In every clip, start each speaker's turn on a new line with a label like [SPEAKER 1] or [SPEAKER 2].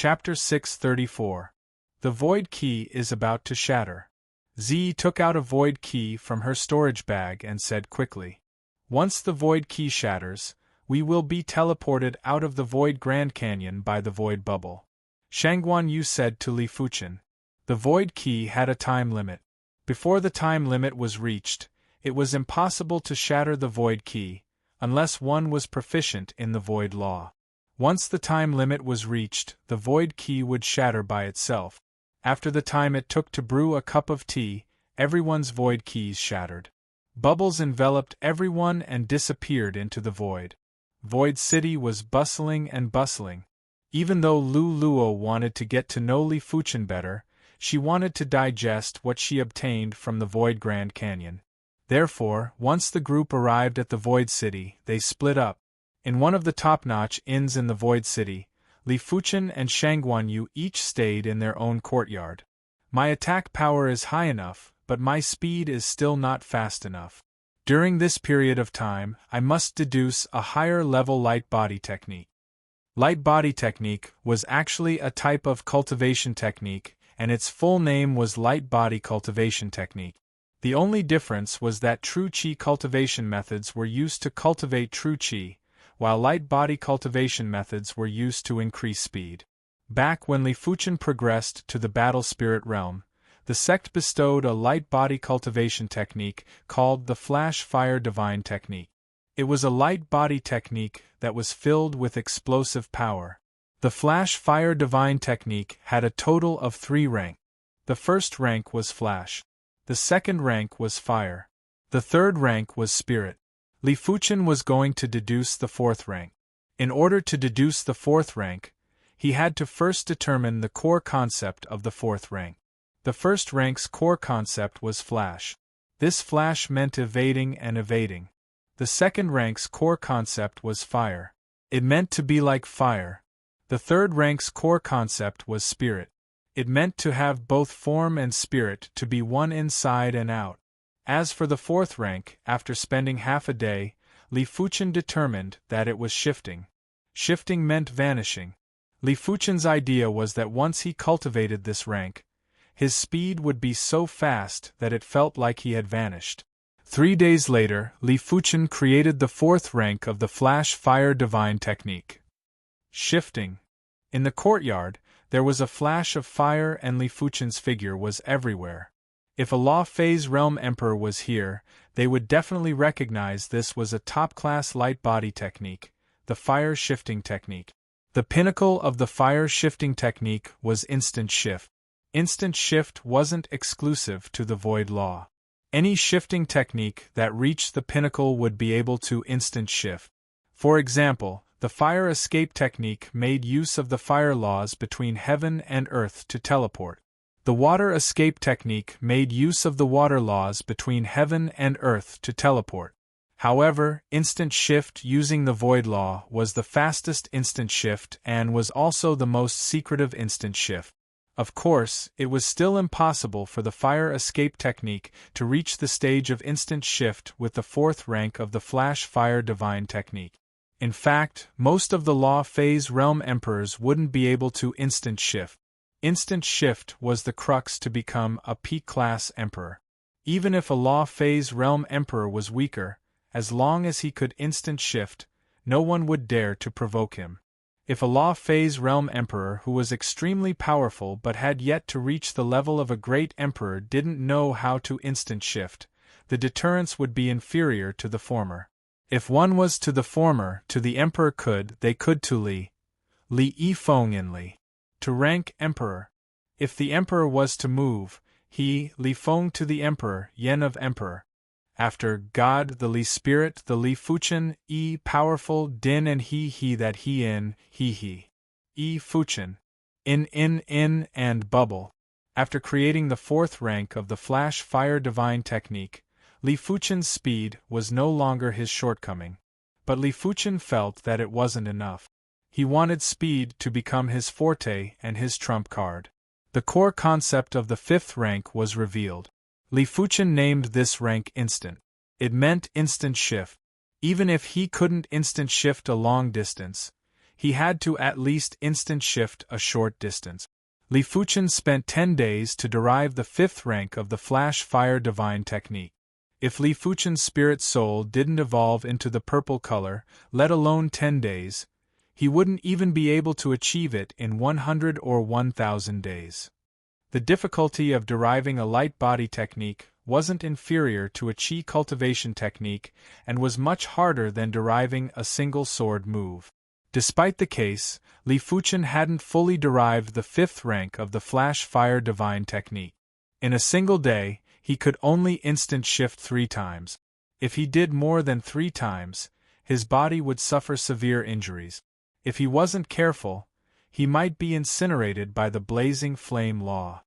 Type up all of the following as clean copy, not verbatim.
[SPEAKER 1] Chapter 634. The Void Key is about to shatter. Z took out a void key from her storage bag and said quickly, "Once the void key shatters, we will be teleported out of the Void Grand Canyon by the Void Bubble." Shangguan Yu said to Li Fuchen. The void key had a time limit. Before the time limit was reached, it was impossible to shatter the void key, unless one was proficient in the void law. Once the time limit was reached, the void key would shatter by itself. After the time it took to brew a cup of tea, everyone's void keys shattered. Bubbles enveloped everyone and disappeared into the void. Void City was bustling and bustling. Even though Lu Luo wanted to get to know Li Fuchen better, she wanted to digest what she obtained from the Void Grand Canyon. Therefore, once the group arrived at the Void City, they split up. In one of the top-notch inns in the Void City, Li Fuchen and Shangguan Yu each stayed in their own courtyard. "My attack power is high enough, but my speed is still not fast enough. During this period of time, I must deduce a higher-level light body technique." Light body technique was actually a type of cultivation technique, and its full name was light body cultivation technique. The only difference was that true qi cultivation methods were used to cultivate true qi, while light body cultivation methods were used to increase speed. Back when Li Fuchen progressed to the battle spirit realm, the sect bestowed a light body cultivation technique called the Flash Fire Divine Technique. It was a light body technique that was filled with explosive power. The Flash Fire Divine Technique had a total of 3 ranks. The first rank was Flash. The second rank was Fire. The third rank was Spirit. Li Fuchen was going to deduce the 4th rank. In order to deduce the 4th rank, he had to first determine the core concept of the 4th rank. The first rank's core concept was Flash. This Flash meant evading and evading. The second rank's core concept was Fire. It meant to be like fire. The third rank's core concept was Spirit. It meant to have both form and spirit, to be one inside and out. As for the 4th rank, after spending half a day, Li Fuchen determined that it was shifting. Shifting meant vanishing. Li Fuchen's idea was that once he cultivated this rank, his speed would be so fast that it felt like he had vanished. 3 days later, Li Fuchen created the 4th rank of the Flash Fire Divine Technique. Shifting. In the courtyard, there was a flash of fire and Li Fuchen's figure was everywhere. If a Law Phase Realm Emperor was here, they would definitely recognize this was a top-class light body technique, the Fire Shifting Technique. The pinnacle of the Fire Shifting Technique was Instant Shift. Instant Shift wasn't exclusive to the Void Law. Any shifting technique that reached the pinnacle would be able to instant shift. For example, the Fire Escape Technique made use of the fire laws between heaven and earth to teleport. The Water Escape Technique made use of the water laws between heaven and earth to teleport. However, instant shift using the Void Law was the fastest instant shift and was also the most secretive instant shift. Of course, it was still impossible for the Fire Escape Technique to reach the stage of instant shift with the 4th rank of the Flash Fire Divine Technique. In fact, most of the Law Phase Realm Emperors wouldn't be able to instant shift. Instant shift was the crux to become a peak-class Emperor. Even if a Law Phase Realm Emperor was weaker, as long as he could instant shift, no one would dare to provoke him. If a Law Phase Realm Emperor who was extremely powerful but had yet to reach the level of a great Emperor didn't know how to instant shift, the deterrence would be inferior to the former. If one was to the former, to the Emperor they could to Li Yifeng in Li. To rank Emperor. If the Emperor was to move, he, Li Feng to the Emperor, Yen of Emperor. After God, the Li Spirit, the Li Fuchen, powerful, Din and he that he in, he. Fuchen. In, and Bubble. After creating the 4th rank of the Flash Fire Divine Technique, Li Fuchen's speed was no longer his shortcoming. But Li Fuchen felt that it wasn't enough. He wanted speed to become his forte and his trump card. The core concept of the 5th rank was revealed. Li Fuchen named this rank Instant. It meant instant shift. Even if he couldn't instant shift a long distance, he had to at least instant shift a short distance. Li Fuchen spent 10 days to derive the 5th rank of the Flash Fire Divine technique. If Li Fuchen's spirit soul didn't evolve into the purple color, let alone 10 days, he wouldn't even be able to achieve it in 100 or 1,000 days. The difficulty of deriving a light body technique wasn't inferior to a chi cultivation technique and was much harder than deriving a single sword move. Despite the case, Li Fuchen hadn't fully derived the 5th rank of the Flash Fire Divine technique. In a single day, he could only instant shift 3 times. If he did more than 3 times, his body would suffer severe injuries. If he wasn't careful, he might be incinerated by the blazing flame law.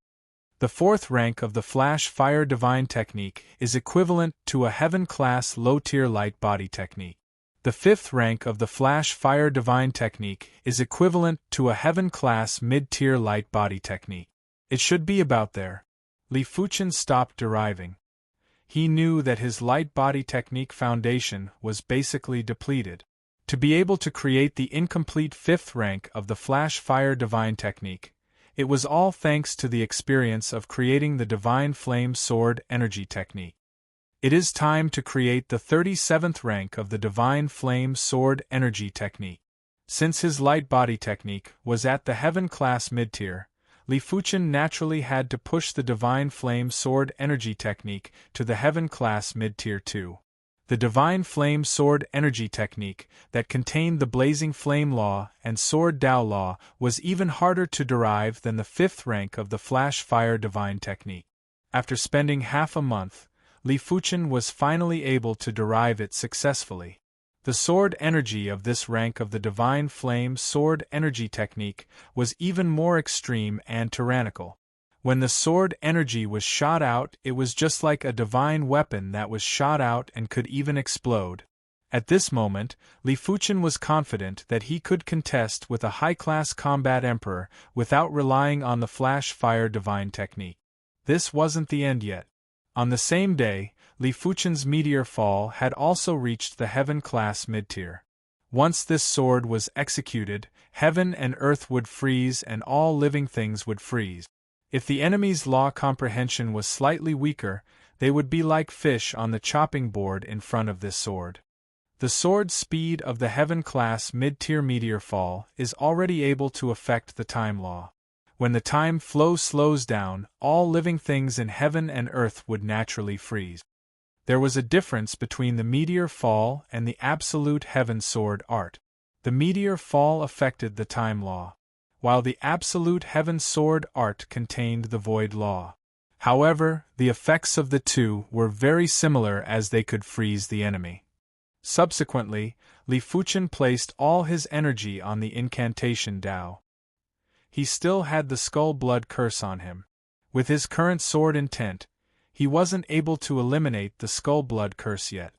[SPEAKER 1] The 4th rank of the Flash Fire Divine technique is equivalent to a heaven-class low-tier light body technique. The 5th rank of the Flash Fire Divine technique is equivalent to a heaven-class mid-tier light body technique. It should be about there. Li Fuchen stopped deriving. He knew that his light body technique foundation was basically depleted. To be able to create the incomplete 5th rank of the Flash Fire Divine technique, it was all thanks to the experience of creating the Divine Flame Sword Energy technique. It is time to create the 37th rank of the Divine Flame Sword Energy technique. Since his light body technique was at the Heaven class mid-tier, Li Fuchen naturally had to push the Divine Flame Sword Energy technique to the Heaven class mid-tier too. The Divine Flame Sword Energy technique, that contained the Blazing Flame Law and Sword Dao Law, was even harder to derive than the 5th rank of the Flash Fire Divine technique. After spending half a month, Li Fuchen was finally able to derive it successfully. The sword energy of this rank of the Divine Flame Sword Energy technique was even more extreme and tyrannical. When the sword energy was shot out, it was just like a divine weapon that was shot out and could even explode. At this moment, Li Fuchen was confident that he could contest with a high-class combat emperor without relying on the Flash Fire Divine technique. This wasn't the end yet. On the same day, Li Fuchen's meteor fall had also reached the Heaven class mid-tier. Once this sword was executed, heaven and earth would freeze and all living things would freeze. If the enemy's law comprehension was slightly weaker, they would be like fish on the chopping board in front of this sword. The sword speed of the Heaven class mid-tier meteor fall is already able to affect the time law. When the time flow slows down, all living things in heaven and earth would naturally freeze. There was a difference between the meteor fall and the absolute heaven sword art. The meteor fall affected the time law, while the absolute heaven sword art contained the void law. However, the effects of the two were very similar as they could freeze the enemy. Subsequently, Li Fuchen placed all his energy on the incantation Dao. He still had the skull blood curse on him. With his current sword intent, he wasn't able to eliminate the skull blood curse yet.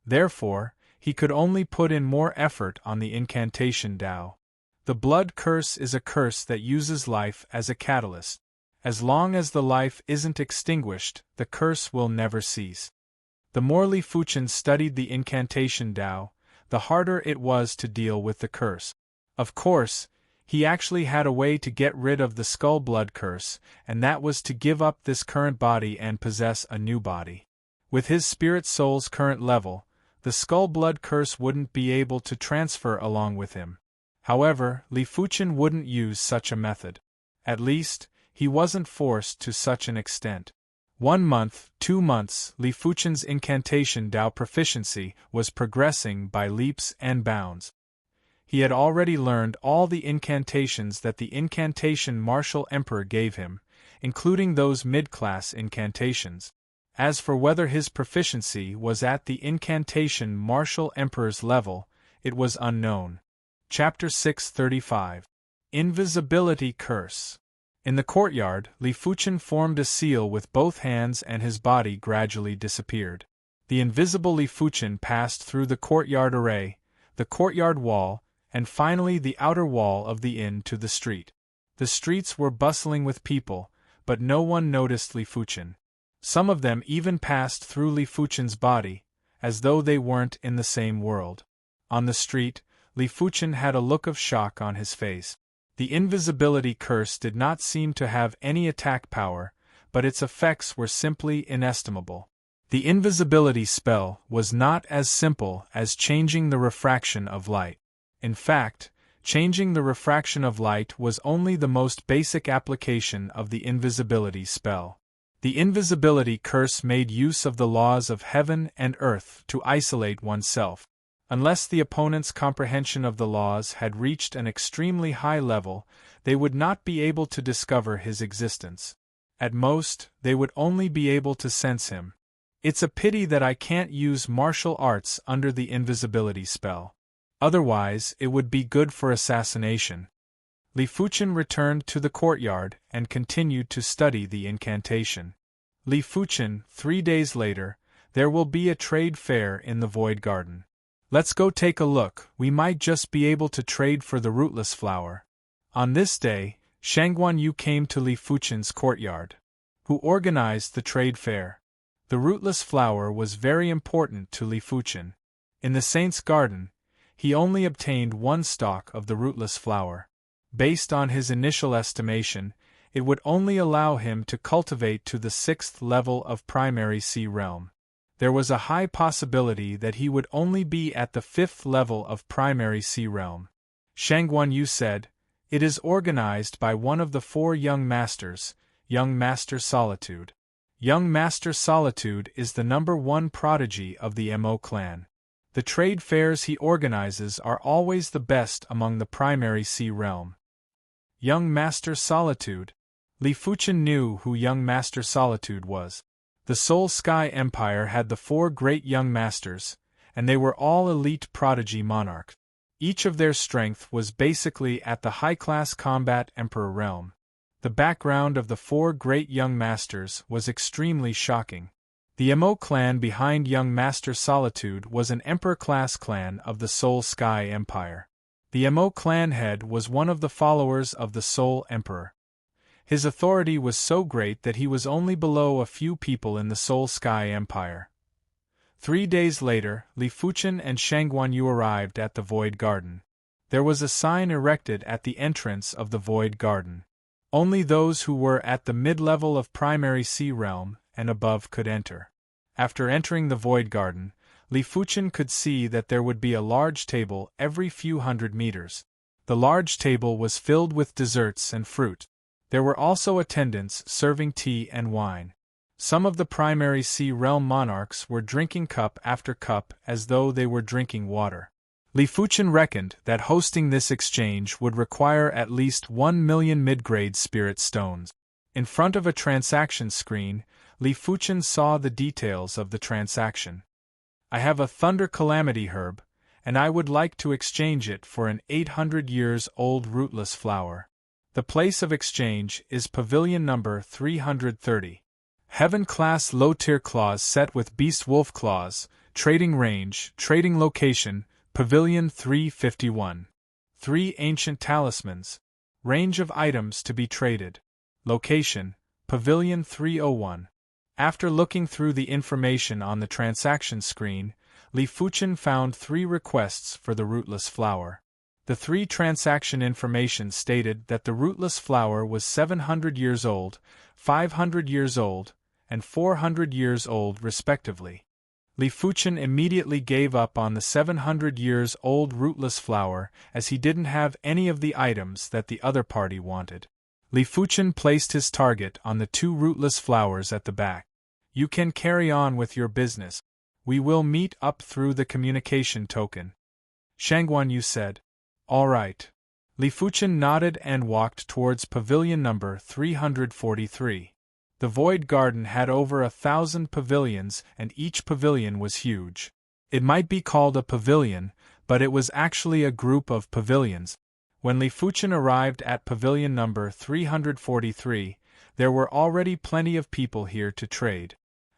[SPEAKER 1] Therefore, he could only put in more effort on the incantation Dao. The blood curse is a curse that uses life as a catalyst. As long as the life isn't extinguished, the curse will never cease. The more Li Fuchen studied the incantation Dao, the harder it was to deal with the curse. Of course, he actually had a way to get rid of the skull blood curse, and that was to give up this current body and possess a new body. With his spirit soul's current level, the skull blood curse wouldn't be able to transfer along with him. However, Li Fuchen wouldn't use such a method. At least, he wasn't forced to such an extent. 1 month, 2 months, Li Fuchen's incantation Dao proficiency was progressing by leaps and bounds. He had already learned all the incantations that the incantation Martial Emperor gave him, including those mid-class incantations. As for whether his proficiency was at the incantation Martial Emperor's level, it was unknown. Chapter 635. Invisibility Curse. In the courtyard, Li Fuchen formed a seal with both hands and his body gradually disappeared. The invisible Li Fuchen passed through the courtyard array, the courtyard wall, and finally the outer wall of the inn to the street. The streets were bustling with people, but no one noticed Li Fuchen. Some of them even passed through Li Fuchen's body, as though they weren't in the same world. On the street, Li Fuchen had a look of shock on his face. The invisibility curse did not seem to have any attack power, but its effects were simply inestimable. The invisibility spell was not as simple as changing the refraction of light. In fact, changing the refraction of light was only the most basic application of the invisibility spell. The invisibility curse made use of the laws of heaven and earth to isolate oneself. Unless the opponent's comprehension of the laws had reached an extremely high level, they would not be able to discover his existence. At most, they would only be able to sense him. It's a pity that I can't use martial arts under the invisibility spell. Otherwise, it would be good for assassination. Li Fuchen returned to the courtyard and continued to study the incantation. Li Fuchen, 3 days later, there will be a trade fair in the Void Garden. Let's go take a look, we might just be able to trade for the rootless flower. On this day, Shangguan Yu came to Li Fuchen's courtyard. Who organized the trade fair? The rootless flower was very important to Li Fuchen. In the Saint's Garden, he only obtained 1 stalk of the rootless flower. Based on his initial estimation, it would only allow him to cultivate to the 6th level of primary sea realm. There was a high possibility that he would only be at the 5th level of primary sea realm. Shangguan Yu said, "It is organized by one of the 4 young masters, young Master Solitude. Young Master Solitude is the #1 prodigy of the Mo clan. The trade fairs he organizes are always the best among the primary sea realm." Young Master Solitude. Li Fuchen knew who young Master Solitude was. The Soul Sky Empire had the 4 great young masters, and they were all elite prodigy monarchs. Each of their strength was basically at the high-class combat emperor realm. The background of the 4 great young masters was extremely shocking. The Mo clan behind young Master Solitude was an emperor-class clan of the Soul Sky Empire. The Mo clan head was one of the followers of the Soul Emperor. His authority was so great that he was only below a few people in the Soul Sky Empire. 3 days later, Li Fuchen and Shangguan Yu arrived at the Void Garden. There was a sign erected at the entrance of the Void Garden. Only those who were at the mid-level of primary sea realm and above could enter. After entering the Void Garden, Li Fuchen could see that there would be a large table every few hundred meters. The large table was filled with desserts and fruit. There were also attendants serving tea and wine. Some of the primary sea realm monarchs were drinking cup after cup as though they were drinking water. Li Fuchen reckoned that hosting this exchange would require at least 1 million mid-grade spirit stones. In front of a transaction screen, Li Fuchen saw the details of the transaction. "I have a Thunder Calamity herb, and I would like to exchange it for an 800 years old rootless flower. The place of exchange is Pavilion number 330. Heaven-class low-tier claws set with beast-wolf claws, trading range, trading location, Pavilion 351. 3 ancient talismans. Range of items to be traded. Location, Pavilion 301. After looking through the information on the transaction screen, Li Fuchen found 3 requests for the rootless flower. The 3 transaction information stated that the rootless flower was 700 years old, 500 years old, and 400 years old respectively. Li Fuchen immediately gave up on the 700 years old rootless flower as he didn't have any of the items that the other party wanted. Li Fuchen placed his target on the 2 rootless flowers at the back. "You can carry on with your business. We will meet up through the communication token," Shangguan Yu said. "All right." Li Fuchen nodded and walked towards Pavilion number 343. The Void Garden had over 1,000 pavilions and each pavilion was huge. It might be called a pavilion, but it was actually a group of pavilions. When Li Fuchen arrived at Pavilion number 343, there were already plenty of people here to trade.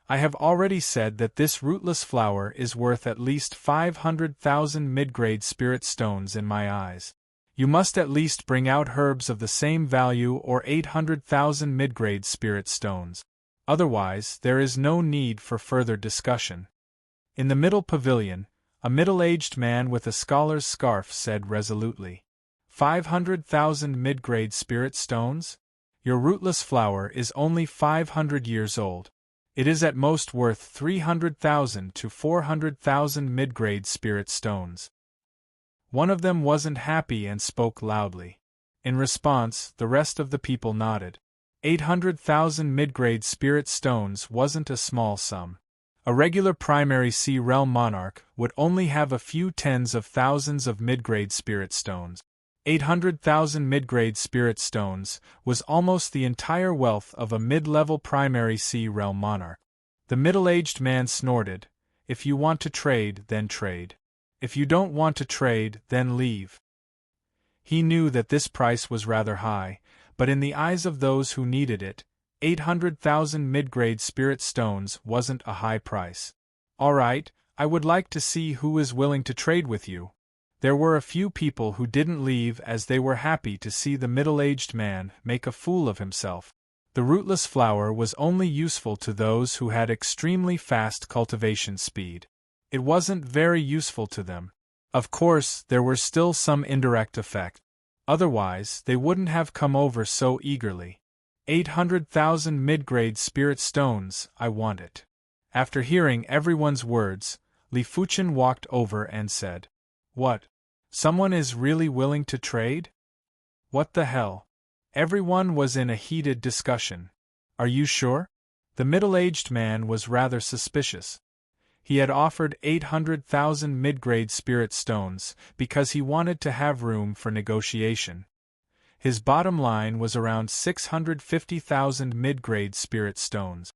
[SPEAKER 1] I have already said that this rootless flower is worth at least 500,000 mid-grade spirit stones in my eyes. You must at least bring out herbs of the same value or 800,000 mid-grade spirit stones. Otherwise, there is no need for further discussion. In the middle pavilion, A middle-aged man with a scholar's scarf said resolutely. 500,000 mid-grade spirit stones? Your rootless flower is only 500 years old. It is at most worth 300,000 to 400,000 mid-grade spirit stones. One of them wasn't happy and spoke loudly. In response, the rest of the people nodded. 800,000 mid-grade spirit stones wasn't a small sum. A regular primary sea realm monarch would only have a few tens of thousands of mid-grade spirit stones. 800,000 mid-grade spirit stones was almost the entire wealth of a mid-level primary sea realm monarch. The middle-aged man snorted. If you want to trade, then trade. If you don't want to trade, then leave. He knew that this price was rather high, but in the eyes of those who needed it, 800,000 mid-grade spirit stones wasn't a high price. All right, I would like to see who is willing to trade with you. There were a few people who didn't leave as they were happy to see the middle-aged man make a fool of himself. The rootless flower was only useful to those who had extremely fast cultivation speed. It wasn't very useful to them. Of course, there were still some indirect effects. Otherwise, they wouldn't have come over so eagerly. 800,000 mid-grade spirit stones, I want it. After hearing everyone's words, Li Fuchen walked over and said, What? Someone is really willing to trade? What the hell? Everyone was in a heated discussion. Are you sure? The middle-aged man was rather suspicious. He had offered 800,000 mid-grade spirit stones because he wanted to have room for negotiation. His bottom line was around 650,000 mid-grade spirit stones.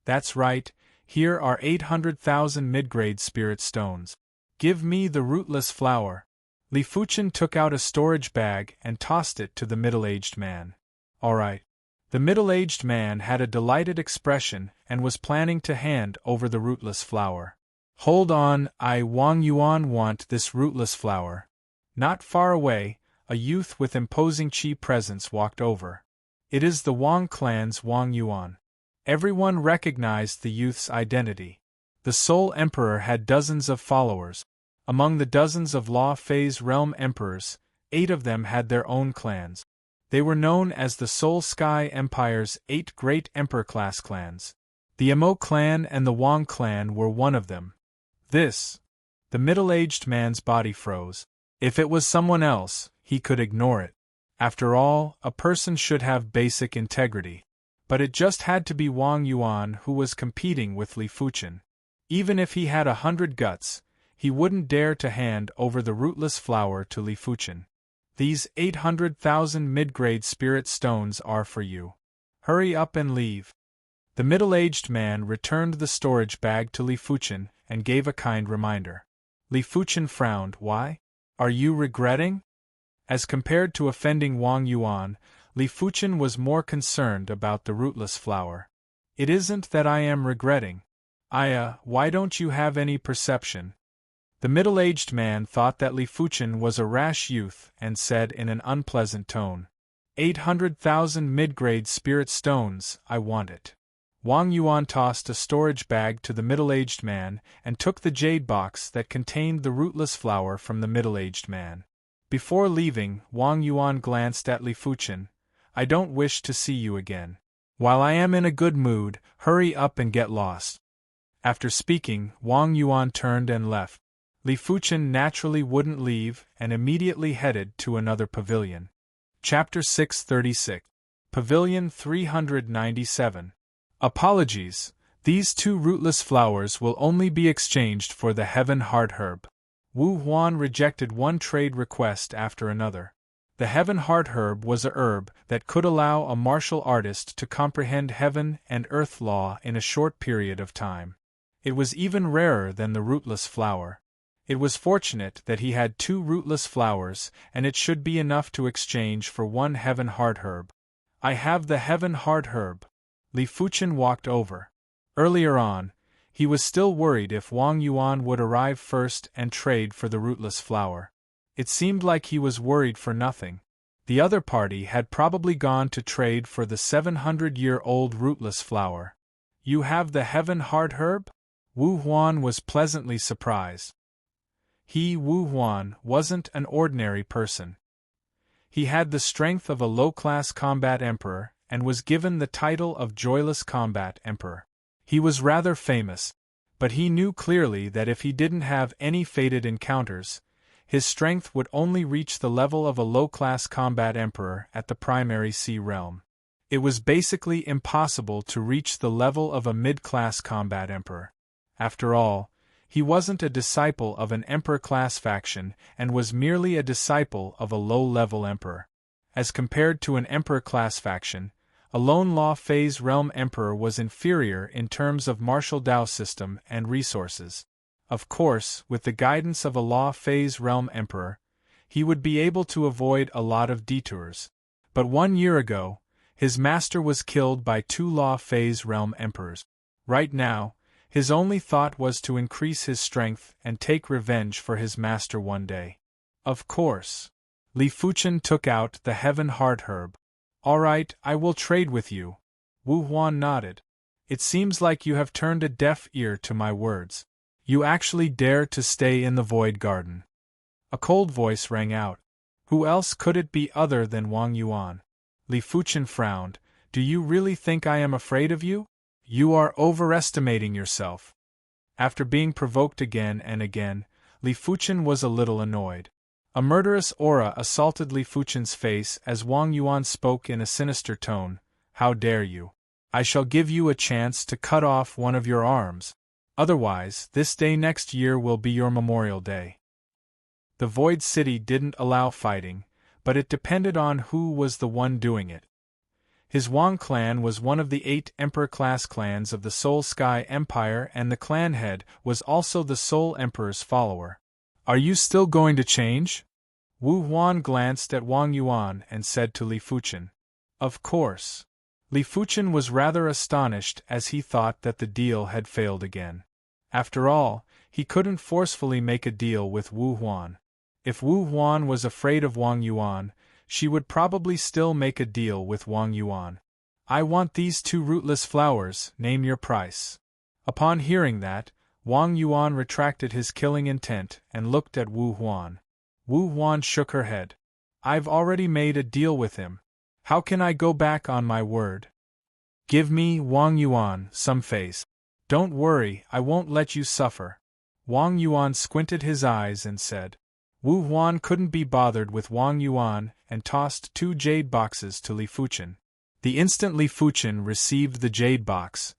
[SPEAKER 1] That's right, here are 800,000 mid-grade spirit stones. Give me the rootless flower. Li Fuchen took out a storage bag and tossed it to the middle-aged man. All right. The middle-aged man had a delighted expression and was planning to hand over the rootless flower. Hold on, Wang Yuan want this rootless flower. Not far away, a youth with imposing chi presence walked over. It is the Wang clan's Wang Yuan. Everyone recognized the youth's identity. The Soul Emperor had dozens of followers. Among the dozens of Law Phase realm emperors, 8 of them had their own clans. They were known as the Soul Sky Empire's 8 great emperor-class clans. The Emo clan and the Wang clan were one of them. The middle-aged man's body froze. If it was someone else, he could ignore it. After all, a person should have basic integrity. But it just had to be Wang Yuan who was competing with Li Fuchen. Even if he had 100 guts, he wouldn't dare to hand over the rootless flower to Li Fuchen. These 800,000 mid-grade spirit stones are for you. Hurry up and leave. The middle-aged man returned the storage bag to Li Fuchen and gave a kind reminder. Li Fuchen frowned. Why? Are you regretting? As compared to offending Wang Yuan, Li Fuchen was more concerned about the rootless flower. It isn't that I am regretting. Why don't you have any perception? The middle-aged man thought that Li Fuchen was a rash youth and said in an unpleasant tone, 800,000 mid-grade spirit stones, I want it. Wang Yuan tossed a storage bag to the middle-aged man and took the jade box that contained the rootless flower from the middle-aged man. Before leaving, Wang Yuan glanced at Li Fuchen. I don't wish to see you again. While I am in a good mood, hurry up and get lost. After speaking, Wang Yuan turned and left. Li Fuchen naturally wouldn't leave and immediately headed to another pavilion. Chapter 636. Pavilion 397. Apologies, these 2 rootless flowers will only be exchanged for the Heaven Heart Herb. Wu Huan rejected one trade request after another. The Heaven Heart Herb was a herb that could allow a martial artist to comprehend heaven and earth law in a short period of time. It was even rarer than the rootless flower. It was fortunate that he had 2 rootless flowers, and it should be enough to exchange for 1 Heaven Heart Herb. I have the Heaven Heart Herb. Li Fuchen walked over. Earlier on, he was still worried if Wang Yuan would arrive first and trade for the rootless flower. It seemed like he was worried for nothing. The other party had probably gone to trade for the 700-year-old rootless flower. You have the Heaven Heart Herb? Wu Huan was pleasantly surprised. He, Wu Huan, wasn't an ordinary person. He had the strength of a low-class combat emperor and was given the title of Joyless Combat Emperor. He was rather famous, but he knew clearly that if he didn't have any fated encounters, his strength would only reach the level of a low-class combat emperor at the primary sea realm. It was basically impossible to reach the level of a mid-class combat emperor. After all, he wasn't a disciple of an emperor-class faction and was merely a disciple of a low-level emperor. As compared to an emperor-class faction, a lone law phase realm emperor was inferior in terms of martial Dao system and resources. Of course, with the guidance of a law phase realm emperor, he would be able to avoid a lot of detours. But 1 year ago, his master was killed by 2 law phase realm emperors. Right now, his only thought was to increase his strength and take revenge for his master one day. Of course. Li Fuchen took out the Heaven Heart Herb. All right, I will trade with you. Wu Huan nodded. It seems like you have turned a deaf ear to my words. You actually dare to stay in the Void Garden. A cold voice rang out. Who else could it be other than Wang Yuan? Li Fuchen frowned. Do you really think I am afraid of you? You are overestimating yourself. After being provoked again and again, Li Fuchen was a little annoyed. A murderous aura assaulted Li Fuchen's face as Wang Yuan spoke in a sinister tone. How dare you? I shall give you a chance to cut off one of your arms. Otherwise, this day next year will be your Memorial Day. The Void City didn't allow fighting, but it depended on who was the one doing it. His Wang clan was one of the 8 emperor-class clans of the Soul Sky Empire, and the clan head was also the Soul Emperor's follower. Are you still going to change? Wu Huan glanced at Wang Yuan and said to Li Fuchen. Of course. Li Fuchen was rather astonished as he thought that the deal had failed again. After all, he couldn't forcefully make a deal with Wu Huan. If Wu Huan was afraid of Wang Yuan, she would probably still make a deal with Wang Yuan. I want these 2 rootless flowers, name your price. Upon hearing that, Wang Yuan retracted his killing intent and looked at Wu Huan. Wu Huan shook her head. I've already made a deal with him. How can I go back on my word? Give me, Wang Yuan, some face. Don't worry, I won't let you suffer. Wang Yuan squinted his eyes and said. Wu Huan couldn't be bothered with Wang Yuan and tossed 2 jade boxes to Li Fuchen. The instant Li Fuchen received the jade box,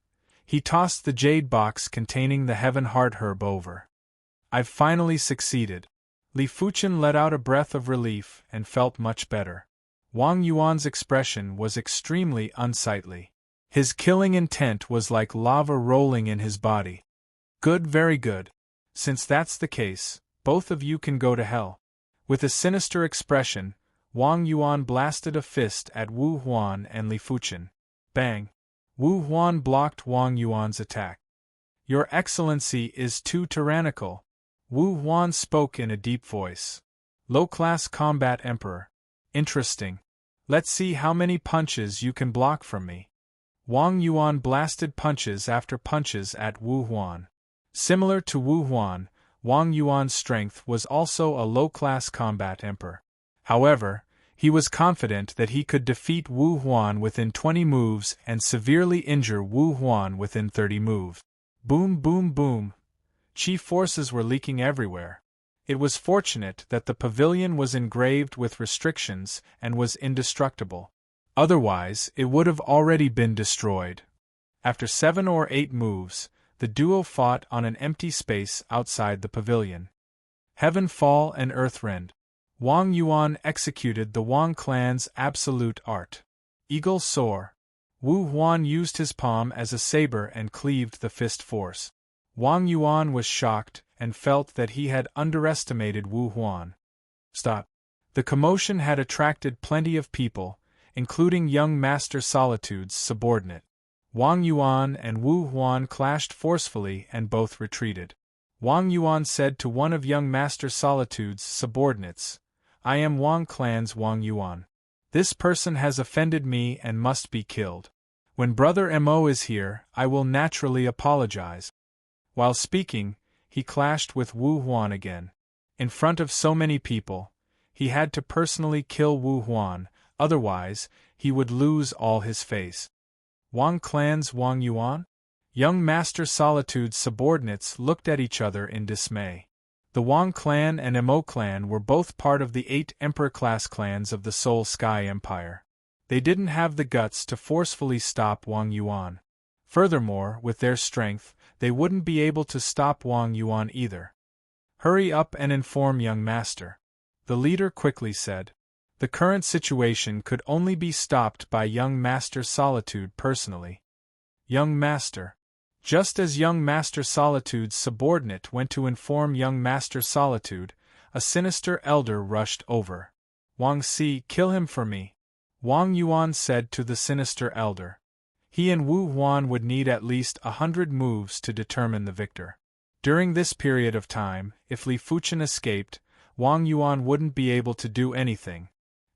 [SPEAKER 1] he tossed the jade box containing the Heaven Heart Herb over. I've finally succeeded. Li Fuchen let out a breath of relief and felt much better. Wang Yuan's expression was extremely unsightly. His killing intent was like lava rolling in his body. Good, very good. Since that's the case, both of you can go to hell. With a sinister expression, Wang Yuan blasted a fist at Wu Huan and Li Fuchen. Bang! Wu Huan blocked Wang Yuan's attack. Your Excellency is too tyrannical. Wu Huan spoke in a deep voice. Low-class combat emperor. Interesting. Let's see how many punches you can block from me. Wang Yuan blasted punches after punches at Wu Huan. Similar to Wu Huan, Wang Yuan's strength was also a low-class combat emperor. However, he was confident that he could defeat Wu Huan within 20 moves and severely injure Wu Huan within 30 moves. Boom, boom, boom. Chi forces were leaking everywhere. It was fortunate that the pavilion was engraved with restrictions and was indestructible. Otherwise, it would have already been destroyed. After 7 or 8 moves, the duo fought on an empty space outside the pavilion. Heaven Fall and Earth Rend. Wang Yuan executed the Wang clan's absolute art. Eagle Soar. Wu Huan used his palm as a saber and cleaved the fist force. Wang Yuan was shocked and felt that he had underestimated Wu Huan. Stop. The commotion had attracted plenty of people, including young Master Solitude's subordinate. Wang Yuan and Wu Huan clashed forcefully and both retreated. Wang Yuan said to one of young Master Solitude's subordinates, I am Wang clan's Wang Yuan. This person has offended me and must be killed. When Brother Mo is here, I will naturally apologize. While speaking, he clashed with Wu Huan again. In front of so many people, he had to personally kill Wu Huan, otherwise, he would lose all his face. Wang clan's Wang Yuan? Young Master Solitude's subordinates looked at each other in dismay. The Wang clan and Mo clan were both part of the 8 Emperor-class clans of the Soul Sky Empire. They didn't have the guts to forcefully stop Wang Yuan. Furthermore, with their strength, they wouldn't be able to stop Wang Yuan either. Hurry up and inform young master, the leader quickly said. The current situation could only be stopped by young Master Solitude personally. Young Master. Just as young Master Solitude's subordinate went to inform young Master Solitude, a sinister elder rushed over. Wang Si, kill him for me, Wang Yuan said to the sinister elder. He and Wu Huan would need at least 100 moves to determine the victor. During this period of time, if Li Fuchen escaped, Wang Yuan wouldn't be able to do anything.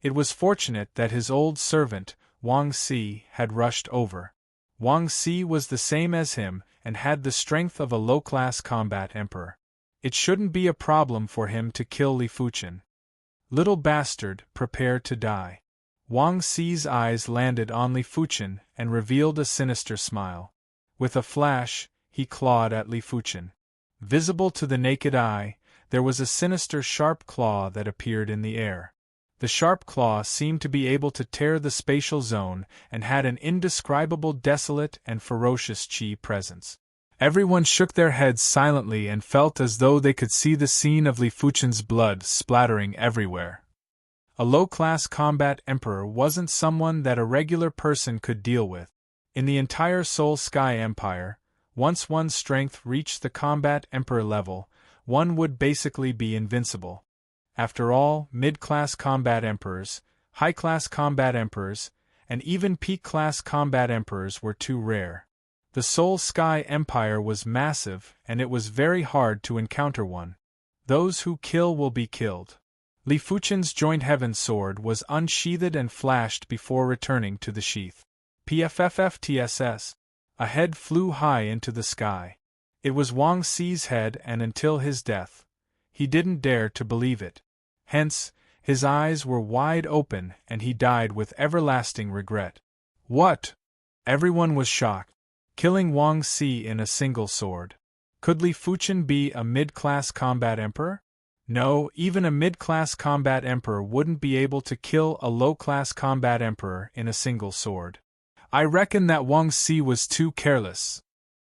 [SPEAKER 1] It was fortunate that his old servant, Wang Si, had rushed over. Wang Si was the same as him and had the strength of a low-class combat emperor. It shouldn't be a problem for him to kill Li Fuchen. Little bastard, prepare to die. Wang Si's eyes landed on Li Fuchen and revealed a sinister smile. With a flash, he clawed at Li Fuchen. Visible to the naked eye, there was a sinister sharp claw that appeared in the air. The sharp claw seemed to be able to tear the spatial zone and had an indescribable desolate and ferocious chi presence. Everyone shook their heads silently and felt as though they could see the scene of Li Fuchen's blood splattering everywhere. A low-class combat emperor wasn't someone that a regular person could deal with. In the entire Soul Sky Empire, once one's strength reached the combat emperor level, one would basically be invincible. After all, mid-class combat emperors, high-class combat emperors, and even peak-class combat emperors were too rare. The Soul Sky Empire was massive, and it was very hard to encounter one. Those who kill will be killed. Li Fuchen's joint heaven sword was unsheathed and flashed before returning to the sheath. PFFFTSS. A head flew high into the sky. It was Wang Si's head, and until his death, he didn't dare to believe it. Hence, his eyes were wide open and he died with everlasting regret. What? Everyone was shocked. Killing Wang Si in a single sword. Could Li Fuchen be a mid-class combat emperor? No, even a mid-class combat emperor wouldn't be able to kill a low-class combat emperor in a single sword. I reckon that Wang Si was too careless.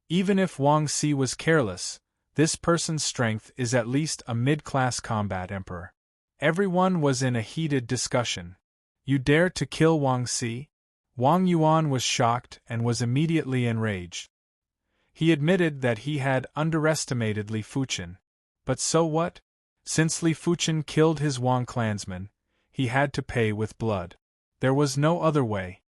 [SPEAKER 1] Even if Wang Si was careless, this person's strength is at least a mid-class combat emperor. Everyone was in a heated discussion. You dare to kill Wang Si? Wang Yuan was shocked and was immediately enraged. He admitted that he had underestimated Li Fuchen. But so what? Since Li Fuchen killed his Wang clansman, he had to pay with blood. There was no other way.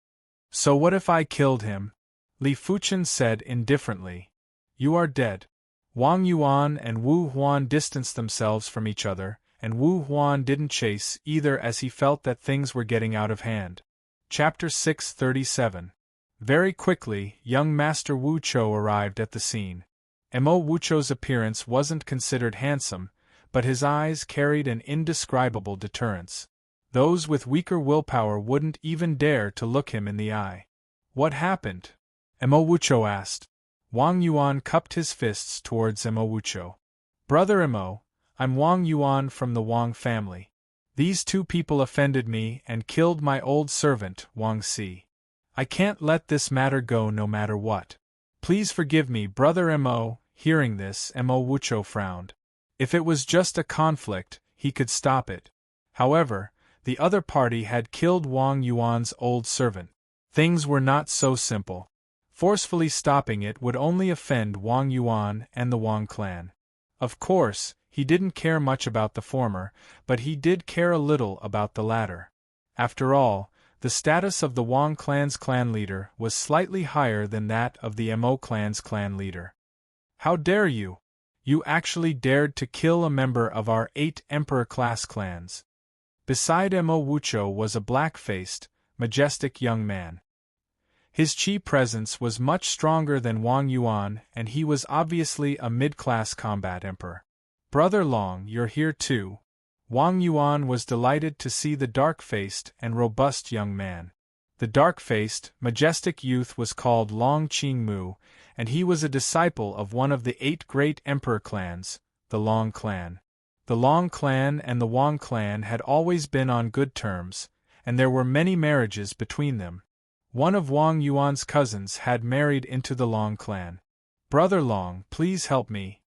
[SPEAKER 1] So what if I killed him? Li Fuchen said indifferently. You are dead. Wang Yuan and Wu Huan distanced themselves from each other, and Wu Huan didn't chase either as he felt that things were getting out of hand. Chapter 637. Very quickly, young Master Wu Chou arrived at the scene. Mo Wu Chou's appearance wasn't considered handsome, but his eyes carried an indescribable deterrence. Those with weaker willpower wouldn't even dare to look him in the eye. What happened? Mo Wu Chou asked. Wang Yuan cupped his fists towards Mo Wu Chou. Brother Mo, I'm Wang Yuan from the Wang family. These two people offended me and killed my old servant, Wang Si. I can't let this matter go no matter what. Please forgive me, Brother Mo. Hearing this, Mo Wu Chou frowned. If it was just a conflict, he could stop it. However, the other party had killed Wang Yuan's old servant. Things were not so simple. Forcefully stopping it would only offend Wang Yuan and the Wang clan. Of course, he didn't care much about the former, but he did care a little about the latter. After all, the status of the Wang clan's clan leader was slightly higher than that of the Mo clan's clan leader. How dare you? You actually dared to kill a member of our 8 emperor-class clans. Beside Mo Wu Chou was a black-faced, majestic young man. His chi presence was much stronger than Wang Yuan, and he was obviously a mid-class combat emperor. Brother Long, you're here too. Wang Yuan was delighted to see the dark-faced and robust young man. The dark-faced, majestic youth was called Long Qingmu, and he was a disciple of one of the 8 great emperor clans, the Long clan. The Long clan and the Wang clan had always been on good terms, and there were many marriages between them. One of Wang Yuan's cousins had married into the Long clan. Brother Long, please help me.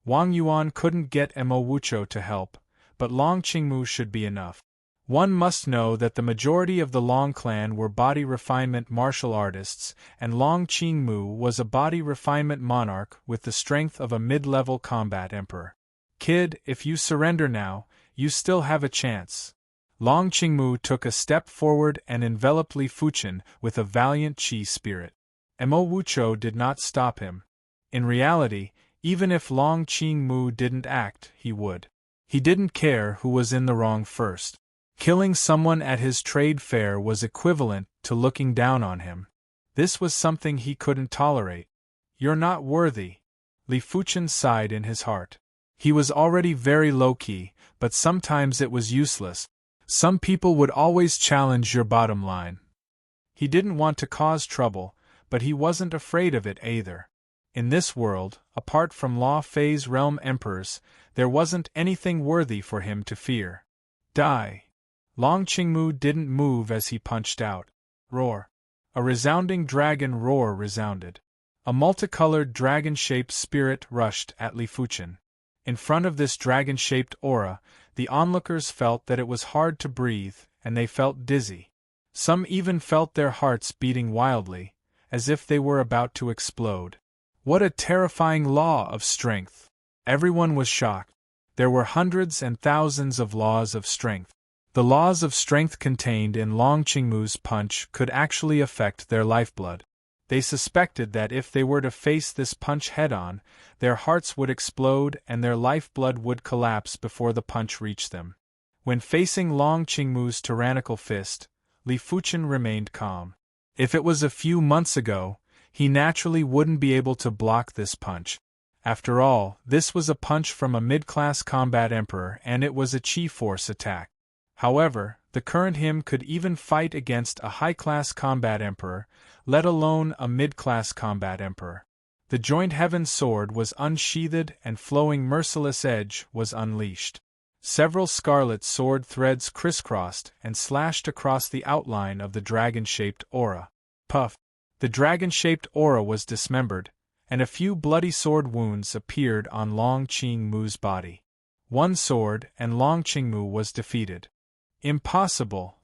[SPEAKER 1] Wang Yuan couldn't get Mo Wucho to help, but Long Qingmu should be enough. One must know that the majority of the Long clan were body refinement martial artists, and Long Qingmu was a body refinement monarch with the strength of a mid-level combat emperor. Kid, if you surrender now, you still have a chance. Long Qingmu took a step forward and enveloped Li Fuchen with a valiant qi spirit. Mo Wucho did not stop him. In reality, even if Long Qingmu didn't act, he would. He didn't care who was in the wrong first. Killing someone at his trade fair was equivalent to looking down on him. This was something he couldn't tolerate. You're not worthy. Li Fuchen sighed in his heart. He was already very low-key, but sometimes it was useless. Some people would always challenge your bottom line. He didn't want to cause trouble, but he wasn't afraid of it either. In this world, apart from Law Phase Realm Emperors, there wasn't anything worthy for him to fear. Die. Long Qingmu didn't move as he punched out. Roar. A resounding dragon roar resounded. A multicolored dragon-shaped spirit rushed at Li Fuchen. In front of this dragon-shaped aura, the onlookers felt that it was hard to breathe, and they felt dizzy. Some even felt their hearts beating wildly, as if they were about to explode. What a terrifying law of strength! Everyone was shocked. There were hundreds and thousands of laws of strength. The laws of strength contained in Long Qingmu's punch could actually affect their lifeblood. They suspected that if they were to face this punch head-on, their hearts would explode and their lifeblood would collapse before the punch reached them. When facing Long Qingmu's tyrannical fist, Li Fuchen remained calm. If it was a few months ago, he naturally wouldn't be able to block this punch. After all, this was a punch from a mid-class combat emperor and it was a Qi Force attack. However, the current him could even fight against a high-class combat emperor, let alone a mid-class combat emperor. The joint heaven sword was unsheathed and flowing merciless edge was unleashed. Several scarlet sword threads crisscrossed and slashed across the outline of the dragon-shaped aura. Puff! The dragon-shaped aura was dismembered, and a few bloody sword wounds appeared on Long Qingmu's body. One sword, and Long Qingmu was defeated. Impossible!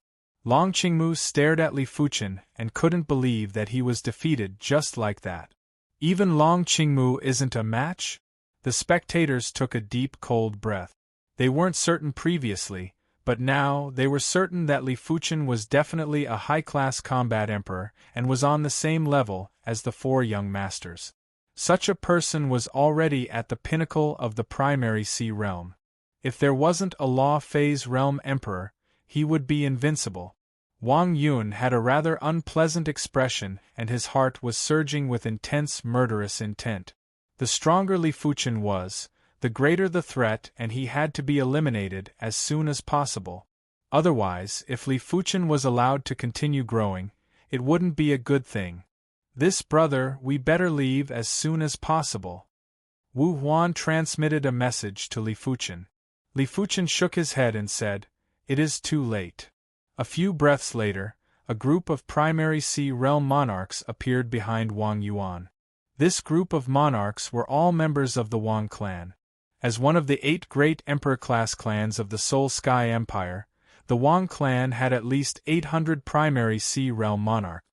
[SPEAKER 1] Long Qingmu stared at Li Fuchen and couldn't believe that he was defeated just like that. Even Long Qingmu isn't a match? The spectators took a deep cold breath. They weren't certain previously, but now they were certain that Li Fuchen was definitely a high-class combat emperor and was on the same level as the 4 young masters. Such a person was already at the pinnacle of the primary sea realm. If there wasn't a Law Phase Realm Emperor, he would be invincible. Wang Yun had a rather unpleasant expression and his heart was surging with intense murderous intent. The stronger Li Fuchen was, the greater the threat and he had to be eliminated as soon as possible. Otherwise, if Li Fuchen was allowed to continue growing, it wouldn't be a good thing. This brother, we better leave as soon as possible. Wu Huan transmitted a message to Li Fuchen. Li Fuchen shook his head and said, "It is too late." A few breaths later, a group of primary sea realm monarchs appeared behind Wang Yuan. This group of monarchs were all members of the Wang clan. As one of the 8 great emperor-class clans of the Soul Sky Empire, the Wang clan had at least 800 primary sea realm monarchs.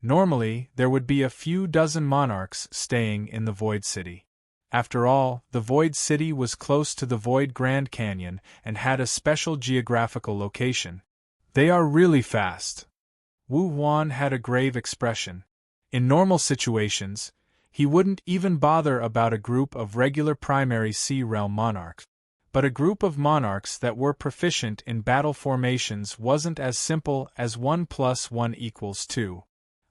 [SPEAKER 1] Normally, there would be a few dozen monarchs staying in the Void City. After all, the Void City was close to the Void Grand Canyon and had a special geographical location. They are really fast. Wu Huan had a grave expression. In normal situations, he wouldn't even bother about a group of regular primary sea realm monarchs. But a group of monarchs that were proficient in battle formations wasn't as simple as 1 + 1 = 2.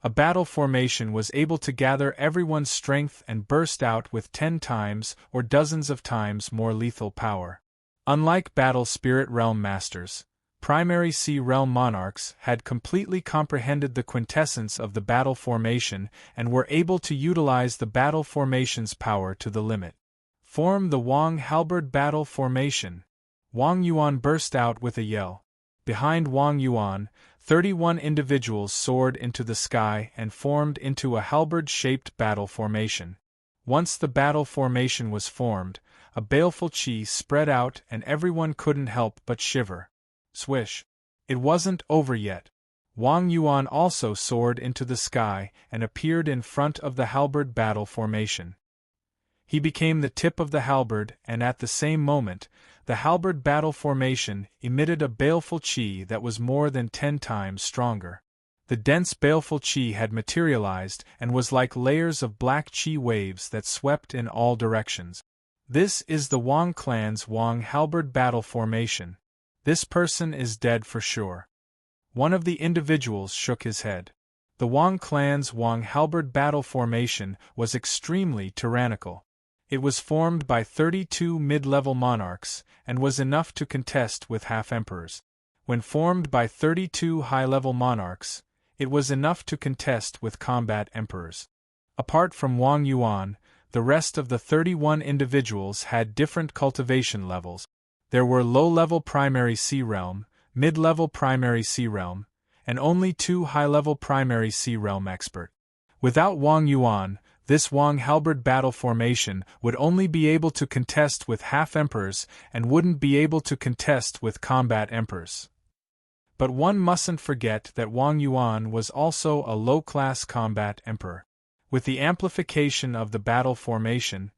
[SPEAKER 1] A battle formation was able to gather everyone's strength and burst out with 10 times or dozens of times more lethal power. Unlike battle spirit realm masters, primary sea realm monarchs had completely comprehended the quintessence of the battle formation and were able to utilize the battle formation's power to the limit. Form the Wang Halberd battle formation. Wang Yuan burst out with a yell. Behind Wang Yuan, 31 individuals soared into the sky and formed into a halberd-shaped battle formation. Once the battle formation was formed, a baleful qi spread out and everyone couldn't help but shiver. Swish! It wasn't over yet. Wang Yuan also soared into the sky and appeared in front of the halberd battle formation. He became the tip of the halberd, and at the same moment, the halberd battle formation emitted a baleful qi that was more than 10 times stronger. The dense baleful qi had materialized and was like layers of black qi waves that swept in all directions. This is the Wang clan's Wang halberd battle formation. This person is dead for sure. One of the individuals shook his head. The Wang clan's Wang halberd battle formation was extremely tyrannical. It was formed by 32 mid-level monarchs, and was enough to contest with half-emperors. When formed by 32 high-level monarchs, it was enough to contest with combat emperors. Apart from Wang Yuan, the rest of the 31 individuals had different cultivation levels. There were low-level primary sea realm, mid-level primary sea realm, and only 2 high-level primary sea realm expert. Without Wang Yuan, this Wang halberd battle formation would only be able to contest with half-emperors and wouldn't be able to contest with combat emperors. But one mustn't forget that Wang Yuan was also a low-class combat emperor. With the amplification of the battle formation,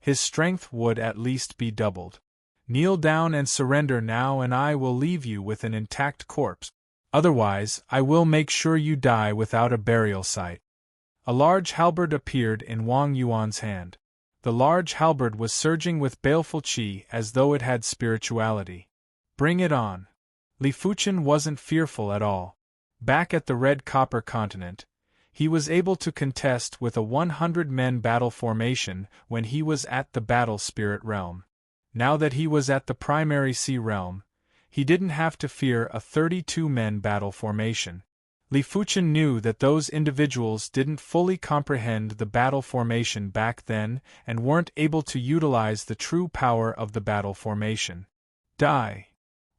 [SPEAKER 1] his strength would at least be doubled. Kneel down and surrender now, and I will leave you with an intact corpse. Otherwise, I will make sure you die without a burial site. A large halberd appeared in Wang Yuan's hand. The large halberd was surging with baleful qi as though it had spirituality. Bring it on. Li Fuchen wasn't fearful at all. Back at the Red Copper continent, he was able to contest with a 100-men battle formation when he was at the battle spirit realm. Now that he was at the primary sea realm, he didn't have to fear a 32-men battle formation. Li Fuchen knew that those individuals didn't fully comprehend the battle formation back then and weren't able to utilize the true power of the battle formation. Die!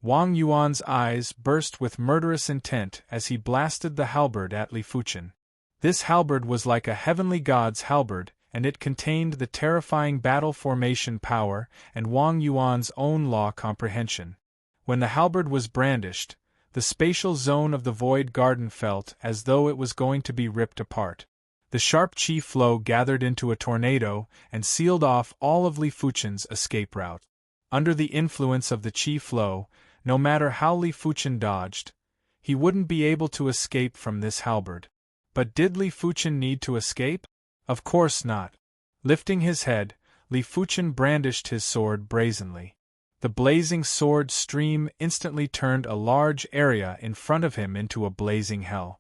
[SPEAKER 1] Wang Yuan's eyes burst with murderous intent as he blasted the halberd at Li Fuchen. This halberd was like a heavenly god's halberd, and it contained the terrifying battle formation power and Wang Yuan's own law comprehension. When the halberd was brandished, the spatial zone of the void garden felt as though it was going to be ripped apart. The sharp qi flow gathered into a tornado and sealed off all of Li Fuchen's escape route. Under the influence of the qi flow, no matter how Li Fuchen dodged, he wouldn't be able to escape from this halberd. But did Li Fuchen need to escape? Of course not. Lifting his head, Li Fuchen brandished his sword brazenly. The blazing sword stream instantly turned a large area in front of him into a blazing hell.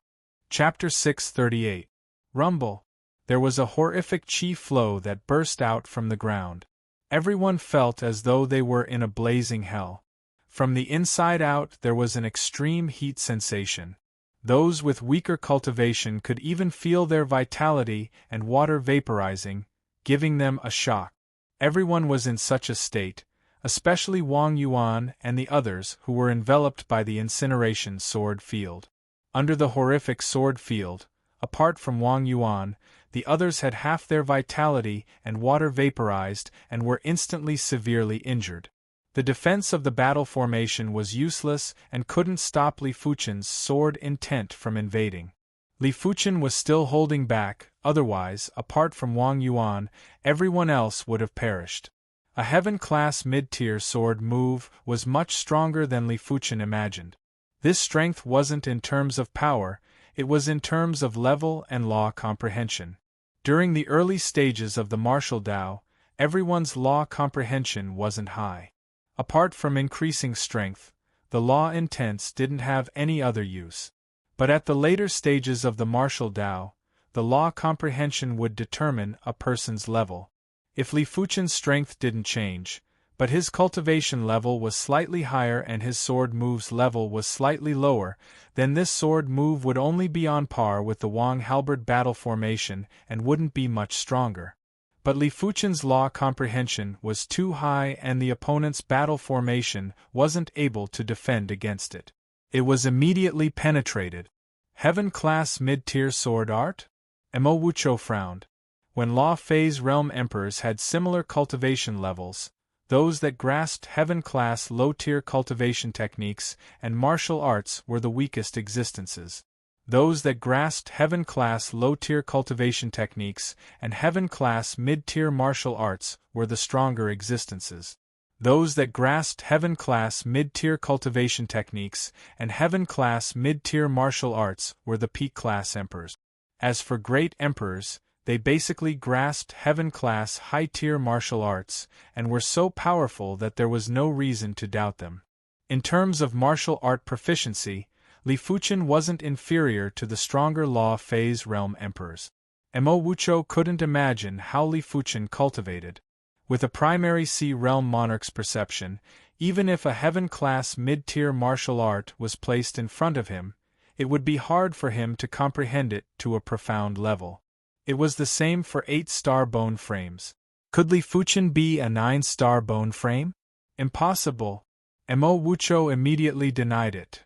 [SPEAKER 1] Chapter 638. Rumble. There was a horrific qi flow that burst out from the ground. Everyone felt as though they were in a blazing hell. From the inside out there was an extreme heat sensation. Those with weaker cultivation could even feel their vitality and water vaporizing, giving them a shock. Everyone was in such a state, especially Wang Yuan and the others who were enveloped by the incineration sword field. Under the horrific sword field, apart from Wang Yuan, the others had half their vitality and water vaporized and were instantly severely injured. The defense of the battle formation was useless and couldn't stop Li Fuchen's sword intent from invading. Li Fuchen was still holding back, otherwise, apart from Wang Yuan, everyone else would have perished. A heaven-class mid-tier sword move was much stronger than Li Fuchen imagined. This strength wasn't in terms of power, it was in terms of level and law comprehension. During the early stages of the martial Dao, everyone's law comprehension wasn't high. Apart from increasing strength, the law intents didn't have any other use. But at the later stages of the martial Tao, the law comprehension would determine a person's level. If Li Fuchen's strength didn't change, but his cultivation level was slightly higher and his sword move's level was slightly lower, then this sword move would only be on par with the Wang halberd battle formation and wouldn't be much stronger. But Li Fuchen's law comprehension was too high and the opponent's battle formation wasn't able to defend against it. It was immediately penetrated. Heaven-class mid-tier sword art? Mo Wuchou frowned. When Law Phase Realm Emperors had similar cultivation levels, those that grasped heaven-class low-tier cultivation techniques and martial arts were the weakest existences. Those that grasped heaven-class low-tier cultivation techniques and heaven-class mid-tier martial arts were the stronger existences. Those that grasped heaven-class mid-tier cultivation techniques and heaven-class mid-tier martial arts were the peak-class emperors. As for great emperors, they basically grasped heaven-class high-tier martial arts and were so powerful that there was no reason to doubt them. In terms of martial art proficiency, Li Fuchen wasn't inferior to the stronger Law Phase Realm Emperors. Mo Wuchou couldn't imagine how Li Fuchen cultivated. With a primary Sea Realm Monarch's perception, even if a heaven-class mid-tier martial art was placed in front of him, it would be hard for him to comprehend it to a profound level. It was the same for 8-star bone frames. Could Li Fuchen be a 9-star bone frame? Impossible. Mo Wuchou immediately denied it.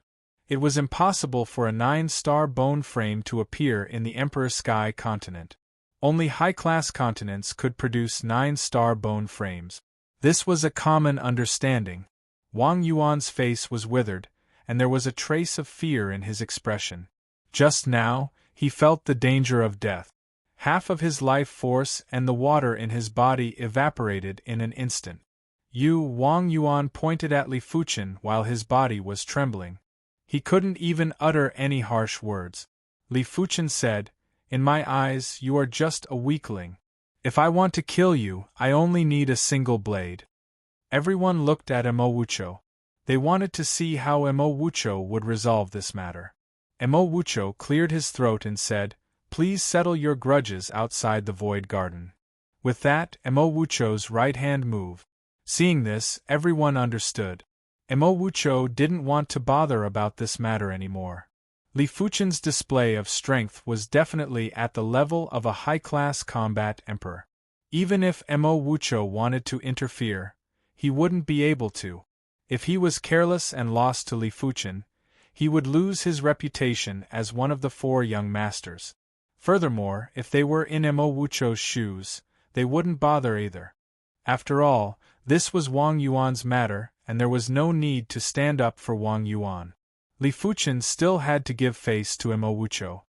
[SPEAKER 1] It was impossible for a 9-star bone frame to appear in the Emperor Sky continent. Only high-class continents could produce 9-star bone frames. This was a common understanding. Wang Yuan's face was withered, and there was a trace of fear in his expression. Just now, he felt the danger of death. Half of his life force and the water in his body evaporated in an instant. Wang Yuan pointed at Li Fuchen while his body was trembling. He couldn't even utter any harsh words. Li Fuchen said, "In my eyes, you are just a weakling. If I want to kill you, I only need a single blade." Everyone looked at Mo Wuchou. They wanted to see how Mo Wuchou would resolve this matter. Mo Wuchou cleared his throat and said, "Please settle your grudges outside the Void Garden." With that, Mo Wuchou's right hand moved. Seeing this, everyone understood. Mo Wuchou didn't want to bother about this matter anymore. Li Fuchen's display of strength was definitely at the level of a high-class combat emperor. Even if Mo Wuchou wanted to interfere, he wouldn't be able to. If he was careless and lost to Li Fuchen, he would lose his reputation as one of the 4 young masters. Furthermore, if they were in Mo Wuchou's shoes, they wouldn't bother either. After all, this was Wang Yuan's matter, and there was no need to stand up for Wang Yuan. Li Fuchen still had to give face to Mo Wuchou.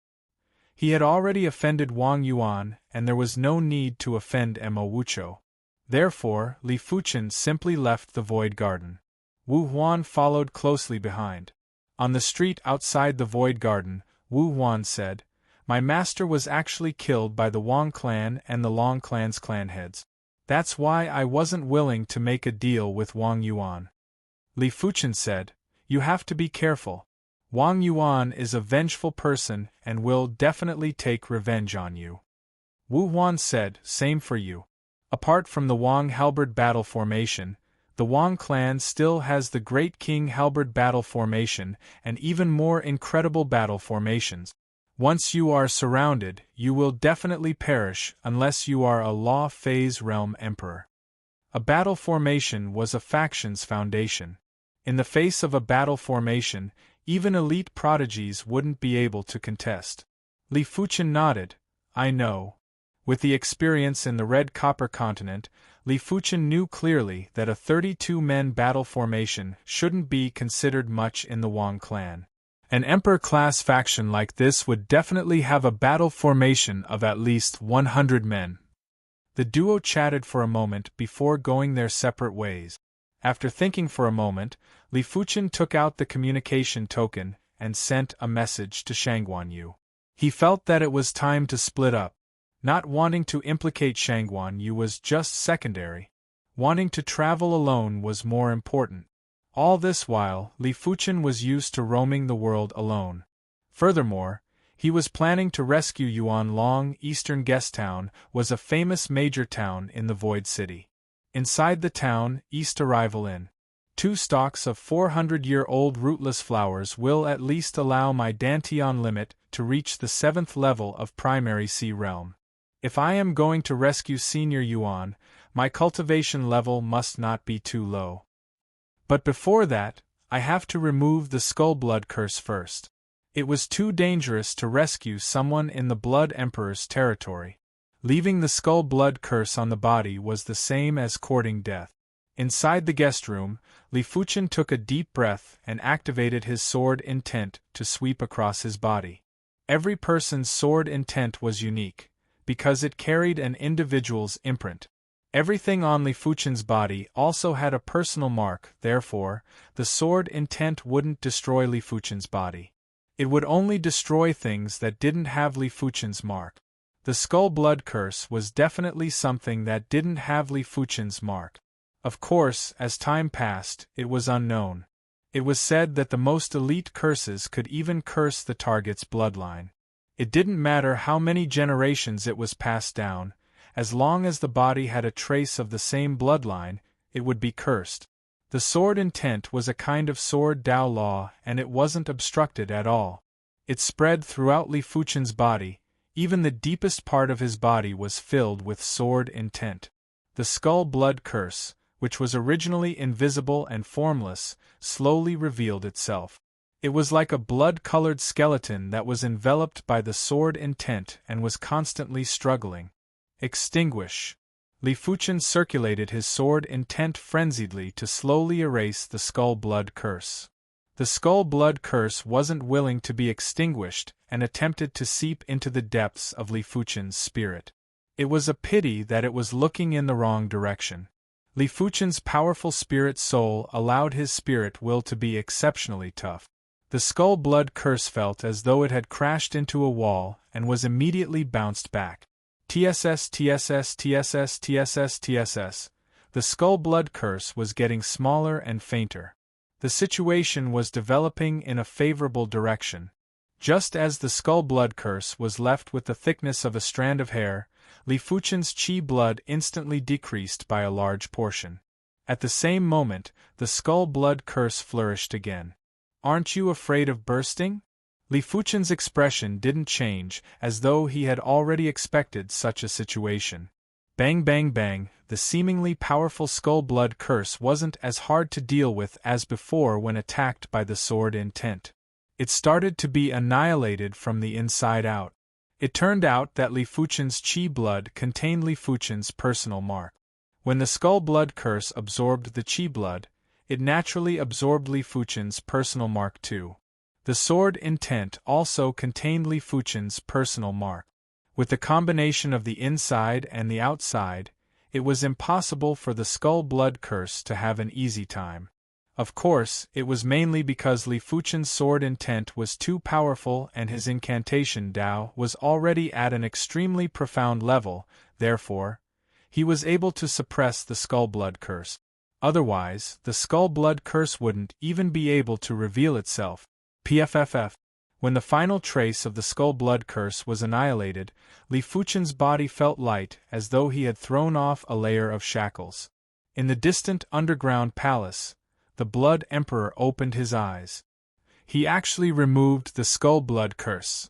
[SPEAKER 1] He had already offended Wang Yuan, and there was no need to offend Mo Wuchou. Therefore, Li Fuchen simply left the Void Garden. Wu Huan followed closely behind. On the street outside the Void Garden, Wu Huan said, "My master was actually killed by the Wang clan and the Long clan's clan heads. That's why I wasn't willing to make a deal with Wang Yuan." Li Fuchen said, "You have to be careful. Wang Yuan is a vengeful person and will definitely take revenge on you." Wu Huan said, "Same for you. Apart from the Wang halberd battle formation, the Wang clan still has the Great King halberd battle formation and even more incredible battle formations. Once you are surrounded, you will definitely perish unless you are a Law Phase Realm Emperor." A battle formation was a faction's foundation. In the face of a battle formation, even elite prodigies wouldn't be able to contest. Li Fuchen nodded, "I know." With the experience in the Red Copper continent, Li Fuchen knew clearly that a 32-men battle formation shouldn't be considered much in the Wang clan. An Emperor-class faction like this would definitely have a battle formation of at least 100 men. The duo chatted for a moment before going their separate ways. After thinking for a moment, Li Fuchen took out the communication token and sent a message to Shangguan Yu. He felt that it was time to split up. Not wanting to implicate Shangguan Yu was just secondary. Wanting to travel alone was more important. All this while, Li Fuchen was used to roaming the world alone. Furthermore, he was planning to rescue Yuan Long. Eastern Guest Town was a famous major town in the Void City. Inside the town, East Arrival Inn. 2 stalks of 400-year-old rootless flowers will at least allow my Danteon limit to reach the 7th level of Primary Sea Realm. If I am going to rescue Senior Yuan, my cultivation level must not be too low. But before that, I have to remove the Skull Blood Curse first. It was too dangerous to rescue someone in the Blood Emperor's territory. Leaving the Skull Blood Curse on the body was the same as courting death. Inside the guest room, Li Fuchen took a deep breath and activated his sword intent to sweep across his body. Every person's sword intent was unique, because it carried an individual's imprint. Everything on Li Fuchen's body also had a personal mark, therefore, the sword intent wouldn't destroy Li Fuchen's body. It would only destroy things that didn't have Li Fuchen's mark. The Skull Blood Curse was definitely something that didn't have Li Fuchen's mark. Of course, as time passed, it was unknown. It was said that the most elite curses could even curse the target's bloodline. It didn't matter how many generations it was passed down, as long as the body had a trace of the same bloodline, it would be cursed. The sword intent was a kind of sword Dao law, and it wasn't obstructed at all. It spread throughout Li Fuchen's body, even the deepest part of his body was filled with sword intent. The Skull Blood Curse, which was originally invisible and formless, slowly revealed itself. It was like a blood-colored skeleton that was enveloped by the sword intent and was constantly struggling. Extinguish. Li Fuchen circulated his sword intent frenziedly to slowly erase the Skull Blood Curse. The Skull Blood Curse wasn't willing to be extinguished and attempted to seep into the depths of Li Fuchen's spirit. It was a pity that it was looking in the wrong direction. Li Fuchen's powerful spirit soul allowed his spirit will to be exceptionally tough. The Skull Blood Curse felt as though it had crashed into a wall and was immediately bounced back. TSS. The Skull Blood Curse was getting smaller and fainter. The situation was developing in a favorable direction. Just as the Skull Blood Curse was left with the thickness of a strand of hair, Li Fuchen's chi blood instantly decreased by a large portion. At the same moment, the Skull Blood Curse flourished again. "Aren't you afraid of bursting?" Li Fuchen's expression didn't change, as though he had already expected such a situation. Bang bang bang, the seemingly powerful Skull Blood Curse wasn't as hard to deal with as before when attacked by the sword intent. It started to be annihilated from the inside out. It turned out that Li Fuchen's chi blood contained Li Fuchen's personal mark. When the Skull Blood Curse absorbed the chi blood, it naturally absorbed Li Fuchen's personal mark too. The sword intent also contained Li Fuchen's personal mark. With the combination of the inside and the outside, it was impossible for the Skull Blood Curse to have an easy time. Of course, it was mainly because Li Fuchen's sword intent was too powerful and his incantation Dao was already at an extremely profound level, therefore, he was able to suppress the Skull Blood Curse. Otherwise, the Skull Blood Curse wouldn't even be able to reveal itself. PFFF. When the final trace of the Skull Blood Curse was annihilated, Li Fuchen's body felt light as though he had thrown off a layer of shackles. In the distant underground palace, the Blood Emperor opened his eyes. He actually removed the Skull Blood Curse.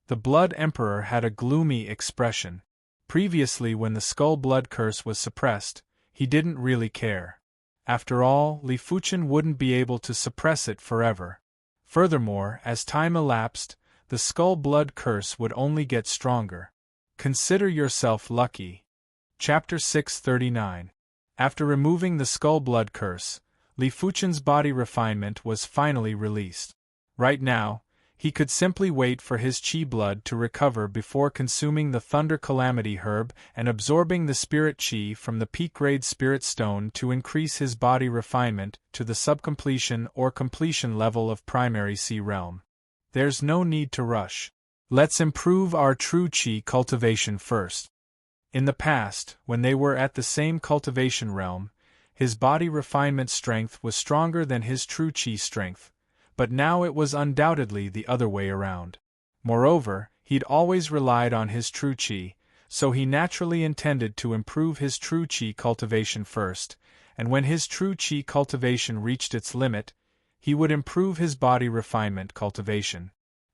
[SPEAKER 1] The Blood Emperor had a gloomy expression. Previously, when the Skull Blood Curse was suppressed, he didn't really care. After all, Li Fuchen wouldn't be able to suppress it forever. Furthermore, as time elapsed, the Skull Blood Curse would only get stronger. Consider yourself lucky. Chapter 639. After removing the Skull Blood Curse, Li Fuchen's body refinement was finally released. Right now, he could simply wait for his chi blood to recover before consuming the Thunder Calamity herb and absorbing the spirit chi from the peak-grade spirit stone to increase his body refinement to the subcompletion or completion level of Primary Sea Realm. There's no need to rush. Let's improve our true chi cultivation first. In the past, when they were at the same cultivation realm, his body refinement strength was stronger than his true chi strength, but now it was undoubtedly the other way around. Moreover, he'd always relied on his true chi, so he naturally intended to improve his true chi cultivation first, and when his true chi cultivation reached its limit, he would improve his body refinement cultivation.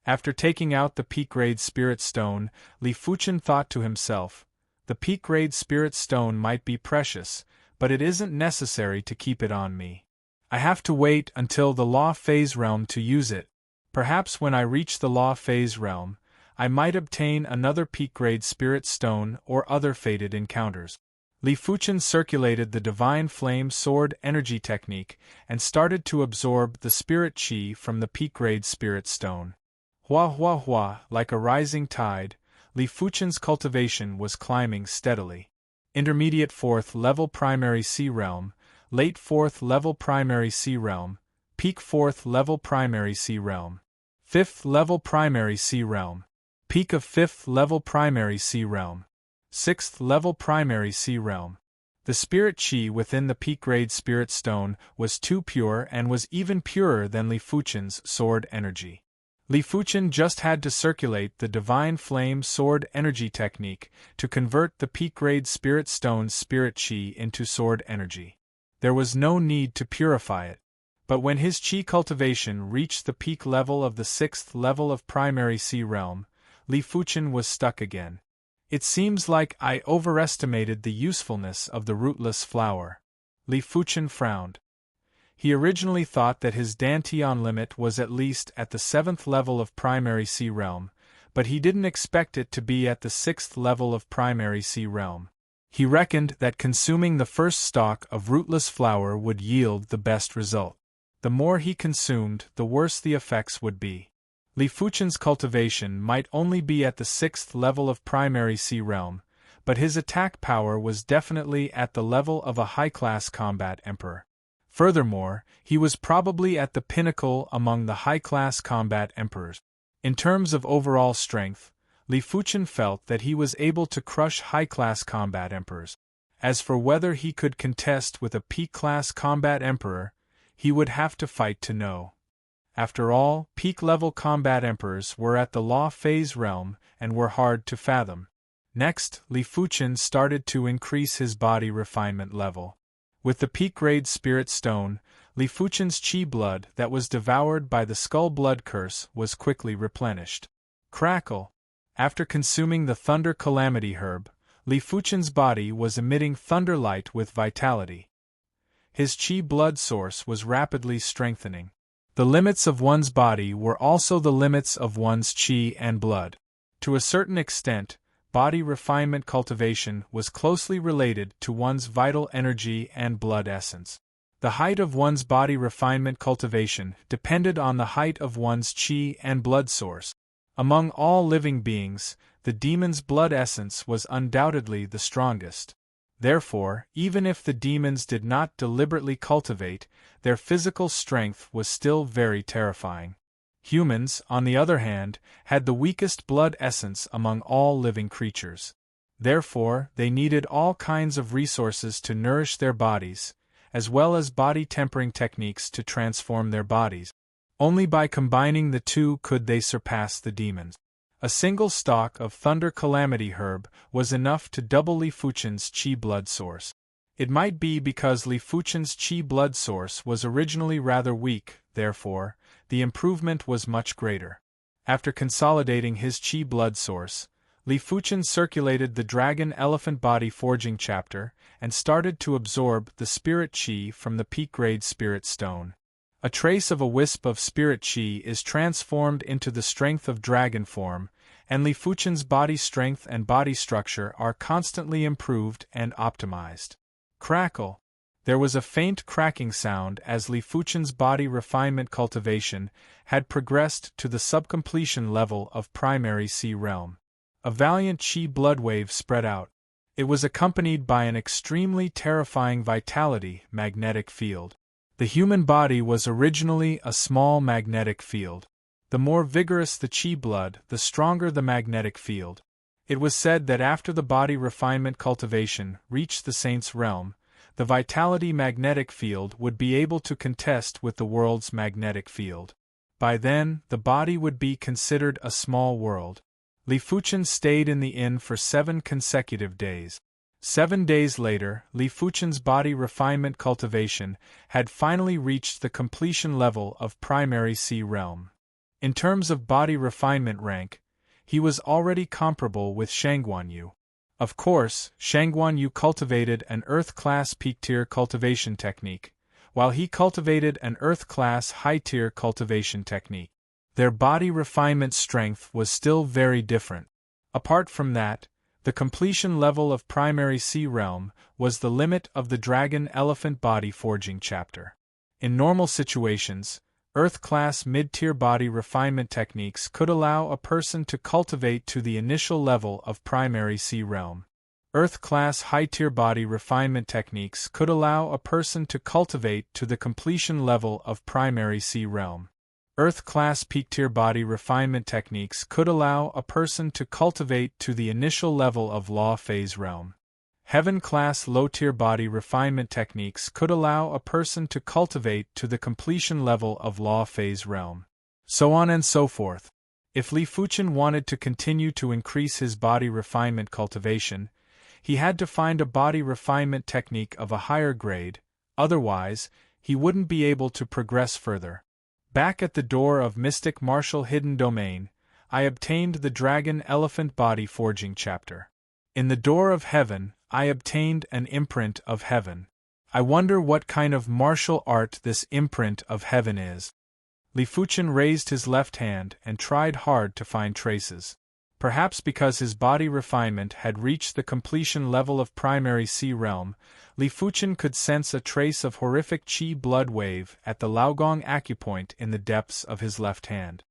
[SPEAKER 1] After taking out the peak-grade spirit stone, Li Fuchen thought to himself, the peak-grade spirit stone might be precious, but it isn't necessary to keep it on me. I have to wait until the law phase realm to use it. Perhaps when I reach the law phase realm, I might obtain another peak-grade spirit stone or other fated encounters. Li Fuchen circulated the divine flame sword energy technique and started to absorb the spirit chi from the peak-grade spirit stone. Hua hua hua, like a rising tide, Li Fuchen's cultivation was climbing steadily. Intermediate 4th level primary sea realm, late 4th level primary sea realm, peak 4th level primary sea realm, 5th level primary sea realm, peak of 5th level primary sea realm, 6th level primary sea realm. The spirit chi within the peak grade spirit stone was too pure and was even purer than Li Fuchen's sword energy. Li Fuchen just had to circulate the divine flame sword energy technique to convert the peak grade spirit stone's spirit chi into sword energy. There was no need to purify it. But when his chi cultivation reached the peak level of the 6th level of primary sea realm, Li Fuchen was stuck again. It seems like I overestimated the usefulness of the rootless flower. Li Fuchen frowned. He originally thought that his Dantian limit was at least at the 7th level of primary sea realm, but he didn't expect it to be at the 6th level of primary sea realm. He reckoned that consuming the first stalk of rootless flower would yield the best result. The more he consumed, the worse the effects would be. Li Fuchen's cultivation might only be at the 6th level of primary sea realm, but his attack power was definitely at the level of a high-class combat emperor. Furthermore, he was probably at the pinnacle among the high-class combat emperors. In terms of overall strength, Li Fuchen felt that he was able to crush high-class combat emperors. As for whether he could contest with a peak-class combat emperor, he would have to fight to know. After all, peak-level combat emperors were at the law phase realm and were hard to fathom. Next, Li Fuchen started to increase his body refinement level. With the peak-grade spirit stone, Li Fuchen's chi blood that was devoured by the skull blood curse was quickly replenished. Crackle! After consuming the thunder calamity herb, Li Fuchen's body was emitting thunder light with vitality. His chi blood source was rapidly strengthening. The limits of one's body were also the limits of one's chi and blood. To a certain extent, body refinement cultivation was closely related to one's vital energy and blood essence. The height of one's body refinement cultivation depended on the height of one's chi and blood source. Among all living beings, the demon's blood essence was undoubtedly the strongest. Therefore, even if the demons did not deliberately cultivate, their physical strength was still very terrifying. Humans, on the other hand, had the weakest blood essence among all living creatures. Therefore, they needed all kinds of resources to nourish their bodies, as well as body-tempering techniques to transform their bodies. Only by combining the two could they surpass the demons. A single stalk of Thunder Calamity herb was enough to double Li Fuchen's chi blood source. It might be because Li Fuchen's chi blood source was originally rather weak, therefore, the improvement was much greater. After consolidating his chi blood source, Li Fuchen circulated the Dragon Elephant Body Forging chapter and started to absorb the spirit chi from the peak-grade spirit stone. A trace of a wisp of spirit chi is transformed into the strength of dragon form, and Li Fuchen's body strength and body structure are constantly improved and optimized. Crackle! There was a faint cracking sound as Li Fuchen's body refinement cultivation had progressed to the subcompletion level of primary sea realm. A valiant chi blood wave spread out. It was accompanied by an extremely terrifying vitality magnetic field. The human body was originally a small magnetic field. The more vigorous the chi blood, the stronger the magnetic field. It was said that after the body refinement cultivation reached the saint's realm, the vitality magnetic field would be able to contest with the world's magnetic field. By then, the body would be considered a small world. Li Fuchen stayed in the inn for 7 consecutive days. 7 days later, Li Fuchen's body refinement cultivation had finally reached the completion level of primary sea realm. In terms of body refinement rank, he was already comparable with Shangguanyu. Of course, Shangguanyu cultivated an Earth-class peak-tier cultivation technique, while he cultivated an Earth-class high-tier cultivation technique. Their body refinement strength was still very different. Apart from that, the completion level of primary sea realm was the limit of the dragon-elephant body forging chapter. In normal situations, Earth-class mid-tier body refinement techniques could allow a person to cultivate to the initial level of primary sea realm. Earth-class high-tier body refinement techniques could allow a person to cultivate to the completion level of primary sea realm. Earth-class peak-tier body refinement techniques could allow a person to cultivate to the initial level of law phase realm. Heaven-class low-tier body refinement techniques could allow a person to cultivate to the completion level of law phase realm. So on and so forth. If Li Fuchen wanted to continue to increase his body refinement cultivation, he had to find a body refinement technique of a higher grade, otherwise, he wouldn't be able to progress further. Back at the door of Mystic Martial Hidden Domain, I obtained the Dragon Elephant Body Forging chapter. In the Door of Heaven, I obtained an imprint of heaven. I wonder what kind of martial art this imprint of heaven is. Li Fuchen raised his left hand and tried hard to find traces. Perhaps because his body refinement had reached the completion level of primary sea realm, Li Fuchen could sense a trace of horrific qi blood wave at the Laogong acupoint in the depths of his left hand.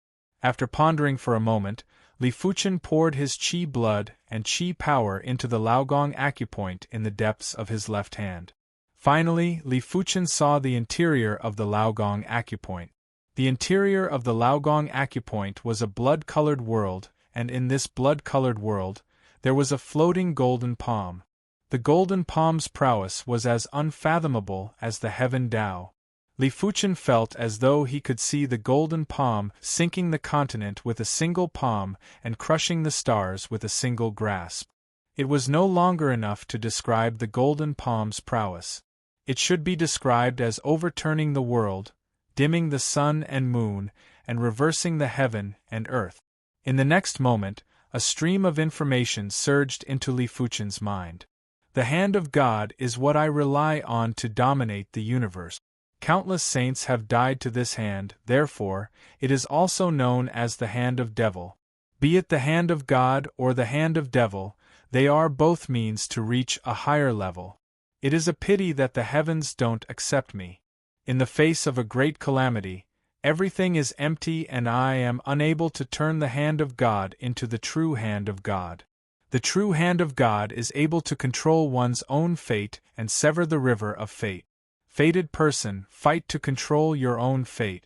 [SPEAKER 1] After pondering for a moment, Li Fuchen poured his qi blood and qi power into the Laogong acupoint in the depths of his left hand. Finally, Li Fuchen saw the interior of the Laogong acupoint. The interior of the Laogong acupoint was a blood-colored world, and in this blood-colored world, there was a floating golden palm. The golden palm's prowess was as unfathomable as the heaven Tao. Li Fuchen felt as though he could see the golden palm sinking the continent with a single palm and crushing the stars with a single grasp. It was no longer enough to describe the golden palm's prowess. It should be described as overturning the world, dimming the sun and moon, and reversing the heaven and earth. In the next moment, a stream of information surged into Li Fuchen's mind. The hand of God is what I rely on to dominate the universe. Countless saints have died to this hand, therefore, it is also known as the hand of devil. Be it the hand of God or the hand of devil, they are both means to reach a higher level. It is a pity that the heavens don't accept me. In the face of a great calamity, everything is empty and I am unable to turn the hand of God into the true hand of God. The true hand of God is able to control one's own fate and sever the river of fate. Fated person, fight to control your own fate.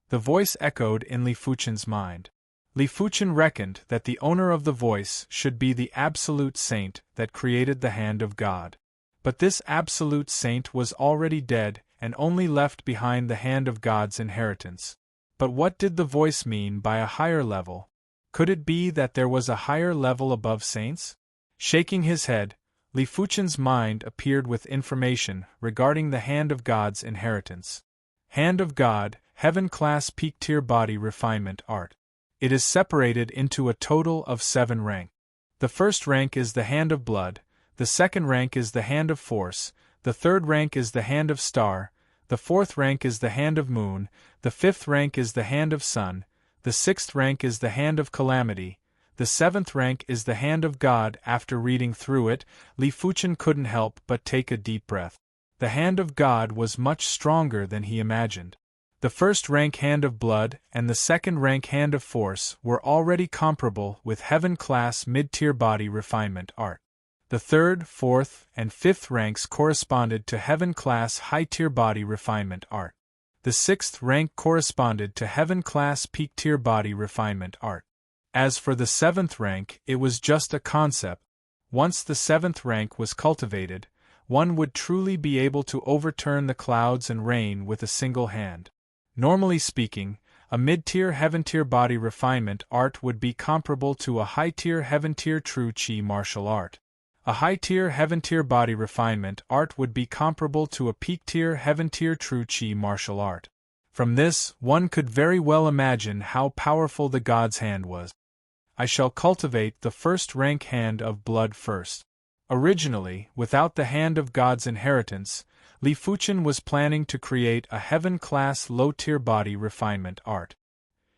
[SPEAKER 1] The voice echoed in Li Fuchen's mind. Li Fuchen reckoned that the owner of the voice should be the absolute saint that created the hand of God. But this absolute saint was already dead and only left behind the hand of God's inheritance. But what did the voice mean by a higher level? Could it be that there was a higher level above saints? Shaking his head, Li Fuchen's mind appeared with information regarding the hand of God's inheritance. Hand of God, Heaven-class peak-tier body refinement art. It is separated into a total of 7 ranks. The first rank is the hand of blood, the second rank is the hand of force, the third rank is the hand of star, the fourth rank is the hand of moon, the fifth rank is the hand of sun, the sixth rank is the hand of calamity, the seventh rank is the hand of God. After reading through it, Li Fuchen couldn't help but take a deep breath. The hand of God was much stronger than he imagined. The first rank hand of blood and the second rank hand of force were already comparable with heaven-class mid-tier body refinement art. The third, fourth, and fifth ranks corresponded to heaven-class high-tier body refinement art. The sixth rank corresponded to heaven-class peak-tier body refinement art. As for the seventh rank, it was just a concept. Once the seventh rank was cultivated, one would truly be able to overturn the clouds and rain with a single hand. Normally speaking, A mid-tier heaven-tier body refinement art would be comparable to a high-tier heaven-tier true chi martial art. A high-tier heaven-tier body refinement art would be comparable to a peak-tier heaven-tier true chi martial art. From this, one could very well imagine how powerful the god's hand was. I shall cultivate the first-rank hand of blood first. Originally, without the hand of God's inheritance, Li Fuchen was planning to create a heaven-class low-tier body refinement art.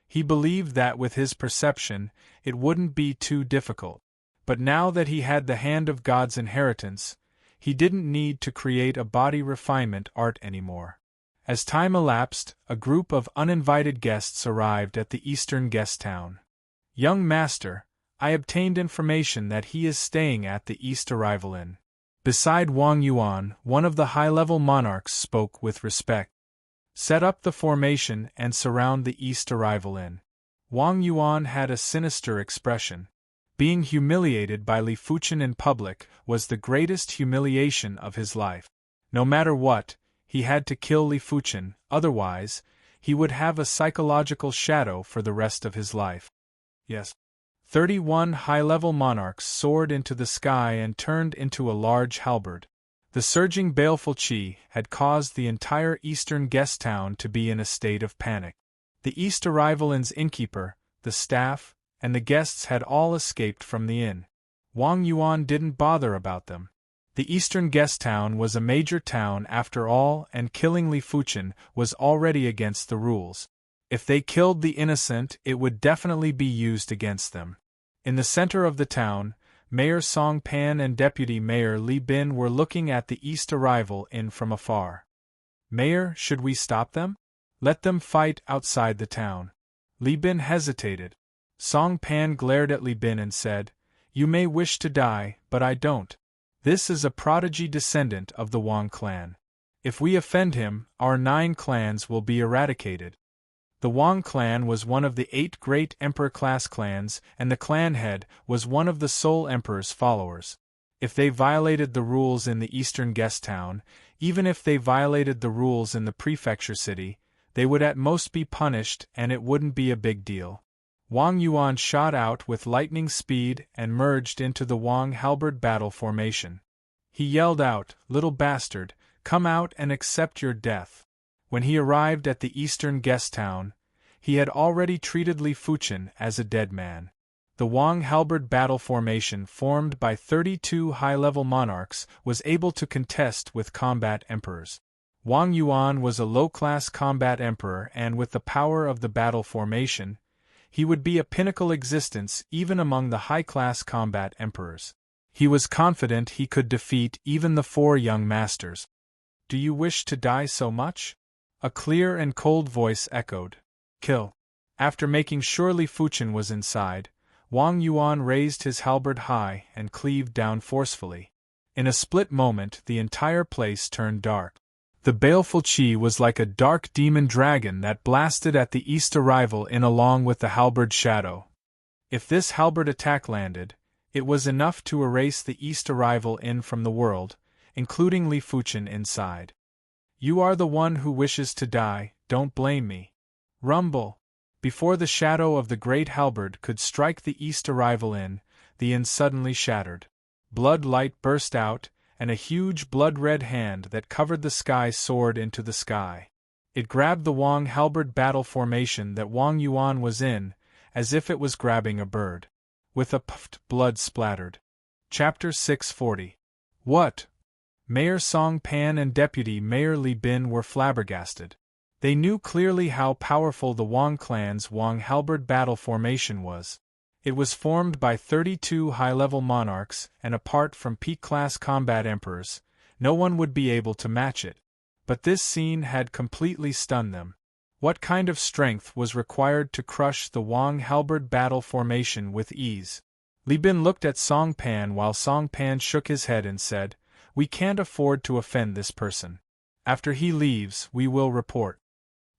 [SPEAKER 1] He believed that with his perception, it wouldn't be too difficult. But now that he had the hand of God's inheritance, he didn't need to create a body refinement art anymore. As time elapsed, a group of uninvited guests arrived at the eastern guest town. "Young master, I obtained information that he is staying at the East Arrival Inn." Beside Wang Yuan, one of the high-level monarchs spoke with respect. "Set up the formation and surround the East Arrival Inn." Wang Yuan had a sinister expression. Being humiliated by Li Fuchen in public was the greatest humiliation of his life. No matter what, he had to kill Li Fuchen, otherwise, he would have a psychological shadow for the rest of his life. Yes. 31 high-level monarchs soared into the sky and turned into a large halberd. The surging baleful qi had caused the entire eastern guest town to be in a state of panic. The East Arrival Inn's innkeeper, the staff, and the guests had all escaped from the inn. Wang Yuan didn't bother about them. The eastern guest town was a major town after all, and killing Li Fuchen was already against the rules. If they killed the innocent, it would definitely be used against them. In the center of the town, Mayor Song Pan and Deputy Mayor Li Bin were looking at the East Arrival Inn from afar. "Mayor, should we stop them? Let them fight outside the town." Li Bin hesitated. Song Pan glared at Li Bin and said, "You may wish to die, but I don't. This is a prodigy descendant of the Wang clan. If we offend him, our 9 clans will be eradicated." The Wang clan was one of the 8 great emperor-class clans, and the clan head was one of the sole emperor's followers. If they violated the rules in the eastern guest town, even if they violated the rules in the prefecture city, they would at most be punished and it wouldn't be a big deal. Wang Yuan shot out with lightning speed and merged into the Wang halberd battle formation. He yelled out, "Little bastard, come out and accept your death." When he arrived at the eastern guest town, he had already treated Li Fuchen as a dead man. The Wang halberd battle formation formed by 32 high-level monarchs was able to contest with combat emperors. Wang Yuan was a low-class combat emperor, and with the power of the battle formation, he would be a pinnacle existence even among the high-class combat emperors. He was confident he could defeat even the 4 young masters. "Do you wish to die so much?" A clear and cold voice echoed. "Kill." After making sure Li Fuchen was inside, Wang Yuan raised his halberd high and cleaved down forcefully. In a split moment the entire place turned dark. The baleful qi was like a dark demon dragon that blasted at the East Arrival Inn along with the halberd shadow. If this halberd attack landed, it was enough to erase the East Arrival Inn from the world, including Li Fuchen inside. "You are the one who wishes to die, don't blame me." Rumble! Before the shadow of the great halberd could strike the East Arrival Inn, the inn suddenly shattered. Blood light burst out, and a huge blood-red hand that covered the sky soared into the sky. It grabbed the Wang halberd battle formation that Wang Yuan was in, as if it was grabbing a bird. With a puff, blood splattered. Chapter 640. What? Mayor Song Pan and Deputy Mayor Li Bin were flabbergasted. They knew clearly how powerful the Wang clan's Wang halberd battle formation was. It was formed by 32 high-level monarchs, and apart from peak-class combat emperors, no one would be able to match it. But this scene had completely stunned them. What kind of strength was required to crush the Wang halberd battle formation with ease? Li Bin looked at Song Pan while Song Pan shook his head and said, "We can't afford to offend this person. After he leaves, we will report."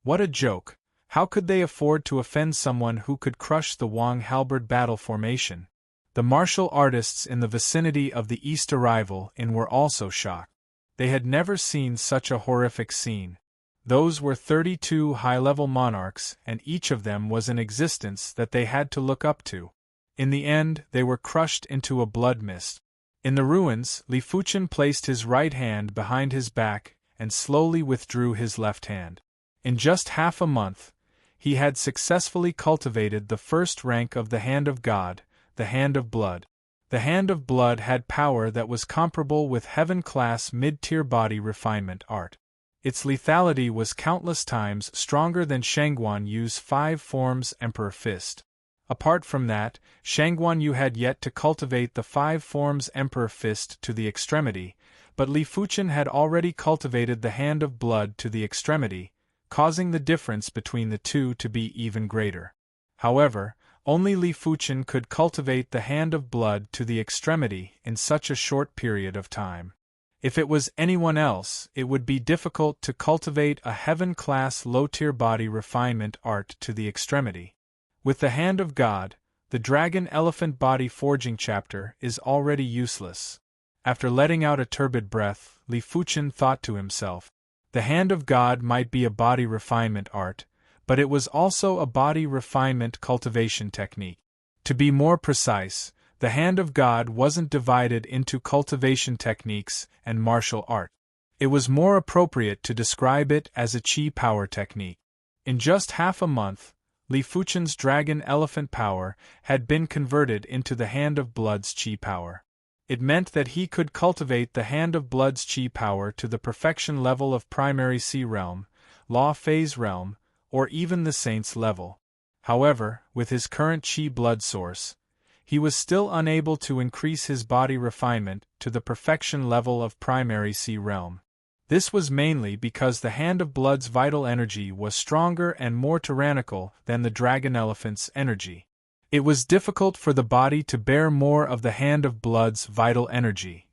[SPEAKER 1] What a joke! How could they afford to offend someone who could crush the Wang halberd battle formation? The martial artists in the vicinity of the East Arrival Inn were also shocked. They had never seen such a horrific scene. Those were 32 high-level monarchs, and each of them was an existence that they had to look up to. In the end, they were crushed into a blood mist. In the ruins, Li Fuchen placed his right hand behind his back and slowly withdrew his left hand. In just half a month, he had successfully cultivated the first rank of the Hand of God, the Hand of Blood. The Hand of Blood had power that was comparable with heaven-class mid-tier body refinement art. Its lethality was countless times stronger than Shangguan Yu's 5 forms Emperor Fist. Apart from that, Shangguan Yu had yet to cultivate the 5 forms Emperor Fist to the extremity, but Li Fuchen had already cultivated the Hand of Blood to the extremity, causing the difference between the two to be even greater. However, only Li Fuchen could cultivate the Hand of Blood to the extremity in such a short period of time. If it was anyone else, it would be difficult to cultivate a heaven-class low-tier body refinement art to the extremity. With the Hand of God, the Dragon Elephant Body Forging chapter is already useless. After letting out a turbid breath, Li Fuchen thought to himself, the Hand of God might be a body refinement art, but it was also a body refinement cultivation technique. To be more precise, the Hand of God wasn't divided into cultivation techniques and martial art. It was more appropriate to describe it as a qi power technique. In just half a month, Li Fuchen's Dragon Elephant power had been converted into the Hand of Blood's qi power. It meant that he could cultivate the Hand of Blood's qi power to the perfection level of primary C realm, law phase realm, or even the Saint's level. However, with his current qi blood source, he was still unable to increase his body refinement to the perfection level of primary C realm. This was mainly because the Hand of Blood's vital energy was stronger and more tyrannical than the Dragon Elephant's energy. It was difficult for the body to bear more of the Hand of Blood's vital energy.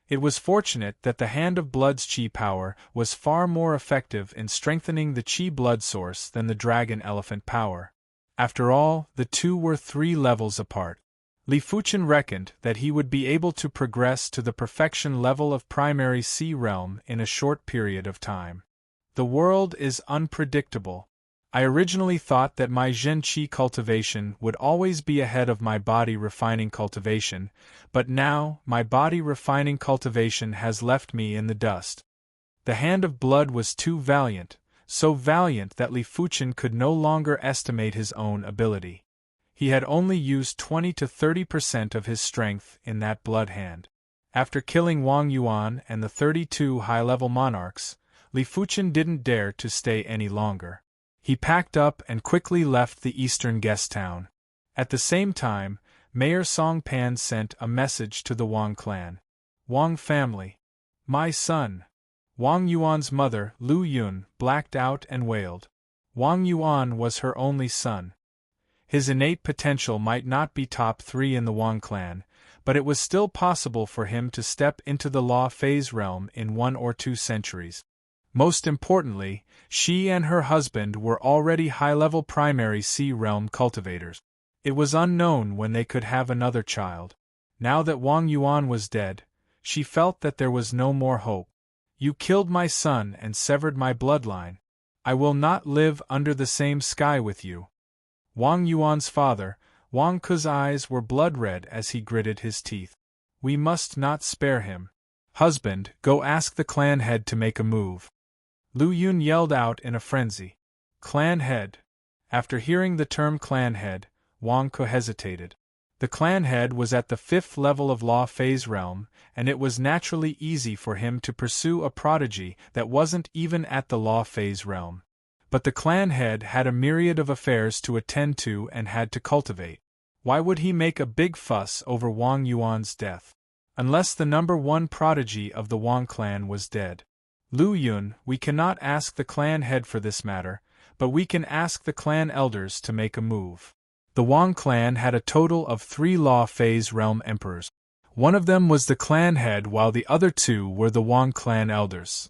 [SPEAKER 1] It was fortunate that the Hand of Blood's qi power was far more effective in strengthening the qi blood source than the Dragon Elephant power. After all, the two were 3 levels apart. Li Fuchen reckoned that he would be able to progress to the perfection level of primary C realm in a short period of time. The world is unpredictable. I originally thought that my Zhen Qi cultivation would always be ahead of my body refining cultivation, but now my body refining cultivation has left me in the dust. The Hand of Blood was too valiant, so valiant that Li Fuchen could no longer estimate his own ability. He had only used 20 to 30% of his strength in that blood hand. After killing Wang Yuan and the 32 high-level monarchs, Li Fuchen didn't dare to stay any longer. He packed up and quickly left the eastern guest town. At the same time, Mayor Song Pan sent a message to the Wang clan. Wang family. My son. Wang Yuan's mother, Lu Yun, blacked out and wailed. Wang Yuan was her only son. His innate potential might not be top 3 in the Wang clan, but it was still possible for him to step into the law phase realm in 1 or 2 centuries. Most importantly, she and her husband were already high-level primary C realm cultivators. It was unknown when they could have another child. Now that Wang Yuan was dead, she felt that there was no more hope. You killed my son and severed my bloodline. I will not live under the same sky with you. Wang Yuan's father, Wang Ke's eyes were blood-red as he gritted his teeth. We must not spare him. Husband, go ask the clan head to make a move. Lu Yun yelled out in a frenzy. Clan head. After hearing the term clan head, Wang Ke hesitated. The clan head was at the 5th level of law phase realm, and it was naturally easy for him to pursue a prodigy that wasn't even at the law phase realm. But the clan head had a myriad of affairs to attend to and had to cultivate. Why would he make a big fuss over Wang Yuan's death? Unless the number 1 prodigy of the Wang clan was dead. Lu Yun, we cannot ask the clan head for this matter, but we can ask the clan elders to make a move. The Wang clan had a total of 3 law phase realm emperors. One of them was the clan head while the other 2 were the Wang clan elders.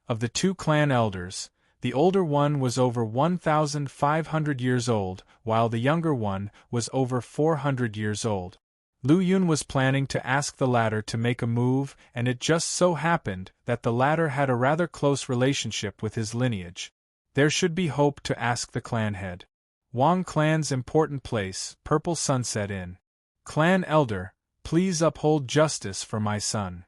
[SPEAKER 1] Of the 2 clan elders, the older one was over 1,500 years old, while the younger one was over 400 years old. Lu Yun was planning to ask the latter to make a move, and it just so happened that the latter had a rather close relationship with his lineage. There should be hope to ask the clan head. Wang clan's important place, Purple Sunset Inn. Clan elder, please uphold justice for my son.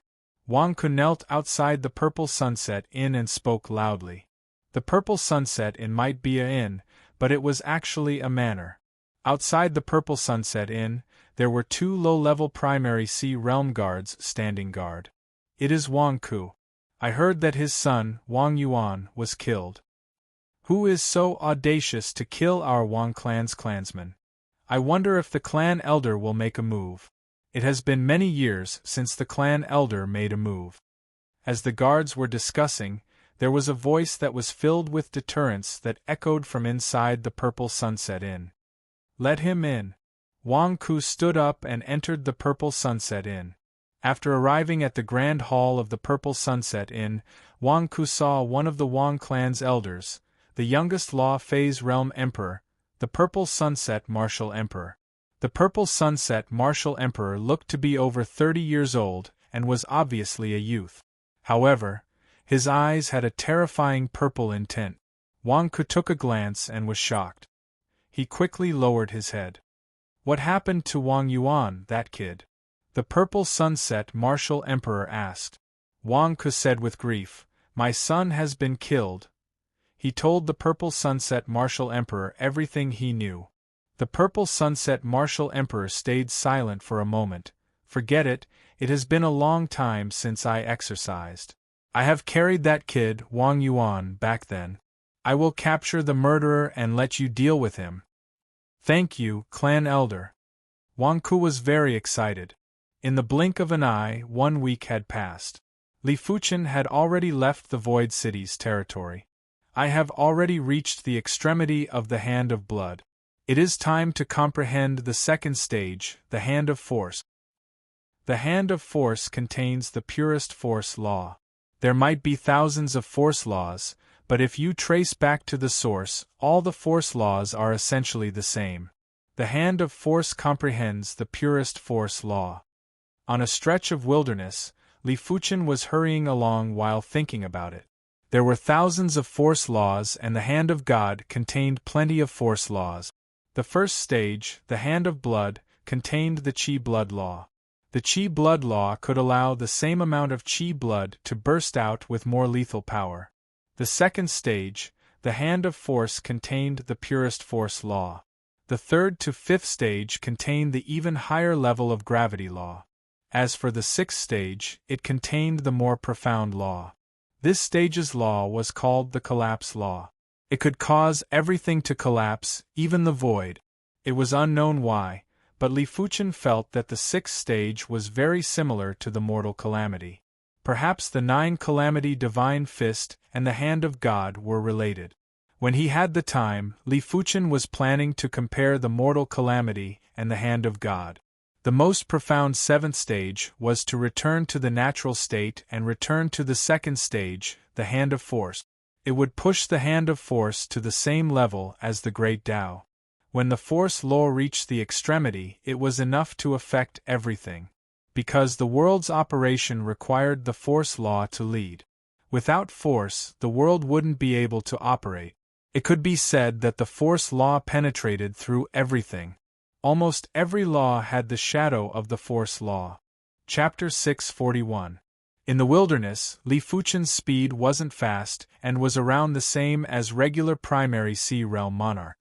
[SPEAKER 1] Wang Ku knelt outside the Purple Sunset Inn and spoke loudly. The Purple Sunset Inn might be a inn, but it was actually a manor. Outside the Purple Sunset Inn, there were 2 low-level primary Sea Realm guards standing guard. It is Wang Ku. I heard that his son, Wang Yuan, was killed. Who is so audacious to kill our Wang clan's clansman? I wonder if the clan elder will make a move. It has been many years since the clan elder made a move. As the guards were discussing, there was a voice that was filled with deterrence that echoed from inside the Purple Sunset Inn. Let him in. Wang Ku stood up and entered the Purple Sunset Inn. After arriving at the Grand Hall of the Purple Sunset Inn, Wang Ku saw one of the Wang clan's elders, the youngest Law Phase Realm Emperor, the Purple Sunset Martial Emperor. The Purple Sunset Martial Emperor looked to be over 30 years old and was obviously a youth. However, his eyes had a terrifying purple intent. Wang Ku took a glance and was shocked. He quickly lowered his head. What happened to Wang Yuan, that kid? The Purple Sunset Martial Emperor asked. Wang Ku said with grief, My son has been killed. He told the Purple Sunset Martial Emperor everything he knew. The Purple Sunset Martial Emperor stayed silent for a moment. Forget it, it has been a long time since I exercised. I have carried that kid, Wang Yuan, back then. I will capture the murderer and let you deal with him. Thank you, clan elder. Wang Ku was very excited. In the blink of an eye, 1 week had passed. Li Fuchen had already left the Void City's territory. I have already reached the extremity of the Hand of Blood. It is time to comprehend the second stage, the Hand of Force. The Hand of Force contains the purest force law. There might be thousands of force laws, but if you trace back to the source, all the force laws are essentially the same. The Hand of Force comprehends the purest force law. On a stretch of wilderness, Li Fuchen was hurrying along while thinking about it. There were thousands of force laws and the Hand of God contained plenty of force laws. The first stage, the Hand of Blood, contained the Qi Blood Law. The Qi Blood Law could allow the same amount of Qi blood to burst out with more lethal power. The second stage, the Hand of Force, contained the purest force law. The third to fifth stage contained the even higher level of gravity law. As for the sixth stage, it contained the more profound law. This stage's law was called the collapse law. It could cause everything to collapse, even the void. It was unknown why, but Li Fuchen felt that the sixth stage was very similar to the mortal calamity. Perhaps the 9 calamity divine fist and the Hand of God were related. When he had the time, Li Fuchen was planning to compare the mortal calamity and the Hand of God. The most profound 7th stage was to return to the natural state and return to the second stage, the Hand of Force. It would push the Hand of Force to the same level as the Great Tao. When the force law reached the extremity, it was enough to affect everything. Because the world's operation required the force law to lead. Without force, the world wouldn't be able to operate. It could be said that the force law penetrated through everything. Almost every law had the shadow of the force law. Chapter 641. In the wilderness, Li Fuchen's speed wasn't fast and was around the same as regular primary Sea Realm monarch.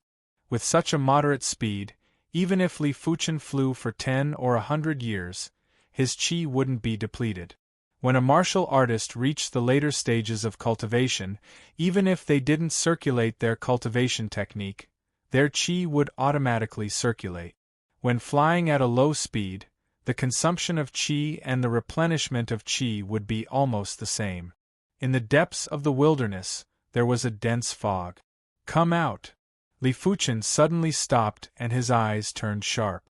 [SPEAKER 1] With such a moderate speed, even if Li Fuchen flew for 10 or 100 years, his qi wouldn't be depleted. When a martial artist reached the later stages of cultivation, even if they didn't circulate their cultivation technique, their qi would automatically circulate. When flying at a low speed, the consumption of qi and the replenishment of qi would be almost the same. In the depths of the wilderness, there was a dense fog. Come out! Li Fuchen suddenly stopped and his eyes turned sharp.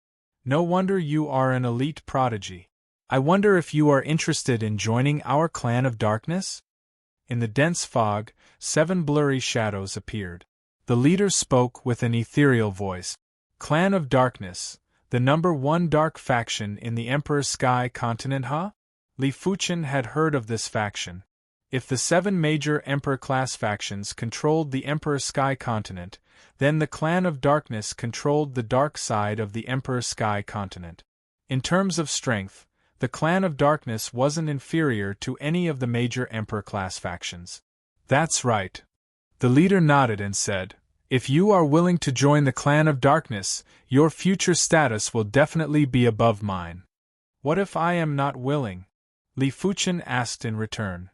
[SPEAKER 1] No wonder you are an elite prodigy. I wonder if you are interested in joining our clan of darkness? In the dense fog, 7 blurry shadows appeared. The leader spoke with an ethereal voice. Clan of darkness, The number 1 dark faction in the Emperor's Sky continent, huh? Li Fuchen had heard of this faction. If the 7 major Emperor-class factions controlled the Emperor's Sky continent, then the Clan of Darkness controlled the dark side of the Emperor's Sky continent. In terms of strength, the Clan of Darkness wasn't inferior to any of the major Emperor-class factions. That's right. The leader nodded and said, "If you are willing to join the Clan of Darkness, your future status will definitely be above mine." "What if I am not willing?" Li Fuchen asked in return.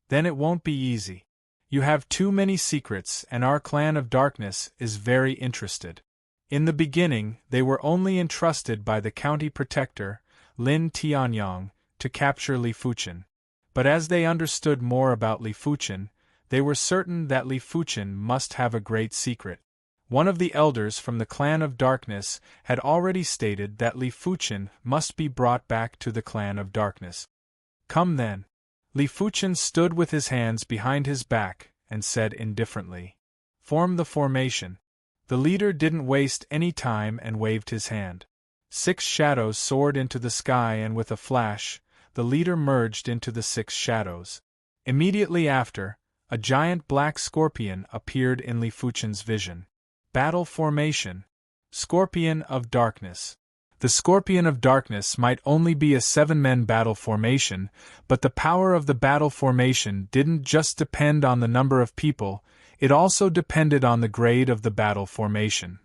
[SPEAKER 1] "Then it won't be easy. You have too many secrets and our Clan of Darkness is very interested." In the beginning, they were only entrusted by the county protector, Lin Tianyang, to capture Li Fuchen. But as they understood more about Li Fuchen, they were certain that Li Fuchen must have a great secret. One of the elders from the Clan of Darkness had already stated that Li Fuchen must be brought back to the Clan of Darkness. "Come then." Li Fuchen stood with his hands behind his back and said indifferently, "Form the formation." The leader didn't waste any time and waved his hand. 6 shadows soared into the sky and with a flash, the leader merged into the 6 shadows. Immediately after, a giant black scorpion appeared in Li Fuchen's vision. Battle formation. Scorpion of Darkness. The Scorpion of Darkness might only be a 7-man battle formation, but the power of the battle formation didn't just depend on the number of people, it also depended on the grade of the battle formation.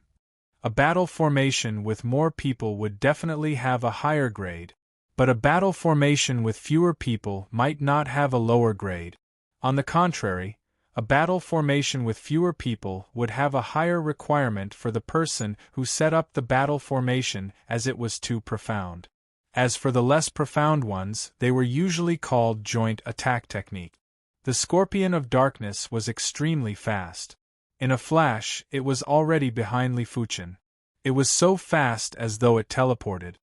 [SPEAKER 1] A battle formation with more people would definitely have a higher grade, but a battle formation with fewer people might not have a lower grade. On the contrary, a battle formation with fewer people would have a higher requirement for the person who set up the battle formation as it was too profound. As for the less profound ones, they were usually called joint attack technique. The Scorpion of Darkness was extremely fast. In a flash, it was already behind Li Fuchen. It was so fast as though it teleported.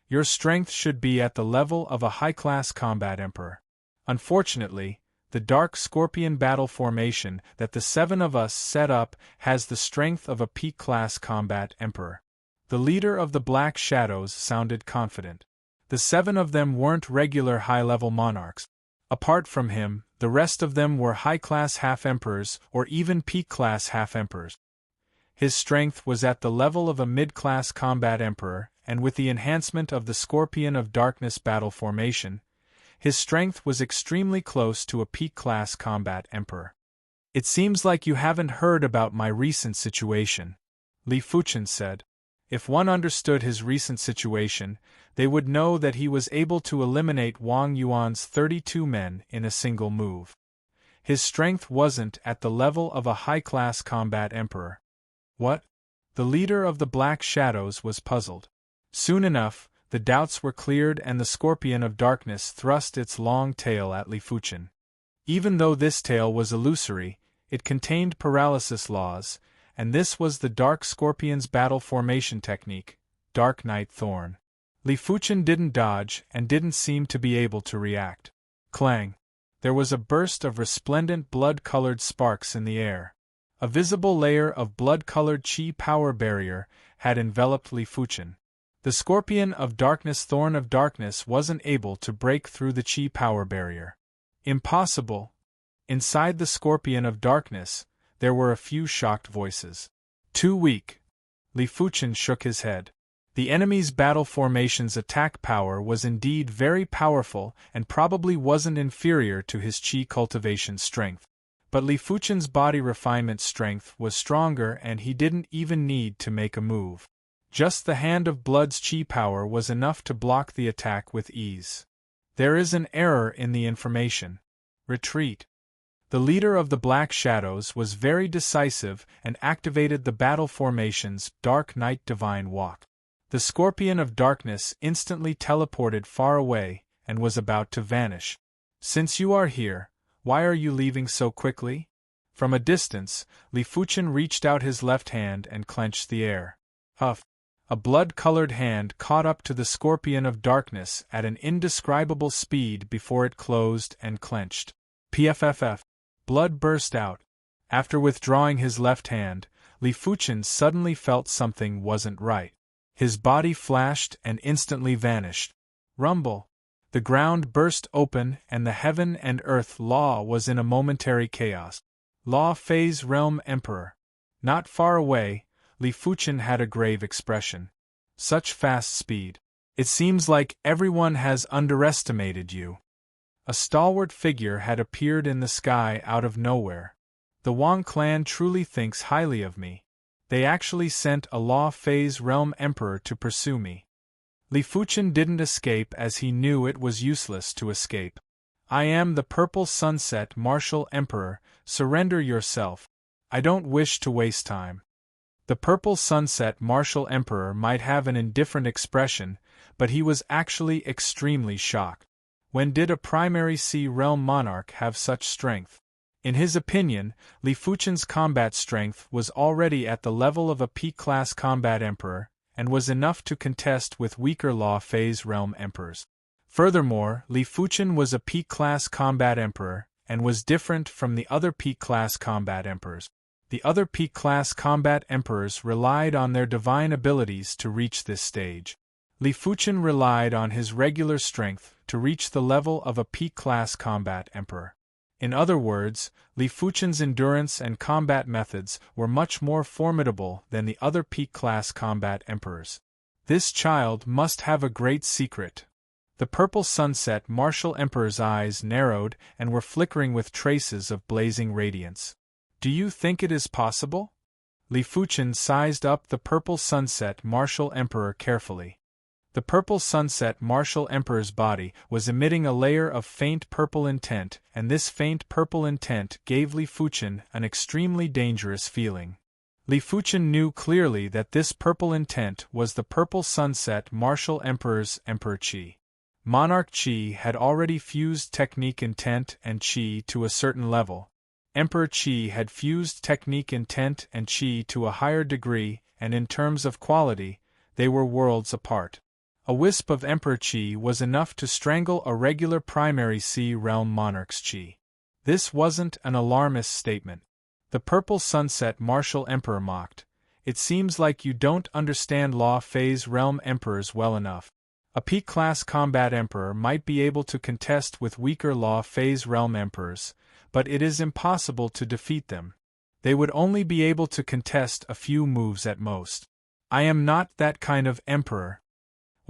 [SPEAKER 1] Your strength should be at the level of a high-class combat emperor. Unfortunately, the Dark Scorpion battle formation that the 7 of us set up has the strength of a peak-class combat emperor. The leader of the Black Shadows sounded confident. The 7 of them weren't regular high-level monarchs. Apart from him, the rest of them were high-class half-emperors or even peak-class half-emperors. His strength was at the level of a mid-class combat emperor, and with the enhancement of the Scorpion of Darkness battle formation, his strength was extremely close to a peak-class combat emperor. "It seems like you haven't heard about my recent situation," Li Fuchen said. If one understood his recent situation, they would know that he was able to eliminate Wang Yuan's 32 men in a single move. His strength wasn't at the level of a high-class combat emperor. What? The leader of the Black Shadows was puzzled. Soon enough, the doubts were cleared and the Scorpion of Darkness thrust its long tail at Li Fuchen. Even though this tail was illusory, it contained paralysis laws, and this was the Dark Scorpion's battle formation technique, Dark Night Thorn. Li Fuchen didn't dodge and didn't seem to be able to react. Clang! There was a burst of resplendent blood-colored sparks in the air. A visible layer of blood-colored chi power barrier had enveloped Li Fuchen. The Scorpion of Darkness Thorn of Darkness wasn't able to break through the chi power barrier. Impossible! Inside the Scorpion of Darkness, there were a few shocked voices. Too weak. Li Fuchen shook his head. The enemy's battle formation's attack power was indeed very powerful and probably wasn't inferior to his chi cultivation strength. But Li Fuchen's body refinement strength was stronger and he didn't even need to make a move. Just the Hand of Blood's chi power was enough to block the attack with ease. There is an error in the information. Retreat. The leader of the Black Shadows was very decisive and activated the battle formation's Dark Night Divine Walk. The Scorpion of Darkness instantly teleported far away and was about to vanish. "Since you are here, why are you leaving so quickly?" From a distance, Li Fuchen reached out his left hand and clenched the air. Huff! A blood-colored hand caught up to the Scorpion of Darkness at an indescribable speed before it closed and clenched. Pfff! Blood burst out. After withdrawing his left hand, Li Fuchen suddenly felt something wasn't right. His body flashed and instantly vanished. Rumble. The ground burst open and the heaven and earth law was in a momentary chaos. Law Phase Realm Emperor. Not far away, Li Fuchen had a grave expression. Such fast speed. It seems like everyone has underestimated you. A stalwart figure had appeared in the sky out of nowhere. The Wang clan truly thinks highly of me. They actually sent a Law Phase Realm Emperor to pursue me. Li Fuchen didn't escape as he knew it was useless to escape. I am the Purple Sunset Martial Emperor, surrender yourself. I don't wish to waste time. The Purple Sunset Martial Emperor might have an indifferent expression, but he was actually extremely shocked. When did a primary Sea Realm monarch have such strength? In his opinion, Li Fuchen's combat strength was already at the level of a P-class combat emperor, and was enough to contest with weaker Law Phase Realm emperors. Furthermore, Li Fuchen was a P-class combat emperor, and was different from the other P-class combat emperors. The other P-class combat emperors relied on their divine abilities to reach this stage. Li Fuchen relied on his regular strength to reach the level of a P-class combat emperor. In other words, Li Fuchen's endurance and combat methods were much more formidable than the other P-class combat emperors. This child must have a great secret. The Purple Sunset Martial Emperor's eyes narrowed and were flickering with traces of blazing radiance. Do you think it is possible? Li Fuchen sized up the Purple Sunset Martial Emperor carefully. The Purple Sunset Martial Emperor's body was emitting a layer of faint purple intent, and this faint purple intent gave Li Fuchen an extremely dangerous feeling. Li Fuchen knew clearly that this purple intent was the Purple Sunset Martial Emperor's Emperor Qi. Monarch Qi had already fused technique intent and Qi to a certain level. Emperor Qi had fused technique intent and Qi to a higher degree, and in terms of quality, they were worlds apart. A wisp of Emperor Qi was enough to strangle a regular primary Sea Realm monarch's Qi. This wasn't an alarmist statement. The Purple Sunset Martial Emperor mocked. It seems like you don't understand Law Phase Realm Emperors well enough. A P-class combat emperor might be able to contest with weaker Law Phase Realm Emperors, but it is impossible to defeat them. They would only be able to contest a few moves at most. I am not that kind of emperor.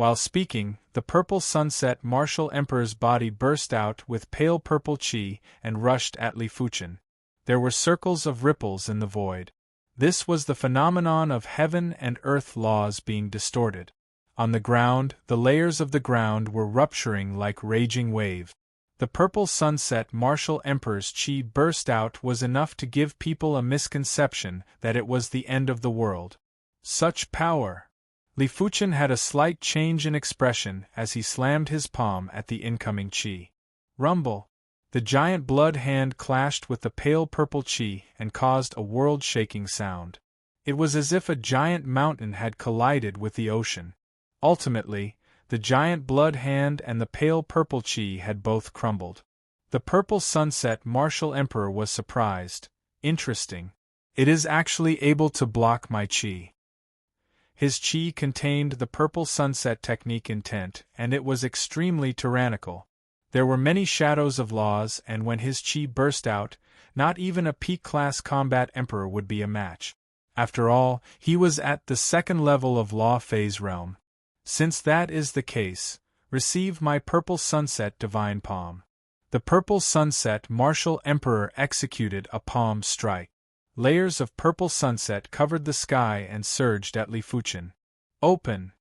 [SPEAKER 1] While speaking, the Purple Sunset Martial Emperor's body burst out with pale purple Qi and rushed at Li Fuchen. There were circles of ripples in the void. This was the phenomenon of heaven and earth laws being distorted. On the ground, the layers of the ground were rupturing like raging waves. The Purple Sunset Martial Emperor's Qi burst out was enough to give people a misconception that it was the end of the world. Such power! Li Fuchen had a slight change in expression as he slammed his palm at the incoming Qi. Rumble! The giant blood hand clashed with the pale purple Qi and caused a world-shaking sound. It was as if a giant mountain had collided with the ocean. Ultimately, the giant blood hand and the pale purple Qi had both crumbled. The Purple Sunset Martial Emperor was surprised. Interesting. It is actually able to block my Qi. His Qi contained the Purple Sunset technique intent, and it was extremely tyrannical. There were many shadows of laws, and when his Qi burst out, not even a P-class combat emperor would be a match. After all, he was at the second level of Law Phase Realm. Since that is the case, receive my Purple Sunset Divine Palm. The Purple Sunset Martial Emperor executed a palm strike. Layers of purple sunset covered the sky and surged at Li Fuchen. Open!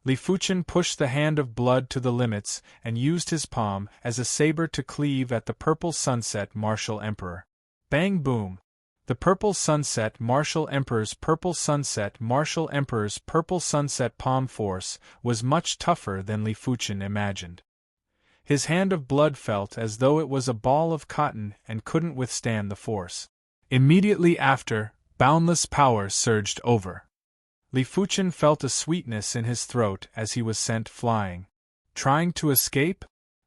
[SPEAKER 1] Li Fuchen pushed the hand of blood to the limits and used his palm as a saber to cleave at the Purple Sunset Martial Emperor. Bang boom! The Purple Sunset Martial Emperor's Purple Sunset Martial Emperor's Purple Sunset palm force was much tougher than Li Fuchen imagined. His hand of blood felt as though it was a ball of cotton and couldn't withstand the force. Immediately after, boundless power surged over. Li Fuchen felt a sweetness in his throat as he was sent flying. Trying to escape?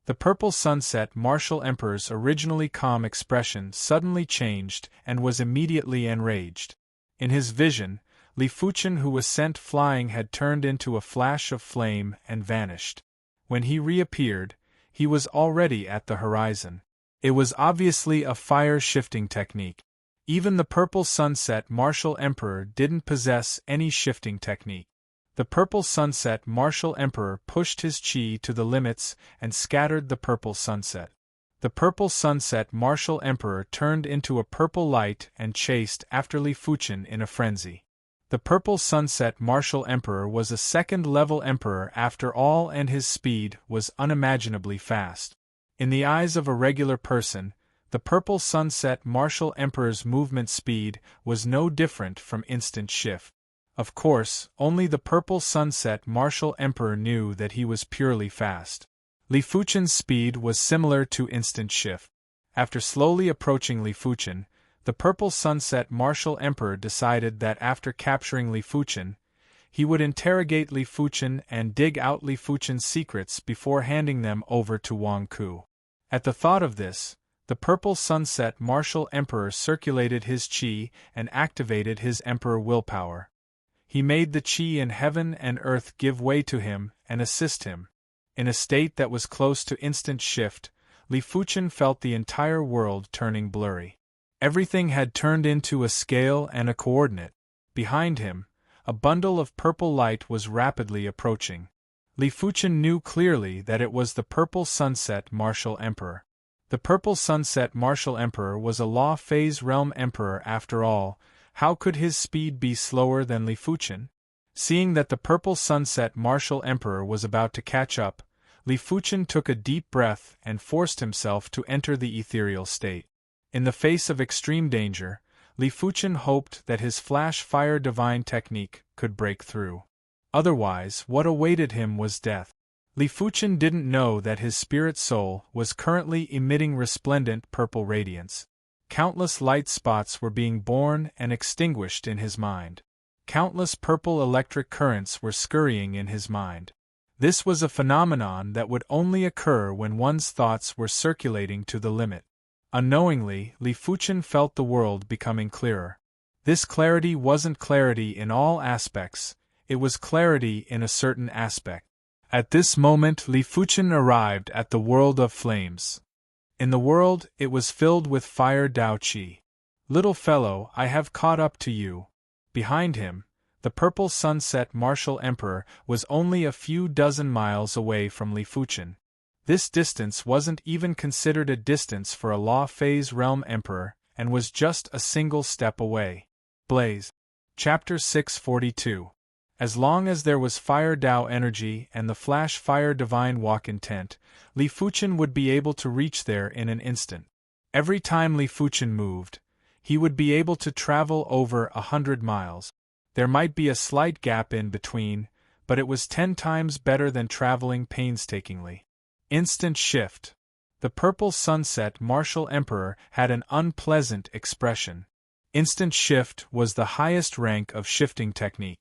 [SPEAKER 1] The Purple Sunset Martial Emperor's originally calm expression suddenly changed and was immediately enraged. In his vision, Li Fuchen, who was sent flying, had turned into a flash of flame and vanished. When he reappeared, he was already at the horizon. It was obviously a fire-shifting technique. Even the Purple Sunset Martial Emperor didn't possess any shifting technique. The Purple Sunset Martial Emperor pushed his chi to the limits and scattered the Purple Sunset. The Purple Sunset Martial Emperor turned into a purple light and chased after Li Fuchen in a frenzy. The Purple Sunset Martial Emperor was a second-level emperor after all, and his speed was unimaginably fast. In the eyes of a regular person, the Purple Sunset Martial Emperor's movement speed was no different from instant shift. Of course, only the Purple Sunset Martial Emperor knew that he was purely fast. Li Fuchen's speed was similar to instant shift. After slowly approaching Li Fuchen, the Purple Sunset Martial Emperor decided that after capturing Li Fuchen, he would interrogate Li Fuchen and dig out Li Fuchen's secrets before handing them over to Wang Ku. At the thought of this, the Purple Sunset Martial Emperor circulated his chi and activated his emperor willpower. He made the chi in heaven and earth give way to him and assist him. In a state that was close to instant shift, Li Fuchen felt the entire world turning blurry. Everything had turned into a scale and a coordinate. Behind him, a bundle of purple light was rapidly approaching. Li Fuchen knew clearly that it was the Purple Sunset Martial Emperor. The Purple Sunset Martial Emperor was a Law Phase Realm Emperor after all. How could his speed be slower than Li Fuchen? Seeing that the Purple Sunset Martial Emperor was about to catch up, Li Fuchen took a deep breath and forced himself to enter the ethereal state. In the face of extreme danger, Li Fuchen hoped that his Flash Fire Divine technique could break through. Otherwise, what awaited him was death. Li Fuchen didn't know that his spirit soul was currently emitting resplendent purple radiance. Countless light spots were being born and extinguished in his mind. Countless purple electric currents were scurrying in his mind. This was a phenomenon that would only occur when one's thoughts were circulating to the limit. Unknowingly, Li Fuchen felt the world becoming clearer. This clarity wasn't clarity in all aspects, it was clarity in a certain aspect. At this moment, Li Fuchen arrived at the world of flames. In the world, it was filled with fire Dao Qi. Little fellow, I have caught up to you. Behind him, the Purple Sunset Martial Emperor was only a few dozen miles away from Li Fuchen. This distance wasn't even considered a distance for a Law Phase Realm Emperor, and was just a single step away. Blaze. Chapter 642. As long as there was Fire Dao energy and the Flash Fire Divine Walk intent, Li Fuchen would be able to reach there in an instant. Every time Li Fuchen moved, he would be able to travel over 100 miles. There might be a slight gap in between, but it was 10 times better than traveling painstakingly. Instant shift. The Purple Sunset Martial Emperor had an unpleasant expression. Instant shift was the highest rank of shifting technique.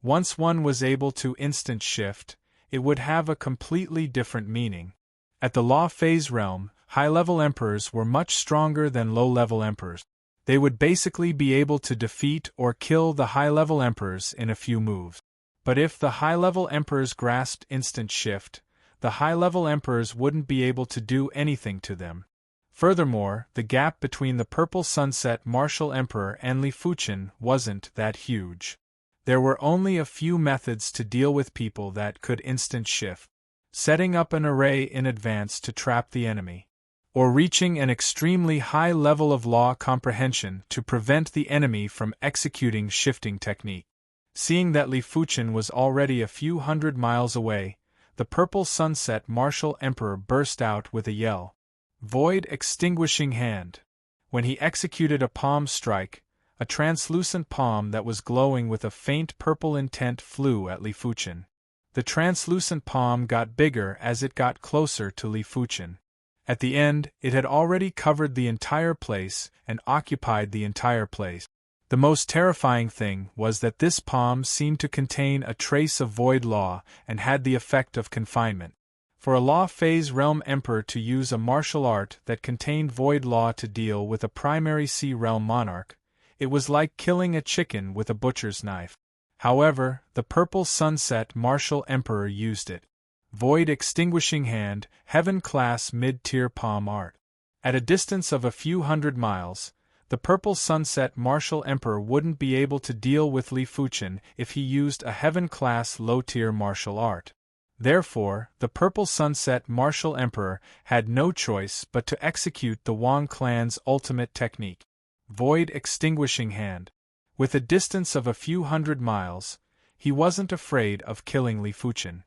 [SPEAKER 1] Once one was able to instant shift, it would have a completely different meaning. At the Law Phase realm, high-level emperors were much stronger than low-level emperors. They would basically be able to defeat or kill the high-level emperors in a few moves. But if the high-level emperors grasped instant shift, the high-level emperors wouldn't be able to do anything to them. Furthermore, the gap between the Purple Sunset Martial Emperor and Li Fuchen wasn't that huge. There were only a few methods to deal with people that could instant shift. Setting up an array in advance to trap the enemy, or reaching an extremely high level of law comprehension to prevent the enemy from executing shifting technique. Seeing that Li Fuchen was already a few hundred miles away, the Purple Sunset Martial Emperor burst out with a yell. Void Extinguishing Hand. When he executed a palm strike, a translucent palm that was glowing with a faint purple intent flew at Li Fuchen. The translucent palm got bigger as it got closer to Li Fuchen. At the end, it had already covered the entire place and occupied the entire place. The most terrifying thing was that this palm seemed to contain a trace of void law and had the effect of confinement. For a Law Phase Realm Emperor to use a martial art that contained void law to deal with a primary C realm monarch, It was like killing a chicken with a butcher's knife. However, the purple sunset martial emperor used it. Void extinguishing hand, heaven class mid-tier palm art. At a distance of a few hundred miles, the purple sunset martial emperor wouldn't be able to deal with Li Fuchen if he used a heaven class low-tier martial art. Therefore, the purple sunset martial emperor had no choice but to execute the Wang clan's ultimate technique. Void extinguishing hand. With a distance of a few hundred miles, he wasn't afraid of killing Li Fuchen.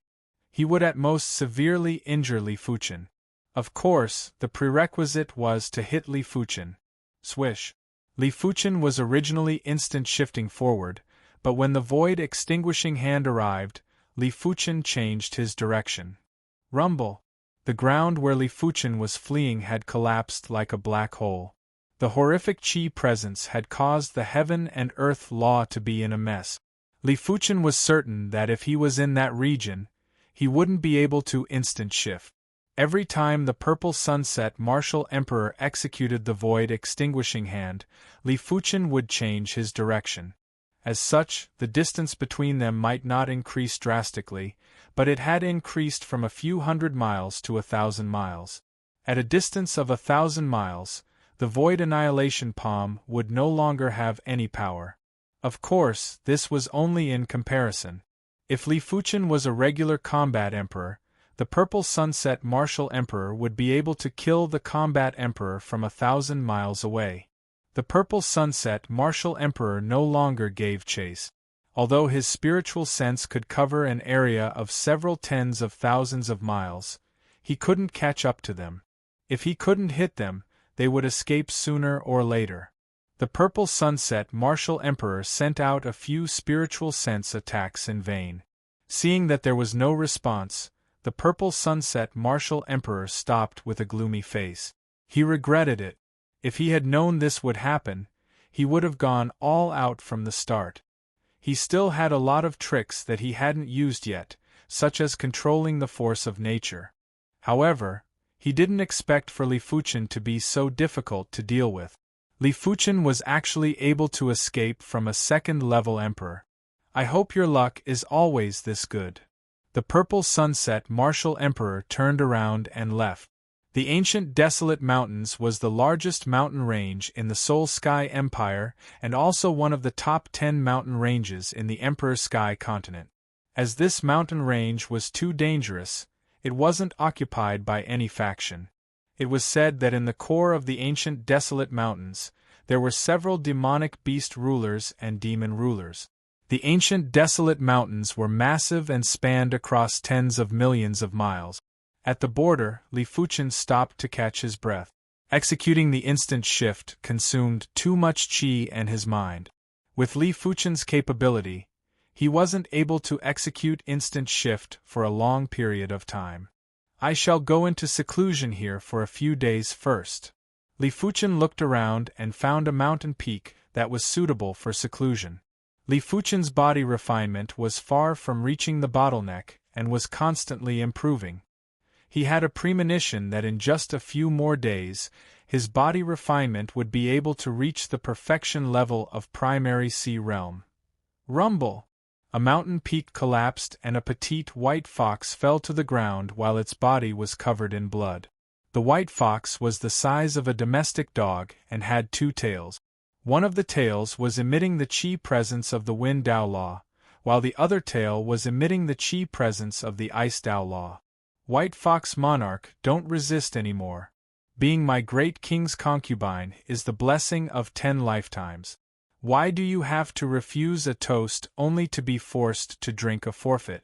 [SPEAKER 1] He would at most severely injure Li Fuchen. Of course, the prerequisite was to hit Li Fuchen. Swish. Li Fuchen was originally instant shifting forward, but when the void extinguishing hand arrived, Li Fuchen changed his direction. Rumble. The ground where Li Fuchen was fleeing had collapsed like a black hole. The horrific Qi presence had caused the heaven and earth law to be in a mess. Li Fuchen was certain that if he was in that region, he wouldn't be able to instant shift. Every time the purple sunset martial emperor executed the void extinguishing hand, Li Fuchen would change his direction. As such, the distance between them might not increase drastically, but it had increased from a few hundred miles to 1,000 miles. At a distance of 1,000 miles, the void annihilation palm would no longer have any power. Of course, this was only in comparison. If Li Fuchen was a regular combat emperor, the purple sunset martial emperor would be able to kill the combat emperor from 1,000 miles away. The purple sunset martial emperor no longer gave chase. Although his spiritual sense could cover an area of several tens of thousands of miles, he couldn't catch up to them. If he couldn't hit them, they would escape sooner or later. The purple sunset martial emperor sent out a few spiritual sense attacks in vain. Seeing that there was no response, the purple sunset martial emperor stopped with a gloomy face. He regretted it. If he had known this would happen, he would have gone all out from the start. He still had a lot of tricks that he hadn't used yet, such as controlling the force of nature. However, he didn't expect for Li Fuchen to be so difficult to deal with. Li Fuchen was actually able to escape from a second-level emperor. I hope your luck is always this good. The purple sunset martial emperor turned around and left. The ancient desolate mountains was the largest mountain range in the Soul Sky Empire and also one of the top 10 mountain ranges in the Emperor Sky continent. As this mountain range was too dangerous, it wasn't occupied by any faction. It was said that in the core of the ancient desolate mountains, there were several demonic beast rulers and demon rulers. The ancient desolate mountains were massive and spanned across tens of millions of miles. At the border, Li Fuchen stopped to catch his breath. Executing the instant shift consumed too much qi and his mind. With Li Fuchen's capability, he wasn't able to execute instant shift for a long period of time. I shall go into seclusion here for a few days first. Li Fuchen looked around and found a mountain peak that was suitable for seclusion. Li Fuchen's body refinement was far from reaching the bottleneck and was constantly improving. He had a premonition that in just a few more days, his body refinement would be able to reach the perfection level of primary sea realm. Rumble! A mountain peak collapsed and a petite white fox fell to the ground while its body was covered in blood. The white fox was the size of a domestic dog and had 2 tails. One of the tails was emitting the qi presence of the Wind Dao Law, while the other tail was emitting the qi presence of the Ice Dao Law. White Fox Monarch, don't resist anymore. Being my great king's concubine is the blessing of 10 lifetimes. Why do you have to refuse a toast only to be forced to drink a forfeit?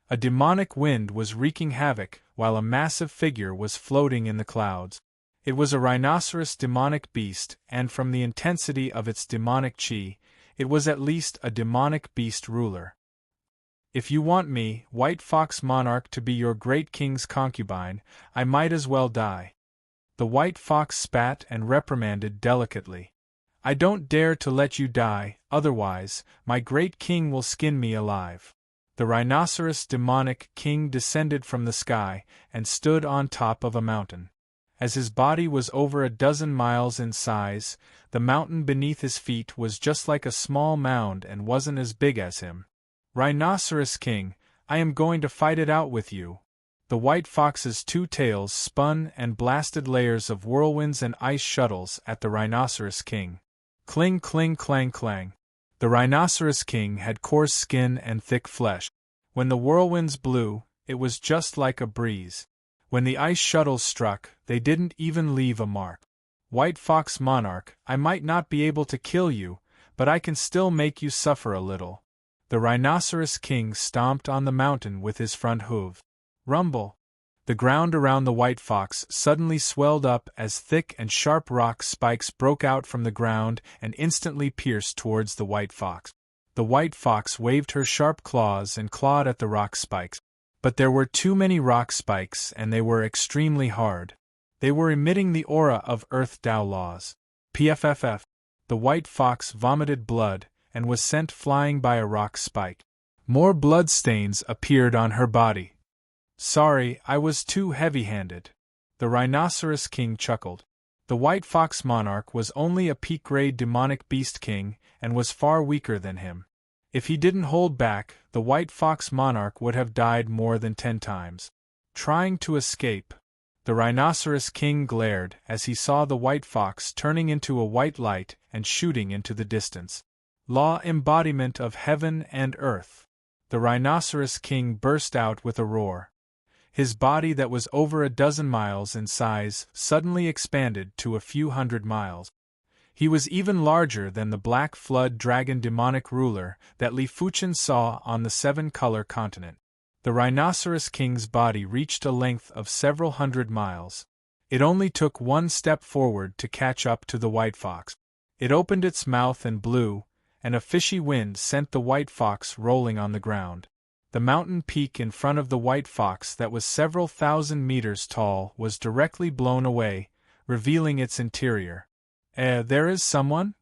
[SPEAKER 1] A demonic wind was wreaking havoc while a massive figure was floating in the clouds. It was a rhinoceros demonic beast, and from the intensity of its demonic qi, it was at least a demonic beast ruler. If you want me, White Fox Monarch, to be your great king's concubine, I might as well die. The white fox spat and reprimanded delicately. I don't dare to let you die, otherwise, my great king will skin me alive. The rhinoceros demonic king descended from the sky and stood on top of a mountain. As his body was over a dozen miles in size, the mountain beneath his feet was just like a small mound and wasn't as big as him. Rhinoceros King, I am going to fight it out with you. The white fox's two tails spun and blasted layers of whirlwinds and ice shuttles at the Rhinoceros King. Cling cling clang clang. The Rhinoceros King had coarse skin and thick flesh. When the whirlwinds blew, it was just like a breeze. When the ice shuttles struck, they didn't even leave a mark. White Fox Monarch, I might not be able to kill you, but I can still make you suffer a little. The Rhinoceros King stomped on the mountain with his front hoof. Rumble! The ground around the white fox suddenly swelled up as thick and sharp rock spikes broke out from the ground and instantly pierced towards the white fox. The white fox waved her sharp claws and clawed at the rock spikes. But there were too many rock spikes and they were extremely hard. They were emitting the aura of Earth Tao laws. PFFF. The white fox vomited blood and was sent flying by a rock spike. More bloodstains appeared on her body. Sorry, I was too heavy-handed. The Rhinoceros King chuckled. The White Fox Monarch was only a peak-grade demonic beast king and was far weaker than him. If he didn't hold back, the White Fox Monarch would have died more than 10 times. Trying to escape. The Rhinoceros King glared as he saw the white fox turning into a white light and shooting into the distance. Law embodiment of heaven and earth. The Rhinoceros King burst out with a roar. His body that was over a dozen miles in size suddenly expanded to a few hundred miles. He was even larger than the Black Flood Dragon demonic ruler that Li Fuchen saw on the Seven-Color Continent. The Rhinoceros King's body reached a length of several hundred miles. It only took one step forward to catch up to the white fox. It opened its mouth and blew, and a fishy wind sent the white fox rolling on the ground. The mountain peak in front of the white fox that was several thousand meters tall was directly blown away, revealing its interior. There is someone?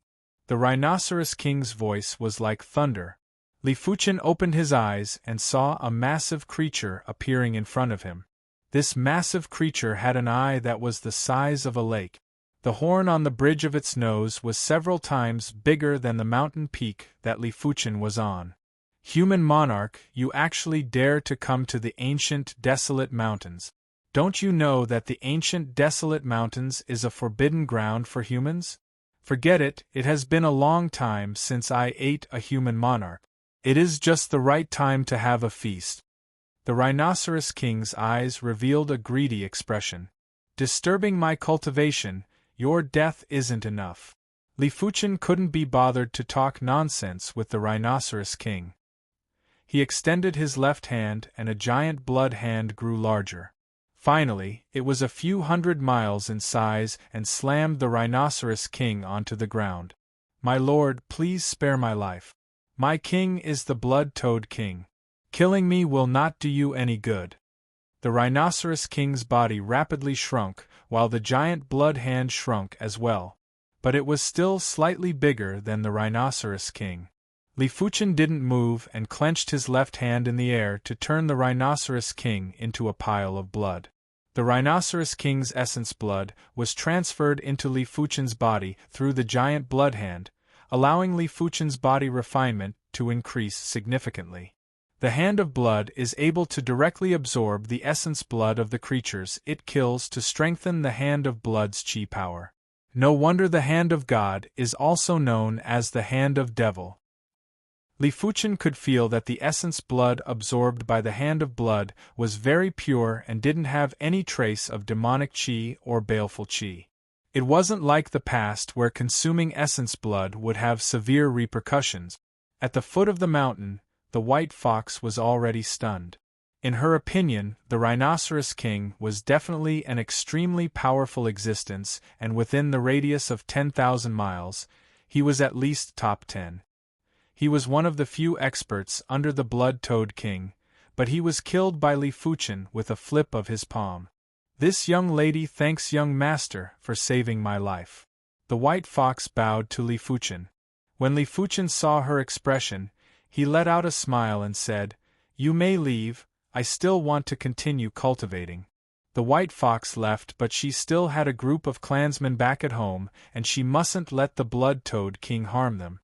[SPEAKER 1] The Rhinoceros King's voice was like thunder. Li Fuchen opened his eyes and saw a massive creature appearing in front of him. This massive creature had an eye that was the size of a lake. The horn on the bridge of its nose was several times bigger than the mountain peak that Li Fuchen was on. Human monarch, you actually dare to come to the ancient, desolate mountains. Don't you know that the ancient, desolate mountains is a forbidden ground for humans? Forget it, it has been a long time since I ate a human monarch. It is just the right time to have a feast. The Rhinoceros King's eyes revealed a greedy expression. Disturbing my cultivation, your death isn't enough. Li Fuchen couldn't be bothered to talk nonsense with the Rhinoceros King. He extended his left hand and a giant blood hand grew larger. Finally, it was a few hundred miles in size and slammed the Rhinoceros King onto the ground. My lord, please spare my life. My king is the Blood-Toad King. Killing me will not do you any good. The Rhinoceros King's body rapidly shrunk, while the giant blood hand shrunk as well. But it was still slightly bigger than the Rhinoceros King. Li Fuchen didn't move and clenched his left hand in the air to turn the Rhinoceros King into a pile of blood. The Rhinoceros King's essence blood was transferred into Li Fuchen's body through the giant blood hand, allowing Li Fuchen's body refinement to increase significantly. The Hand of Blood is able to directly absorb the essence blood of the creatures it kills to strengthen the Hand of Blood's chi power. No wonder the Hand of God is also known as the Hand of Devil. Li Fuchen could feel that the essence blood absorbed by the Hand of Blood was very pure and didn't have any trace of demonic chi or baleful chi. It wasn't like the past where consuming essence blood would have severe repercussions. At the foot of the mountain, the white fox was already stunned. In her opinion, the Rhinoceros King was definitely an extremely powerful existence, and within the radius of 10,000 miles, he was at least top 10. He was one of the few experts under the Blood-Toad King, but he was killed by Li Fuchen with a flip of his palm. This young lady thanks young master for saving my life. The white fox bowed to Li Fuchen. When Li Fuchen saw her expression, he let out a smile and said, "You may leave, I still want to continue cultivating." The white fox left, but she still had a group of clansmen back at home, and she mustn't let the blood-toad king harm them.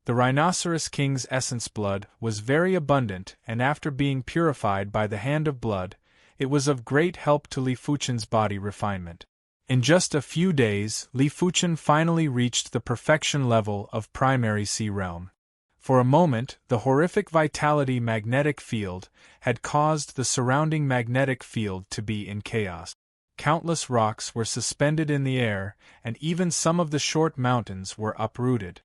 [SPEAKER 1] The rhinoceros king's essence blood was very abundant, and after being purified by the hand of blood, it was of great help to Li Fuchen's body refinement. In just a few days, Li Fuchen finally reached the perfection level of primary sea realm. For a moment, the horrific vitality magnetic field had caused the surrounding magnetic field to be in chaos. Countless rocks were suspended in the air, and even some of the short mountains were uprooted.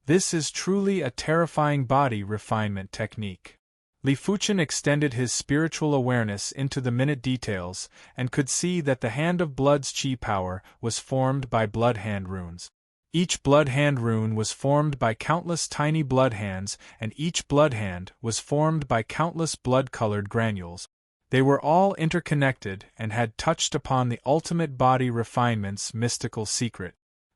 [SPEAKER 1] This is truly a terrifying body refinement technique. Li Fuchen extended his spiritual awareness into the minute details, and could see that the Hand of Blood's chi power was formed by blood hand runes. Each blood hand rune was formed by countless tiny blood hands, and each blood hand was formed by countless blood-colored granules. They were all interconnected and had touched upon the ultimate body refinement's mystical secret.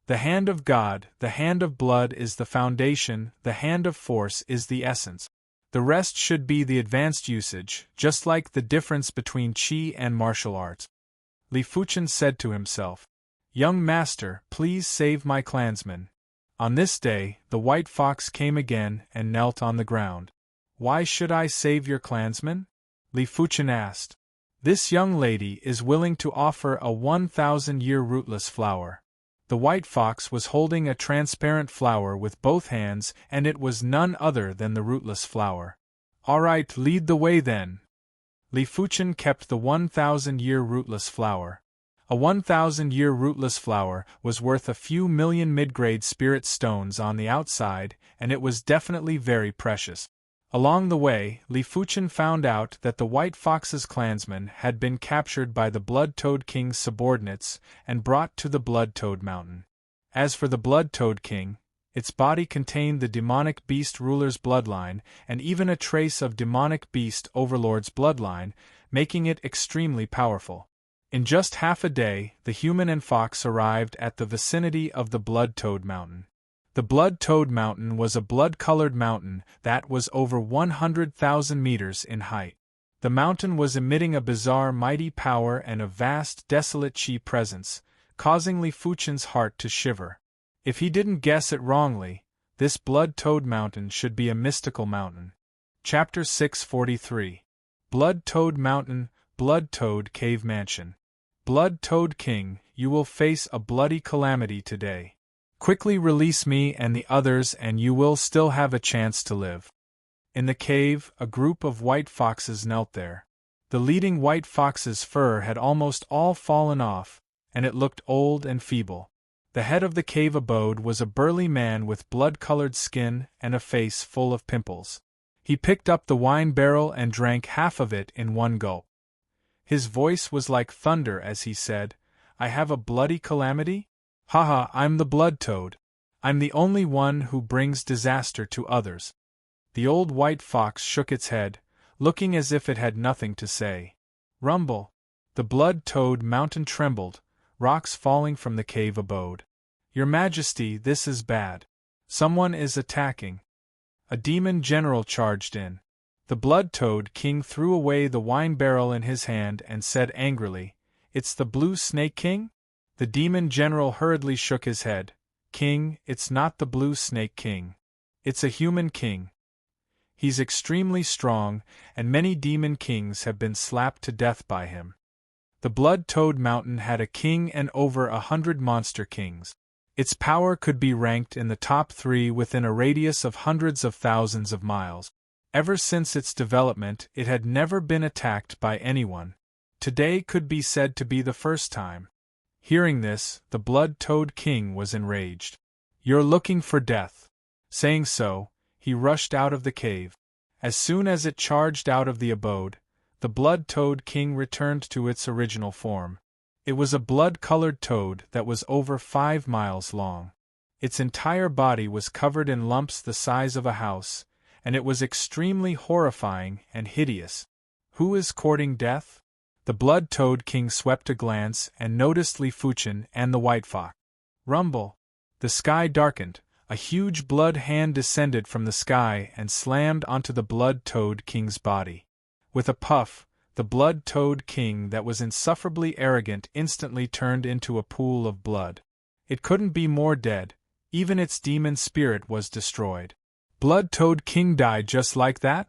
[SPEAKER 1] The hand of God, the hand of blood is the foundation, the hand of force is the essence. The rest should be the advanced usage, just like the difference between Qi and martial arts. Li Fuchen said to himself, "Young master, please save my clansmen." On this day, the white fox came again and knelt on the ground. "Why should I save your clansmen?" Li Fuchen asked. "This young lady is willing to offer a 1,000-year rootless flower." The white fox was holding a transparent flower with both hands, and it was none other than the rootless flower. "All right, lead the way then." Li Fuchen kept the 1,000-year rootless flower. A 1,000-year rootless flower was worth a few million mid-grade spirit stones on the outside, and it was definitely very precious. Along the way, Li Fuchen found out that the White Fox's clansmen had been captured by the Blood-Toad King's subordinates and brought to the Blood-Toad Mountain. As for the Blood-Toad King, its body contained the demonic beast ruler's bloodline and even a trace of demonic beast overlord's bloodline, making it extremely powerful. In just half a day, the human and fox arrived at the vicinity of the Blood-Toad Mountain. The Blood-Toad Mountain was a blood-colored mountain that was over 100,000 meters in height. The mountain was emitting a bizarre mighty power and a vast desolate chi presence, causing Li Fuchen's heart to shiver. If he didn't guess it wrongly, this Blood-Toad Mountain should be a mystical mountain. Chapter 643. Blood-Toad Mountain, Blood-Toad Cave Mansion. Blood-Toad King, you will face a bloody calamity today. Quickly release me and the others and you will still have a chance to live. In the cave, a group of white foxes knelt there. The leading white fox's fur had almost all fallen off, and it looked old and feeble. The head of the cave abode was a burly man with blood-colored skin and a face full of pimples. He picked up the wine barrel and drank half of it in one gulp. His voice was like thunder as he said, "I have a bloody calamity? Haha, I'm the Blood-Toad. I'm the only one who brings disaster to others." The old white fox shook its head, looking as if it had nothing to say. Rumble! The Blood-Toad Mountain trembled, rocks falling from the cave abode. "Your Majesty, this is bad. Someone is attacking." A demon general charged in. The Blood-Toad King threw away the wine barrel in his hand and said angrily, "It's the Blue Snake King?" The demon general hurriedly shook his head. "King, it's not the Blue Snake King. It's a human king. He's extremely strong, and many demon kings have been slapped to death by him." The Blood-Toad Mountain had a king and over 100 monster kings. Its power could be ranked in the top 3 within a radius of hundreds of thousands of miles. Ever since its development, it had never been attacked by anyone. Today could be said to be the first time. Hearing this, the Blood-Toad King was enraged. "You're looking for death." Saying so, he rushed out of the cave. As soon as it charged out of the abode, the Blood-Toad King returned to its original form. It was a blood-colored toad that was over 5 miles long. Its entire body was covered in lumps the size of a house, and it was extremely horrifying and hideous. Who is courting death? The Blood-Toad King swept a glance and noticed Li Fuchen and the white fox. Rumble! The sky darkened. A huge blood hand descended from the sky and slammed onto the Blood-Toad King's body. With a puff, The blood-toad king that was insufferably arrogant instantly turned into a pool of blood. It couldn't be more dead, even its demon spirit was destroyed. Blood-toad king died just like that?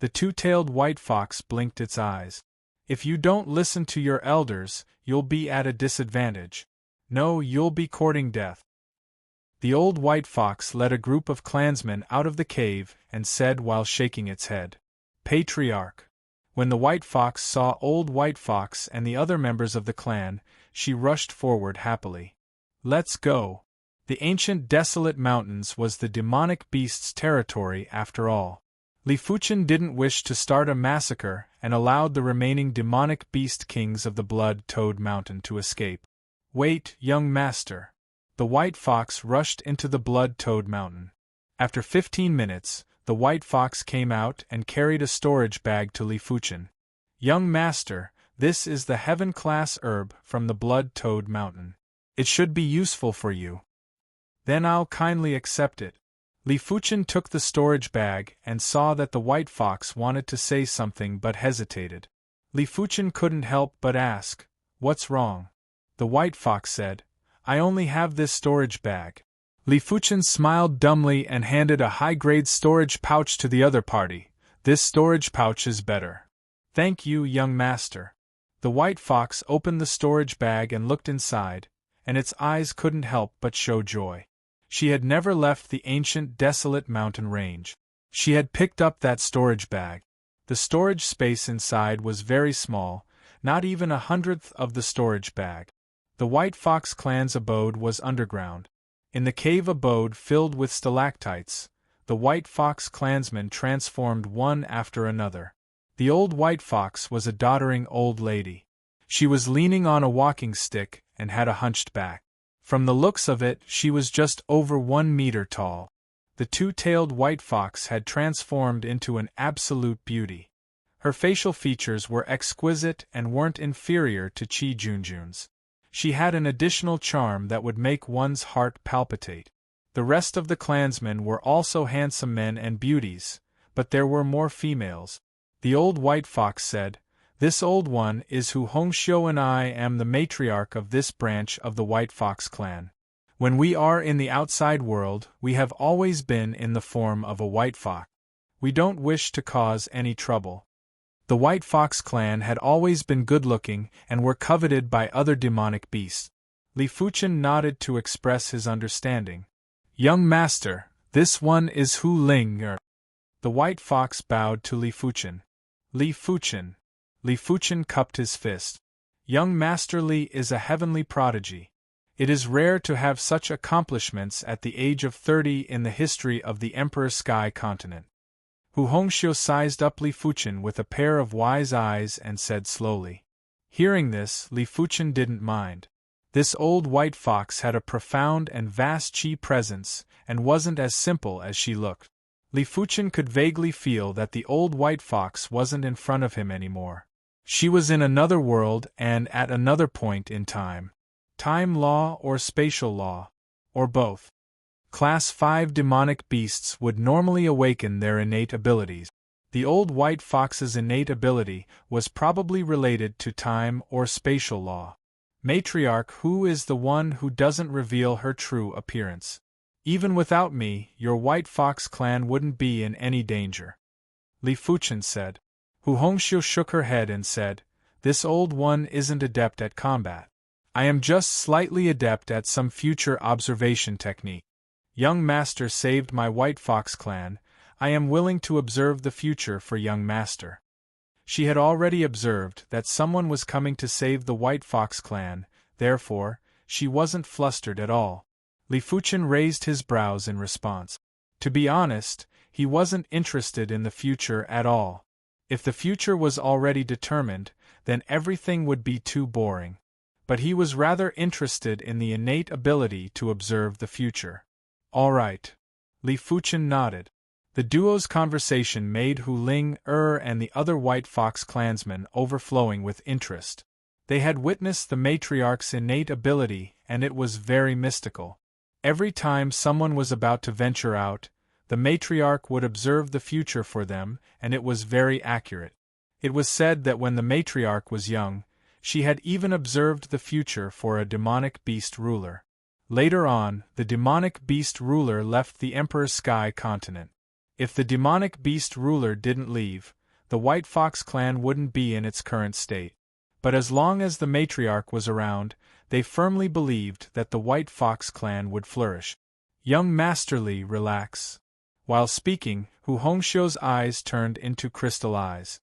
[SPEAKER 1] The two-tailed white fox blinked its eyes. If you don't listen to your elders, you'll be at a disadvantage. No, you'll be courting death. The old white fox led a group of clansmen out of the cave and said while shaking its head, "Patriarch." When the white fox saw old white fox and the other members of the clan, she rushed forward happily. Let's go. The ancient desolate mountains was the demonic beast's territory after all. Lifuchen didn't wish to start a massacre and allowed the remaining demonic beast kings of the blood-toad mountain to escape. Wait, young master. The white fox rushed into the blood-toad mountain. After 15 minutes, the white fox came out and carried a storage bag to Lifuchen. Young master, this is the heaven-class herb from the blood-toad mountain. It should be useful for you. Then I'll kindly accept it. Lifuchen took the storage bag and saw that the white fox wanted to say something but hesitated. Lifuchen couldn't help but ask, "What's wrong?" The white fox said, "I only have this storage bag." Lifuchen smiled dumbly and handed a high-grade storage pouch to the other party. "This storage pouch is better." "Thank you, young master." The white fox opened the storage bag and looked inside, and its eyes couldn't help but show joy. She had never left the ancient desolate mountain range. She had picked up that storage bag. The storage space inside was very small, not even 1/100th of the storage bag. The White Fox clan's abode was underground. In the cave abode filled with stalactites, the White Fox clansmen transformed one after another. The old White Fox was a doddering old lady. She was leaning on a walking stick and had a hunched back. From the looks of it, she was just over 1 meter tall. The two-tailed white fox had transformed into an absolute beauty. Her facial features were exquisite and weren't inferior to Chi Junjun's. She had an additional charm that would make one's heart palpitate. The rest of the clansmen were also handsome men and beauties, but there were more females. The old white fox said, "This old one is Hu Hongxiu and I am the matriarch of this branch of the White Fox clan. When we are in the outside world, we have always been in the form of a white fox. We don't wish to cause any trouble." The White Fox clan had always been good-looking and were coveted by other demonic beasts. Lifuchen nodded to express his understanding. "Young master, this one is Hu Ling." The White Fox bowed to Lifuchen. "Lifuchen." Lifuchen cupped his fist. "Young Master Li is a heavenly prodigy. It is rare to have such accomplishments at the age of 30 in the history of the Emperor Sky continent." Hu Hongxiu sized up Lifuchen with a pair of wise eyes and said slowly. Hearing this, Lifuchen didn't mind. This old white fox had a profound and vast chi presence and wasn't as simple as she looked. Lifuchen could vaguely feel that the old white fox wasn't in front of him anymore. She was in another world and at another point in time. Time law or spatial law, or both. Class 5 demonic beasts would normally awaken their innate abilities. The old white fox's innate ability was probably related to time or spatial law. Matriarch Hu is the one who doesn't reveal her true appearance. Even without me, your White Fox clan wouldn't be in any danger. Lifuchen said. Hu Hongxiu shook her head and said, "This old one isn't adept at combat. I am just slightly adept at some future observation technique. Young Master saved my White Fox clan. I am willing to observe the future for young Master." She had already observed that someone was coming to save the White Fox clan, therefore, she wasn't flustered at all. Lifuchen raised his brows in response. To be honest, he wasn't interested in the future at all. If the future was already determined, then everything would be too boring. But he was rather interested in the innate ability to observe the future. "All right." Lifuchen nodded. The duo's conversation made Hu Ling and the other White Fox clansmen overflowing with interest. They had witnessed the matriarch's innate ability, and it was very mystical. Every time someone was about to venture out, the matriarch would observe the future for them, and it was very accurate. It was said that when the matriarch was young, she had even observed the future for a demonic beast ruler. Later on, the demonic beast ruler left the Emperor's Sky continent. If the demonic beast ruler didn't leave, the White Fox clan wouldn't be in its current state. But as long as the matriarch was around, they firmly believed that the White Fox clan would flourish. Young Master Li, relax. While speaking, Hu Hongxiu's eyes turned into crystal eyes.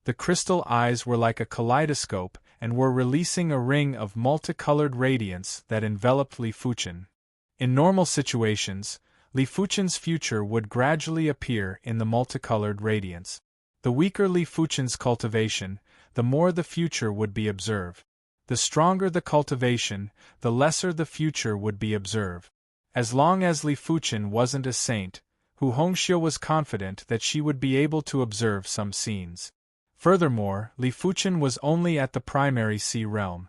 [SPEAKER 1] The crystal eyes were like a kaleidoscope and were releasing a ring of multicolored radiance that enveloped Li Fuchen. In normal situations, Li Fuchen's future would gradually appear in the multicolored radiance. The weaker Li Fuchen's cultivation, the more the future would be observed. The stronger the cultivation, the lesser the future would be observed. As long as Li Fuchen wasn't a saint, Hu Hongxiu was confident that she would be able to observe some scenes. Furthermore, Li Fuchen was only at the primary sea realm.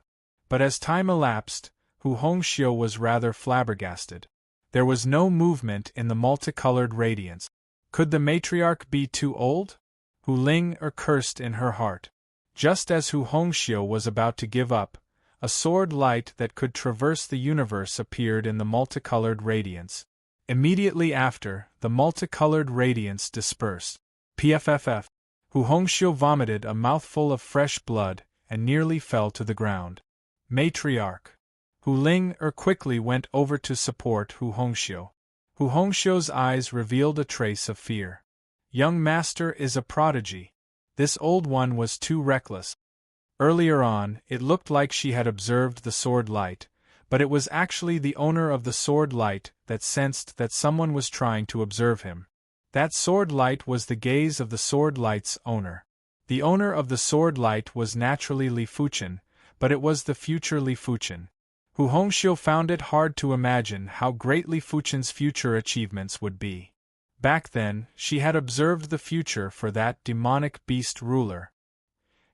[SPEAKER 1] But as time elapsed, Hu Hongxiu was rather flabbergasted. There was no movement in the multicolored radiance. Could the matriarch be too old? Hu Ling cursed in her heart. Just as Hu Hongxiu was about to give up, a sword light that could traverse the universe appeared in the multicolored radiance. Immediately after, the multicolored radiance dispersed. Pfff. Hu Hongxiu vomited a mouthful of fresh blood and nearly fell to the ground. Matriarch. Hu Ling quickly went over to support Hu Hongxiu. Hu Hongxiu's eyes revealed a trace of fear. Young master is a prodigy. This old one was too reckless. Earlier on, it looked like she had observed the sword light, but it was actually the owner of the sword light that sensed that someone was trying to observe him. That sword light was the gaze of the sword light's owner. The owner of the sword light was naturally Li Fuchen, but it was the future Li Fuchen. Hu Hongxiu found it hard to imagine how great Li Fuchen's future achievements would be. Back then, she had observed the future for that demonic beast ruler.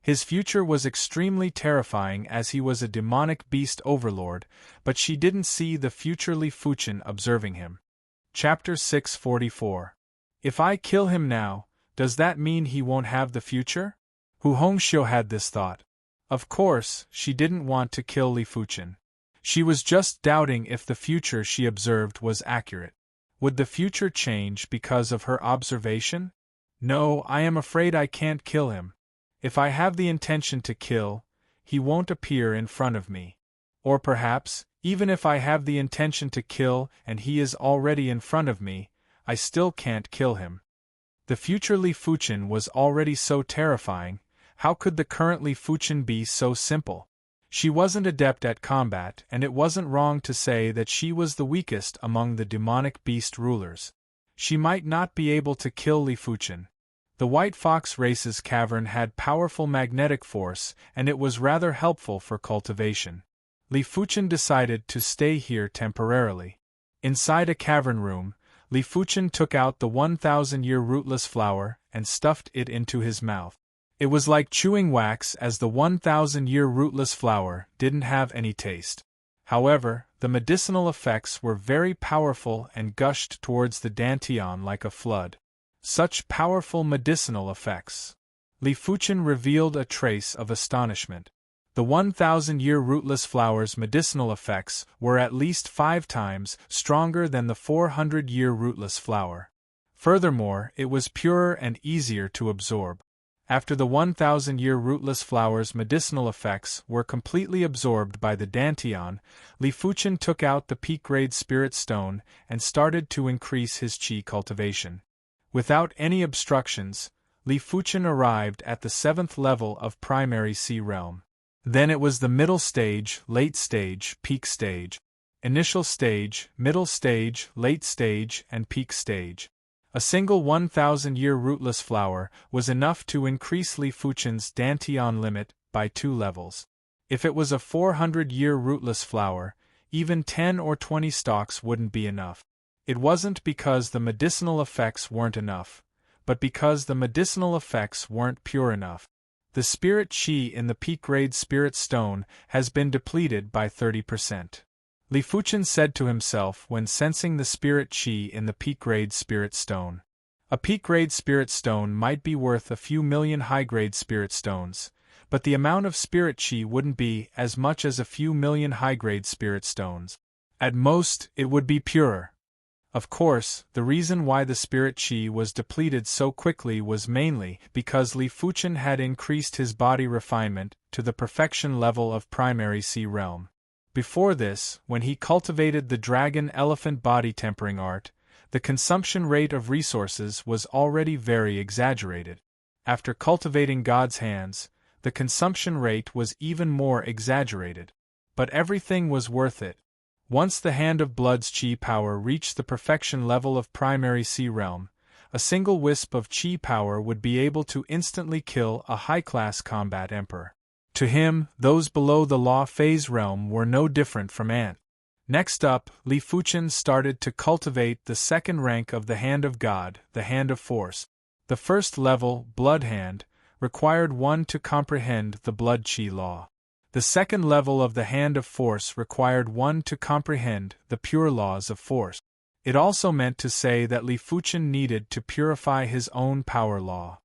[SPEAKER 1] His future was extremely terrifying as he was a demonic beast overlord, but she didn't see the future Li Fuchen observing him. Chapter 644. If I kill him now, does that mean he won't have the future? Hu Hongxiu had this thought. Of course, she didn't want to kill Li Fuchen. She was just doubting if the future she observed was accurate. Would the future change because of her observation? No, I am afraid I can't kill him. If I have the intention to kill, he won't appear in front of me. Or perhaps, even if I have the intention to kill and he is already in front of me, I still can't kill him. The future Li Fuchen was already so terrifying, how could the current Li Fuchen be so simple? She wasn't adept at combat, and it wasn't wrong to say that she was the weakest among the demonic beast rulers. She might not be able to kill Li Fuchen. The White Fox race's cavern had powerful magnetic force, and it was rather helpful for cultivation. Li Fuchen decided to stay here temporarily. Inside a cavern room, Li Fuchen took out the 1,000-year rootless flower and stuffed it into his mouth. It was like chewing wax, as the 1,000-year rootless flower didn't have any taste. However, the medicinal effects were very powerful and gushed towards the dantian like a flood. Such powerful medicinal effects. Li Fuchen revealed a trace of astonishment. The 1,000-year rootless flower's medicinal effects were at least 5 times stronger than the 400-year rootless flower. Furthermore, it was purer and easier to absorb. After the 1,000-year rootless flower's medicinal effects were completely absorbed by the dantian, Li Fuchen took out the peak-grade spirit stone and started to increase his qi cultivation. Without any obstructions, Li Fuchen arrived at the 7th level of primary sea realm. Then it was the middle stage, late stage, peak stage. Initial stage, middle stage, late stage, and peak stage. A single 1,000-year rootless flower was enough to increase Li Fuchen's dantian limit by 2 levels. If it was a 400-year rootless flower, even 10 or 20 stalks wouldn't be enough. It wasn't because the medicinal effects weren't enough, but because the medicinal effects weren't pure enough. The spirit qi in the peak-grade spirit stone has been depleted by 30%. Li Fuchen said to himself when sensing the spirit qi in the peak-grade spirit stone. A peak-grade spirit stone might be worth a few million high-grade spirit stones, but the amount of spirit chi wouldn't be as much as a few million high-grade spirit stones. At most, it would be purer. Of course, the reason why the spirit chi was depleted so quickly was mainly because Li Fuchen had increased his body refinement to the perfection level of primary sea realm. Before this, when he cultivated the dragon-elephant body tempering art, the consumption rate of resources was already very exaggerated. After cultivating God's hands, the consumption rate was even more exaggerated. But everything was worth it. Once the Hand of Blood's chi power reached the perfection level of primary sea realm, a single wisp of chi power would be able to instantly kill a high-class combat emperor. To him, those below the law phase realm were no different from ants. Next up, Li Fuchen started to cultivate the second rank of the Hand of God, the Hand of Force. The first level, Blood Hand, required one to comprehend the Blood Chi law. The second level of the Hand of Force required one to comprehend the pure laws of force. It also meant to say that Li Fuchen needed to purify his own power law.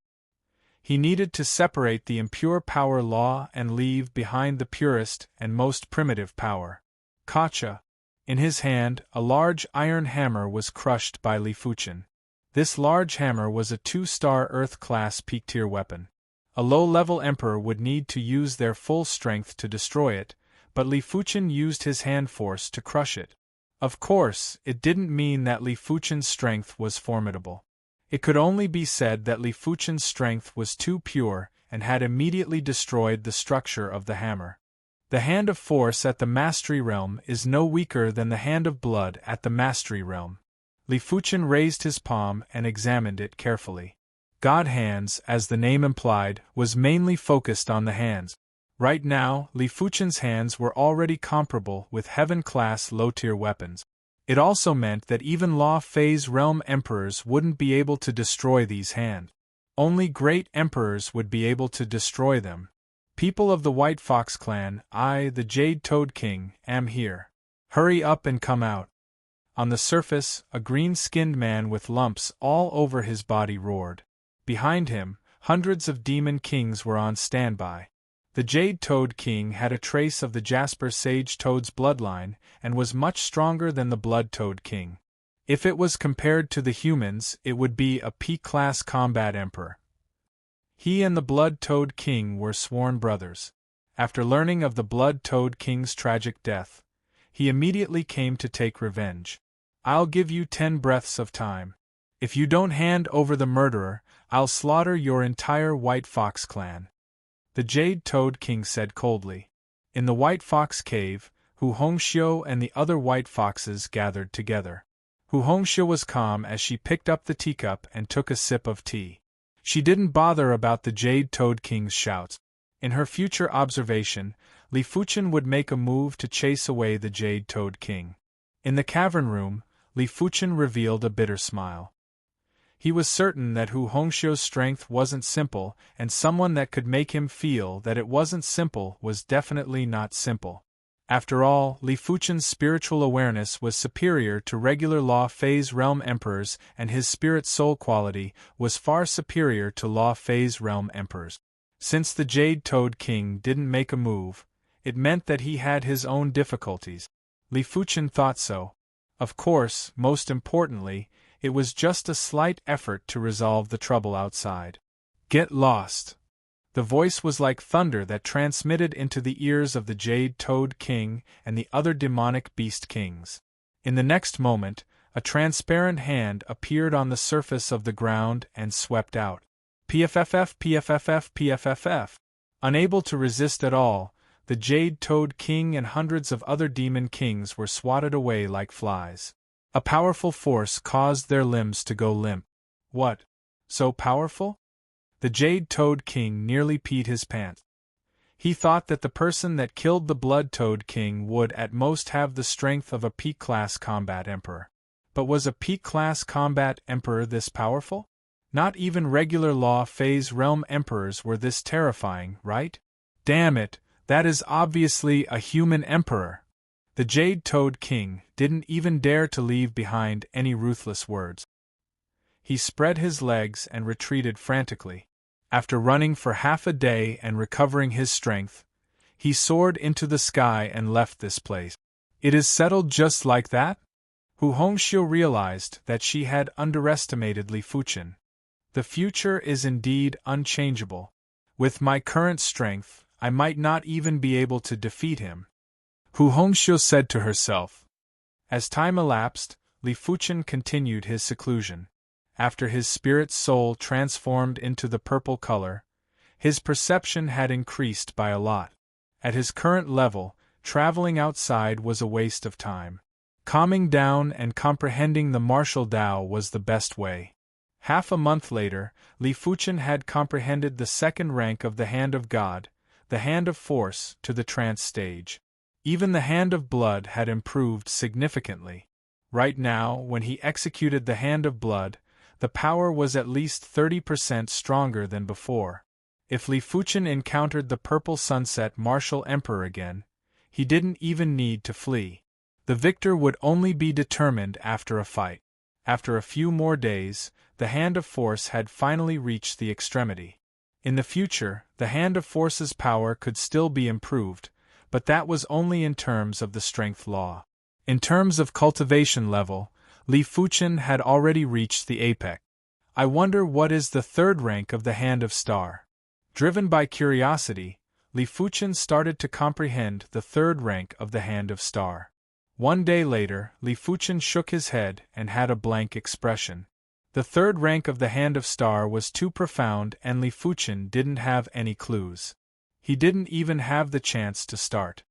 [SPEAKER 1] He needed to separate the impure power law and leave behind the purest and most primitive power. Kacha. In his hand, a large iron hammer was crushed by Li Fuchen. This large hammer was a 2-star Earth-class peak-tier weapon. A low-level emperor would need to use their full strength to destroy it, but Li Fuchen used his hand force to crush it. Of course, it didn't mean that Li Fuchen's strength was formidable. It could only be said that Li Fuchen's strength was too pure and had immediately destroyed the structure of the hammer. The Hand of Force at the Mastery Realm is no weaker than the Hand of Blood at the Mastery Realm. Li Fuchen raised his palm and examined it carefully. God Hands, as the name implied, was mainly focused on the hands. Right now, Li Fuchen's hands were already comparable with heaven-class low-tier weapons. It also meant that even Law Phase Realm emperors wouldn't be able to destroy these hands. Only great emperors would be able to destroy them. People of the White Fox clan, I, the Jade Toad King, am here. Hurry up and come out. On the surface, a green-skinned man with lumps all over his body roared. Behind him, hundreds of demon kings were on standby. The Jade Toad King had a trace of the Jasper Sage Toad's bloodline and was much stronger than the Blood Toad King. If it was compared to the humans, it would be a P-class combat emperor. He and the Blood Toad King were sworn brothers. After learning of the Blood Toad King's tragic death, he immediately came to take revenge. I'll give you 10 breaths of time. If you don't hand over the murderer, I'll slaughter your entire White Fox clan. The Jade Toad King said coldly. In the White Fox cave, Hu Hongxiu and the other white foxes gathered together. Hu Hongxiu was calm as she picked up the teacup and took a sip of tea. She didn't bother about the Jade Toad King's shouts. In her future observation, Li Fuchen would make a move to chase away the Jade Toad King. In the cavern room, Li Fuchen revealed a bitter smile. He was certain that Hu Hongxiu's strength wasn't simple, and someone that could make him feel that it wasn't simple was definitely not simple. After all, Li Fuchen's spiritual awareness was superior to regular Law Phase Realm emperors, and his spirit soul quality was far superior to Law Phase Realm emperors. Since the Jade Toad King didn't make a move, it meant that he had his own difficulties. Li Fuchen thought so. Of course, most importantly, it was just a slight effort to resolve the trouble outside. Get lost. The voice was like thunder that transmitted into the ears of the Jade Toad King and the other demonic beast kings. In the next moment, a transparent hand appeared on the surface of the ground and swept out. PFFF, PFFF, PFFF. Unable to resist at all, the Jade Toad King and hundreds of other demon kings were swatted away like flies. A powerful force caused their limbs to go limp. What? So powerful? The Jade Toad King nearly peed his pants. He thought that the person that killed the Blood Toad King would at most have the strength of a peak-class combat emperor. But was a peak-class combat emperor this powerful? Not even regular Law Phase Realm emperors were this terrifying, right? Damn it, that is obviously a human emperor. The Jade Toad King didn't even dare to leave behind any ruthless words. He spread his legs and retreated frantically. After running for half a day and recovering his strength, he soared into the sky and left this place. It is settled just like that? Hu Hongxiu realized that she had underestimated Li Fuchen. The future is indeed unchangeable. With my current strength, I might not even be able to defeat him, Hu Hongxiu said to herself. As time elapsed, Li Fuchen continued his seclusion. After his spirit soul transformed into the purple color, his perception had increased by a lot. At his current level, traveling outside was a waste of time. Calming down and comprehending the martial Tao was the best way. Half a month later, Li Fuchen had comprehended the second rank of the Hand of God, the Hand of Force, to the trance stage. Even the Hand of Blood had improved significantly. Right now, when he executed the Hand of Blood, the power was at least 30% stronger than before. If Li Fuchen encountered the Purple Sunset Martial Emperor again, he didn't even need to flee. The victor would only be determined after a fight. After a few more days, the Hand of Force had finally reached the extremity. In the future, the Hand of Force's power could still be improved, but that was only in terms of the strength law. In terms of cultivation level, Li Fuchen had already reached the apex. I wonder what is the third rank of the Hand of Star. Driven by curiosity, Li Fuchen started to comprehend the third rank of the Hand of Star. One day later, Li Fuchen shook his head and had a blank expression. The third rank of the Hand of Star was too profound and Li Fuchen didn't have any clues. He didn't even have the chance to start.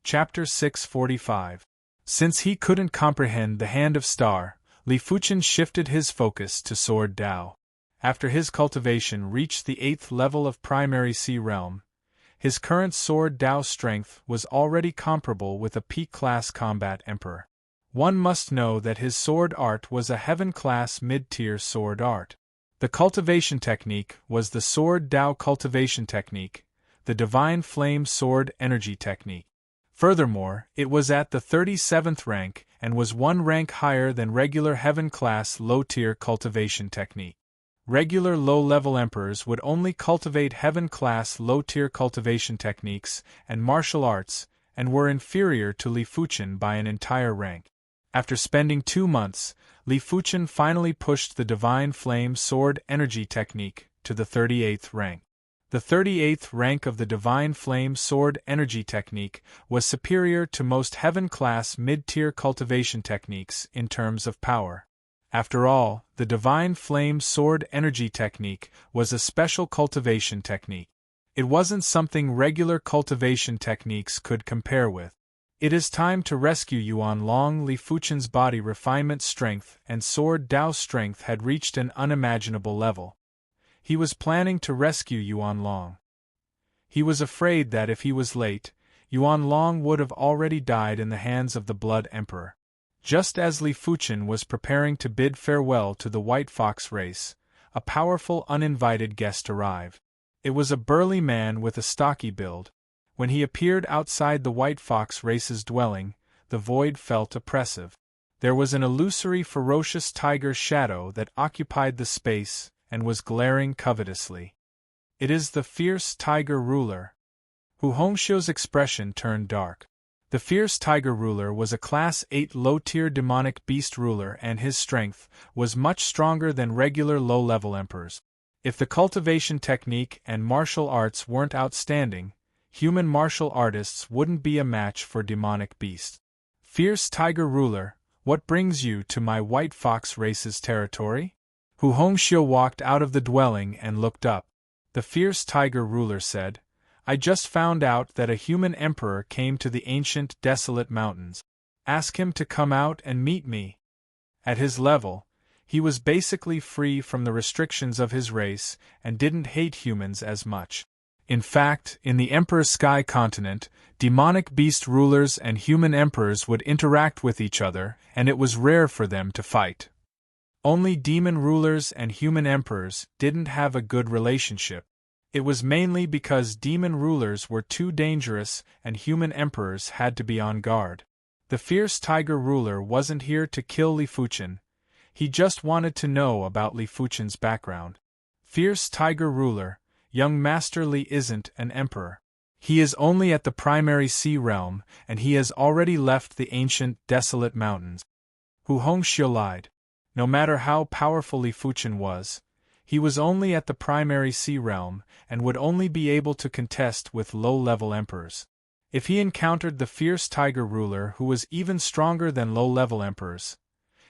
[SPEAKER 1] Chapter 645. Since he couldn't comprehend the Hand of Star, Li Fuchen shifted his focus to Sword Dao. After his cultivation reached the 8th level of Primary Sea Realm, his current Sword Dao strength was already comparable with a peak-class combat emperor. One must know that his sword art was a heaven-class mid-tier sword art. The cultivation technique was the Sword Dao cultivation technique, the Divine Flame Sword Energy Technique. Furthermore, it was at the 37th rank and was one rank higher than regular heaven-class low-tier cultivation technique. Regular low-level emperors would only cultivate heaven-class low-tier cultivation techniques and martial arts, and were inferior to Li Fuchen by an entire rank. After spending 2 months, Li Fuchen finally pushed the Divine Flame Sword Energy Technique to the 38th rank. The 38th rank of the Divine Flame Sword Energy Technique was superior to most heaven-class mid-tier cultivation techniques in terms of power. After all, the Divine Flame Sword Energy Technique was a special cultivation technique. It wasn't something regular cultivation techniques could compare with. It is time to rescue Yuan Long. Li Fuchen's body refinement strength and Sword Dao strength had reached an unimaginable level. He was planning to rescue Yuan Long. He was afraid that if he was late, Yuan Long would have already died in the hands of the Blood Emperor. Just as Li Fuchen was preparing to bid farewell to the White Fox race, a powerful uninvited guest arrived. It was a burly man with a stocky build. When he appeared outside the White Fox race's dwelling, the void felt oppressive. There was an illusory ferocious tiger shadow that occupied the space and was glaring covetously. It is the fierce tiger ruler. Hu Hongxiu's expression turned dark. The fierce tiger ruler was a Class 8 low-tier demonic beast ruler and his strength was much stronger than regular low-level emperors. If the cultivation technique and martial arts weren't outstanding, human martial artists wouldn't be a match for demonic beasts. Fierce tiger ruler, what brings you to my White Fox race's territory? Hu Hongxiu walked out of the dwelling and looked up. The fierce tiger ruler said, I just found out that a human emperor came to the ancient desolate mountains. Ask him to come out and meet me. At his level, he was basically free from the restrictions of his race and didn't hate humans as much. In fact, in the Emperor Sky continent, demonic beast rulers and human emperors would interact with each other, and it was rare for them to fight. Only demon rulers and human emperors didn't have a good relationship. It was mainly because demon rulers were too dangerous and human emperors had to be on guard. The fierce tiger ruler wasn't here to kill Li Fuchen. He just wanted to know about Li Fuchen's background. Fierce tiger ruler, young Master Li isn't an emperor. He is only at the primary sea realm, and he has already left the ancient, desolate mountains. Hu Hongxiu lied. No matter how powerful Li Fuchen was, he was only at the primary sea realm, and would only be able to contest with low-level emperors. If he encountered the fierce tiger ruler who was even stronger than low-level emperors,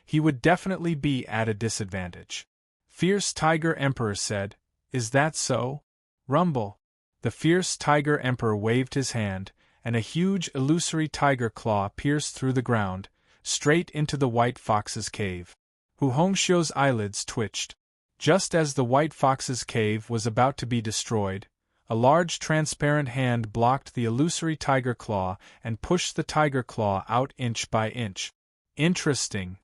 [SPEAKER 1] he would definitely be at a disadvantage. Fierce Tiger Emperor said, "Is that so?" Rumble. The fierce Tiger Emperor waved his hand, and a huge illusory tiger claw pierced through the ground, straight into the White Fox's cave. Hu Hongxiu's eyelids twitched. Just as the White Fox's cave was about to be destroyed, a large transparent hand blocked the illusory tiger claw and pushed the tiger claw out inch by inch. Interesting.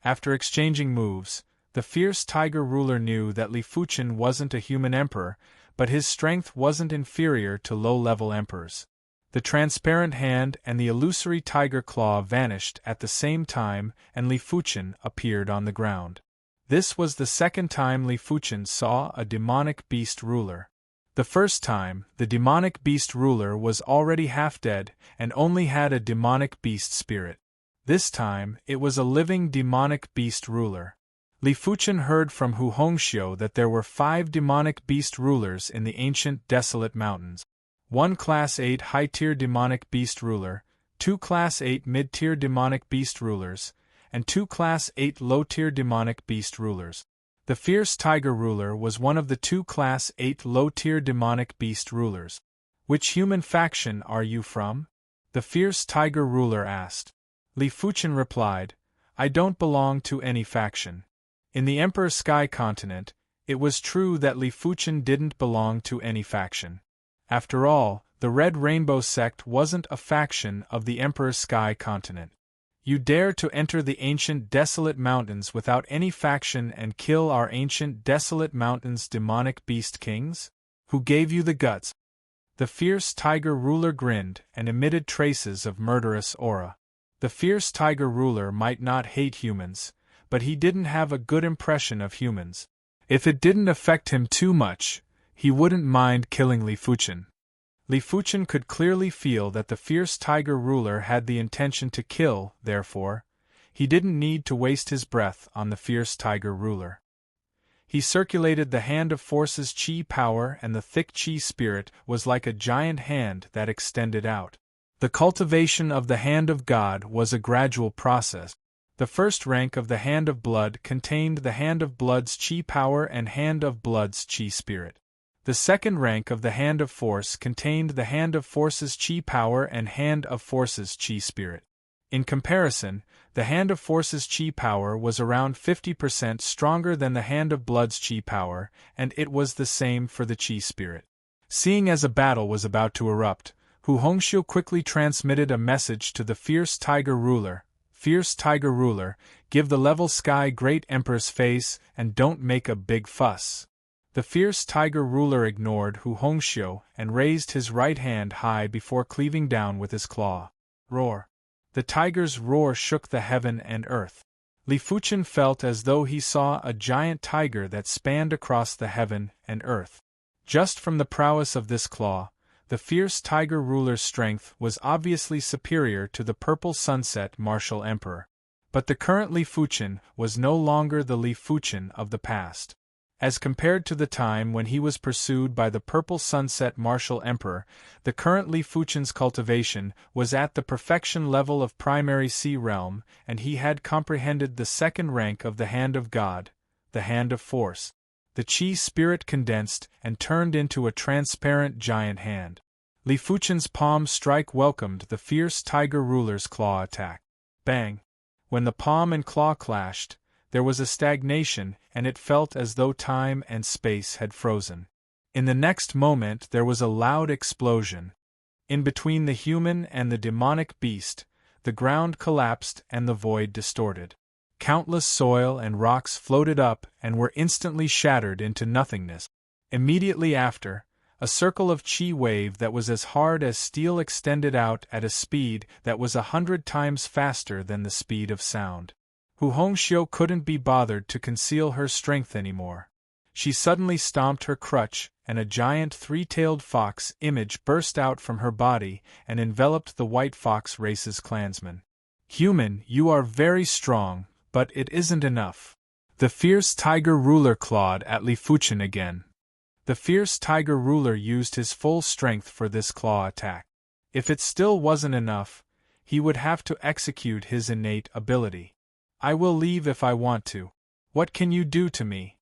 [SPEAKER 1] After exchanging moves, the fierce tiger ruler knew that Li Fuchen wasn't a human emperor, but his strength wasn't inferior to low-level emperors. The transparent hand and the illusory tiger claw vanished at the same time, and Li Fuchen appeared on the ground. This was the second time Li Fuchen saw a demonic beast ruler. The first time, the demonic beast ruler was already half dead and only had a demonic beast spirit. This time, it was a living demonic beast ruler. Li Fuchen heard from Hu Hongxiu that there were 5 demonic beast rulers in the ancient desolate mountains. 1 Class 8 high-tier demonic beast ruler, 2 Class 8 mid-tier demonic beast rulers, and 2 Class 8 low-tier demonic beast rulers. The fierce tiger ruler was one of the 2 Class 8 low-tier demonic beast rulers. "Which human faction are you from?" the fierce tiger ruler asked. Li Fuchen replied, "I don't belong to any faction." In the Emperor Sky continent, it was true that Li Fuchen didn't belong to any faction. After all, the Red Rainbow sect wasn't a faction of the Emperor Sky continent. "You dare to enter the ancient desolate mountains without any faction and kill our ancient desolate mountains' demonic beast kings? Who gave you the guts?" The fierce tiger ruler grinned and emitted traces of murderous aura. The fierce tiger ruler might not hate humans, but he didn't have a good impression of humans. If it didn't affect him too much, he wouldn't mind killing Li Fuchen. Li Fuchen could clearly feel that the fierce tiger ruler had the intention to kill, therefore, he didn't need to waste his breath on the fierce tiger ruler. He circulated the hand of force's chi power, and the thick chi spirit was like a giant hand that extended out. The cultivation of the Hand of God was a gradual process. The first rank of the Hand of Blood contained the Hand of Blood's chi power and Hand of Blood's chi spirit. The second rank of the Hand of Force contained the Hand of Force's chi power and Hand of Force's chi spirit. In comparison, the Hand of Force's chi power was around 50% stronger than the Hand of Blood's chi power, and it was the same for the chi spirit. Seeing as a battle was about to erupt, Hu Hongxiu quickly transmitted a message to the fierce tiger ruler. "Fierce tiger ruler, give the level sky great emperor's face and don't make a big fuss." The fierce tiger ruler ignored Hu Hongxiu and raised his right hand high before cleaving down with his claw. Roar. The tiger's roar shook the heaven and earth. Li Fuchen felt as though he saw a giant tiger that spanned across the heaven and earth. Just from the prowess of this claw, the fierce tiger ruler's strength was obviously superior to the purple sunset martial emperor. But the current Li Fuchen was no longer the Li Fuchen of the past. As compared to the time when he was pursued by the purple sunset martial emperor, the current Li Fuchen's cultivation was at the perfection level of primary sea realm, and he had comprehended the second rank of the Hand of God, the Hand of Force. The chi spirit condensed and turned into a transparent giant hand. Li Fuchen's palm strike welcomed the fierce tiger ruler's claw attack. Bang! When the palm and claw clashed, there was a stagnation, and it felt as though time and space had frozen. In the next moment there was a loud explosion. In between the human and the demonic beast, the ground collapsed and the void distorted. Countless soil and rocks floated up and were instantly shattered into nothingness. Immediately after, a circle of chi wave that was as hard as steel extended out at a speed that was 100 times faster than the speed of sound. Hu Hongxiu couldn't be bothered to conceal her strength anymore. She suddenly stomped her crutch, and a giant three-tailed fox image burst out from her body and enveloped the White Fox race's clansman. Human, you are very strong, but it isn't enough. The fierce tiger ruler clawed at Li Fuchen again. The fierce tiger ruler used his full strength for this claw attack. If it still wasn't enough, he would have to execute his innate ability. I will leave if I want to. What can you do to me?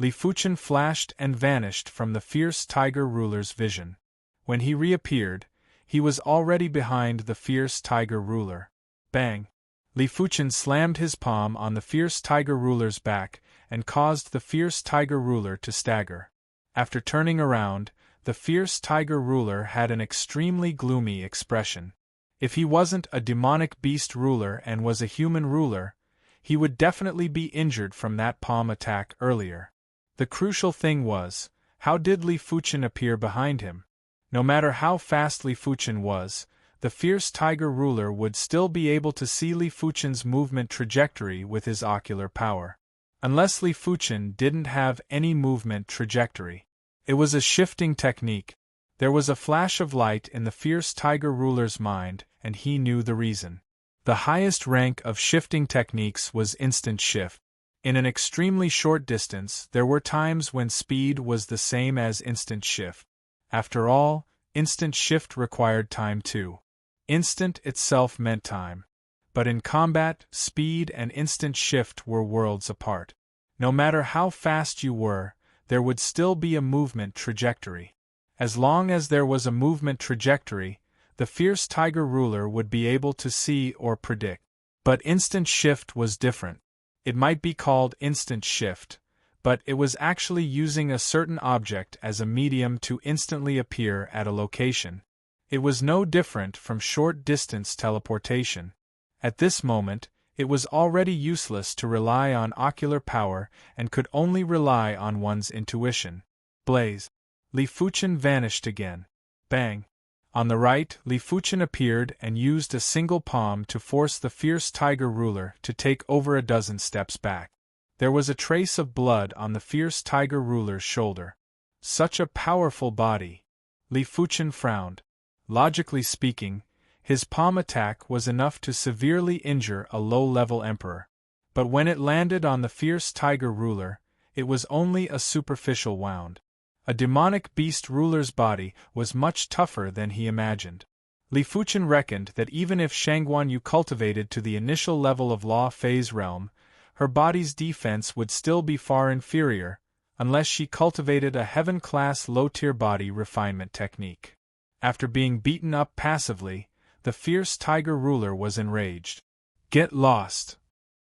[SPEAKER 1] Li Fuchen flashed and vanished from the fierce tiger ruler's vision. When he reappeared, he was already behind the fierce tiger ruler. Bang! Li Fuchen slammed his palm on the fierce tiger ruler's back and caused the fierce tiger ruler to stagger. After turning around, the fierce tiger ruler had an extremely gloomy expression. If he wasn't a demonic beast ruler and was a human ruler, he would definitely be injured from that palm attack earlier. The crucial thing was, how did Li Fuchen appear behind him? No matter how fast Li Fuchen was, the fierce tiger ruler would still be able to see Li Fuchen's movement trajectory with his ocular power. Unless Li Fuchen didn't have any movement trajectory. It was a shifting technique. There was a flash of light in the fierce tiger ruler's mind, and he knew the reason. The highest rank of shifting techniques was instant shift. In an extremely short distance, there were times when speed was the same as instant shift. After all, instant shift required time too. Instant itself meant time. But in combat, speed and instant shift were worlds apart. No matter how fast you were, there would still be a movement trajectory. As long as there was a movement trajectory, the fierce tiger ruler would be able to see or predict. But instant shift was different. It might be called instant shift, but it was actually using a certain object as a medium to instantly appear at a location. It was no different from short-distance teleportation. At this moment, it was already useless to rely on ocular power and could only rely on one's intuition. Blaze. Li Fuchen vanished again. Bang. On the right, Li Fuchen appeared and used a single palm to force the fierce tiger ruler to take over a dozen steps back. There was a trace of blood on the fierce tiger ruler's shoulder. Such a powerful body. Li Fuchen frowned. Logically speaking, his palm attack was enough to severely injure a low-level emperor. But when it landed on the fierce tiger ruler, it was only a superficial wound. A demonic beast ruler's body was much tougher than he imagined. Li Fuchen reckoned that even if Shangguan Yu cultivated to the initial level of Law Phase realm, her body's defense would still be far inferior, unless she cultivated a heaven-class low-tier body refinement technique. After being beaten up passively, the fierce tiger ruler was enraged. Get lost!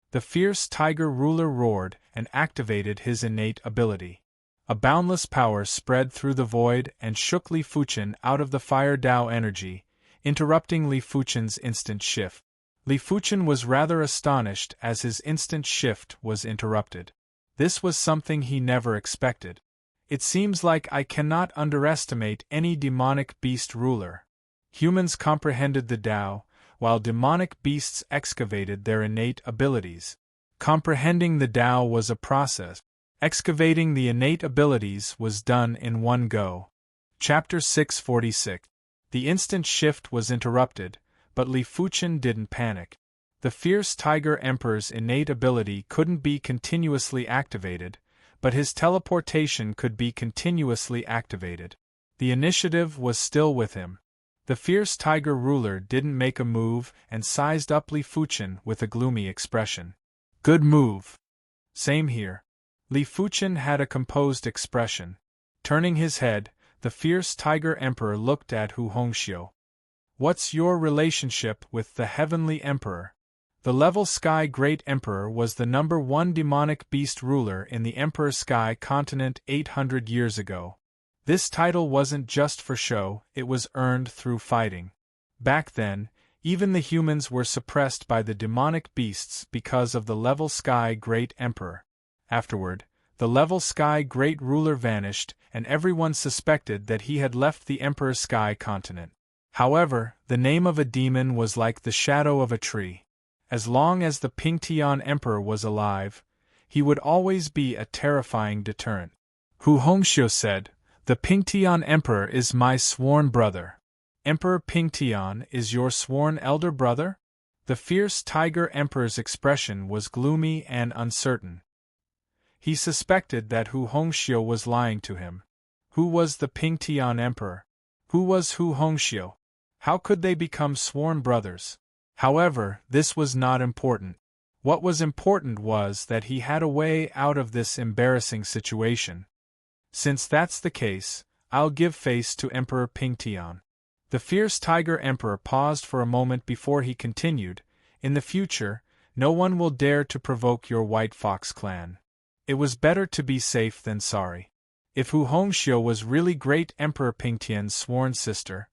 [SPEAKER 1] The fierce tiger ruler roared and activated his innate ability. A boundless power spread through the void and shook Li Fuchen out of the fire Dao energy, interrupting Li Fuchen's instant shift. Li Fuchen was rather astonished as his instant shift was interrupted. This was something he never expected. It seems like I cannot underestimate any demonic beast ruler. Humans comprehended the Dao, while demonic beasts excavated their innate abilities. Comprehending the Dao was a process. Excavating the innate abilities was done in one go. Chapter 646. The instant shift was interrupted, but Li Fuchen didn't panic. The fierce tiger emperor's innate ability couldn't be continuously activated, but his teleportation could be continuously activated. The initiative was still with him. The fierce tiger ruler didn't make a move and sized up Li Fuchen with a gloomy expression. Good move. Same here. Li Fuchen had a composed expression. Turning his head, the fierce tiger emperor looked at Hu Hongxiu. What's your relationship with the heavenly emperor? The Level Sky Great Emperor was the #1 demonic beast ruler in the Emperor Sky continent 800 years ago. This title wasn't just for show, it was earned through fighting. Back then, even the humans were suppressed by the demonic beasts because of the Level Sky Great Emperor. Afterward, the Level Sky Great Ruler vanished and everyone suspected that he had left the Emperor Sky continent. However, the name of a demon was like the shadow of a tree. As long as the Pingtian Emperor was alive, he would always be a terrifying deterrent. Hu Hongxiu said, "The Pingtian Emperor is my sworn brother." "Emperor Pingtian is your sworn elder brother?" The fierce Tiger Emperor's expression was gloomy and uncertain. He suspected that Hu Hongxiu was lying to him. Who was the Pingtian Emperor? Who was Hu Hongxiu? How could they become sworn brothers? However, this was not important. What was important was that he had a way out of this embarrassing situation. "Since that's the case, I'll give face to Emperor Pingtian." The fierce Tiger Emperor paused for a moment before he continued, "In the future, no one will dare to provoke your White Fox clan. It was better to be safe than sorry." If Hu Hongxiu was really Great Emperor Pingtian's sworn sister,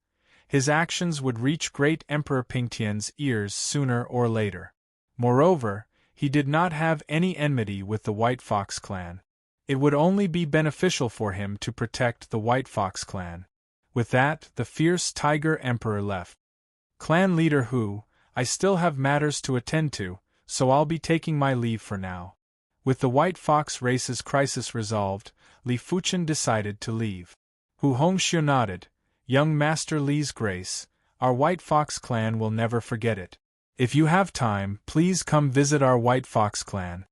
[SPEAKER 1] his actions would reach Great Emperor Pingtian's ears sooner or later. Moreover, he did not have any enmity with the White Fox clan. It would only be beneficial for him to protect the White Fox clan. With that, the fierce Tiger Emperor left. "Clan leader Hu, I still have matters to attend to, so I'll be taking my leave for now." With the White Fox race's crisis resolved, Li Fuchen decided to leave. Hu Hongxiu nodded. "Young Master Li's grace, our White Fox clan will never forget it. If you have time, please come visit our White Fox clan."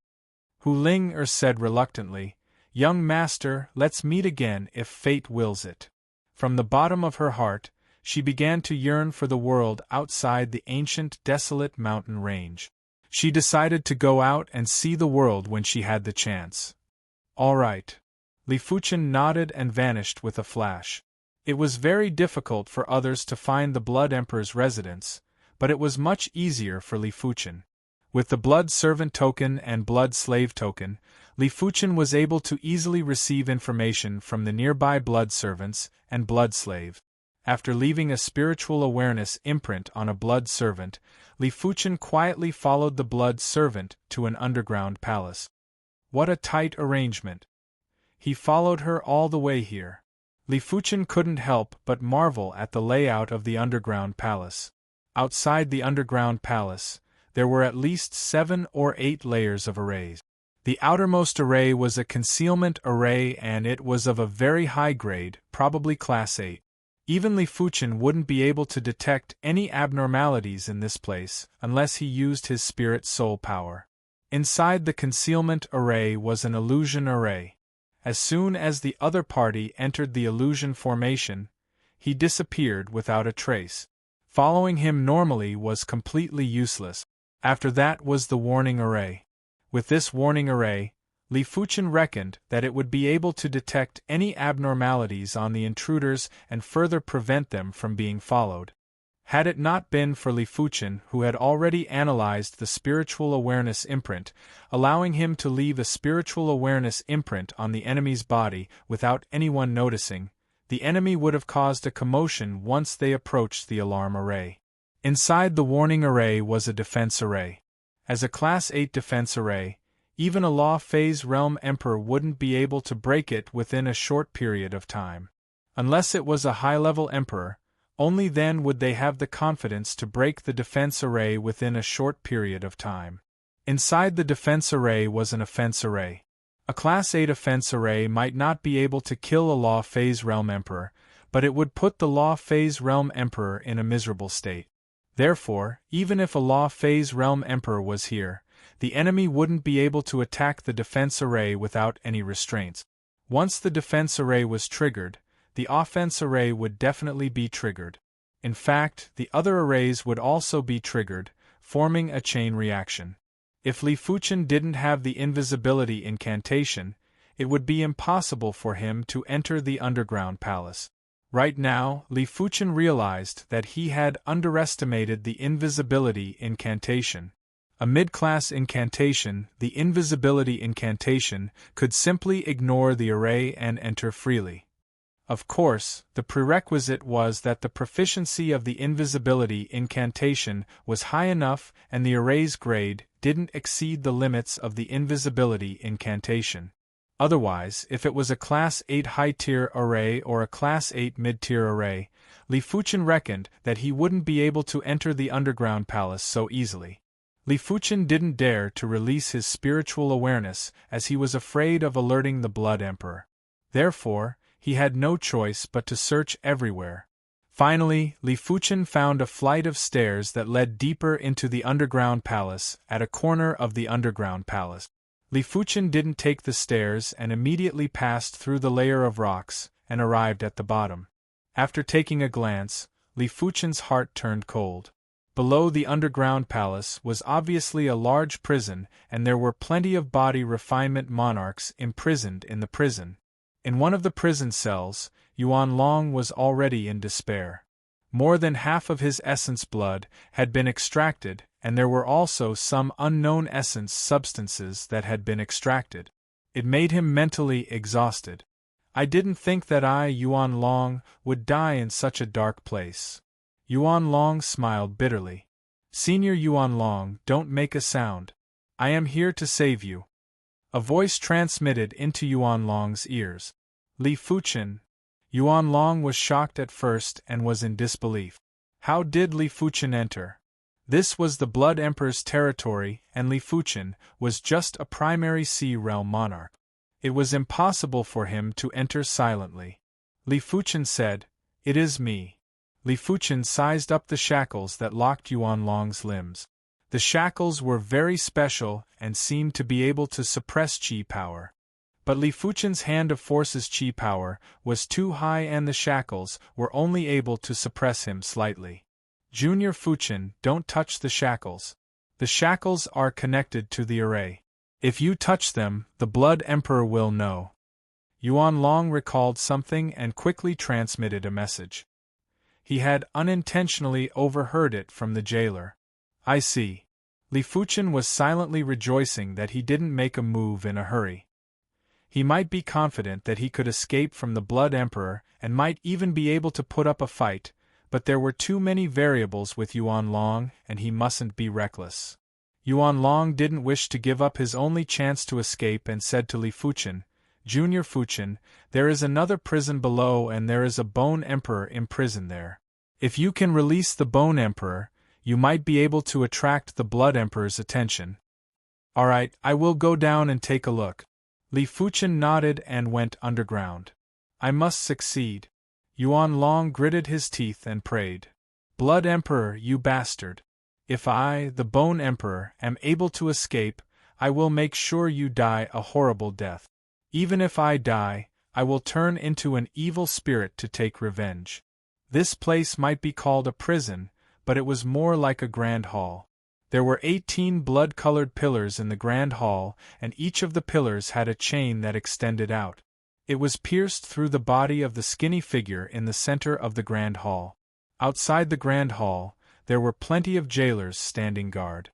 [SPEAKER 1] Hu Ling said reluctantly, "Young Master, let's meet again if fate wills it." From the bottom of her heart, she began to yearn for the world outside the ancient desolate mountain range. She decided to go out and see the world when she had the chance. "All right." Li Fuchen nodded and vanished with a flash. It was very difficult for others to find the Blood Emperor's residence, but it was much easier for Li Fuchen. With the Blood Servant token and Blood Slave token, Li Fuchen was able to easily receive information from the nearby Blood Servants and Blood Slave. After leaving a spiritual awareness imprint on a Blood Servant, Li Fuchen quietly followed the Blood Servant to an underground palace. What a tight arrangement! He followed her all the way here. Li Fuchen couldn't help but marvel at the layout of the underground palace. Outside the underground palace, there were at least 7 or 8 layers of arrays. The outermost array was a concealment array and it was of a very high grade, probably Class 8. Even Li Fuchen wouldn't be able to detect any abnormalities in this place unless he used his spirit soul power. Inside the concealment array was an illusion array. As soon as the other party entered the illusion formation, he disappeared without a trace. Following him normally was completely useless. After that was the warning array. With this warning array, Li Fuchen reckoned that it would be able to detect any abnormalities on the intruders and further prevent them from being followed. Had it not been for Li Fuchen, who had already analyzed the spiritual awareness imprint, allowing him to leave a spiritual awareness imprint on the enemy's body without anyone noticing, the enemy would have caused a commotion once they approached the alarm array. Inside the warning array was a defense array. As a Class 8 defense array, even a Law Phase Realm Emperor wouldn't be able to break it within a short period of time. Unless it was a high-level Emperor, only then would they have the confidence to break the defense array within a short period of time. Inside the defense array was an offense array. A Class 8 offense array might not be able to kill a Law Phase Realm Emperor, but it would put the Law Phase Realm Emperor in a miserable state. Therefore, even if a Law Phase Realm Emperor was here, the enemy wouldn't be able to attack the defense array without any restraints. Once the defense array was triggered, the offense array would definitely be triggered. In fact, the other arrays would also be triggered, forming a chain reaction. If Li Fuchen didn't have the invisibility incantation, it would be impossible for him to enter the underground palace. Right now, Li Fuchen realized that he had underestimated the invisibility incantation. A mid-class incantation, the invisibility incantation, could simply ignore the array and enter freely. Of course, the prerequisite was that the proficiency of the invisibility incantation was high enough and the array's grade didn't exceed the limits of the invisibility incantation. Otherwise, if it was a Class 8 high-tier array or a Class 8 mid-tier array, Li Fuchen reckoned that he wouldn't be able to enter the underground palace so easily. Li Fuchen didn't dare to release his spiritual awareness as he was afraid of alerting the Blood Emperor. Therefore, he had no choice but to search everywhere. Finally, Li Fuchen found a flight of stairs that led deeper into the underground palace at a corner of the underground palace. Li Fuchen didn't take the stairs and immediately passed through the layer of rocks and arrived at the bottom. After taking a glance, Li Fuchen's heart turned cold. Below the underground palace was obviously a large prison, and there were plenty of body refinement monarchs imprisoned in the prison. In one of the prison cells, Yuan Long was already in despair. More than half of his essence blood had been extracted, and there were also some unknown essence substances that had been extracted. It made him mentally exhausted. I didn't think that I, Yuan Long, would die in such a dark place. Yuan Long smiled bitterly. Senior Yuan Long, don't make a sound. I am here to save you. A voice transmitted into Yuan Long's ears. Li Fuchen. Yuan Long was shocked at first and was in disbelief. How did Li Fuchen enter? This was the Blood Emperor's territory, and Li Fuchen was just a primary Sea Realm monarch. It was impossible for him to enter silently. Li Fuchen said, "It is me." Li Fuchen sized up the shackles that locked Yuan Long's limbs. The shackles were very special and seemed to be able to suppress chi power. But Li Fuchen's hand of force's chi power was too high and the shackles were only able to suppress him slightly. Junior Fuchen, don't touch the shackles. The shackles are connected to the array. If you touch them, the Blood Emperor will know. Yuan Long recalled something and quickly transmitted a message. He had unintentionally overheard it from the jailer. I see. Li Fuchen was silently rejoicing that he didn't make a move in a hurry. He might be confident that he could escape from the Blood Emperor and might even be able to put up a fight, but there were too many variables with Yuan Long and he mustn't be reckless. Yuan Long didn't wish to give up his only chance to escape and said to Li Fuchen, Junior Fuchen, there is another prison below and there is a Bone Emperor imprisoned there. If you can release the Bone Emperor, you might be able to attract the Blood Emperor's attention. Alright, I will go down and take a look. Li Fuchen nodded and went underground. I must succeed. Yuan Long gritted his teeth and prayed. Blood Emperor, you bastard. If I, the Bone Emperor, am able to escape, I will make sure you die a horrible death. Even if I die, I will turn into an evil spirit to take revenge. This place might be called a prison, but it was more like a grand hall. There were 18 blood-colored pillars in the grand hall, and each of the pillars had a chain that extended out. It was pierced through the body of the skinny figure in the center of the grand hall. Outside the grand hall, there were plenty of jailers standing guard.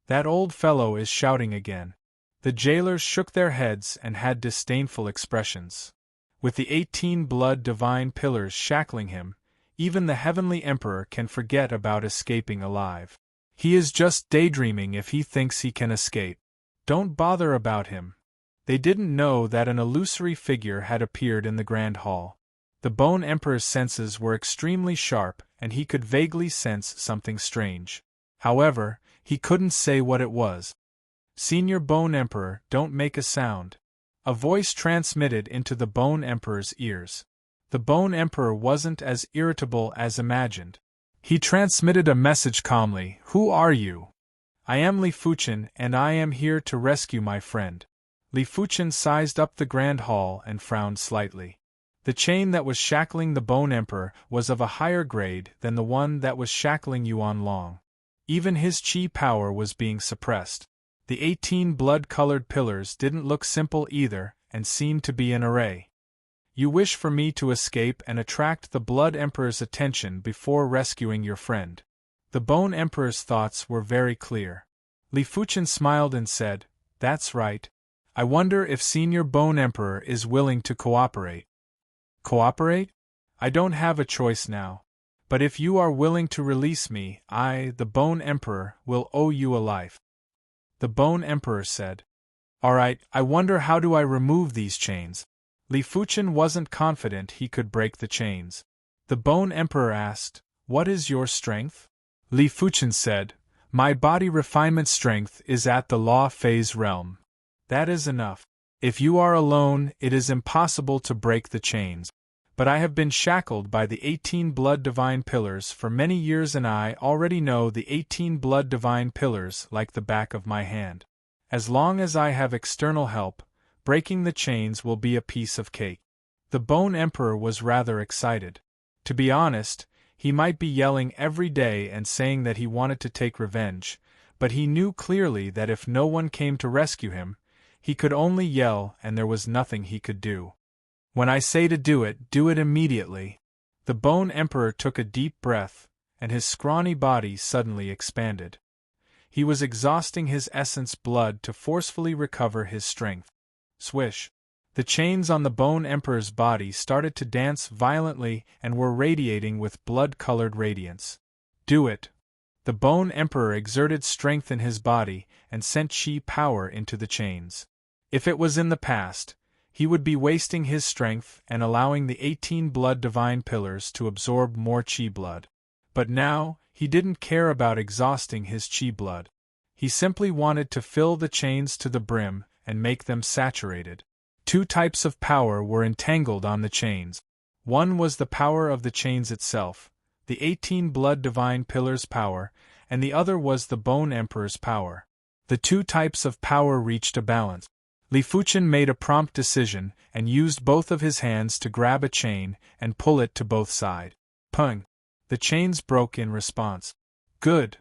[SPEAKER 1] That old fellow is shouting again. The jailers shook their heads and had disdainful expressions. With the 18 blood-divine pillars shackling him, even the Heavenly Emperor can forget about escaping alive. He is just daydreaming if he thinks he can escape. Don't bother about him. They didn't know that an illusory figure had appeared in the Grand Hall. The Bone Emperor's senses were extremely sharp, and he could vaguely sense something strange. However, he couldn't say what it was. Senior Bone Emperor, don't make a sound. A voice transmitted into the Bone Emperor's ears. The Bone Emperor wasn't as irritable as imagined. He transmitted a message calmly, Who are you? I am Li Fuchen, and I am here to rescue my friend. Li Fuchen sized up the Grand Hall and frowned slightly. The chain that was shackling the Bone Emperor was of a higher grade than the one that was shackling Yuan Long. Even his chi power was being suppressed. The 18 blood-colored pillars didn't look simple either, and seemed to be an array. You wish for me to escape and attract the Blood Emperor's attention before rescuing your friend. The Bone Emperor's thoughts were very clear. Li Fuchen smiled and said, That's right. I wonder if Senior Bone Emperor is willing to cooperate. Cooperate? I don't have a choice now. But if you are willing to release me, I, the Bone Emperor, will owe you a life. The Bone Emperor said, Alright, I wonder how do I remove these chains? Li Fuchen wasn't confident he could break the chains. The Bone Emperor asked, What is your strength? Li Fuchen said, My body refinement strength is at the law phase realm. That is enough. If you are alone, it is impossible to break the chains. But I have been shackled by the 18 blood divine pillars for many years, and I already know the 18 blood divine pillars like the back of my hand. As long as I have external help, breaking the chains will be a piece of cake. The Bone Emperor was rather excited. To be honest, he might be yelling every day and saying that he wanted to take revenge, but he knew clearly that if no one came to rescue him, he could only yell and there was nothing he could do. When I say to do it immediately. The Bone Emperor took a deep breath, and his scrawny body suddenly expanded. He was exhausting his essence blood to forcefully recover his strength. Swish! The chains on the Bone Emperor's body started to dance violently and were radiating with blood-colored radiance. Do it! The Bone Emperor exerted strength in his body and sent chi power into the chains. If it was in the past, he would be wasting his strength and allowing the 18 blood divine pillars to absorb more chi blood. But now, he didn't care about exhausting his chi blood. He simply wanted to fill the chains to the brim and make them saturated. Two types of power were entangled on the chains. One was the power of the chains itself, the 18 blood divine pillars' power, and the other was the Bone Emperor's power. The two types of power reached a balance. Li Fuchen made a prompt decision and used both of his hands to grab a chain and pull it to both sides. Pung! The chains broke in response. Good!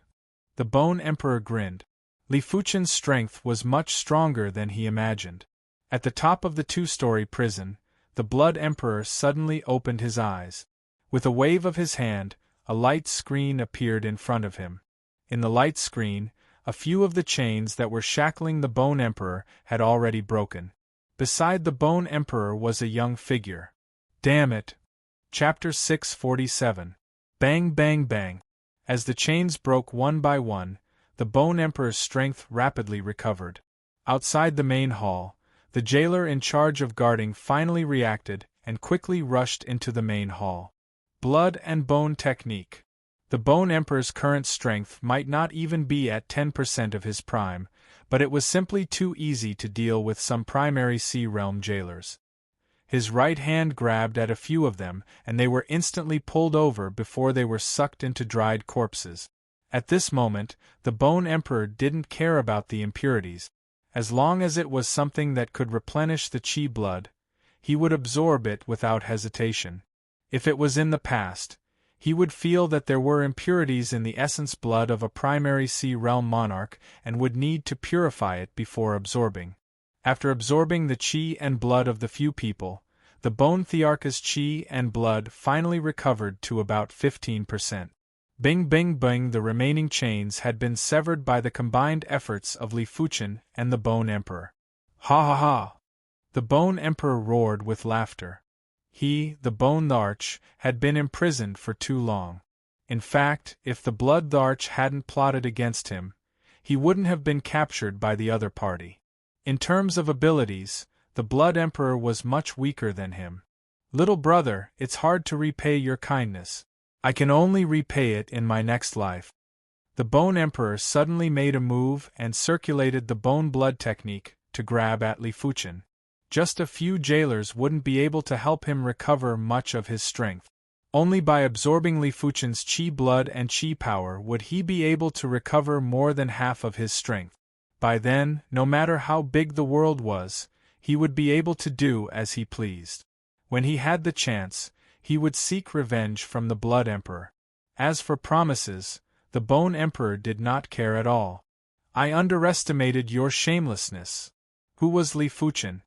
[SPEAKER 1] The Bone Emperor grinned. Li Fuchen's strength was much stronger than he imagined. At the top of the two-story prison, the Blood Emperor suddenly opened his eyes. With a wave of his hand, a light screen appeared in front of him. In the light screen, a few of the chains that were shackling the Bone Emperor had already broken. Beside the Bone Emperor was a young figure. Damn it! Chapter 647. Bang bang bang. As the chains broke one by one, the Bone Emperor's strength rapidly recovered. Outside the main hall, the jailer in charge of guarding finally reacted and quickly rushed into the main hall. Blood and Bone Technique. The Bone Emperor's current strength might not even be at 10% of his prime, but it was simply too easy to deal with some primary Sea Realm jailers. His right hand grabbed at a few of them, and they were instantly pulled over before they were sucked into dried corpses. At this moment, the Bone Emperor didn't care about the impurities. As long as it was something that could replenish the chi blood, he would absorb it without hesitation. If it was in the past, he would feel that there were impurities in the essence blood of a primary Sea Realm monarch and would need to purify it before absorbing. After absorbing the chi and blood of the few people, the Bone Thearch's chi and blood finally recovered to about 15%. Bing bing bing, the remaining chains had been severed by the combined efforts of Li Fuchen and the Bone Emperor. Ha ha ha! The Bone Emperor roared with laughter. He, the Bone Thearch, had been imprisoned for too long. In fact, if the Blood Thearch hadn't plotted against him, he wouldn't have been captured by the other party. In terms of abilities, the Blood Emperor was much weaker than him. Little brother, it's hard to repay your kindness. I can only repay it in my next life. The Bone Emperor suddenly made a move and circulated the Bone Blood technique to grab at Li Fuchen. Just a few jailers wouldn't be able to help him recover much of his strength. Only by absorbing Li Fuchen's chi blood and chi power would he be able to recover more than half of his strength. By then, no matter how big the world was, he would be able to do as he pleased. When he had the chance, he would seek revenge from the Blood Emperor. As for promises, the Bone Emperor did not care at all. I underestimated your shamelessness. Who was Li Fuchen?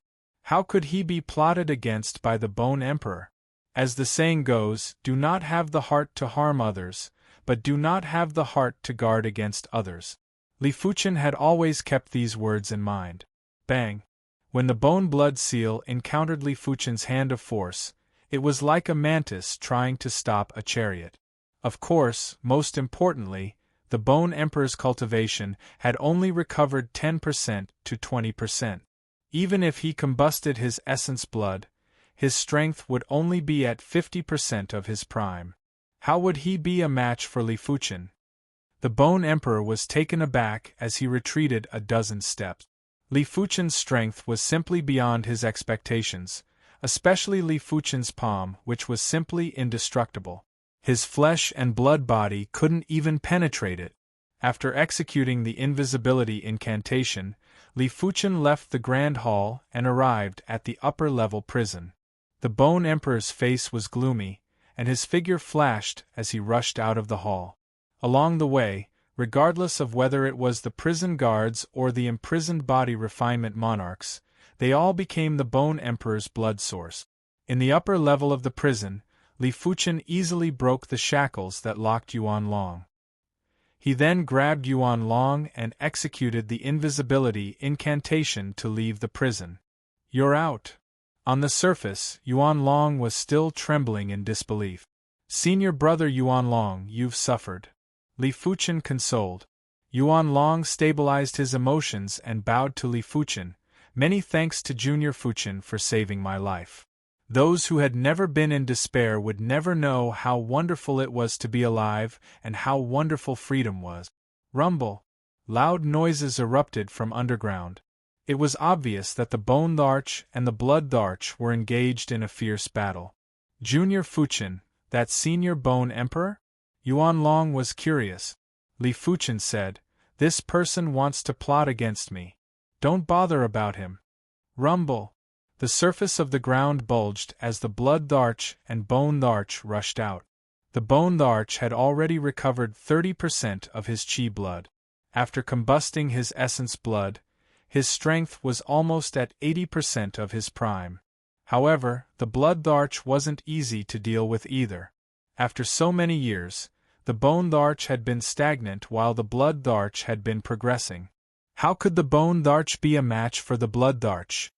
[SPEAKER 1] How could he be plotted against by the Bone Emperor? As the saying goes, do not have the heart to harm others, but do not have the heart to guard against others. Li Fuchen had always kept these words in mind. Bang! When the Bone Blood Seal encountered Li Fuchen's hand of force, it was like a mantis trying to stop a chariot. Of course, most importantly, the Bone Emperor's cultivation had only recovered 10% to 20%. Even if he combusted his essence blood, his strength would only be at 50% of his prime. How would he be a match for Li Fuchen? The Bone Emperor was taken aback as he retreated a dozen steps. Li Fuchen's strength was simply beyond his expectations, especially Li Fuchen's palm, which was simply indestructible. His flesh and blood body couldn't even penetrate it. After executing the invisibility incantation, Li Fuchen left the Grand Hall and arrived at the upper-level prison. The Bone Emperor's face was gloomy, and his figure flashed as he rushed out of the hall. Along the way, regardless of whether it was the prison guards or the imprisoned body refinement monarchs, they all became the Bone Emperor's blood source. In the upper level of the prison, Li Fuchen easily broke the shackles that locked Yuan Long. He then grabbed Yuan Long and executed the invisibility incantation to leave the prison. "You're out." On the surface, Yuan Long was still trembling in disbelief. "Senior brother Yuan Long, you've suffered," Li Fuchen consoled. Yuan Long stabilized his emotions and bowed to Li Fuchen. "Many thanks to Junior Fuchen for saving my life." Those who had never been in despair would never know how wonderful it was to be alive and how wonderful freedom was. Rumble! Loud noises erupted from underground. It was obvious that the Bone Larch and the Blood Larch were engaged in a fierce battle. Junior Fuchen, that senior Bone Emperor? Yuan Long was curious. Li Fuchen said, "This person wants to plot against me. Don't bother about him." Rumble! The surface of the ground bulged as the Blood Larch and Bone Larch rushed out. The Bone Larch had already recovered 30% of his chi blood. After combusting his essence blood, his strength was almost at 80% of his prime. However, the Blood Larch wasn't easy to deal with either. After so many years, the Bone Larch had been stagnant while the Blood Larch had been progressing. How could the Bone Larch be a match for the Blood Larch?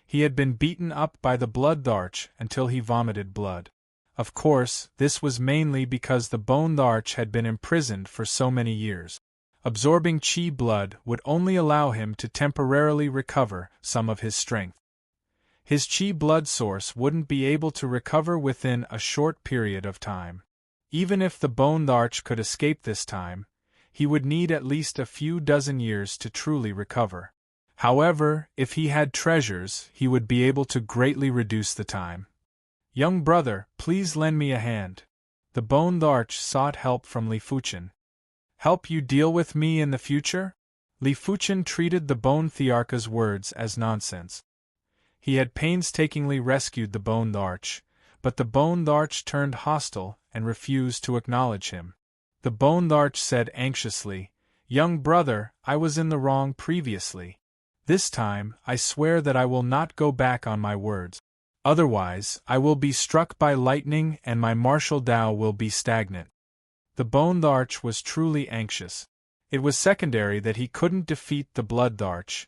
[SPEAKER 1] He had been beaten up by the Blood Larch until he vomited blood. Of course, this was mainly because the Bone Larch had been imprisoned for so many years. Absorbing chi blood would only allow him to temporarily recover some of his strength. His chi blood source wouldn't be able to recover within a short period of time. Even if the Bone Larch could escape this time, he would need at least a few dozen years to truly recover. However, if he had treasures, he would be able to greatly reduce the time. "Young brother, please lend me a hand." The Bone Larch sought help from Li Fuchen. "Help you deal with me in the future?" Li Fuchen treated the Bone Thearcha's words as nonsense. He had painstakingly rescued the Bone Larch, but the Bone Larch turned hostile and refused to acknowledge him. The Bone Larch said anxiously, "Young brother, I was in the wrong previously. This time, I swear that I will not go back on my words. Otherwise, I will be struck by lightning and my martial Tao will be stagnant." The Bone Larch was truly anxious. It was secondary that he couldn't defeat the Blood Larch.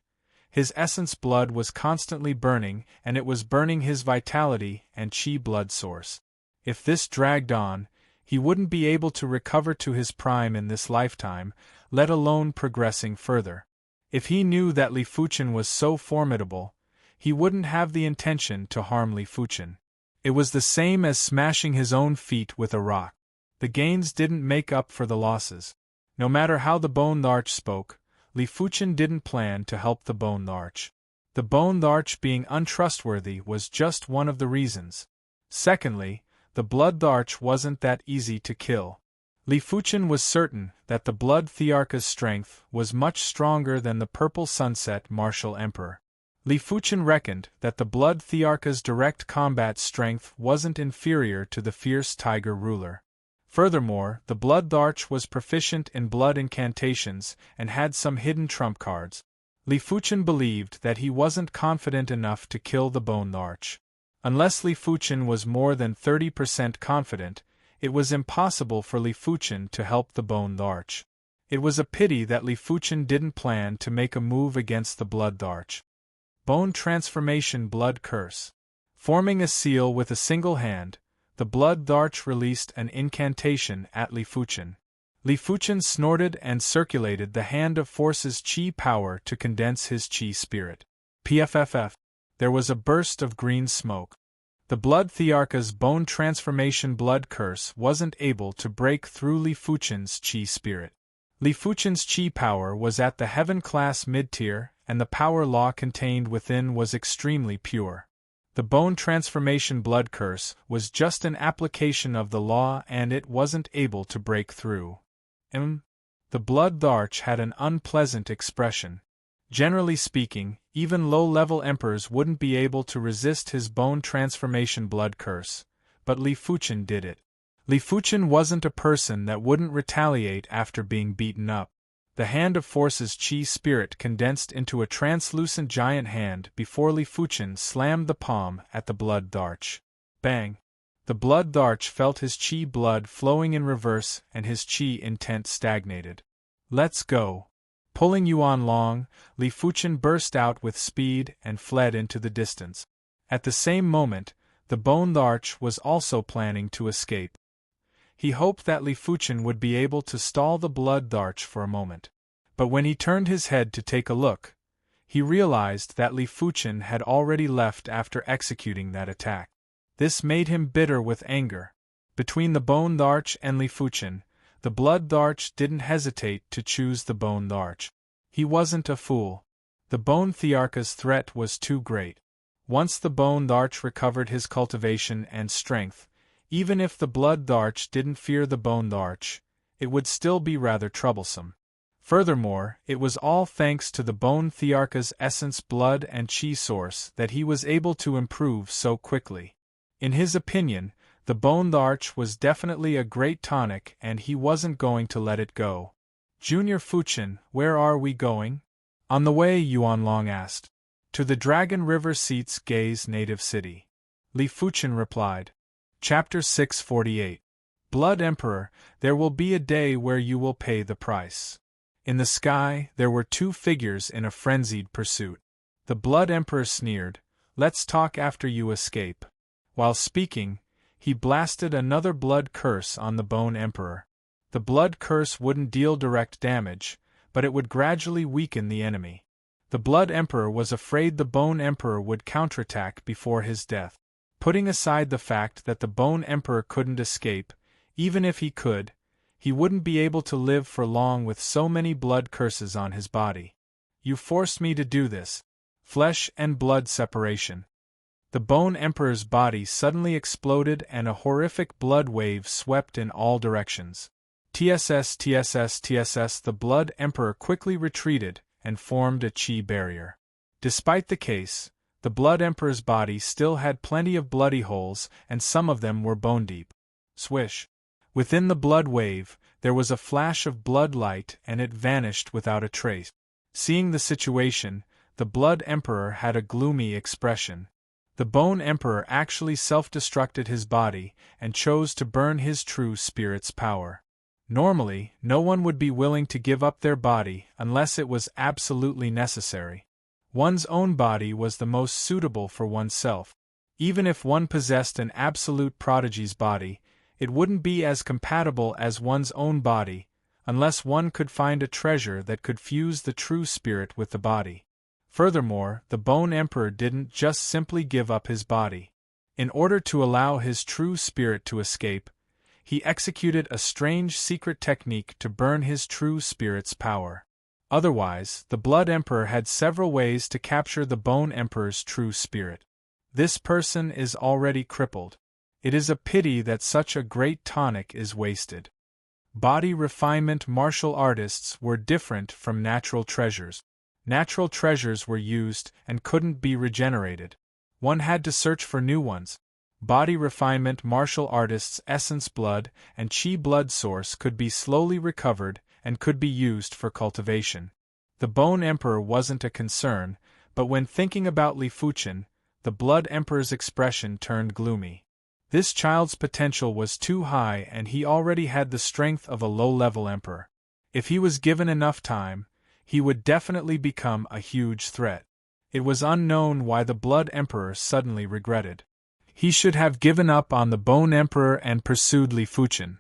[SPEAKER 1] His essence blood was constantly burning, and it was burning his vitality and chi blood source. If this dragged on, he wouldn't be able to recover to his prime in this lifetime, let alone progressing further. If he knew that Li Fuchen was so formidable, he wouldn't have the intention to harm Li Fuchen. It was the same as smashing his own feet with a rock. The gains didn't make up for the losses. No matter how the Bone Larch spoke, Li Fuchen didn't plan to help the Bone Larch. The Bone Larch being untrustworthy was just one of the reasons. Secondly, the Blood Larch wasn't that easy to kill. Li Fuchen was certain that the Blood Thearcha's strength was much stronger than the Purple Sunset Martial Emperor. Li Fuchen reckoned that the Blood Thearcha's direct combat strength wasn't inferior to the fierce Tiger Ruler. Furthermore, the Blood Larch was proficient in blood incantations and had some hidden trump cards. Li Fuchen believed that he wasn't confident enough to kill the Bone Larch. Unless Li Fuchen was more than 30% confident, it was impossible for Li Fuchen to help the Bone Larch. It was a pity that Li Fuchen didn't plan to make a move against the Blood Larch. Bone Transformation Blood Curse. Forming a seal with a single hand, the Blood Larch released an incantation at Li Fuchen. Li Fuchen snorted and circulated the Hand of Force's chi power to condense his chi spirit. PFFF. There was a burst of green smoke. The Blood Thearcha's Bone Transformation Blood Curse wasn't able to break through Li Fuchen's chi spirit. Li Fuchen's chi power was at the heaven-class mid-tier, and the power law contained within was extremely pure. The bone transformation blood curse was just an application of the law and it wasn't able to break through. The blood arch had an unpleasant expression. Generally speaking, even low-level emperors wouldn't be able to resist his bone transformation blood curse, but Li Fuchen did it. Li Fuchen wasn't a person that wouldn't retaliate after being beaten up. The Hand of Force's chi spirit condensed into a translucent giant hand before Li Fuchen slammed the palm at the blood arch. Bang! The blood arch felt his chi blood flowing in reverse and his chi intent stagnated. Let's go! Pulling Yuan Long, Li Fuchen burst out with speed and fled into the distance. At the same moment, the bone arch was also planning to escape. He hoped that Li Fuchen would be able to stall the blood arch for a moment. But when he turned his head to take a look, he realized that Li Fuchen had already left after executing that attack. This made him bitter with anger. Between the bone arch and Li Fuchen, the blood arch didn't hesitate to choose the bone arch. He wasn't a fool. The bone Thearcha's threat was too great. Once the bone arch recovered his cultivation and strength, even if the blood arch didn't fear the bone arch, it would still be rather troublesome. Furthermore, it was all thanks to the bone Thearcha's essence blood and chi source that he was able to improve so quickly. In his opinion, the bone arch was definitely a great tonic and he wasn't going to let it go. Junior Fuchen, where are we going? On the way, Yuan Long asked. To the Dragon River Seat's Gaze native city. Li Fuchen replied. Chapter 648. Blood Emperor, there will be a day where you will pay the price. In the sky, there were two figures in a frenzied pursuit. The Blood Emperor sneered, let's talk after you escape. While speaking, he blasted another blood curse on the Bone Emperor. The blood curse wouldn't deal direct damage, but it would gradually weaken the enemy. The Blood Emperor was afraid the Bone Emperor would counterattack before his death. Putting aside the fact that the Bone Emperor couldn't escape, even if he could, he wouldn't be able to live for long with so many blood curses on his body. You forced me to do this. Flesh and blood separation. The Bone Emperor's body suddenly exploded and a horrific blood wave swept in all directions. TSS. The Blood Emperor quickly retreated and formed a chi barrier. Despite the case, the Blood Emperor's body still had plenty of bloody holes and some of them were bone deep. Swish. Within the blood wave, there was a flash of blood light and it vanished without a trace. Seeing the situation, the Blood Emperor had a gloomy expression. The Bone Emperor actually self-destructed his body and chose to burn his true spirit's power. Normally, no one would be willing to give up their body unless it was absolutely necessary. One's own body was the most suitable for oneself. Even if one possessed an absolute prodigy's body, it wouldn't be as compatible as one's own body, unless one could find a treasure that could fuse the true spirit with the body. Furthermore, the Bone Emperor didn't just simply give up his body. In order to allow his true spirit to escape, he executed a strange secret technique to burn his true spirit's power. Otherwise, the Blood Emperor had several ways to capture the Bone Emperor's true spirit. This person is already crippled. It is a pity that such a great tonic is wasted. Body refinement martial artists were different from natural treasures. Natural treasures were used and couldn't be regenerated. One had to search for new ones. Body refinement martial artists' essence blood and chi blood source could be slowly recovered and could be used for cultivation. The Bone Emperor wasn't a concern, but when thinking about Li Fuchen, the Blood Emperor's expression turned gloomy. This child's potential was too high and he already had the strength of a low-level emperor. If he was given enough time, he would definitely become a huge threat. It was unknown why the Blood Emperor suddenly regretted. He should have given up on the Bone Emperor and pursued Li Fuchen.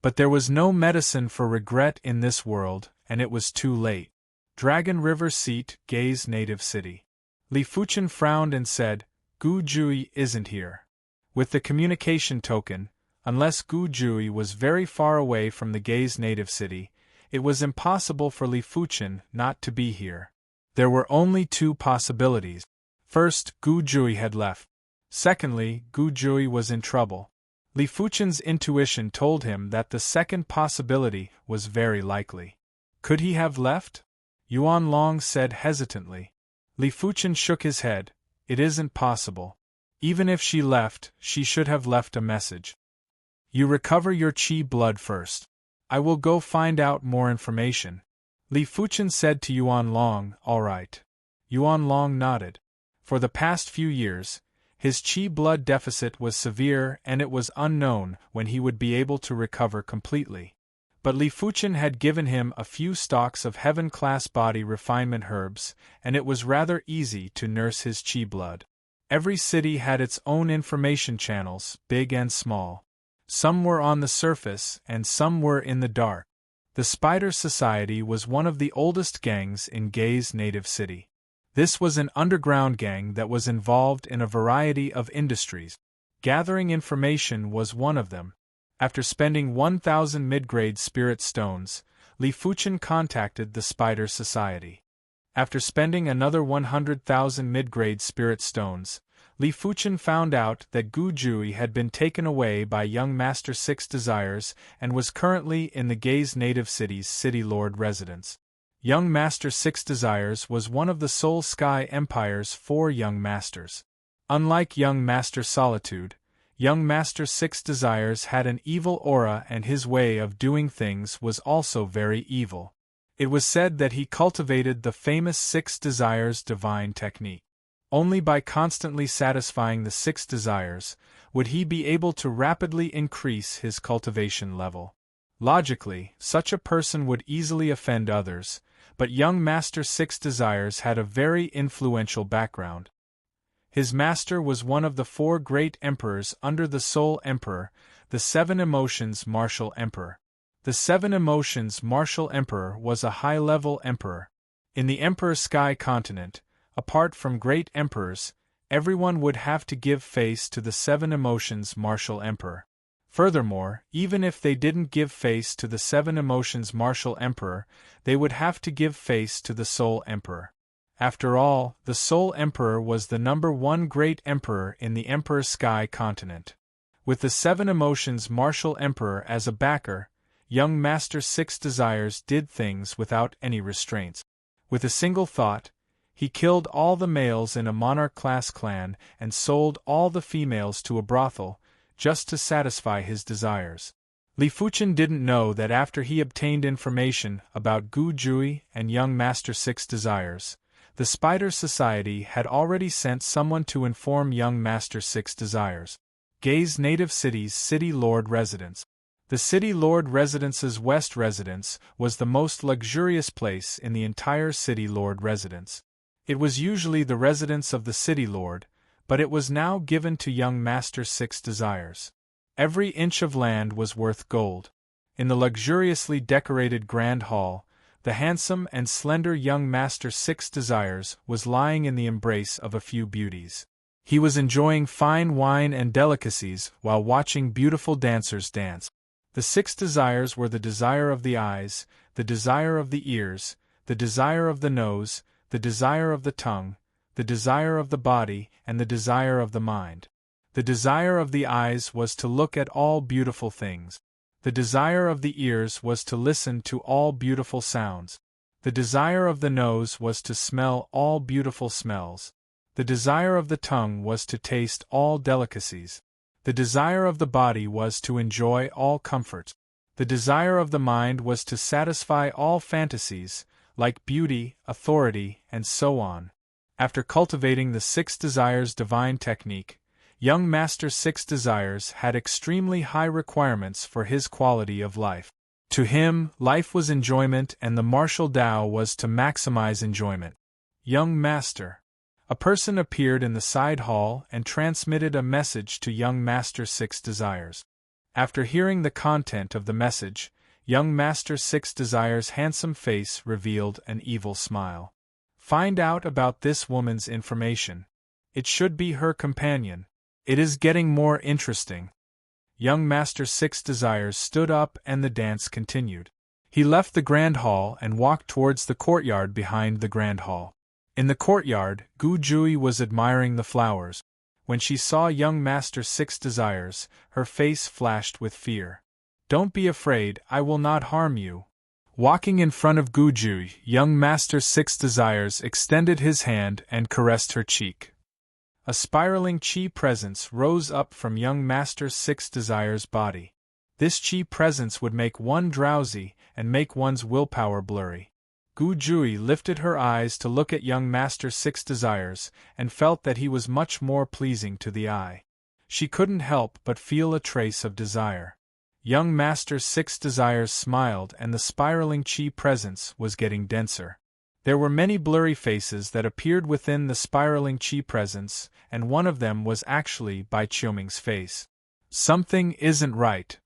[SPEAKER 1] But there was no medicine for regret in this world, and it was too late. Dragon River Seat, Gaze native city. Li Fuchen frowned and said, Gu Jui isn't here. With the communication token, unless Gu Jui was very far away from the Gaze native city, It was impossible for Li Fuchen not to be here. There were only two possibilities. First, Gu Jui had left. Secondly, Gu Jui was in trouble. Li Fuchen's intuition told him that the second possibility was very likely. Could he have left? Yuan Long said hesitantly. Li Fuchen shook his head. It isn't possible. Even if she left, she should have left a message. You recover your qi blood first. I will go find out more information. Li Fuchen said to Yuan Long, all right. Yuan Long nodded. For the past few years, his qi blood deficit was severe and it was unknown when he would be able to recover completely. But Li Fuchen had given him a few stalks of heaven-class body refinement herbs, and it was rather easy to nurse his qi blood. Every city had its own information channels, big and small. Some were on the surface and some were in the dark. The Spider Society was one of the oldest gangs in Gay's native city. This was an underground gang that was involved in a variety of industries. Gathering information was one of them. After spending 1,000 mid-grade spirit stones, Li Fuchen contacted the Spider Society. After spending another 100,000 mid-grade spirit stones, Li Fuchen found out that Gu Jui had been taken away by young Master Six Desires and was currently in the Gay's native city's City Lord residence. Young Master Six Desires was one of the Soul Sky Empire's 4 young masters. Unlike young Master Solitude, young Master Six Desires had an evil aura and his way of doing things was also very evil. It was said that he cultivated the famous Six Desires divine technique. Only by constantly satisfying the Six Desires would he be able to rapidly increase his cultivation level. Logically, such a person would easily offend others, but young Master Six Desires had a very influential background. His master was one of the 4 great emperors under the Soul Emperor, the 7 Emotions Martial Emperor. The 7 Emotions Martial Emperor was a high-level emperor. In the Emperor Sky continent, apart from great emperors, everyone would have to give face to the 7 Emotions Martial Emperor. Furthermore, even if they didn't give face to the 7 Emotions Martial Emperor, they would have to give face to the Soul Emperor. After all, the Soul Emperor was the #1 great emperor in the Emperor Sky continent. With the 7 Emotions Martial Emperor as a backer, young Master Six Desires did things without any restraints. With a single thought, he killed all the males in a monarch-class clan and sold all the females to a brothel, just to satisfy his desires. Li Fuchen didn't know that after he obtained information about Gu Jui and young Master Six Desires, the Spider Society had already sent someone to inform young Master Six Desires. Gay's native city's City Lord residence. The City Lord residence's west residence was the most luxurious place in the entire City Lord residence. It was usually the residence of the City Lord, but it was now given to young Master Six Desires. Every inch of land was worth gold. In the luxuriously decorated Grand Hall, the handsome and slender young Master Six Desires was lying in the embrace of a few beauties. He was enjoying fine wine and delicacies while watching beautiful dancers dance. The 6 desires were the desire of the eyes, the desire of the ears, the desire of the nose, the desire of the tongue, the desire of the body, and the desire of the mind. The desire of the eyes was to look at all beautiful things. The desire of the ears was to listen to all beautiful sounds. The desire of the nose was to smell all beautiful smells. The desire of the tongue was to taste all delicacies. The desire of the body was to enjoy all comforts. The desire of the mind was to satisfy all fantasies, like beauty, authority, and so on. After cultivating the 6 desires divine technique, young Master Six Desires had extremely high requirements for his quality of life. To him, life was enjoyment and the martial Tao was to maximize enjoyment. Young Master. A person appeared in the side hall and transmitted a message to young Master Six Desires. After hearing the content of the message, young Master Six Desires' handsome face revealed an evil smile. Find out about this woman's information. It should be her companion. It is getting more interesting. Young Master Six Desires stood up and the dance continued. He left the Grand Hall and walked towards the courtyard behind the Grand Hall. In the courtyard, Gu Jui was admiring the flowers. When she saw young Master Six Desires, her face flashed with fear. "Don't be afraid, I will not harm you." Walking in front of Gu Jui, young Master Six Desires extended his hand and caressed her cheek. A spiraling qi presence rose up from young Master Six Desires' body. This qi presence would make one drowsy and make one's willpower blurry. Gu Jui lifted her eyes to look at young Master Six Desires, and felt that he was much more pleasing to the eye. She couldn't help but feel a trace of desire. Young Master Six Desires smiled, and the spiraling qi presence was getting denser. There were many blurry faces that appeared within the spiraling qi presence, and one of them was actually Bai Qiuming's face. Something isn't right.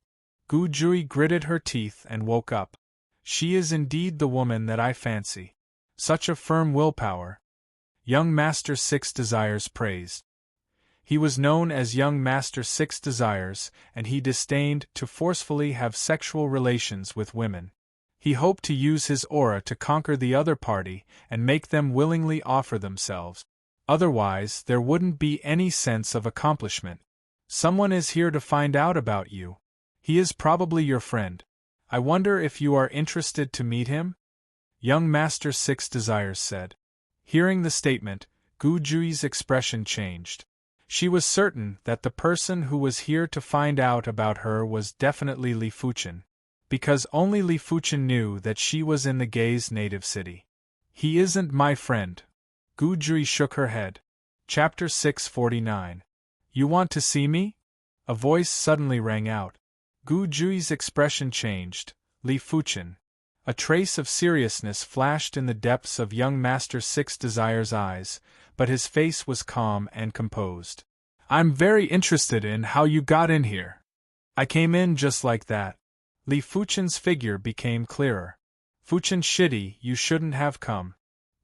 [SPEAKER 1] Gu Jui gritted her teeth and woke up. She is indeed the woman that I fancy. Such a firm willpower. Young Master Six Desires praised. He was known as Young Master Six Desires, and he disdained to forcefully have sexual relations with women. He hoped to use his aura to conquer the other party and make them willingly offer themselves. Otherwise, there wouldn't be any sense of accomplishment. Someone is here to find out about you. He is probably your friend. I wonder if you are interested to meet him? Young Master Six Desires said. Hearing the statement, Gu Jui's expression changed. She was certain that the person who was here to find out about her was definitely Li Fuchen, because only Li Fuchen knew that she was in the gay's native city. He isn't my friend. Gu Jui shook her head. Chapter 649. You want to see me? A voice suddenly rang out. Gu Jui's expression changed. Li Fuchen. A trace of seriousness flashed in the depths of young Master Six Desires' eyes, but his face was calm and composed. I'm very interested in how you got in here. I came in just like that. Li Fuchen's figure became clearer. Fuchen Shitty, you shouldn't have come.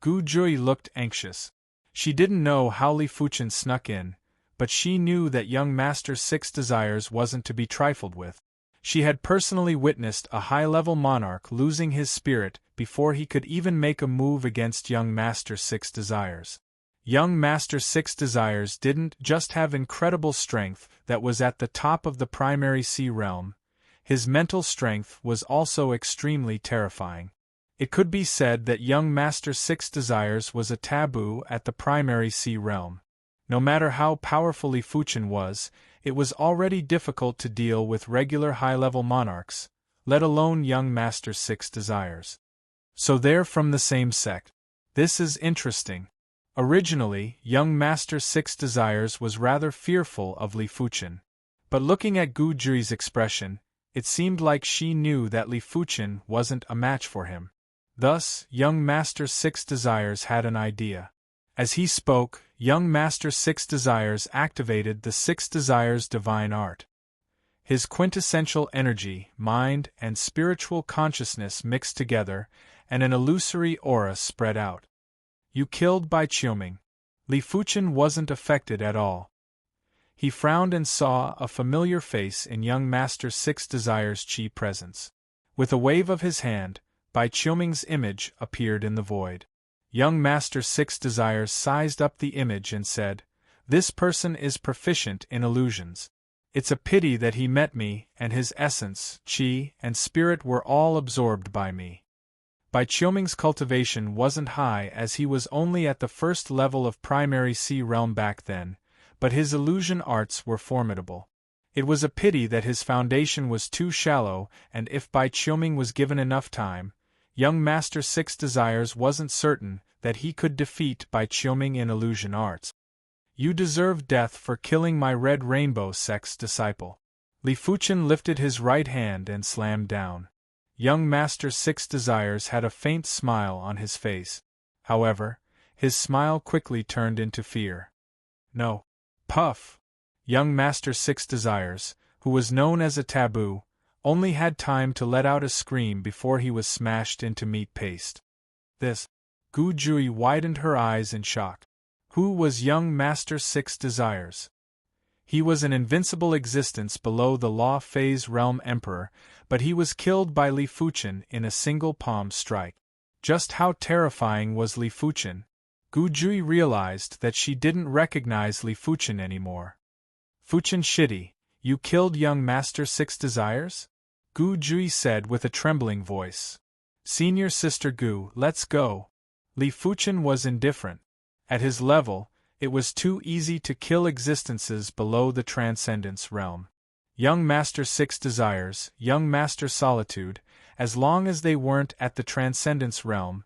[SPEAKER 1] Gu Jui looked anxious. She didn't know how Li Fuchen snuck in, but she knew that young Master Six Desires wasn't to be trifled with. She had personally witnessed a high-level monarch losing his spirit before he could even make a move against young Master Six Desires. Young Master Six Desires didn't just have incredible strength that was at the top of the primary sea realm. His mental strength was also extremely terrifying. It could be said that young Master Six Desires was a taboo at the primary sea realm. No matter how powerful Li Fuchen was, it was already difficult to deal with regular high-level monarchs, let alone young Master Six Desires. So they're from the same sect. This is interesting. Originally, young Master Six Desires was rather fearful of Li Fuchen. But looking at Gu Jui's expression, it seemed like she knew that Li Fuchen wasn't a match for him. Thus, young Master Six Desires had an idea. As he spoke, young Master Six Desires activated the Six Desires divine art. His quintessential energy, mind, and spiritual consciousness mixed together, and an illusory aura spread out. You killed Bai Qiuming. Li Fuchen wasn't affected at all. He frowned and saw a familiar face in young Master Six Desires' qi presence. With a wave of his hand, Bai Qiuming's image appeared in the void. Young Master Six Desires sized up the image and said, "This person is proficient in illusions. It's a pity that he met me, and his essence, qi, and spirit were all absorbed by me." Bai Qiuming's cultivation wasn't high as he was only at the first level of primary sea realm back then, but his illusion arts were formidable. It was a pity that his foundation was too shallow, and if Bai Qiuming was given enough time, young Master Six Desires wasn't certain that he could defeat Bai Qiuming in illusion arts. You deserve death for killing my Red Rainbow sect's disciple. Li Fuchen lifted his right hand and slammed down. Young Master Six Desires had a faint smile on his face. However, his smile quickly turned into fear. No. Puff! Young Master Six Desires, who was known as a taboo, only had time to let out a scream before he was smashed into meat paste. This. Gu Jui widened her eyes in shock. Who was young Master Six Desires? He was an invincible existence below the Law Phase Realm Emperor, but he was killed by Li Fuchen in a single palm strike. Just how terrifying was Li Fuchen? Gu Jui realized that she didn't recognize Li Fuchen anymore. Fuchen Shitty, you killed young Master Six Desires? Gu Jui said with a trembling voice. Senior Sister Gu, let's go. Li Fuchen was indifferent. At his level, it was too easy to kill existences below the Transcendence realm. Young Master Six Desires, young Master Solitude, as long as they weren't at the Transcendence realm,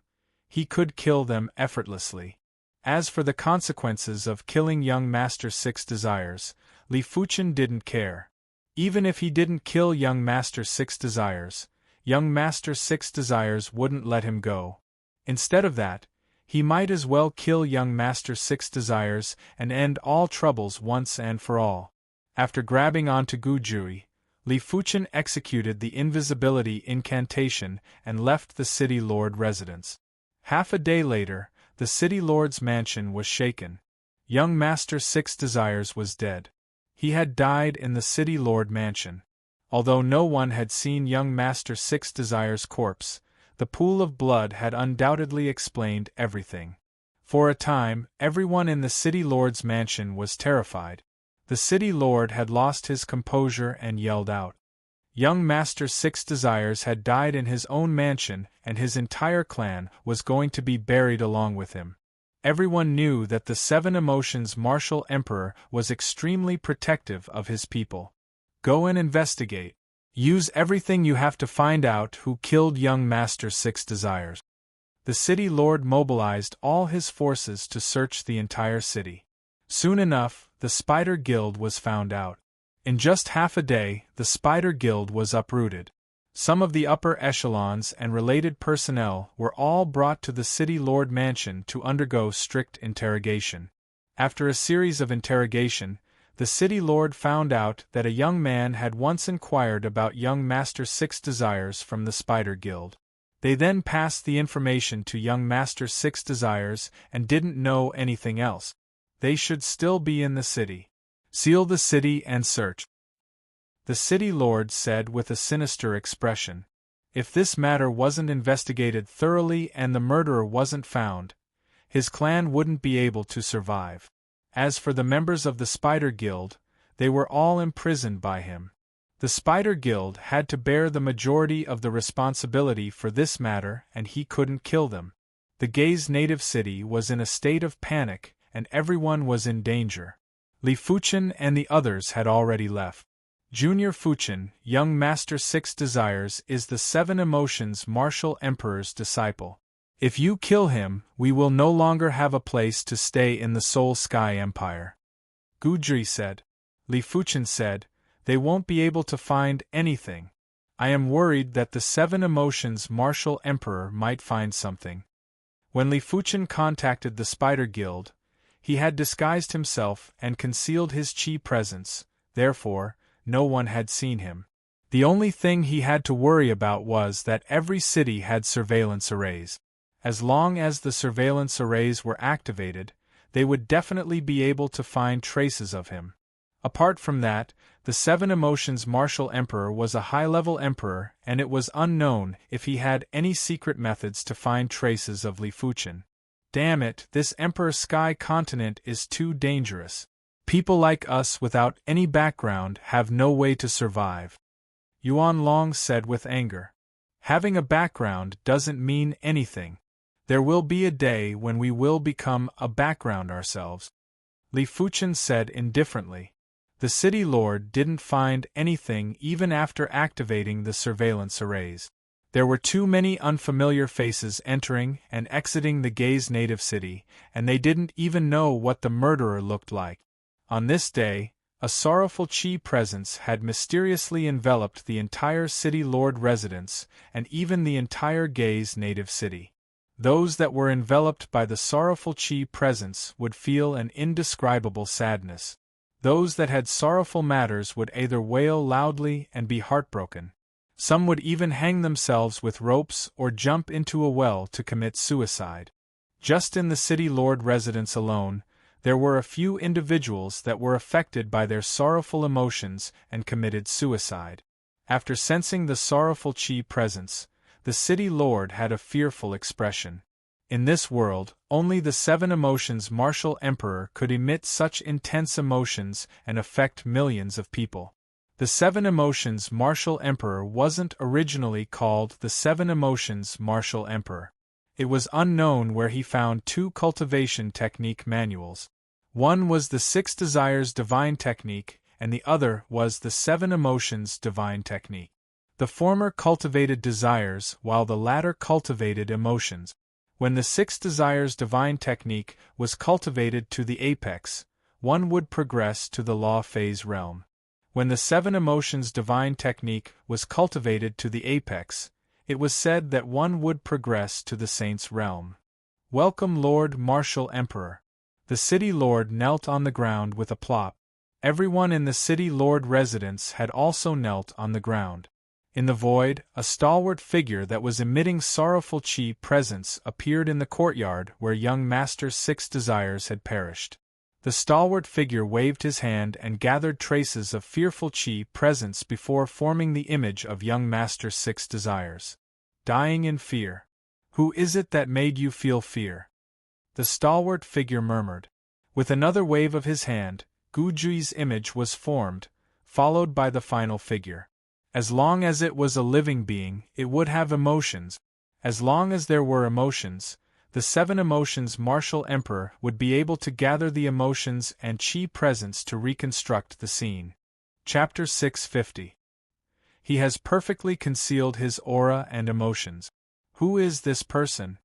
[SPEAKER 1] he could kill them effortlessly. As for the consequences of killing young Master Six Desires, Li Fuchen didn't care. Even if he didn't kill young Master Six Desires, young Master Six Desires wouldn't let him go. Instead of that, he might as well kill young Master Six Desires and end all troubles once and for all. After grabbing onto Gu Jui, Li Fuchen executed the invisibility incantation and left the City Lord residence. Half a day later, the City Lord's mansion was shaken. Young Master Six Desires was dead. He had died in the City Lord mansion. Although no one had seen young Master Six Desires' corpse, the pool of blood had undoubtedly explained everything. For a time, everyone in the City Lord's mansion was terrified. The City Lord had lost his composure and yelled out. Young Master Six Desires had died in his own mansion, and his entire clan was going to be buried along with him. Everyone knew that the Seven Emotions Martial Emperor was extremely protective of his people. Go and investigate. Use everything you have to find out who killed young Master Six Desires. The City Lord mobilized all his forces to search the entire city. Soon enough, the Spider Guild was found out. In just half a day, the Spider Guild was uprooted. Some of the upper echelons and related personnel were all brought to the City Lord Mansion to undergo strict interrogation. After a series of interrogation, the City Lord found out that a young man had once inquired about young Master Six Desires from the Spider Guild. They then passed the information to young Master Six Desires and didn't know anything else. They should still be in the city. Seal the city and search. The City Lord said with a sinister expression. If this matter wasn't investigated thoroughly and the murderer wasn't found, his clan wouldn't be able to survive. As for the members of the Spider Guild, they were all imprisoned by him. The Spider Guild had to bear the majority of the responsibility for this matter, and he couldn't kill them. The Gaze native city was in a state of panic, and everyone was in danger. Li Fuchen and the others had already left. Junior Fuchen, young Master Six Desires, is the Seven Emotions Martial Emperor's disciple. If you kill him, we will no longer have a place to stay in the Soul Sky Empire. Gu Jui said. Li Fuchen said, they won't be able to find anything. I am worried that the Seven Emotions Martial Emperor might find something. When Li Fuchen contacted the Spider Guild, he had disguised himself and concealed his chi presence, therefore, no one had seen him. The only thing he had to worry about was that every city had surveillance arrays. As long as the surveillance arrays were activated, they would definitely be able to find traces of him. Apart from that, the Seven Emotions Martial Emperor was a high-level emperor, and it was unknown if he had any secret methods to find traces of Li Fuchen. Damn it, this Emperor Sky continent is too dangerous. People like us without any background have no way to survive. Yuan Long said with anger. Having a background doesn't mean anything. There will be a day when we will become a background ourselves. Li Fuchen said indifferently. The City Lord didn't find anything even after activating the surveillance arrays. There were too many unfamiliar faces entering and exiting the Gaze native city, and they didn't even know what the murderer looked like. On this day, a sorrowful chi presence had mysteriously enveloped the entire City Lord residence and even the entire Gaze native city. Those that were enveloped by the sorrowful chi presence would feel an indescribable sadness. Those that had sorrowful matters would either wail loudly and be heartbroken. Some would even hang themselves with ropes or jump into a well to commit suicide. Just in the City Lord residence alone, there were a few individuals that were affected by their sorrowful emotions and committed suicide. After sensing the sorrowful Qi presence, the city lord had a fearful expression. In this world, only the 7 emotions martial emperor could emit such intense emotions and affect millions of people. The 7 emotions martial emperor wasn't originally called the 7 emotions martial emperor. It was unknown where he found 2 cultivation technique manuals. One was the 6 desires divine technique, and the other was the 7 emotions divine technique. The former cultivated desires while the latter cultivated emotions. When the 6 desires divine technique was cultivated to the apex, one would progress to the law phase realm. When the 7 emotions divine technique was cultivated to the apex, it was said that one would progress to the saint's realm. Welcome Lord Martial Emperor. The city lord knelt on the ground with a plop. Everyone in the city lord residence had also knelt on the ground. In the void, a stalwart figure that was emitting sorrowful Qi presence appeared in the courtyard where young Master's 6 desires had perished. The stalwart figure waved his hand and gathered traces of fearful Qi presence before forming the image of young Master's 6 desires. Dying in fear. Who is it that made you feel fear? The stalwart figure murmured. With another wave of his hand, Gujui's image was formed, followed by the final figure. As long as it was a living being, it would have emotions. As long as there were emotions, the 7 emotions martial emperor would be able to gather the emotions and Qi presence to reconstruct the scene. Chapter 650. He has perfectly concealed his aura and emotions. Who is this person?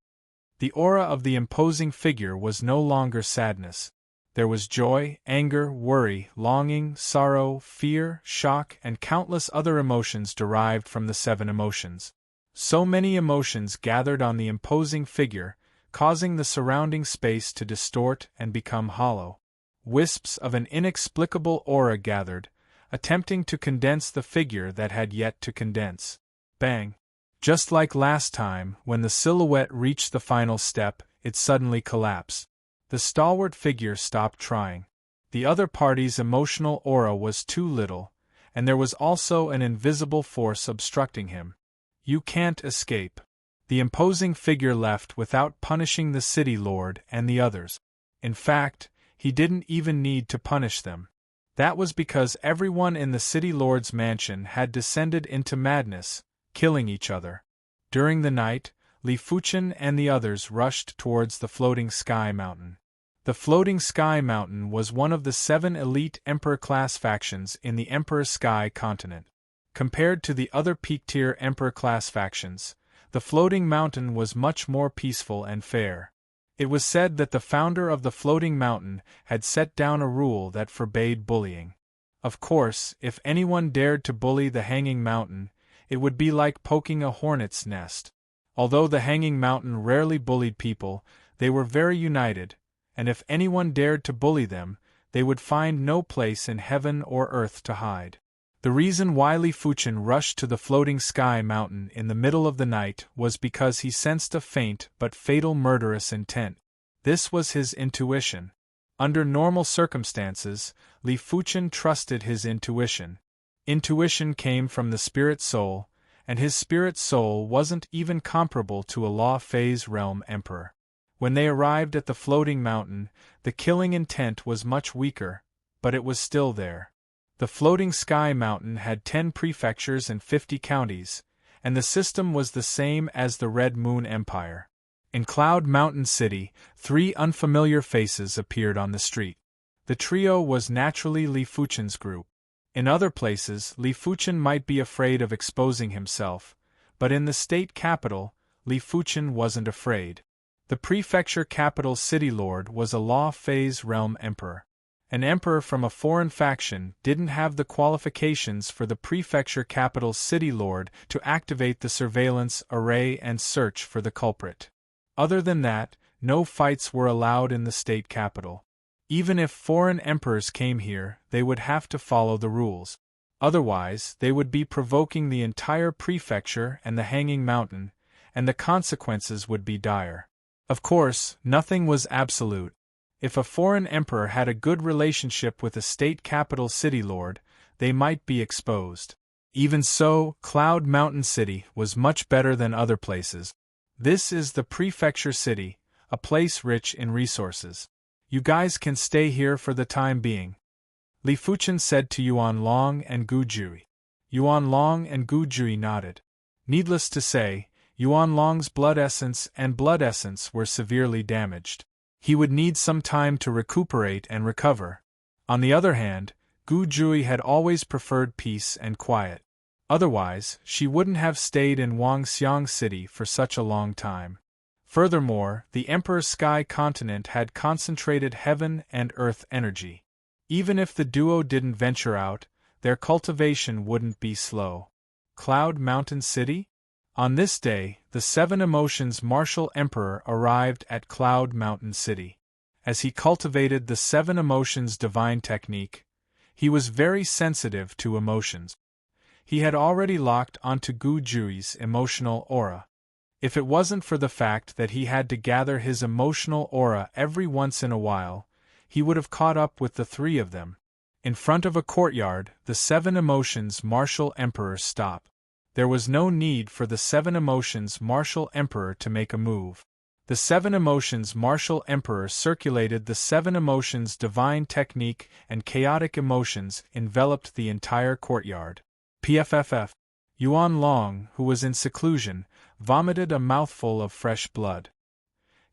[SPEAKER 1] The aura of the imposing figure was no longer sadness. There was joy, anger, worry, longing, sorrow, fear, shock, and countless other emotions derived from the 7 emotions. So many emotions gathered on the imposing figure, causing the surrounding space to distort and become hollow. Wisps of an inexplicable aura gathered, attempting to condense the figure that had yet to condense. Bang! Just like last time, when the silhouette reached the final step, it suddenly collapsed. The stalwart figure stopped trying. The other party's emotional aura was too little, and there was also an invisible force obstructing him. You can't escape. The imposing figure left without punishing the city lord and the others. In fact, he didn't even need to punish them. That was because everyone in the city lord's mansion had descended into madness, killing each other. During the night, Li Fuchen and the others rushed towards the floating sky mountain. The floating sky mountain was one of the 7 elite emperor-class factions in the Emperor Sky continent. Compared to the other peak-tier emperor-class factions, the floating mountain was much more peaceful and fair. It was said that the founder of the floating mountain had set down a rule that forbade bullying. Of course, if anyone dared to bully the hanging mountain, it would be like poking a hornet's nest. Although the hanging mountain rarely bullied people, they were very united, and if anyone dared to bully them, they would find no place in heaven or earth to hide. The reason why Li Fuchen rushed to the floating sky mountain in the middle of the night was because he sensed a faint but fatal murderous intent. This was his intuition. Under normal circumstances, Li Fuchen trusted his intuition. Intuition came from the spirit soul, and his spirit soul wasn't even comparable to a law phase realm emperor. When they arrived at the floating mountain, the killing intent was much weaker, but it was still there. The floating sky mountain had 10 prefectures and 50 counties, and the system was the same as the Red Moon Empire. In Cloud Mountain City, 3 unfamiliar faces appeared on the street. The trio was naturally Li Fuchen's group. In other places, Li Fuchen might be afraid of exposing himself, but in the state capital, Li Fuchen wasn't afraid. The prefecture capital city lord was a law phase realm emperor. An emperor from a foreign faction didn't have the qualifications for the prefecture capital city lord to activate the surveillance array and search for the culprit. Other than that, no fights were allowed in the state capital. Even if foreign emperors came here, they would have to follow the rules. Otherwise, they would be provoking the entire prefecture and the hanging mountain, and the consequences would be dire. Of course, nothing was absolute. If a foreign emperor had a good relationship with a state capital city lord, they might be exposed. Even so, Cloud Mountain City was much better than other places. This is the prefecture city, a place rich in resources. You guys can stay here for the time being, Li Fuchen said to Yuan Long and Gu Jui. Yuan Long and Gu Jui nodded. Needless to say, Yuan Long's blood essence were severely damaged. He would need some time to recuperate and recover. On the other hand, Gu Jui had always preferred peace and quiet. Otherwise, she wouldn't have stayed in Wangxiang City for such a long time. Furthermore, the Emperor's sky continent had concentrated heaven and earth energy. Even if the duo didn't venture out, their cultivation wouldn't be slow. Cloud Mountain City? On this day, the Seven Emotions Martial Emperor arrived at Cloud Mountain City. As he cultivated the Seven Emotions divine technique, he was very sensitive to emotions. He had already locked onto Gu Jui's emotional aura. If it wasn't for the fact that he had to gather his emotional aura every once in a while, he would have caught up with the three of them. In front of a courtyard, the Seven Emotions Martial Emperor stopped. There was no need for the Seven Emotions Martial Emperor to make a move. The Seven Emotions Martial Emperor circulated the Seven Emotions divine technique, and chaotic emotions enveloped the entire courtyard. PFFF. Yuan Long, who was in seclusion, vomited a mouthful of fresh blood.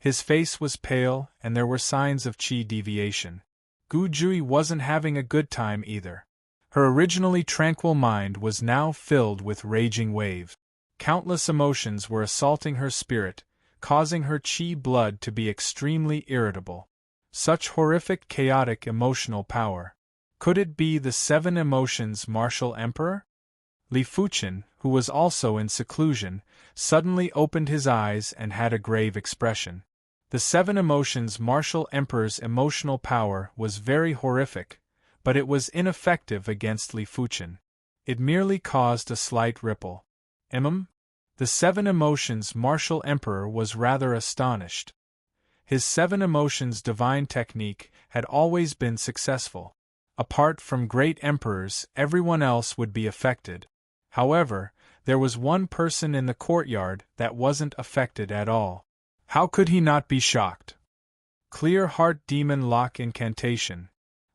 [SPEAKER 1] His face was pale, and there were signs of qi deviation. Gu Jui wasn't having a good time either. Her originally tranquil mind was now filled with raging waves. Countless emotions were assaulting her spirit, causing her qi blood to be extremely irritable. Such horrific chaotic emotional power. Could it be the Seven Emotions Martial Emperor? Li Fuchen, who was also in seclusion, suddenly opened his eyes and had a grave expression. The Seven Emotions Martial Emperor's emotional power was very horrific, but it was ineffective against Li Fuchen. It merely caused a slight ripple. The Seven Emotions Martial Emperor was rather astonished. His Seven Emotions divine technique had always been successful. Apart from great emperors, everyone else would be affected. However, there was one person in the courtyard that wasn't affected at all. How could he not be shocked? Clear Heart Demon Lock Incantation.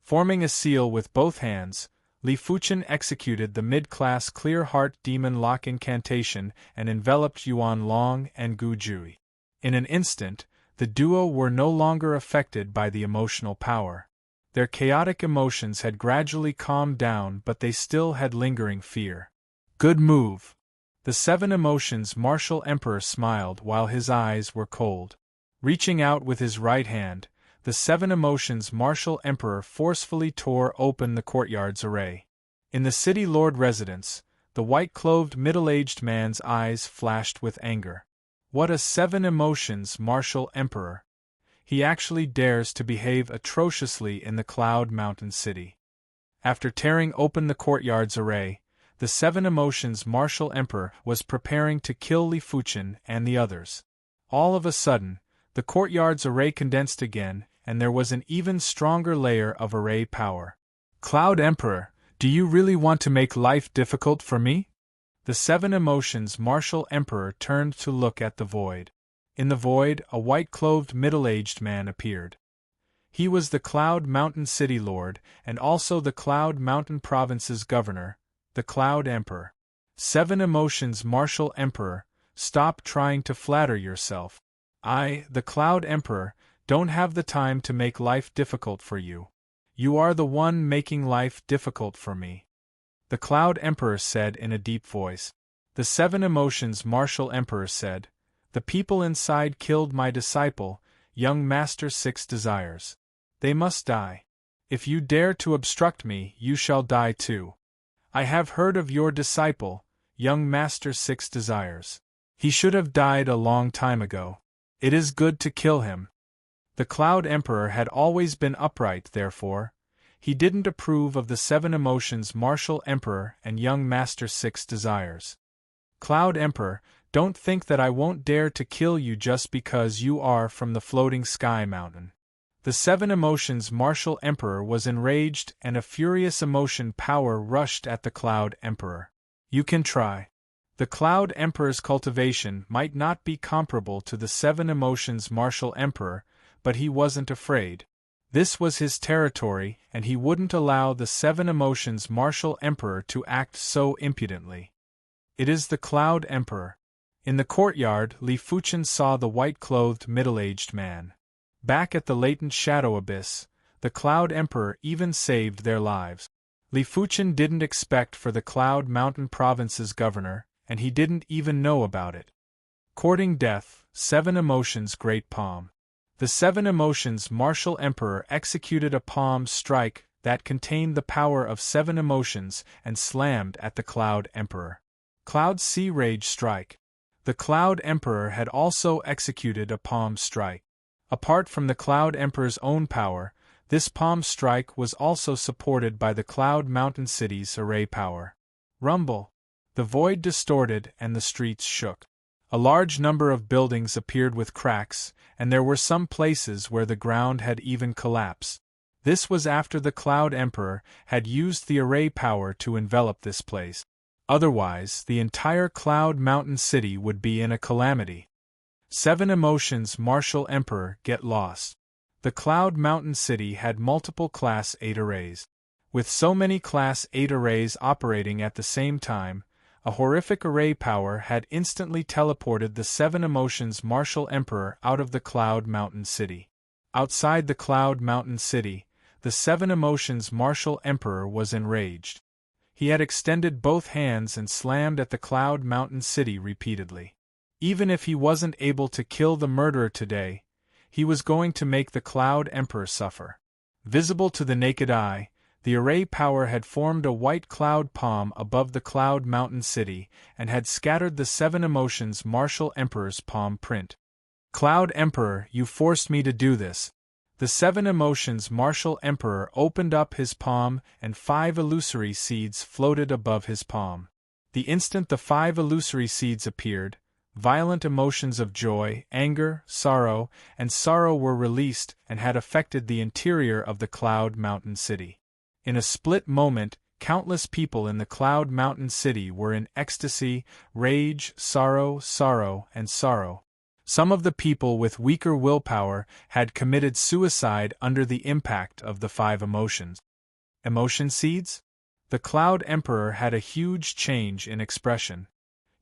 [SPEAKER 1] Forming a seal with both hands, Li Fuchen executed the mid-class Clear Heart Demon Lock Incantation and enveloped Yuan Long and Gu Jui. In an instant, the duo were no longer affected by the emotional power. Their chaotic emotions had gradually calmed down, but they still had lingering fear. Good move. The Seven Emotions Martial Emperor smiled while his eyes were cold. Reaching out with his right hand, the Seven Emotions Martial Emperor forcefully tore open the courtyard's array. In the city lord residence, the white-clothed middle-aged man's eyes flashed with anger. What a Seven Emotions Martial Emperor! He actually dares to behave atrociously in the Cloud Mountain City. After tearing open the courtyard's array, the Seven Emotions Martial Emperor was preparing to kill Li Fuchen and the others. All of a sudden, the courtyard's array condensed again, and there was an even stronger layer of array power. Cloud Emperor, do you really want to make life difficult for me? The Seven Emotions Martial Emperor turned to look at the void. In the void, a white-clothed middle-aged man appeared. He was the Cloud Mountain City Lord, and also the Cloud Mountain Province's governor, the Cloud Emperor. Seven Emotions Martial Emperor, stop trying to flatter yourself. I, the Cloud Emperor, don't have the time to make life difficult for you. You are the one making life difficult for me. The Cloud Emperor said in a deep voice. The Seven Emotions Martial Emperor said, the people inside killed my disciple, young Master Six Desires. They must die. If you dare to obstruct me, you shall die too. I have heard of your disciple, young Master Six Desires. He should have died a long time ago. It is good to kill him. The Cloud Emperor had always been upright, therefore, he didn't approve of the Seven Emotions Martial Emperor and young Master Six Desires. Cloud Emperor, don't think that I won't dare to kill you just because you are from the Floating Sky Mountain. The seven emotions martial emperor was enraged and a furious emotion power rushed at the Cloud Emperor. You can try. The Cloud Emperor's cultivation might not be comparable to the seven emotions martial emperor, but he wasn't afraid. This was his territory, and he wouldn't allow the seven emotions martial emperor to act so impudently. It is the Cloud Emperor. In the courtyard, Li Fuchen saw the white-clothed middle-aged man. Back at the latent shadow abyss, the Cloud Emperor even saved their lives. Li Fuchen didn't expect for the Cloud Mountain Province's governor, and he didn't even know about it. Courting death, seven emotions great palm. The seven emotions martial emperor executed a palm strike that contained the power of seven emotions and slammed at the Cloud Emperor. Cloud Sea Rage Strike. The Cloud Emperor had also executed a palm strike. Apart from the Cloud Emperor's own power, this palm strike was also supported by the Cloud Mountain City's array power. Rumble. The void distorted and the streets shook. A large number of buildings appeared with cracks, and there were some places where the ground had even collapsed. This was after the Cloud Emperor had used the array power to envelop this place. Otherwise, the entire Cloud Mountain City would be in a calamity. Seven emotions martial emperor get lost. The Cloud Mountain City had multiple Class 8 arrays. With so many Class 8 arrays operating at the same time, a horrific array power had instantly teleported the seven emotions martial emperor out of the Cloud Mountain City. Outside the Cloud Mountain City, the seven emotions martial emperor was enraged. He had extended both hands and slammed at the Cloud Mountain City repeatedly. Even if he wasn't able to kill the murderer today, he was going to make the Cloud Emperor suffer. Visible to the naked eye, the array power had formed a white cloud palm above the Cloud Mountain City and had scattered the seven emotions martial emperor's palm print. Cloud Emperor, you forced me to do this. The seven emotions martial emperor opened up his palm and 5 illusory seeds floated above his palm. The instant the 5 illusory seeds appeared, violent emotions of joy, anger, sorrow, and sorrow were released and had affected the interior of the Cloud Mountain City. In a split moment, countless people in the Cloud Mountain City were in ecstasy, rage, sorrow, and sorrow. Some of the people with weaker willpower had committed suicide under the impact of the 5 emotions. Emotion seeds? The Cloud Emperor had a huge change in expression.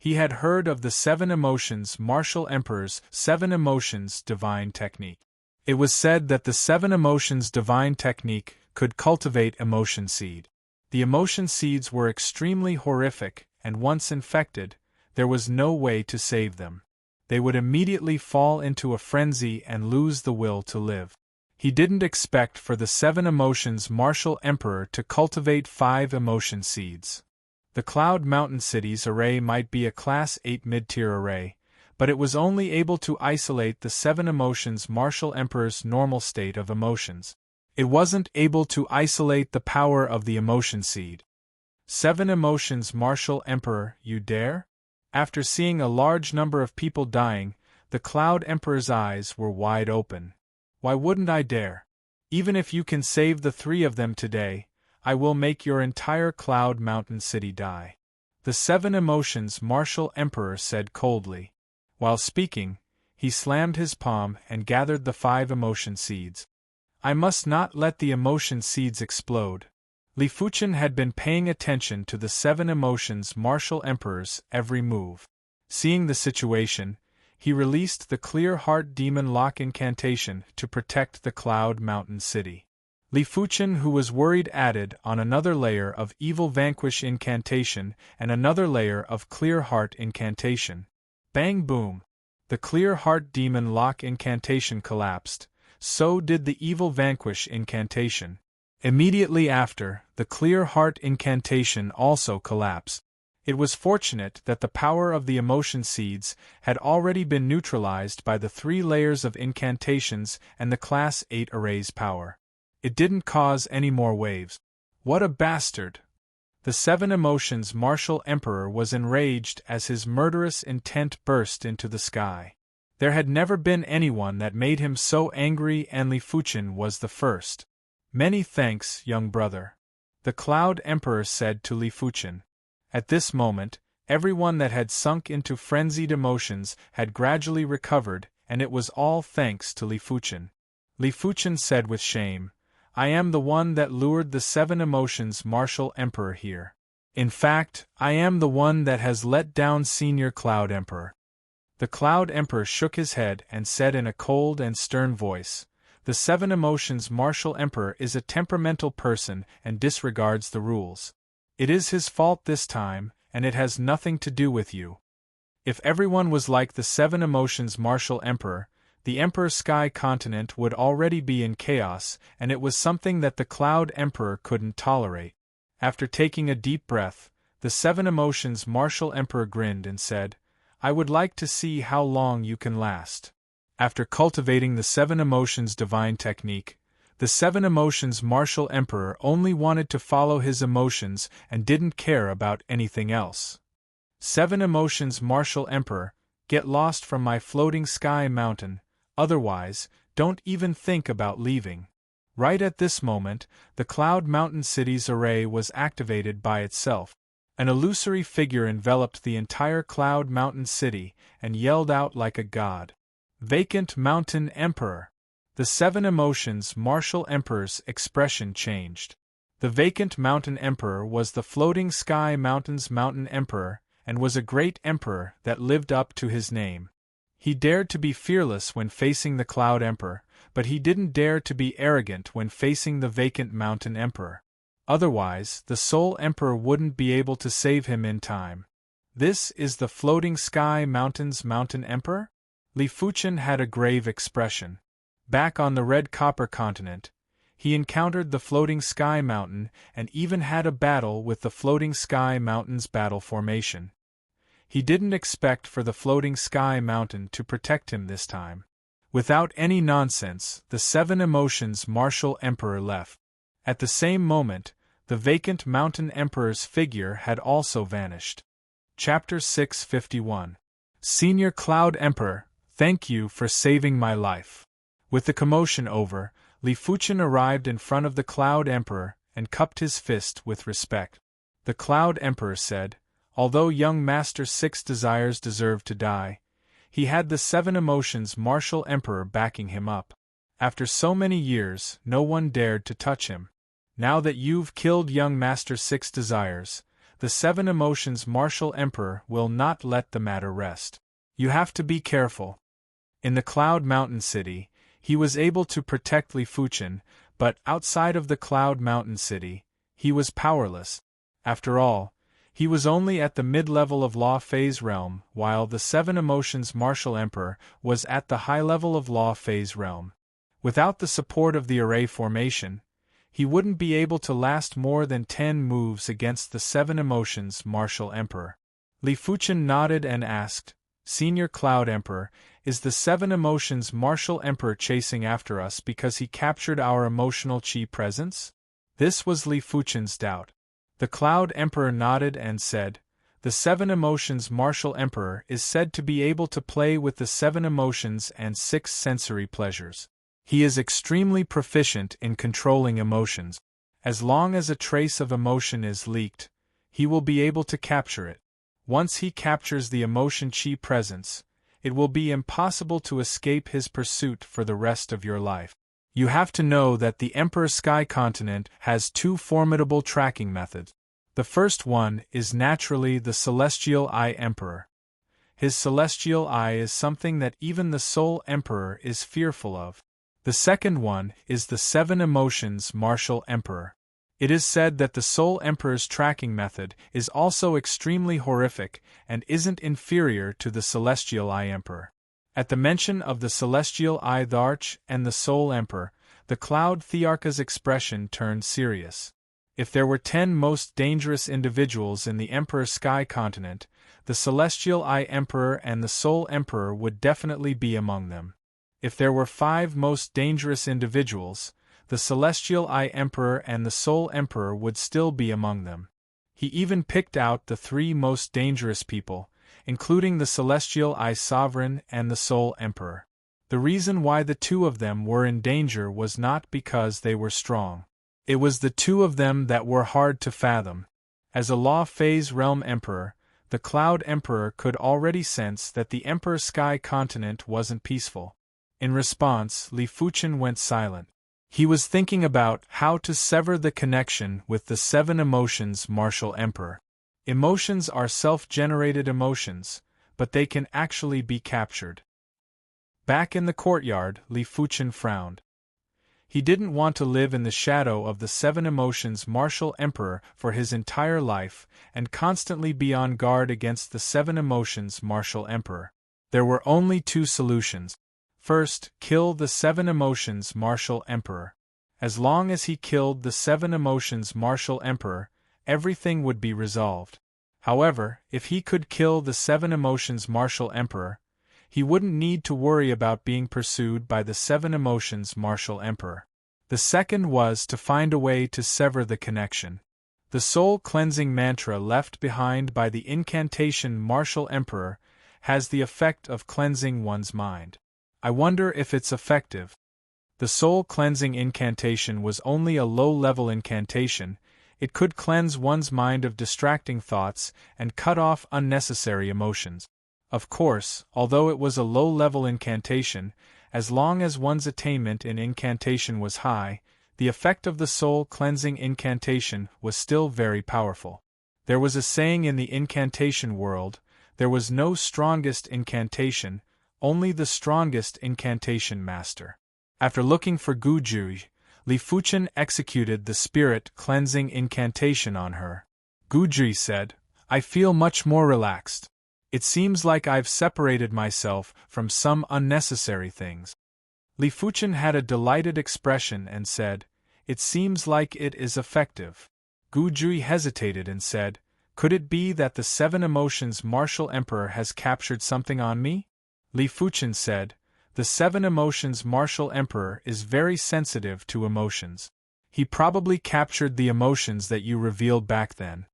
[SPEAKER 1] He had heard of the 7 emotions martial emperor's 7 emotions divine technique. It was said that the 7 emotions divine technique could cultivate emotion seed. The emotion seeds were extremely horrific, and once infected, there was no way to save them. They would immediately fall into a frenzy and lose the will to live. He didn't expect for the 7 emotions martial emperor to cultivate 5 emotion seeds. The Cloud Mountain City's array might be a Class 8 mid-tier array, but it was only able to isolate the 7 emotions martial emperor's normal state of emotions. It wasn't able to isolate the power of the emotion seed. 7 emotions martial emperor, you dare? After seeing a large number of people dying, the Cloud Emperor's eyes were wide open. Why wouldn't I dare? Even if you can save the 3 of them today, I will make your entire Cloud Mountain City die. The 7 emotions martial emperor said coldly. While speaking, he slammed his palm and gathered the 5 emotion seeds. I must not let the emotion seeds explode. Li Fuchen had been paying attention to the 7 emotions martial emperor's every move. Seeing the situation, he released the Clear Heart Demon Lock incantation to protect the Cloud Mountain City. Li Fuchen, who was worried, added on another layer of Evil Vanquish incantation and another layer of Clear Heart incantation. Bang boom! The Clear Heart Demon Lock incantation collapsed, so did the Evil Vanquish incantation. Immediately after, the Clear Heart incantation also collapsed. It was fortunate that the power of the emotion seeds had already been neutralized by the 3 layers of incantations and the Class 8 array's power. It didn't cause any more waves. What a bastard! The 7 emotions martial emperor was enraged as his murderous intent burst into the sky. There had never been anyone that made him so angry, and Li Fuchen was the first. Many thanks, young brother, the Cloud Emperor said to Li Fuchen. At this moment, everyone that had sunk into frenzied emotions had gradually recovered, and it was all thanks to Li Fuchen. Li Fuchen said with shame, I am the one that lured the 7 emotions martial emperor here. In fact, I am the one that has let down Senior Cloud Emperor. The Cloud Emperor shook his head and said in a cold and stern voice, the 7 emotions martial emperor is a temperamental person and disregards the rules. It is his fault this time, and it has nothing to do with you. If everyone was like the 7 emotions martial emperor, the Emperor Sky Continent would already be in chaos, and it was something that the Cloud Emperor couldn't tolerate. After taking a deep breath, the 7 emotions martial emperor grinned and said, I would like to see how long you can last. After cultivating the 7 emotions divine technique, the 7 emotions martial emperor only wanted to follow his emotions and didn't care about anything else. 7 emotions martial emperor, get lost from my floating sky mountain, otherwise, don't even think about leaving. Right at this moment, the Cloud Mountain City's array was activated by itself. An illusory figure enveloped the entire Cloud Mountain City and yelled out like a god. Vacant Mountain Emperor. The 7 emotions martial emperor's expression changed. The Vacant Mountain Emperor was the Floating Sky Mountain's Mountain Emperor, and was a great emperor that lived up to his name. He dared to be fearless when facing the Cloud Emperor, but he didn't dare to be arrogant when facing the Vacant Mountain Emperor. Otherwise, the Soul Emperor wouldn't be able to save him in time. This is the Floating Sky Mountain's Mountain Emperor? Li Fuchen had a grave expression. Back on the Red Copper Continent, he encountered the Floating Sky Mountain and even had a battle with the Floating Sky Mountain's battle formation. He didn't expect for the Floating Sky Mountain to protect him this time. Without any nonsense, the 7 emotions martial emperor left. At the same moment, the Vacant Mountain Emperor's figure had also vanished. Chapter 651. Senior Cloud Emperor, thank you for saving my life. With the commotion over, Li Fuchen arrived in front of the Cloud Emperor and cupped his fist with respect. The Cloud Emperor said, although young Master 6 Desires deserved to die, he had the 7 emotions martial emperor backing him up. After so many years, no one dared to touch him. Now that you've killed young Master 6 Desires, the 7 emotions martial emperor will not let the matter rest. You have to be careful. In the Cloud Mountain City, he was able to protect Li Fuchen, but outside of the Cloud Mountain City, he was powerless. After all, he was only at the mid-level of Law Phase Realm, while the 7 emotions martial emperor was at the high level of Law Phase Realm. Without the support of the array formation, he wouldn't be able to last more than 10 moves against the 7 emotions martial emperor. Li Fuchen nodded and asked, Senior Cloud Emperor, is the 7 emotions martial emperor chasing after us because he captured our emotional chi presence? This was Li Fuchen's doubt. The Cloud Emperor nodded and said, the 7 emotions martial emperor is said to be able to play with the 7 emotions and 6 sensory pleasures. He is extremely proficient in controlling emotions. As long as a trace of emotion is leaked, he will be able to capture it. Once he captures the emotion chi presence, it will be impossible to escape his pursuit for the rest of your life. You have to know that the Emperor Sky Continent has 2 formidable tracking methods. The first one is naturally the Celestial Eye Emperor. His Celestial Eye is something that even the Soul Emperor is fearful of. The second one is the 7 emotions martial emperor. It is said that the Soul Emperor's tracking method is also extremely horrific and isn't inferior to the Celestial Eye Emperor. At the mention of the Celestial Eye Tharch and the Soul Emperor, the Cloud Thearcha's expression turned serious. If there were 10 most dangerous individuals in the Emperor Sky Continent, the Celestial Eye Emperor and the Soul Emperor would definitely be among them. If there were 5 most dangerous individuals, the Celestial Eye Emperor and the Soul Emperor would still be among them. He even picked out the 3 most dangerous people, including the Celestial Eye Sovereign and the Soul Emperor. The reason why the two of them were in danger was not because they were strong. It was the two of them that were hard to fathom. As a Law Phase Realm Emperor, the Cloud Emperor could already sense that the Emperor Sky continent wasn't peaceful. In response, Li Fuchen went silent. He was thinking about how to sever the connection with the seven emotions Martial Emperor. Emotions are self-generated emotions, but they can actually be captured. Back in the courtyard, Li Fuchen frowned. He didn't want to live in the shadow of the seven emotions Martial Emperor for his entire life and constantly be on guard against the seven emotions Martial Emperor. There were only two solutions. First, kill the seven emotions Martial Emperor. As long as he killed the seven emotions Martial Emperor, everything would be resolved. However, if he could kill the seven emotions Martial Emperor, he wouldn't need to worry about being pursued by the seven emotions Martial Emperor. The second was to find a way to sever the connection. The soul-cleansing mantra left behind by the incantation Martial Emperor has the effect of cleansing one's mind. I wonder if it's effective. The soul-cleansing incantation was only a low-level incantation. It could cleanse one's mind of distracting thoughts and cut off unnecessary emotions. Of course, although it was a low-level incantation, as long as one's attainment in incantation was high, the effect of the soul-cleansing incantation was still very powerful. There was a saying in the incantation world, there was no strongest incantation, only the strongest incantation master. After looking for Gujui, Li Fuchen executed the spirit-cleansing incantation on her. Gujui said, "I feel much more relaxed. It seems like I've separated myself from some unnecessary things." Li Fuchen had a delighted expression and said, "It seems like it is effective." Gujui hesitated and said, "Could it be that the seven emotions Martial Emperor has captured something on me?" Li Fuchen said, "The seven emotions Martial Emperor is very sensitive to emotions. He probably captured the emotions that you revealed back then."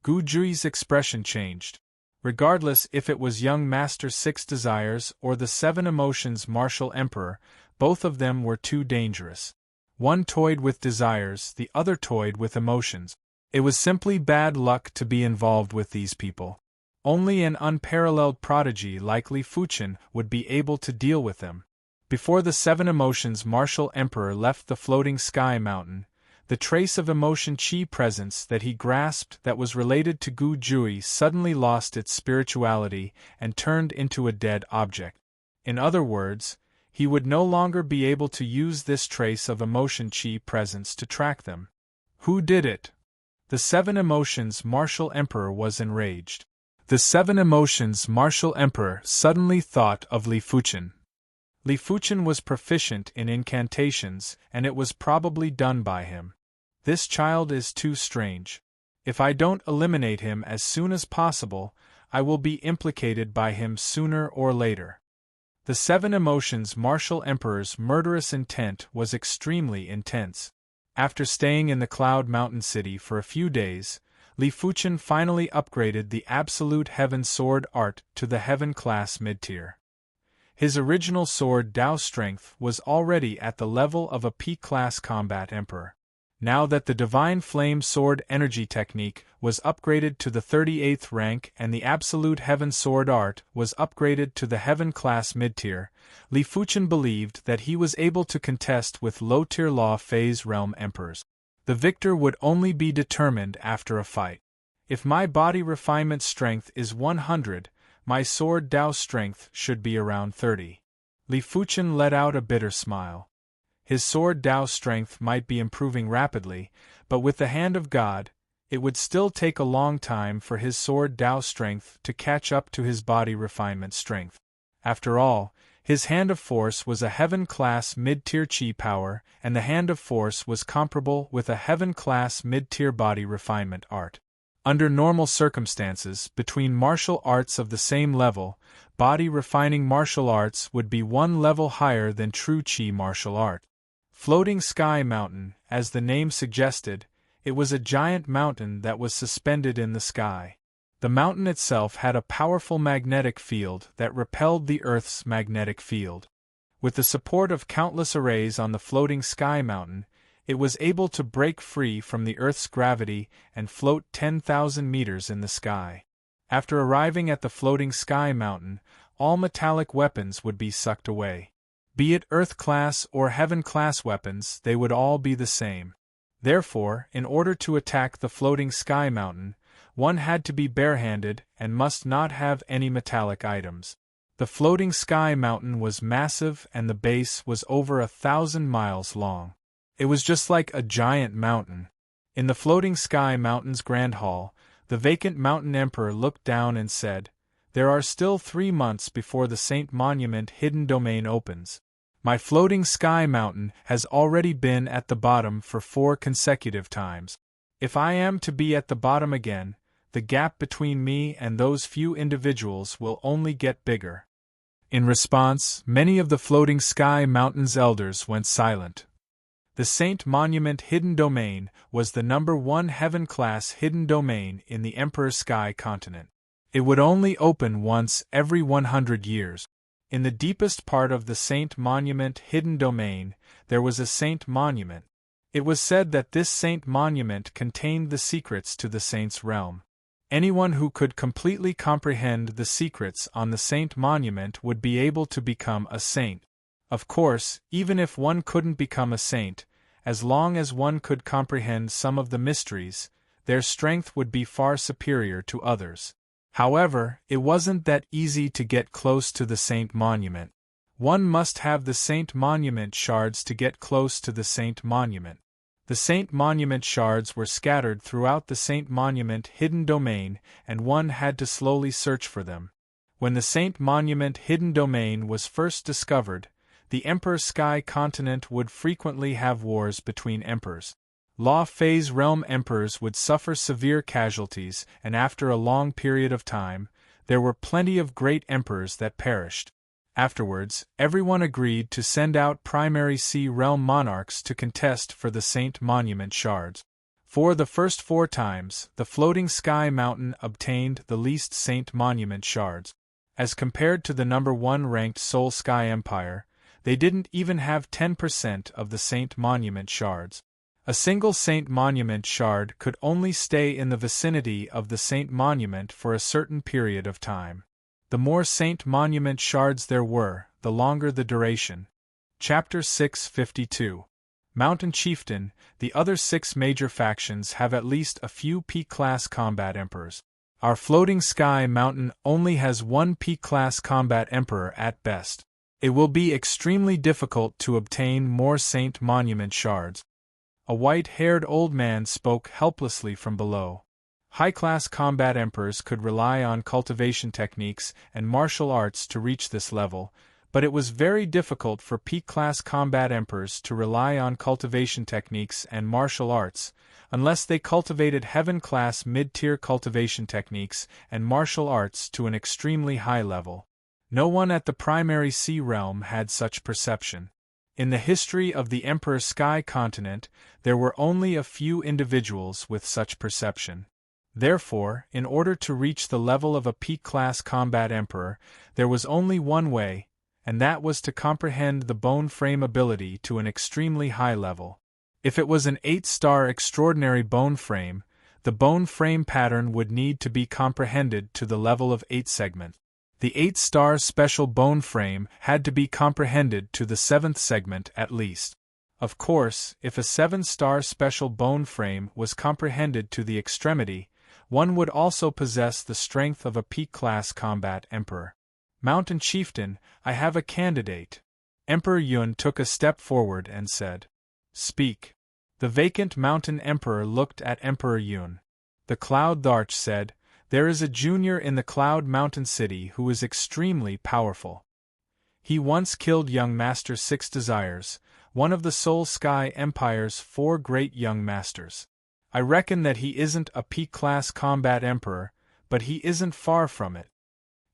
[SPEAKER 1] Gujui's expression changed. Regardless if it was young Master Six Desires or the seven emotions Martial Emperor, both of them were too dangerous. One toyed with desires, the other toyed with emotions. It was simply bad luck to be involved with these people. Only an unparalleled prodigy like Li Fuchen would be able to deal with them. Before the seven emotions Martial Emperor left the floating sky mountain, the trace of emotion chi presence that he grasped that was related to Gu Jui suddenly lost its spirituality and turned into a dead object. In other words, he would no longer be able to use this trace of emotion chi presence to track them. Who did it? The seven emotions Martial Emperor was enraged. The seven emotions Martial Emperor suddenly thought of Li Fuchen. Li Fuchen was proficient in incantations, and it was probably done by him. This child is too strange. If I don't eliminate him as soon as possible, I will be implicated by him sooner or later. The seven emotions Martial Emperor's murderous intent was extremely intense. After staying in the Cloud Mountain City for a few days, Li Fuchen finally upgraded the Absolute Heaven Sword art to the Heaven class mid-tier. His original sword Dao strength was already at the level of a P-class combat emperor. Now that the Divine Flame Sword energy technique was upgraded to the 38th rank and the Absolute Heaven Sword art was upgraded to the Heaven class mid-tier, Li Fuchen believed that he was able to contest with low-tier Law Phase Realm Emperors. The victor would only be determined after a fight. If my body refinement strength is 100, my sword Dao strength should be around 30. Li Fuchen let out a bitter smile. His sword Dao strength might be improving rapidly, but with the hand of God, it would still take a long time for his sword Dao strength to catch up to his body refinement strength. After all, his Hand of Force was a Heaven-class mid-tier chi power, and the Hand of Force was comparable with a Heaven-class mid-tier body refinement art. Under normal circumstances, between martial arts of the same level, body-refining martial arts would be one level higher than true chi martial art. Floating Sky Mountain, as the name suggested, it was a giant mountain that was suspended in the sky. The mountain itself had a powerful magnetic field that repelled the Earth's magnetic field. With the support of countless arrays on the floating sky mountain, it was able to break free from the Earth's gravity and float 10,000 meters in the sky. After arriving at the floating sky mountain, all metallic weapons would be sucked away. Be it Earth-class or Heaven-class weapons, they would all be the same. Therefore, in order to attack the floating sky mountain, one had to be barehanded and must not have any metallic items. The floating sky mountain was massive and the base was over 1,000 miles long. It was just like a giant mountain. In the floating sky mountain's grand hall, the vacant mountain emperor looked down and said, "There are still 3 months before the Saint Monument hidden domain opens. My floating sky mountain has already been at the bottom for 4 consecutive times. If I am to be at the bottom again, the gap between me and those few individuals will only get bigger." In response, many of the floating sky mountain's elders went silent. The Saint Monument hidden domain was the #1 Heaven-class hidden domain in the Emperor's Sky continent. It would only open once every 100 years. In the deepest part of the Saint Monument hidden domain, there was a Saint Monument. It was said that this Saint Monument contained the secrets to the Saint's realm. Anyone who could completely comprehend the secrets on the Saint Monument would be able to become a saint. Of course, even if one couldn't become a saint, as long as one could comprehend some of the mysteries, their strength would be far superior to others. However, it wasn't that easy to get close to the Saint Monument. One must have the Saint Monument shards to get close to the Saint Monument. The Saint Monument shards were scattered throughout the Saint Monument hidden domain, and one had to slowly search for them. When the Saint Monument hidden domain was first discovered, the Emperor's Sky continent would frequently have wars between emperors. Law phase realm emperors would suffer severe casualties, and after a long period of time, there were plenty of great emperors that perished. Afterwards, everyone agreed to send out primary sea realm monarchs to contest for the Saint Monument shards. For the first 4 times, the floating sky mountain obtained the least Saint Monument shards. As compared to the #1 ranked Seoul Sky Empire, they didn't even have 10% of the Saint Monument shards. A single Saint Monument shard could only stay in the vicinity of the Saint Monument for a certain period of time. The more Saint Monument shards there were, the longer the duration. Chapter 652. Mountain Chieftain. The other 6 major factions have at least a few P-class combat emperors. Our floating sky mountain only has 1 P-class combat emperor at best. It will be extremely difficult to obtain more Saint Monument shards. A white-haired old man spoke helplessly from below. High-class combat emperors could rely on cultivation techniques and martial arts to reach this level, but it was very difficult for P-class combat emperors to rely on cultivation techniques and martial arts, unless they cultivated Heaven-class mid-tier cultivation techniques and martial arts to an extremely high level. No one at the primary sea realm had such perception. In the history of the Emperor's Sky continent, there were only a few individuals with such perception. Therefore, in order to reach the level of a P-class combat emperor, there was only one way, and that was to comprehend the bone frame ability to an extremely high level. If it was an 8-star extraordinary bone frame, the bone frame pattern would need to be comprehended to the level of 8 segment. The 8-star special bone frame had to be comprehended to the 7th segment at least. Of course, if a 7-star special bone frame was comprehended to the extremity, one would also possess the strength of a P-class combat emperor. Mountain Chieftain, I have a candidate. Emperor Yun took a step forward and said, "Speak." The vacant mountain emperor looked at Emperor Yun. The Cloud Dharch said, "There is a junior in the Cloud Mountain City who is extremely powerful. He once killed young Master 6 Desires, one of the Seoul Sky Empire's 4 great young masters. I reckon that he isn't a P-class combat emperor, but he isn't far from it."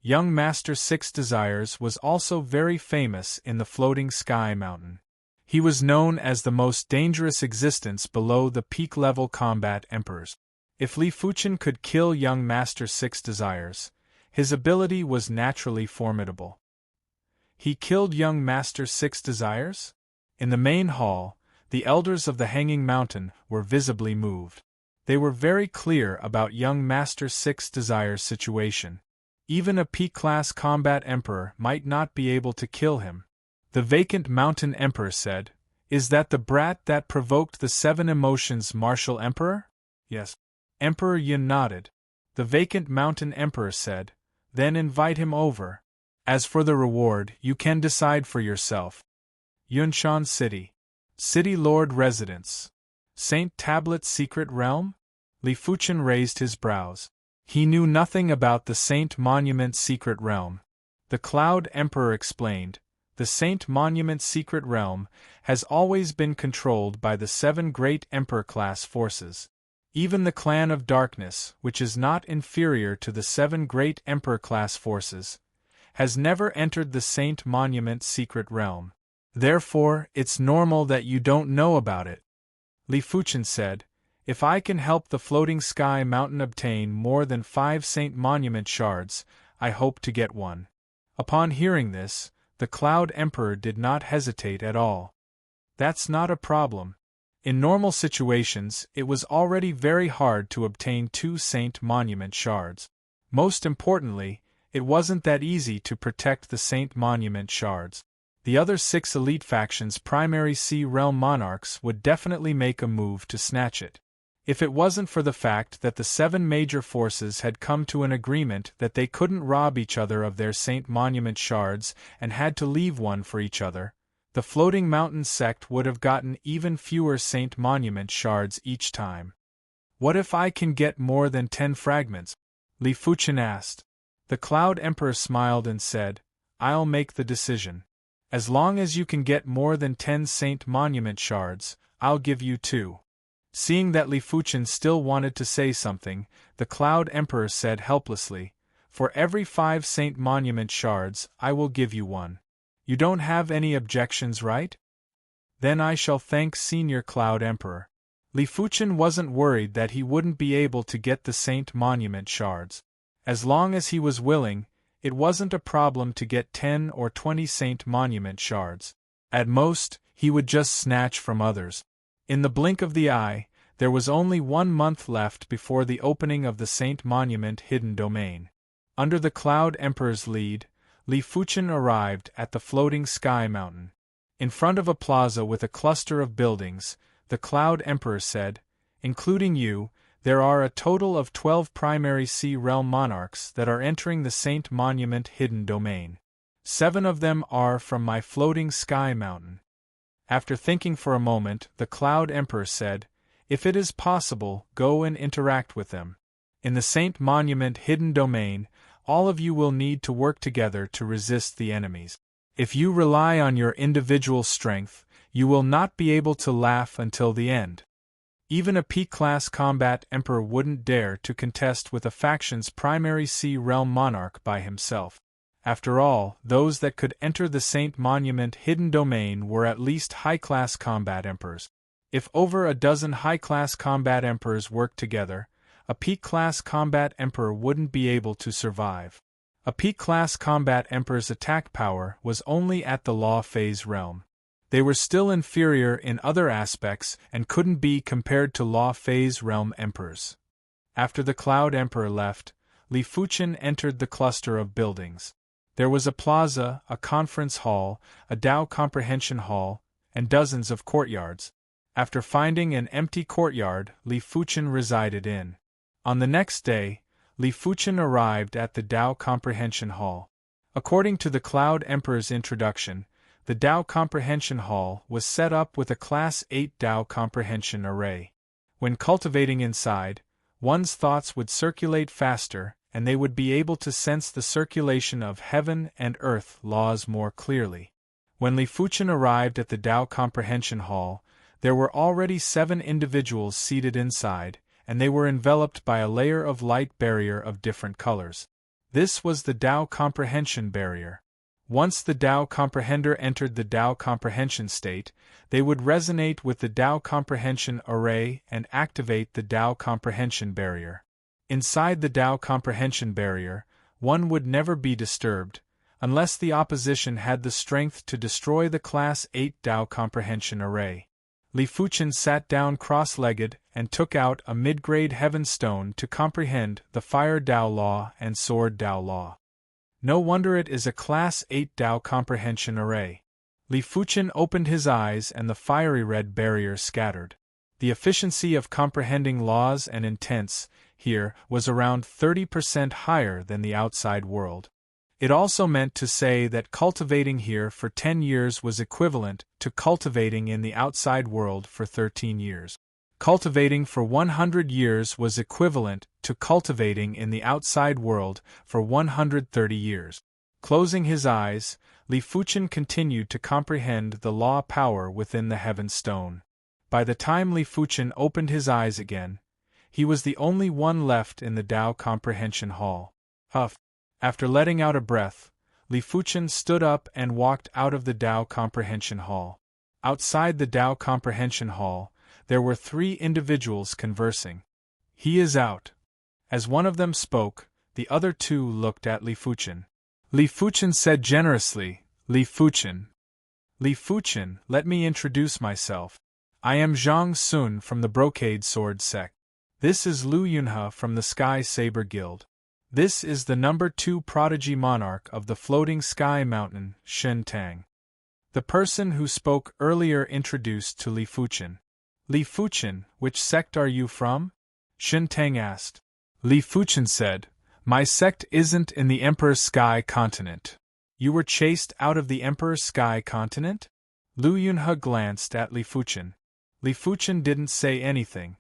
[SPEAKER 1] Young Master 6 Desires was also very famous in the floating sky mountain. He was known as the most dangerous existence below the peak-level combat emperors. If Li Fuchen could kill young Master Six Desires, his ability was naturally formidable. He killed young Master Six Desires? In the main hall, the elders of the Hanging Mountain were visibly moved. They were very clear about young Master Six Desires' situation. Even a P-class combat emperor might not be able to kill him. The vacant mountain emperor said, "Is that the brat that provoked the 7 emotions, martial emperor?" "Yes." Emperor Yun nodded. The vacant mountain emperor said, "Then invite him over. As for the reward, you can decide for yourself." Yunshan City. City Lord Residence. Saint Tablet Secret Realm? Li Fuchen raised his brows. He knew nothing about the Saint Monument Secret Realm. The Cloud Emperor explained, "The Saint Monument Secret Realm has always been controlled by the 7 great Emperor-class forces. Even the Clan of Darkness, which is not inferior to the 7 great Emperor-class forces, has never entered the Saint Monument Secret Realm. Therefore, it's normal that you don't know about it." Li Fuchen said, "If I can help the Floating Sky Mountain obtain more than 5 Saint Monument shards, I hope to get one." Upon hearing this, the Cloud Emperor did not hesitate at all. "That's not a problem. In normal situations, it was already very hard to obtain 2 Saint Monument shards. Most importantly, it wasn't that easy to protect the Saint Monument shards. The other 6 elite factions' primary Sea Realm monarchs would definitely make a move to snatch it. If it wasn't for the fact that the 7 major forces had come to an agreement that they couldn't rob each other of their Saint Monument shards and had to leave one for each other, the Floating Mountain sect would have gotten even fewer Saint Monument shards each time. "What if I can get more than 10 fragments?" Li Fuchen asked. The Cloud Emperor smiled and said, "I'll make the decision. As long as you can get more than 10 Saint Monument shards, I'll give you 2. Seeing that Li Fuchen still wanted to say something, the Cloud Emperor said helplessly, "For every 5 Saint Monument shards, I will give you 1. You don't have any objections, right?" "Then I shall thank Senior Cloud Emperor." Li Fuchen wasn't worried that he wouldn't be able to get the Saint Monument shards. As long as he was willing, it wasn't a problem to get 10 or 20 Saint Monument shards. At most, he would just snatch from others. In the blink of the eye, there was only 1 month left before the opening of the Saint Monument Hidden Domain. Under the Cloud Emperor's lead, Li Fuchen arrived at the Floating Sky Mountain. In front of a plaza with a cluster of buildings, the Cloud Emperor said, "Including you, there are a total of 12 primary Sea Realm monarchs that are entering the Saint Monument Hidden Domain. 7 of them are from my Floating Sky Mountain." After thinking for a moment, the Cloud Emperor said, "If it is possible, go and interact with them. In the Saint Monument Hidden Domain, all of you will need to work together to resist the enemies. If you rely on your individual strength, you will not be able to laugh until the end. Even a P-class combat emperor wouldn't dare to contest with a faction's primary Sea Realm monarch by himself. After all, those that could enter the Saint Monument Hidden Domain were at least high-class combat emperors. If over a dozen high-class combat emperors worked together, a P-class combat emperor wouldn't be able to survive. A P-class combat emperor's attack power was only at the Law Phase realm. They were still inferior in other aspects and couldn't be compared to Law Phase realm emperors. After the Cloud Emperor left, Li Fuchen entered the cluster of buildings. There was a plaza, a conference hall, a Dao Comprehension Hall, and dozens of courtyards. After finding an empty courtyard, Li Fuchen resided in. On the next day, Li Fuchen arrived at the Dao Comprehension Hall. According to the Cloud Emperor's introduction, the Dao Comprehension Hall was set up with a Class 8 Dao Comprehension array. When cultivating inside, one's thoughts would circulate faster, and they would be able to sense the circulation of heaven and earth laws more clearly. When Li Fuchen arrived at the Dao Comprehension Hall, there were already 7 individuals seated inside, and they were enveloped by a layer of light barrier of different colors. This was the Dao Comprehension Barrier. Once the Tao comprehender entered the Tao comprehension state, they would resonate with the Tao comprehension array and activate the Tao comprehension barrier. Inside the Tao comprehension barrier, one would never be disturbed, unless the opposition had the strength to destroy the Class 8 Tao comprehension array. Li Fuchen sat down cross-legged and took out a mid-grade heaven stone to comprehend the Fire Tao Law and Sword Tao Law. No wonder it is a Class 8 Tao comprehension array. Li Fuchen opened his eyes and the fiery red barrier scattered. The efficiency of comprehending laws and intents here was around 30% higher than the outside world. It also meant to say that cultivating here for 10 years was equivalent to cultivating in the outside world for 13 years. Cultivating for 100 years was equivalent to cultivating in the outside world for 130 years. Closing his eyes, Li Fuchen continued to comprehend the law power within the heaven stone. By the time Li Fuchen opened his eyes again, he was the only one left in the Tao comprehension hall. After letting out a breath, Li Fuchen stood up and walked out of the Tao comprehension hall. Outside the Tao comprehension hall, there were 3 individuals conversing. "He is out." As one of them spoke, the other 2 looked at Li Fuchen. Li Fuchen said generously, "Li Fuchen. Li Fuchen, let me introduce myself. I am Zhang Sun from the Brocade Sword Sect. This is Lu Yunhe from the Sky Saber Guild. This is the number 2 prodigy monarch of the Floating Sky Mountain, Shen Tang." The person who spoke earlier introduced to Li Fuchen. "Li Fuchen, which sect are you from?" Shen Tang asked. Li Fuchen said, "My sect isn't in the Emperor's Sky Continent." "You were chased out of the Emperor's Sky Continent?" Lu Yunhe glanced at Li Fuchen. Li Fuchen didn't say anything.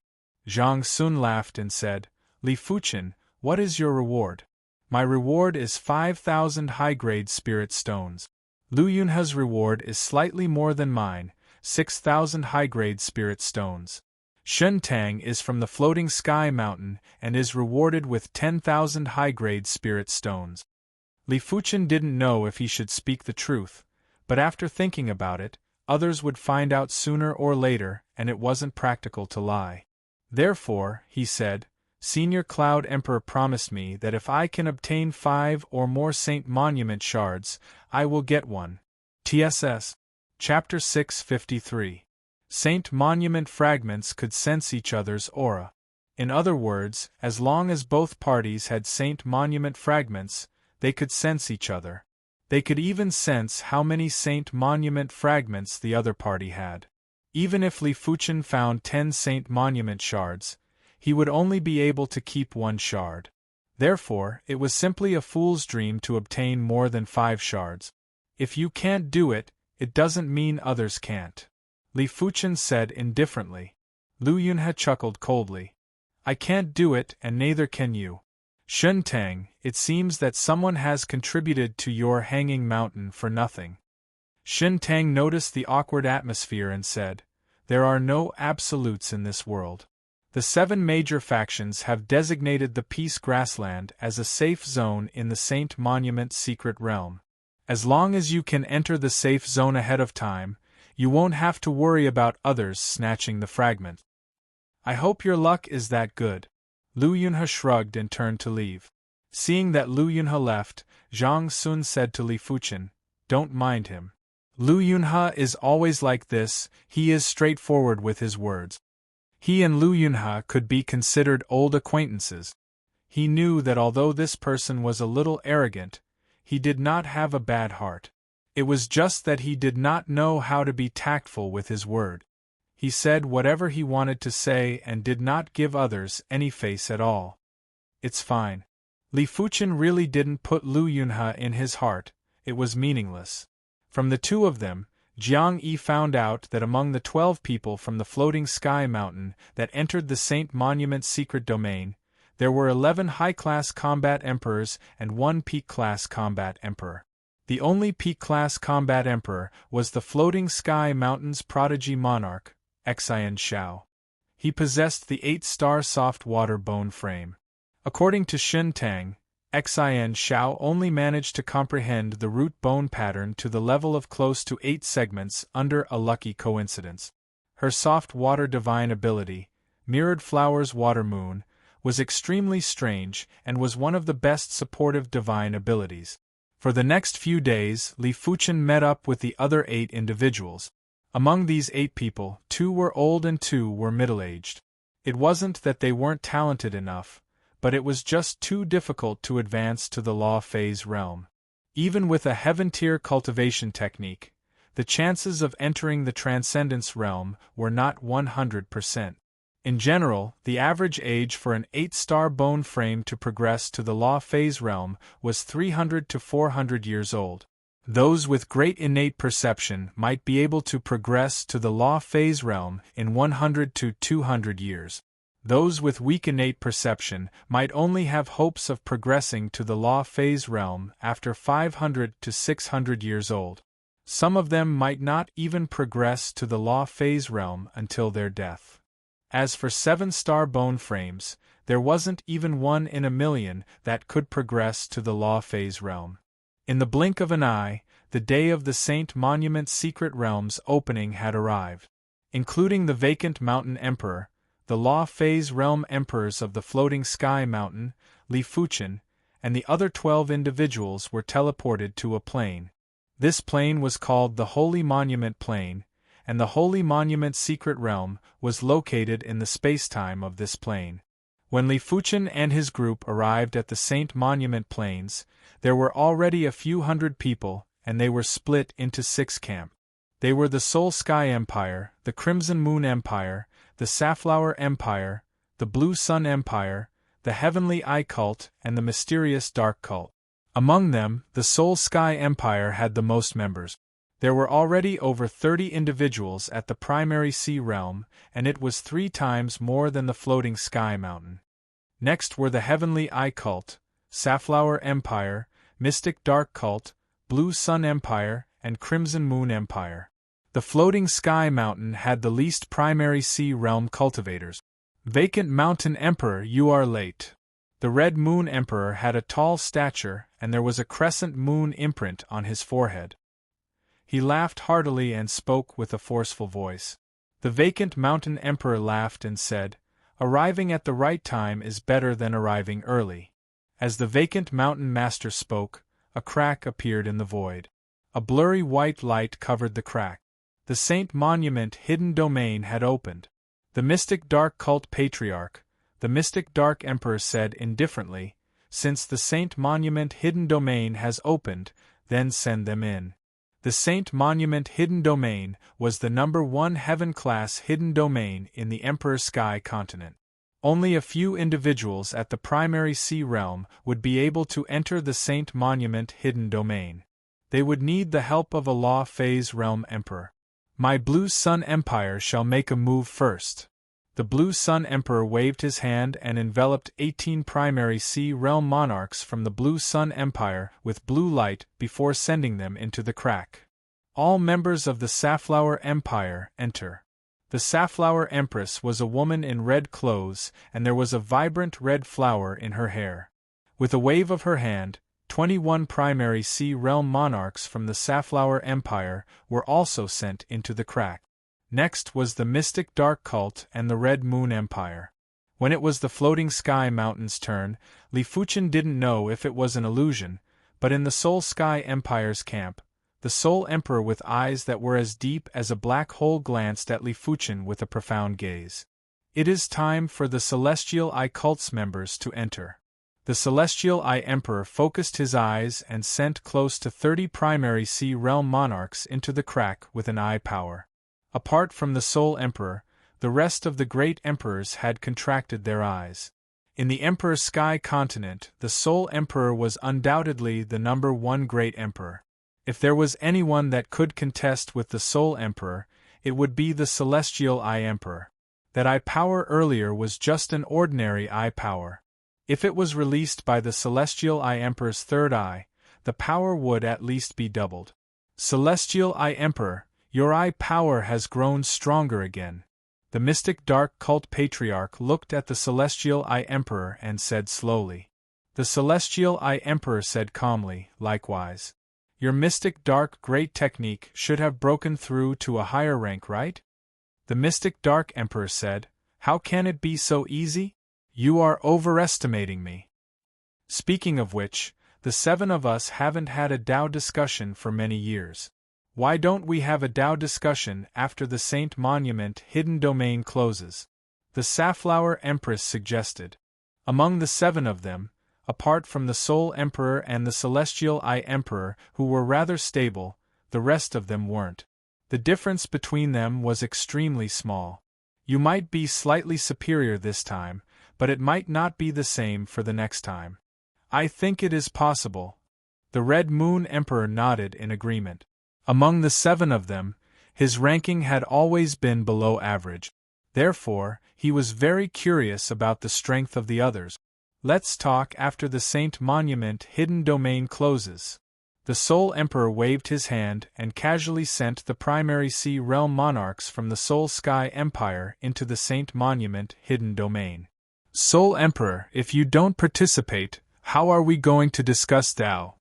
[SPEAKER 1] Zhang Sun laughed and said, "Li Fuchen, what is your reward?" "My reward is 5,000 high-grade spirit stones." Lu Yunhe's reward is slightly more than mine, 6,000 high-grade spirit stones. Shen Tang is from the Floating Sky Mountain and is rewarded with 10,000 high-grade spirit stones. Li Fuchen didn't know if he should speak the truth, but after thinking about it, others would find out sooner or later, and it wasn't practical to lie. Therefore, he said, "Senior Cloud Emperor promised me that if I can obtain 5 or more Saint Monument shards, I will get one." TSS. Chapter 653. Saint Monument fragments could sense each other's aura. In other words, as long as both parties had Saint Monument fragments, they could sense each other. They could even sense how many Saint Monument fragments the other party had. Even if Li Fuchen found 10 Saint Monument shards, he would only be able to keep 1 shard. Therefore, it was simply a fool's dream to obtain more than 5 shards. If you can't do it, it doesn't mean others can't. Li Fuchen said indifferently. Lu Yunhe chuckled coldly. "I can't do it and neither can you. Shen Tang, it seems that someone has contributed to your hanging mountain for nothing." Shen Tang noticed the awkward atmosphere and said, "There are no absolutes in this world. The 7 major factions have designated the Peace Grassland as a safe zone in the Saint Monument secret realm. As long as you can enter the safe zone ahead of time, you won't have to worry about others snatching the fragment. I hope your luck is that good." Lu Yunhe shrugged and turned to leave. Seeing that Lu Yunhe left, Zhang Sun said to Li Fuchen, "Don't mind him. Lu Yunhe is always like this, he is straightforward with his words." He and Lu Yunhe could be considered old acquaintances. He knew that although this person was a little arrogant, he did not have a bad heart. It was just that he did not know how to be tactful with his word. He said whatever he wanted to say and did not give others any face at all. "It's fine." Li Fuchen really didn't put Lu Yunhe in his heart, it was meaningless. From the 2 of them, Jiang Yi found out that among the 12 people from the Floating Sky Mountain that entered the Saint Monument secret domain, there were 11 high-class combat emperors and 1 peak-class combat emperor. The only peak-class combat emperor was the Floating Sky Mountain's prodigy monarch, Xian Shao. He possessed the 8-star soft water bone frame. According to Shen Tang, Xin Xiao only managed to comprehend the root bone pattern to the level of close to 8 segments under a lucky coincidence. Her soft water divine ability, mirrored flowers water moon, was extremely strange and was one of the best supportive divine abilities. For the next few days, Li Fuchen met up with the other 8 individuals. Among these 8 people, 2 were old and 2 were middle-aged. It wasn't that they weren't talented enough, but it was just too difficult to advance to the law phase realm. Even with a heaven-tier cultivation technique, the chances of entering the transcendence realm were not 100%. In general, the average age for an 8-star bone frame to progress to the law phase realm was 300 to 400 years old. Those with great innate perception might be able to progress to the law phase realm in 100 to 200 years. Those with weak innate perception might only have hopes of progressing to the law phase realm after 500 to 600 years old. Some of them might not even progress to the law phase realm until their death. As for 7-star bone frames, there wasn't even 1 in a million that could progress to the law phase realm. In the blink of an eye, the day of the Saint Monument Secret Realm's opening had arrived. Including the vacant Mountain Emperor, the Law Phase Realm Emperors of the Floating Sky Mountain, Li Fuchen, and the other 12 individuals were teleported to a plane. This plane was called the Holy Monument Plane, and the Holy Monument Secret Realm was located in the spacetime of this plane. When Li Fuchen and his group arrived at the Saint Monument Plains, there were already a few hundred people, and they were split into 6 camps. They were the Soul Sky Empire, the Crimson Moon Empire, the Safflower Empire, the Blue Sun Empire, the Heavenly Eye Cult, and the Mysterious Dark Cult. Among them, the Soul Sky Empire had the most members. There were already over 30 individuals at the Primary Sea Realm, and it was 3 times more than the Floating Sky Mountain. Next were the Heavenly Eye Cult, Safflower Empire, Mystic Dark Cult, Blue Sun Empire, and Crimson Moon Empire. The Floating Sky Mountain had the least Primary Sea Realm cultivators. Vacant Mountain Emperor, you are late. The Red Moon Emperor had a tall stature, and there was a crescent moon imprint on his forehead. He laughed heartily and spoke with a forceful voice. The Vacant Mountain Emperor laughed and said, "Arriving at the right time is better than arriving early." As the Vacant Mountain Master spoke, a crack appeared in the void. A blurry white light covered the crack. The Saint Monument Hidden Domain had opened. The Mystic Dark Cult Patriarch, the Mystic Dark Emperor said indifferently, "Since the Saint Monument Hidden Domain has opened, then send them in." The Saint Monument Hidden Domain was the #1 heaven-class hidden domain in the Emperor Sky continent. Only a few individuals at the Primary Sea Realm would be able to enter the Saint Monument Hidden Domain. They would need the help of a Law Phase Realm Emperor. My Blue Sun Empire shall make a move first. The Blue Sun Emperor waved his hand and enveloped 18 Primary Sea Realm monarchs from the Blue Sun Empire with blue light before sending them into the crack. All members of the Safflower Empire enter. The Safflower Empress was a woman in red clothes, and there was a vibrant red flower in her hair. With a wave of her hand, 21 Primary Sea Realm monarchs from the Safflower Empire were also sent into the crack. Next was the Mystic Dark Cult and the Red Moon Empire. When it was the Floating Sky Mountain's turn, Li Fuchen didn't know if it was an illusion, but in the Soul Sky Empire's camp, the Soul Emperor with eyes that were as deep as a black hole glanced at Li Fuchen with a profound gaze. It is time for the Celestial Eye Cult's members to enter. The Celestial Eye Emperor focused his eyes and sent close to 30 Primary Sea Realm monarchs into the crack with an eye power. Apart from the Soul Emperor, the rest of the great emperors had contracted their eyes. In the Emperor Sky continent, the Soul Emperor was undoubtedly the #1 great emperor. If there was anyone that could contest with the Soul Emperor, it would be the Celestial Eye Emperor. That eye power earlier was just an ordinary eye power. If it was released by the Celestial Eye Emperor's third eye, the power would at least be doubled. Celestial Eye Emperor, your eye power has grown stronger again. The Mystic Dark Cult Patriarch looked at the Celestial Eye Emperor and said slowly. The Celestial Eye Emperor said calmly, likewise. Your mystic dark great technique should have broken through to a higher rank, right? The mystic dark Emperor said, how can it be so easy? You are overestimating me. Speaking of which, the 7 of us haven't had a Tao discussion for many years. Why don't we have a Tao discussion after the Saint Monument hidden domain closes? The Safflower Empress suggested. Among the 7 of them, apart from the Soul Emperor and the Celestial Eye Emperor, who were rather stable, the rest of them weren't. The difference between them was extremely small. You might be slightly superior this time, but it might not be the same for the next time. I think it is possible. The Red Moon Emperor nodded in agreement. Among the 7 of them, his ranking had always been below average. Therefore, he was very curious about the strength of the others. Let's talk after the Saint Monument hidden domain closes. The Soul Emperor waved his hand and casually sent the primary Sea Realm monarchs from the Soul Sky Empire into the Saint Monument hidden domain. Soul Emperor, if you don't participate, how are we going to discuss Tao?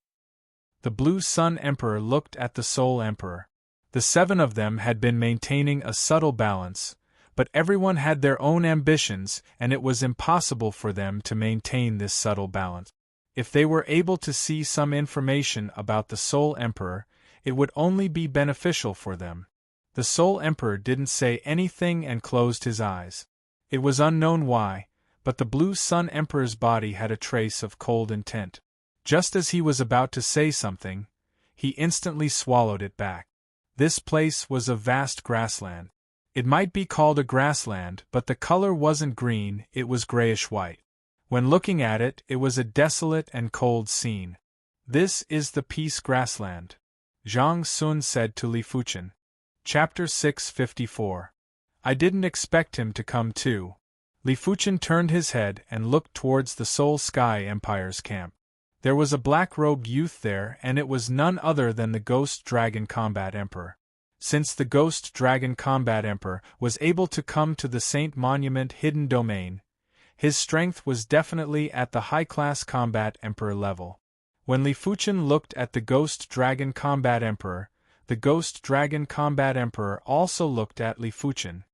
[SPEAKER 1] The Blue Sun Emperor looked at the Soul Emperor. The 7 of them had been maintaining a subtle balance, but everyone had their own ambitions and it was impossible for them to maintain this subtle balance. If they were able to see some information about the Soul Emperor, it would only be beneficial for them. The Soul Emperor didn't say anything and closed his eyes. It was unknown why, but the Blue Sun Emperor's body had a trace of cold intent. Just as he was about to say something, he instantly swallowed it back. This place was a vast grassland. It might be called a grassland, but the color wasn't green, it was grayish-white. When looking at it, it was a desolate and cold scene. This is the Peace Grassland, Zhang Sun said to Li Fuchen. Chapter 654. I didn't expect him to come too. Li Fuchen turned his head and looked towards the Soul Sky Empire's camp. There was a black-robed youth there and it was none other than the Ghost Dragon Combat Emperor. Since the Ghost Dragon Combat Emperor was able to come to the Saint Monument hidden domain, his strength was definitely at the high-class Combat Emperor level. When Li Fuchen looked at the Ghost Dragon Combat Emperor, the Ghost Dragon Combat Emperor also looked at Li Fuchen.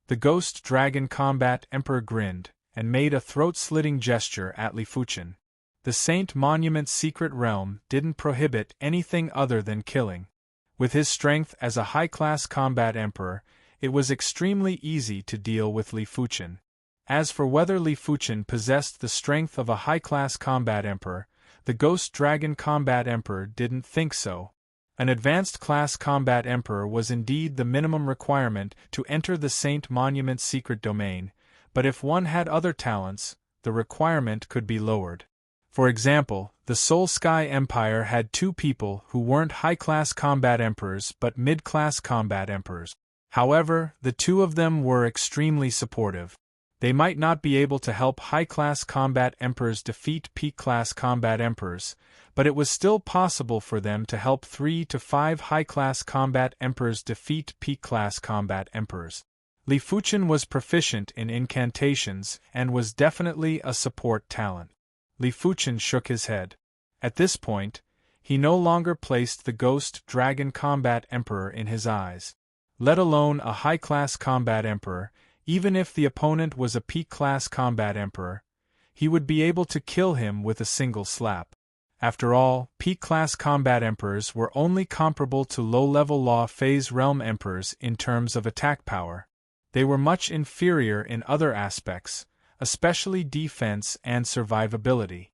[SPEAKER 1] The Ghost Dragon Combat Emperor grinned and made a throat-slitting gesture at Li Fuchen. The Saint Monument Secret Realm didn't prohibit anything other than killing. With his strength as a high-class combat emperor, it was extremely easy to deal with Li Fuchen. As for whether Li Fuchen possessed the strength of a high-class combat emperor, the Ghost Dragon Combat Emperor didn't think so. An advanced class combat emperor was indeed the minimum requirement to enter the Saint Monument secret domain, but if one had other talents, the requirement could be lowered. For example, the Soul Sky Empire had 2 people who weren't high-class combat emperors but mid-class combat emperors. However, the 2 of them were extremely supportive. They might not be able to help high-class combat emperors defeat peak-class combat emperors, but it was still possible for them to help 3 to 5 high-class combat emperors defeat peak-class combat emperors. Li Fuchen was proficient in incantations and was definitely a support talent. Li Fuchen shook his head. At this point, he no longer placed the Ghost Dragon Combat Emperor in his eyes. Let alone a high-class combat emperor, even if the opponent was a peak-class combat emperor, he would be able to kill him with a single slap. After all, peak-class combat emperors were only comparable to low-level Law Phase Realm emperors in terms of attack power. They were much inferior in other aspects, especially defense and survivability.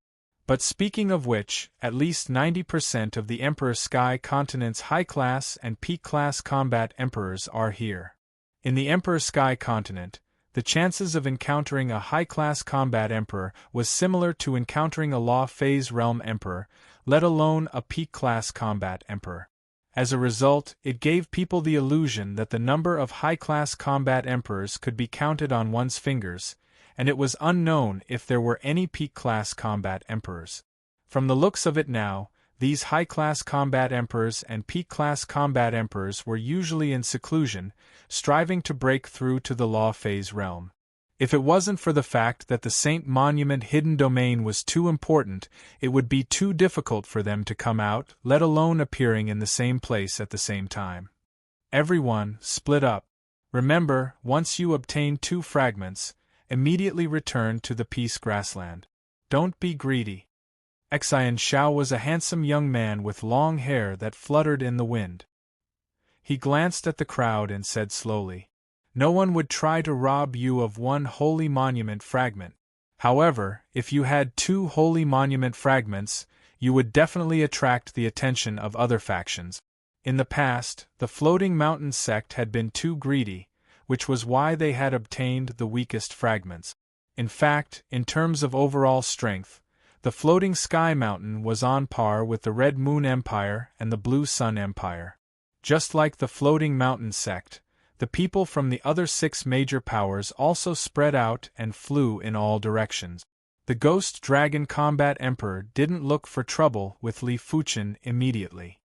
[SPEAKER 1] But speaking of which, at least 90% of the Emperor Sky Continent's high-class and peak-class combat emperors are here. In the Emperor Sky Continent, the chances of encountering a high-class combat emperor was similar to encountering a Law Phase Realm emperor, let alone a peak-class combat emperor. As a result, it gave people the illusion that the number of high-class combat emperors could be counted on one's fingers, and it was unknown if there were any peak-class combat emperors. From the looks of it now, these high-class combat emperors and peak-class combat emperors were usually in seclusion, striving to break through to the Law Phase realm. If it wasn't for the fact that the Saint Monument hidden domain was too important, it would be too difficult for them to come out, let alone appearing in the same place at the same time. Everyone, split up. Remember, once you obtain 2 fragments, immediately return to the Peace Grassland. Don't be greedy. Xian Shao was a handsome young man with long hair that fluttered in the wind. He glanced at the crowd and said slowly, "No one would try to rob you of 1 holy monument fragment. However, if you had 2 holy monument fragments, you would definitely attract the attention of other factions. In the past, the Floating Mountain sect had been too greedy, which was why they had obtained the weakest fragments. In fact, in terms of overall strength, the Floating Sky Mountain was on par with the Red Moon Empire and the Blue Sun Empire. Just like the Floating Mountain sect, the people from the other 6 major powers also spread out and flew in all directions. The Ghost Dragon Combat Emperor didn't look for trouble with Li Fuchen immediately.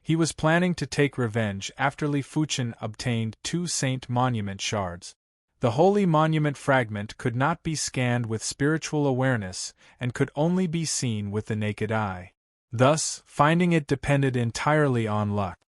[SPEAKER 1] He was planning to take revenge after Li Fuchen obtained 2 Saint Monument shards. The Holy Monument fragment could not be scanned with spiritual awareness and could only be seen with the naked eye. Thus, finding it depended entirely on luck.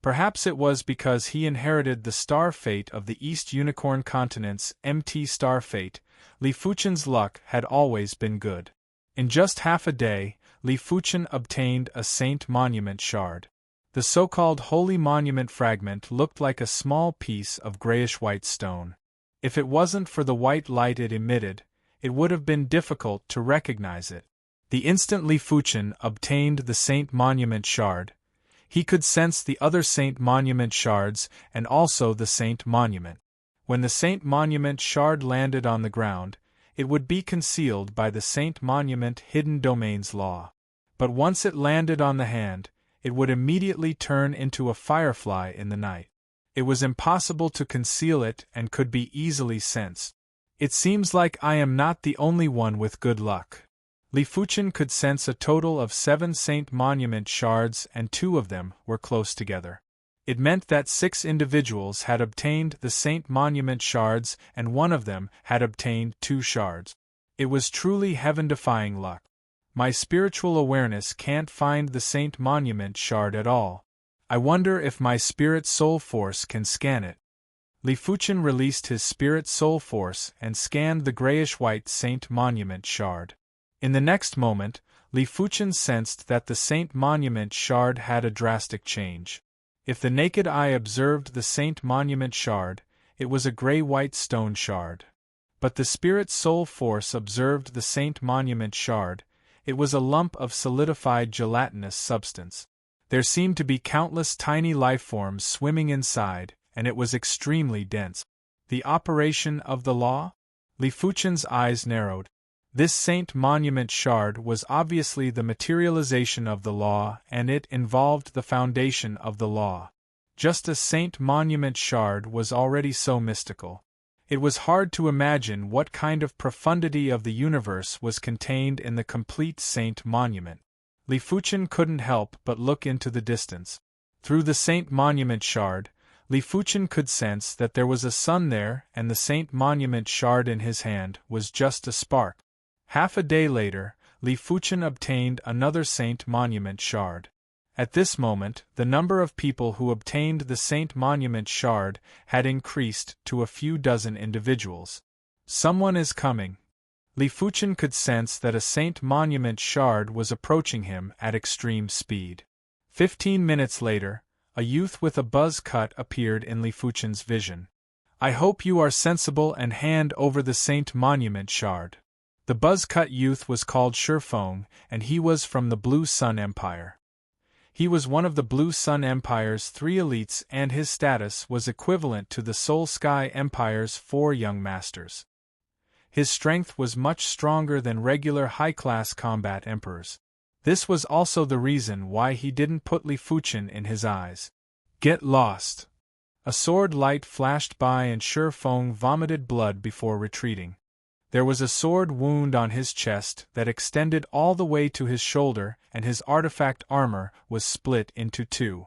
[SPEAKER 1] Perhaps it was because he inherited the star fate of the East Unicorn Continent's MT star fate. Li Fuchen's luck had always been good. In just half a day, Li Fuchen obtained a Saint Monument shard. The so-called Holy Monument fragment looked like a small piece of grayish-white stone. If it wasn't for the white light it emitted, it would have been difficult to recognize it. The instant Li Fuchen obtained the Saint Monument shard, he could sense the other Saint Monument shards and also the Saint Monument. When the Saint Monument shard landed on the ground, it would be concealed by the Saint Monument hidden domain's law. But once it landed on the hand, it would immediately turn into a firefly in the night. It was impossible to conceal it and could be easily sensed. It seems like I am not the only one with good luck. Li Fuchen could sense a total of 7 Saint Monument shards and 2 of them were close together. It meant that 6 individuals had obtained the Saint Monument shards and 1 of them had obtained 2 shards. It was truly heaven-defying luck. My spiritual awareness can't find the Saint Monument shard at all. I wonder if my Spirit Soul Force can scan it. Li Fuchen released his Spirit Soul Force and scanned the grayish-white Saint Monument shard. In the next moment, Li Fuchen sensed that the Saint Monument shard had a drastic change. If the naked eye observed the Saint Monument shard, it was a gray-white stone shard. But the Spirit Soul Force observed the Saint Monument shard. It was a lump of solidified gelatinous substance. There seemed to be countless tiny lifeforms swimming inside, and it was extremely dense. The operation of the law? Li Fuchen's eyes narrowed. This Saint Monument shard was obviously the materialization of the law, and it involved the foundation of the law. Just a Saint Monument shard was already so mystical. It was hard to imagine what kind of profundity of the universe was contained in the complete Saint Monument. Li Fuchen couldn't help but look into the distance. Through the Saint Monument shard, Li Fuchen could sense that there was a sun there, and the Saint Monument shard in his hand was just a spark. Half a day later, Li Fuchen obtained another Saint Monument shard. At this moment, the number of people who obtained the Saint Monument shard had increased to a few dozen individuals. Someone is coming. Li Fuchen could sense that a Saint Monument shard was approaching him at extreme speed. 15 minutes later, a youth with a buzz cut appeared in Li Fuchen's vision. I hope you are sensible and hand over the Saint Monument shard. The buzz-cut youth was called Shifeng, and he was from the Blue Sun Empire. He was one of the Blue Sun Empire's 3 elites, and his status was equivalent to the Soul Sky Empire's 4 young masters. His strength was much stronger than regular high-class combat emperors. This was also the reason why he didn't put Li Fuchen in his eyes. Get lost! A sword light flashed by and Shifeng vomited blood before retreating. There was a sword wound on his chest that extended all the way to his shoulder, and his artifact armor was split into 2.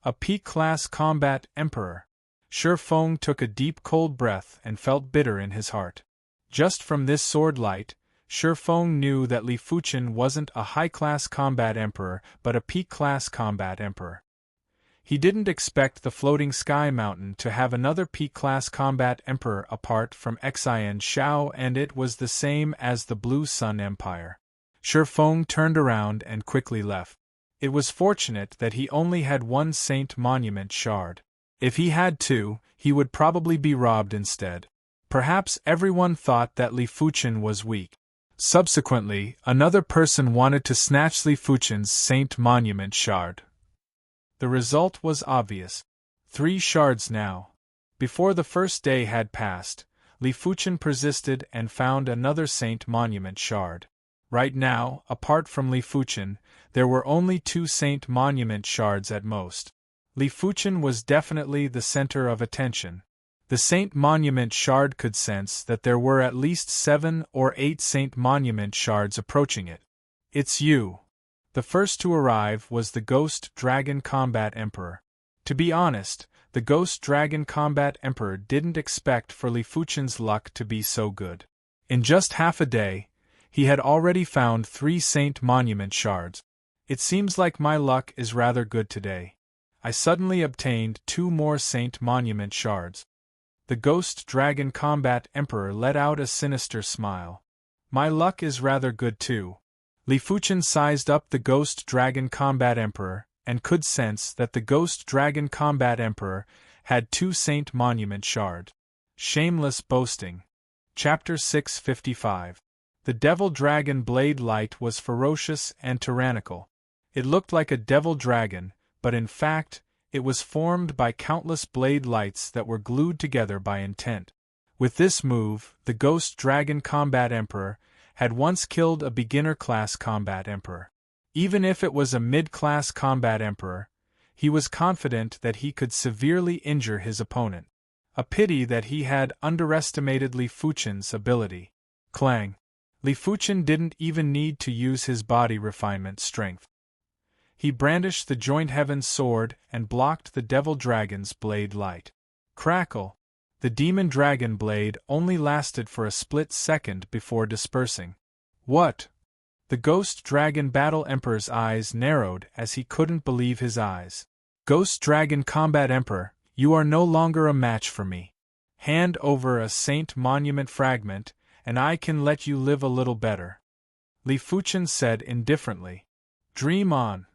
[SPEAKER 1] A peak-class combat emperor. Shifeng took a deep cold breath and felt bitter in his heart. Just from this sword light, Shifeng knew that Li Fuchen wasn't a high-class combat emperor but a peak-class combat emperor. He didn't expect the floating sky mountain to have another peak-class combat emperor apart from Xian Shao, and it was the same as the Blue Sun Empire. Shifeng turned around and quickly left. It was fortunate that he only had one Saint Monument shard. If he had two, he would probably be robbed instead. Perhaps everyone thought that Li Fuchen was weak. Subsequently, another person wanted to snatch Li Fuchen's Saint Monument shard. The result was obvious. 3 shards now. Before the first day had passed, Li Fuchen persisted and found another Saint Monument shard. Right now, apart from Li Fuchen, there were only 2 Saint Monument shards at most. Li Fuchen was definitely the center of attention. The Saint Monument shard could sense that there were at least 7 or 8 Saint Monument shards approaching it. It's you. The first to arrive was the Ghost Dragon Combat Emperor. To be honest, the Ghost Dragon Combat Emperor didn't expect for Li Fuchen's luck to be so good. In just half a day, he had already found 3 Saint Monument shards. It seems like my luck is rather good today. I suddenly obtained 2 more Saint Monument shards. The Ghost Dragon Combat Emperor let out a sinister smile. My luck is rather good too. Li Fuchen sized up the Ghost Dragon Combat Emperor, and could sense that the Ghost Dragon Combat Emperor had 2 Saint Monument shards. Shameless boasting. Chapter 655. The Devil Dragon Blade Light was ferocious and tyrannical. It looked like a devil dragon, but in fact, it was formed by countless blade lights that were glued together by intent. With this move, the Ghost Dragon Combat Emperor had once killed a beginner-class combat emperor. Even if it was a mid-class combat emperor, he was confident that he could severely injure his opponent. A pity that he had underestimated Li Fuchen's ability. Clang! Li Fuchen didn't even need to use his body refinement strength. He brandished the Joint Heaven's sword and blocked the Devil Dragon's blade light. Crackle! The Demon Dragon blade only lasted for a split second before dispersing. What? The Ghost Dragon Battle Emperor's eyes narrowed as he couldn't believe his eyes. Ghost Dragon Combat Emperor, you are no longer a match for me. Hand over a Saint Monument fragment, and I can let you live a little better. Li Fuchen said indifferently. Dream on.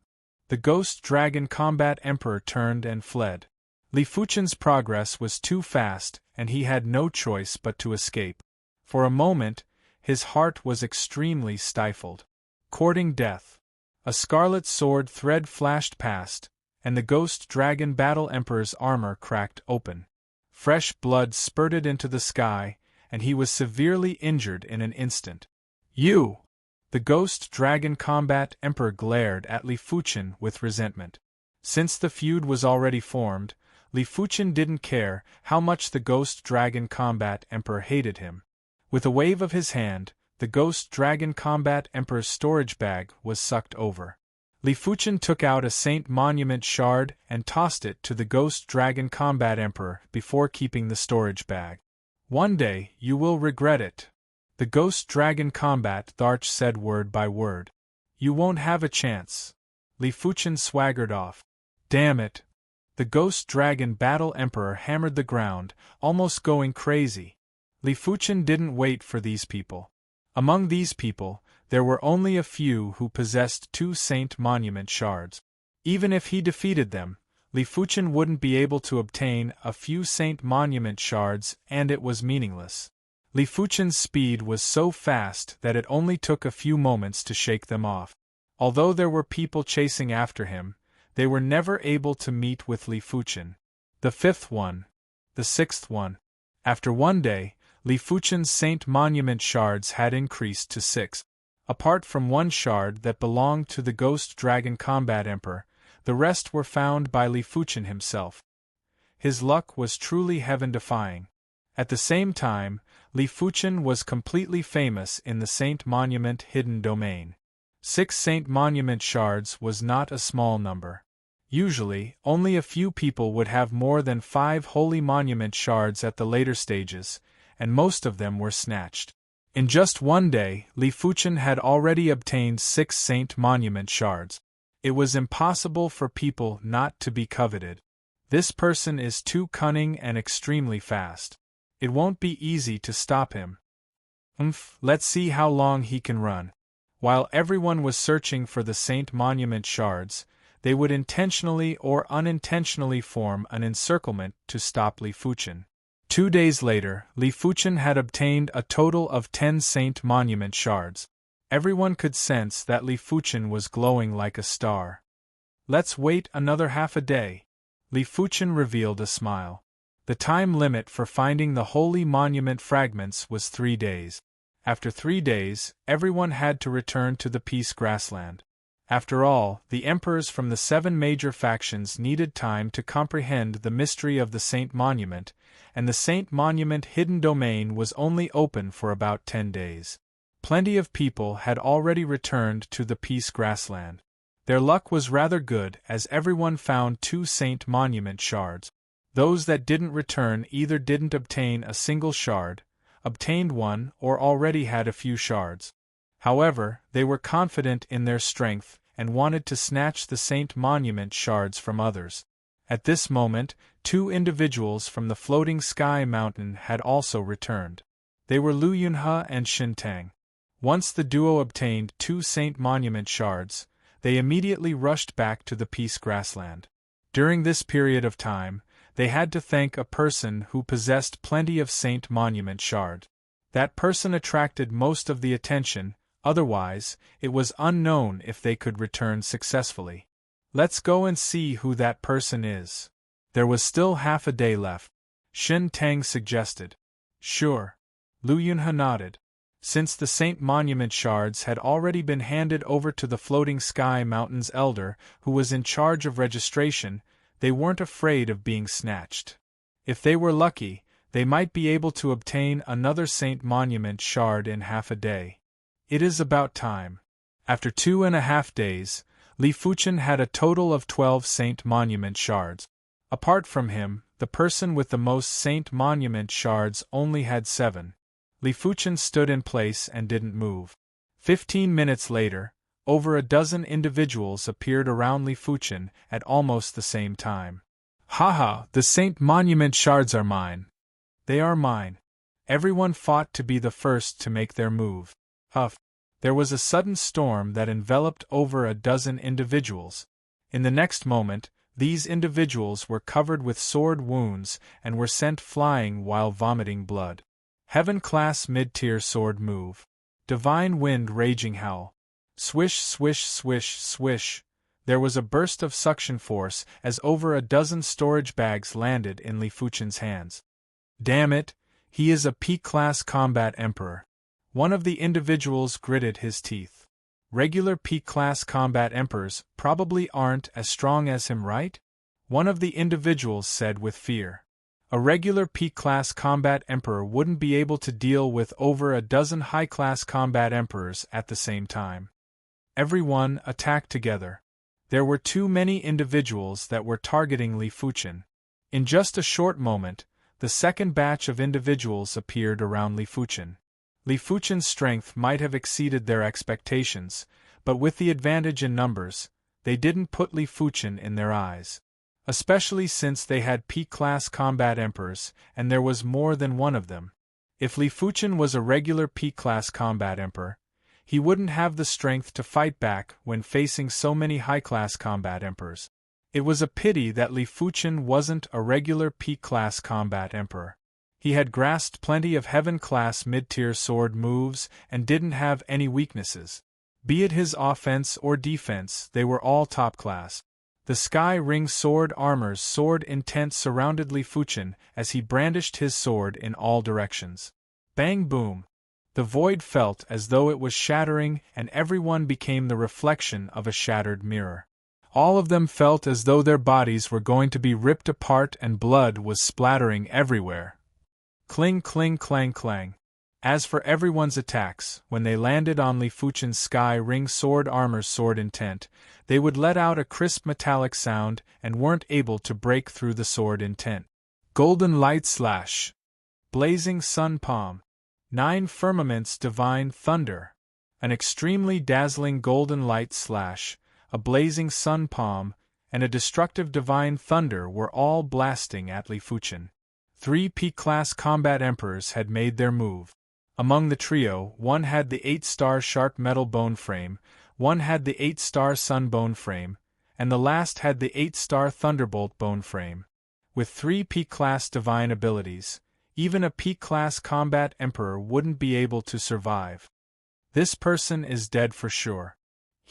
[SPEAKER 1] The Ghost Dragon Combat Emperor turned and fled. Li Fuchen's progress was too fast, and he had no choice but to escape. For a moment, his heart was extremely stifled. Courting death. A scarlet sword thread flashed past, and the Ghost Dragon Battle Emperor's armor cracked open. Fresh blood spurted into the sky, and he was severely injured in an instant. You! The Ghost Dragon Combat Emperor glared at Li Fuchen with resentment. Since the feud was already formed, Li Fuchen didn't care how much the Ghost Dragon Combat Emperor hated him. With a wave of his hand, the Ghost Dragon Combat Emperor's storage bag was sucked over. Li Fuchen took out a Saint Monument shard and tossed it to the Ghost Dragon Combat Emperor before keeping the storage bag. One day, you will regret it. The Ghost Dragon Combat Tharch said word by word. You won't have a chance. Li Fuchen swaggered off. Damn it. The Ghost Dragon Battle Emperor hammered the ground, almost going crazy. Li Fuchen didn't wait for these people. Among these people, there were only a few who possessed 2 Saint Monument shards. Even if he defeated them, Li Fuchen wouldn't be able to obtain a few Saint Monument shards, and it was meaningless. Li Fuchen's speed was so fast that it only took a few moments to shake them off. Although there were people chasing after him, they were never able to meet with Li Fuchen. The 5th one. The 6th one. After one day, Li Fuchen's Saint Monument shards had increased to 6. Apart from one shard that belonged to the Ghost Dragon Combat Emperor, the rest were found by Li Fuchen himself. His luck was truly heaven-defying. At the same time, Li Fuchen was completely famous in the Saint Monument hidden domain. 6 Saint Monument shards was not a small number. Usually, only a few people would have more than 5 Holy Monument shards at the later stages, and most of them were snatched. In just one day, Li Fuchen had already obtained 6 Saint Monument shards. It was impossible for people not to be coveted. This person is too cunning and extremely fast. It won't be easy to stop him. Let's see how long he can run. While everyone was searching for the Saint Monument shards, they would intentionally or unintentionally form an encirclement to stop Li Fuchen. 2 days later, Li Fuchen had obtained a total of 10 Saint Monument shards. Everyone could sense that Li Fuchen was glowing like a star. Let's wait another half a day. Li Fuchen revealed a smile. The time limit for finding the holy monument fragments was 3 days. After 3 days, everyone had to return to the peace grassland. After all, the emperors from the 7 major factions needed time to comprehend the mystery of the Saint Monument, and the Saint Monument hidden domain was only open for about 10 days. Plenty of people had already returned to the peace grassland. Their luck was rather good as everyone found 2 Saint Monument shards. Those that didn't return either didn't obtain a single shard, obtained one, or already had a few shards. However, they were confident in their strength and wanted to snatch the Saint Monument shards from others. At this moment, 2 individuals from the floating sky mountain had also returned. They were Lu Yunhe and Xin Tang. Once the duo obtained 2 Saint Monument shards, they immediately rushed back to the peace grassland. During this period of time, they had to thank a person who possessed plenty of Saint Monument shard. That person attracted most of the attention, otherwise, it was unknown if they could return successfully. Let's go and see who that person is. There was still half a day left. Xin Tang suggested. Sure. Lu Yunhe nodded. Since the Saint Monument shards had already been handed over to the Floating Sky Mountain's elder, who was in charge of registration, they weren't afraid of being snatched. If they were lucky, they might be able to obtain another Saint Monument shard in half a day. It is about time. After 2.5 days, Li Fuchen had a total of 12 Saint Monument shards. Apart from him, the person with the most Saint Monument shards only had 7. Li Fuchen stood in place and didn't move. 15 minutes later, over a dozen individuals appeared around Li Fuchen at almost the same time. Haha, the Saint Monument shards are mine. They are mine. Everyone fought to be the first to make their move. Huff. There was a sudden storm that enveloped over a dozen individuals. In the next moment, these individuals were covered with sword wounds and were sent flying while vomiting blood. Heaven-class mid-tier sword move. Divine wind raging howl. Swish, swish, swish, swish. There was a burst of suction force as over a dozen storage bags landed in Li Fuchen's hands. Damn it, he is a P-class combat emperor. One of the individuals gritted his teeth. Regular P-class combat emperors probably aren't as strong as him, right? One of the individuals said with fear. A regular P-class combat emperor wouldn't be able to deal with over a dozen high-class combat emperors at the same time. Everyone attacked together. There were too many individuals that were targeting Li Fuchen. In just a short moment, the second batch of individuals appeared around Li Fuchen. Li Fuchen's strength might have exceeded their expectations, but with the advantage in numbers, they didn't put Li Fuchen in their eyes. Especially since they had P-class combat emperors, and there was more than one of them. If Li Fuchen was a regular P-class combat emperor, he wouldn't have the strength to fight back when facing so many high-class combat emperors. It was a pity that Li Fuchen wasn't a regular P-class combat emperor. He had grasped plenty of heaven-class mid-tier sword moves and didn't have any weaknesses. Be it his offense or defense, they were all top-class. The Sky Ring Sword Armor's sword intent surrounded Li Fuchen as he brandished his sword in all directions. Bang boom! The void felt as though it was shattering, and everyone became the reflection of a shattered mirror. All of them felt as though their bodies were going to be ripped apart and blood was splattering everywhere. Cling cling clang clang. As for everyone's attacks, when they landed on Li Fuchen's Sky Ring Sword Armor's sword intent, they would let out a crisp metallic sound and weren't able to break through the sword intent. Golden light slash. blazing sun palm, 9 firmaments divine thunder, an extremely dazzling golden light slash, a blazing sun palm, and a destructive divine thunder were all blasting at Li Fuchen. 3 P-class combat emperors had made their move. Among the trio, one had the 8-star sharp metal bone frame, one had the 8-star sun bone frame, and the last had the 8-star thunderbolt bone frame. With 3 P-class divine abilities, even a P-class combat emperor wouldn't be able to survive. This person is dead for sure.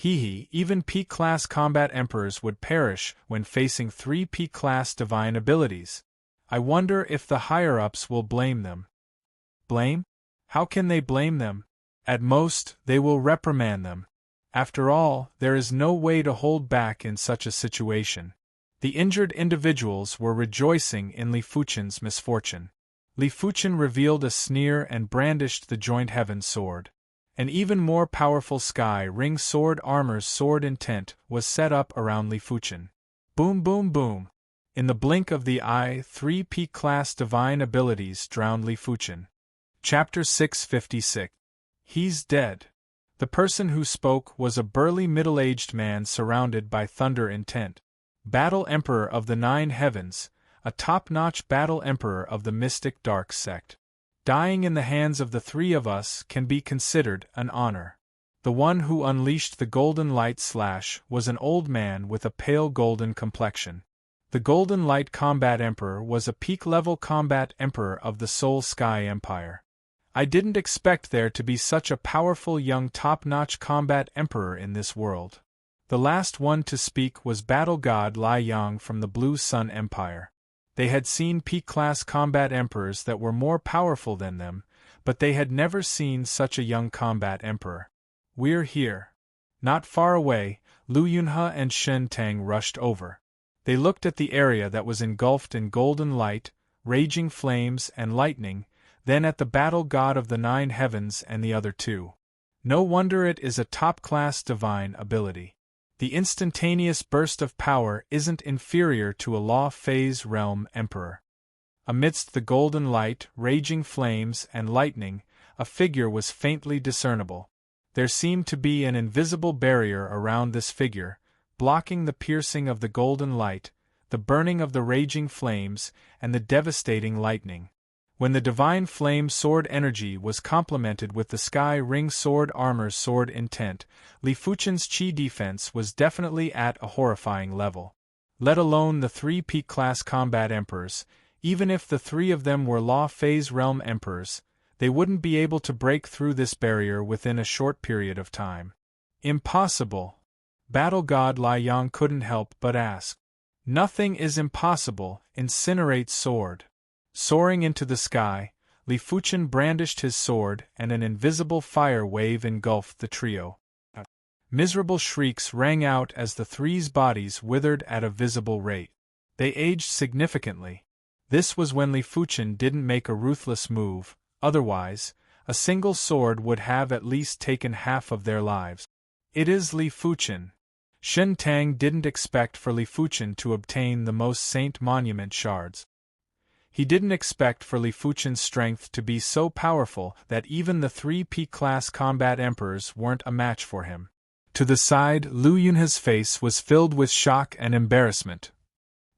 [SPEAKER 1] Even P-class combat emperors would perish when facing 3 P-class divine abilities. I wonder if the higher-ups will blame them. Blame? How can they blame them? At most, they will reprimand them. After all, there is no way to hold back in such a situation. The injured individuals were rejoicing in Li Fuchen's misfortune. Li Fuchen revealed a sneer and brandished the joint heaven sword. An even more powerful sky ring sword armor's sword intent was set up around Li Fuchen. Boom boom boom. In the blink of the eye, 3 P-class divine abilities drowned Li Fuchen. Chapter 656. He's dead. The person who spoke was a burly middle-aged man surrounded by thunder intent. Battle Emperor of the 9 Heavens, a top-notch Battle Emperor of the Mystic Dark Sect. Dying in the hands of the 3 of us can be considered an honor. The one who unleashed the golden light slash was an old man with a pale golden complexion. The Golden Light Combat Emperor was a peak-level combat emperor of the Soul Sky Empire. I didn't expect there to be such a powerful young top-notch combat emperor in this world. The last one to speak was Battle God Lai Yang from the Blue Sun Empire. They had seen P-class combat emperors that were more powerful than them, but they had never seen such a young combat emperor. We're here. Not far away, Lu Yunhe and Shen Tang rushed over. They looked at the area that was engulfed in golden light, raging flames and lightning, then at the battle god of the 9 heavens and the other 2. No wonder it is a top-class divine ability. The instantaneous burst of power isn't inferior to a law phase realm emperor. Amidst the golden light, raging flames, and lightning, a figure was faintly discernible. There seemed to be an invisible barrier around this figure, blocking the piercing of the golden light, the burning of the raging flames, and the devastating lightning. When the divine flame sword energy was complemented with the sky ring sword armor's sword intent, Li Fuchen's chi defense was definitely at a horrifying level. Let alone the 3 P-class combat emperors, even if the 3 of them were law phase realm emperors, they wouldn't be able to break through this barrier within a short period of time. Impossible. Battle God Lai Yang couldn't help but ask. Nothing is impossible, incinerate sword. Soaring into the sky, Li Fuchen brandished his sword and an invisible fire wave engulfed the trio. Miserable shrieks rang out as the 3's bodies withered at a visible rate. They aged significantly. This was when Li Fuchen didn't make a ruthless move, otherwise, a single sword would have at least taken half of their lives. It is Li Fuchen. Shen Tang didn't expect for Li Fuchen to obtain the most Saint Monument shards. He didn't expect for Li Fuchen's strength to be so powerful that even the 3 P-class combat emperors weren't a match for him. To the side, Lu Yunhe's face was filled with shock and embarrassment.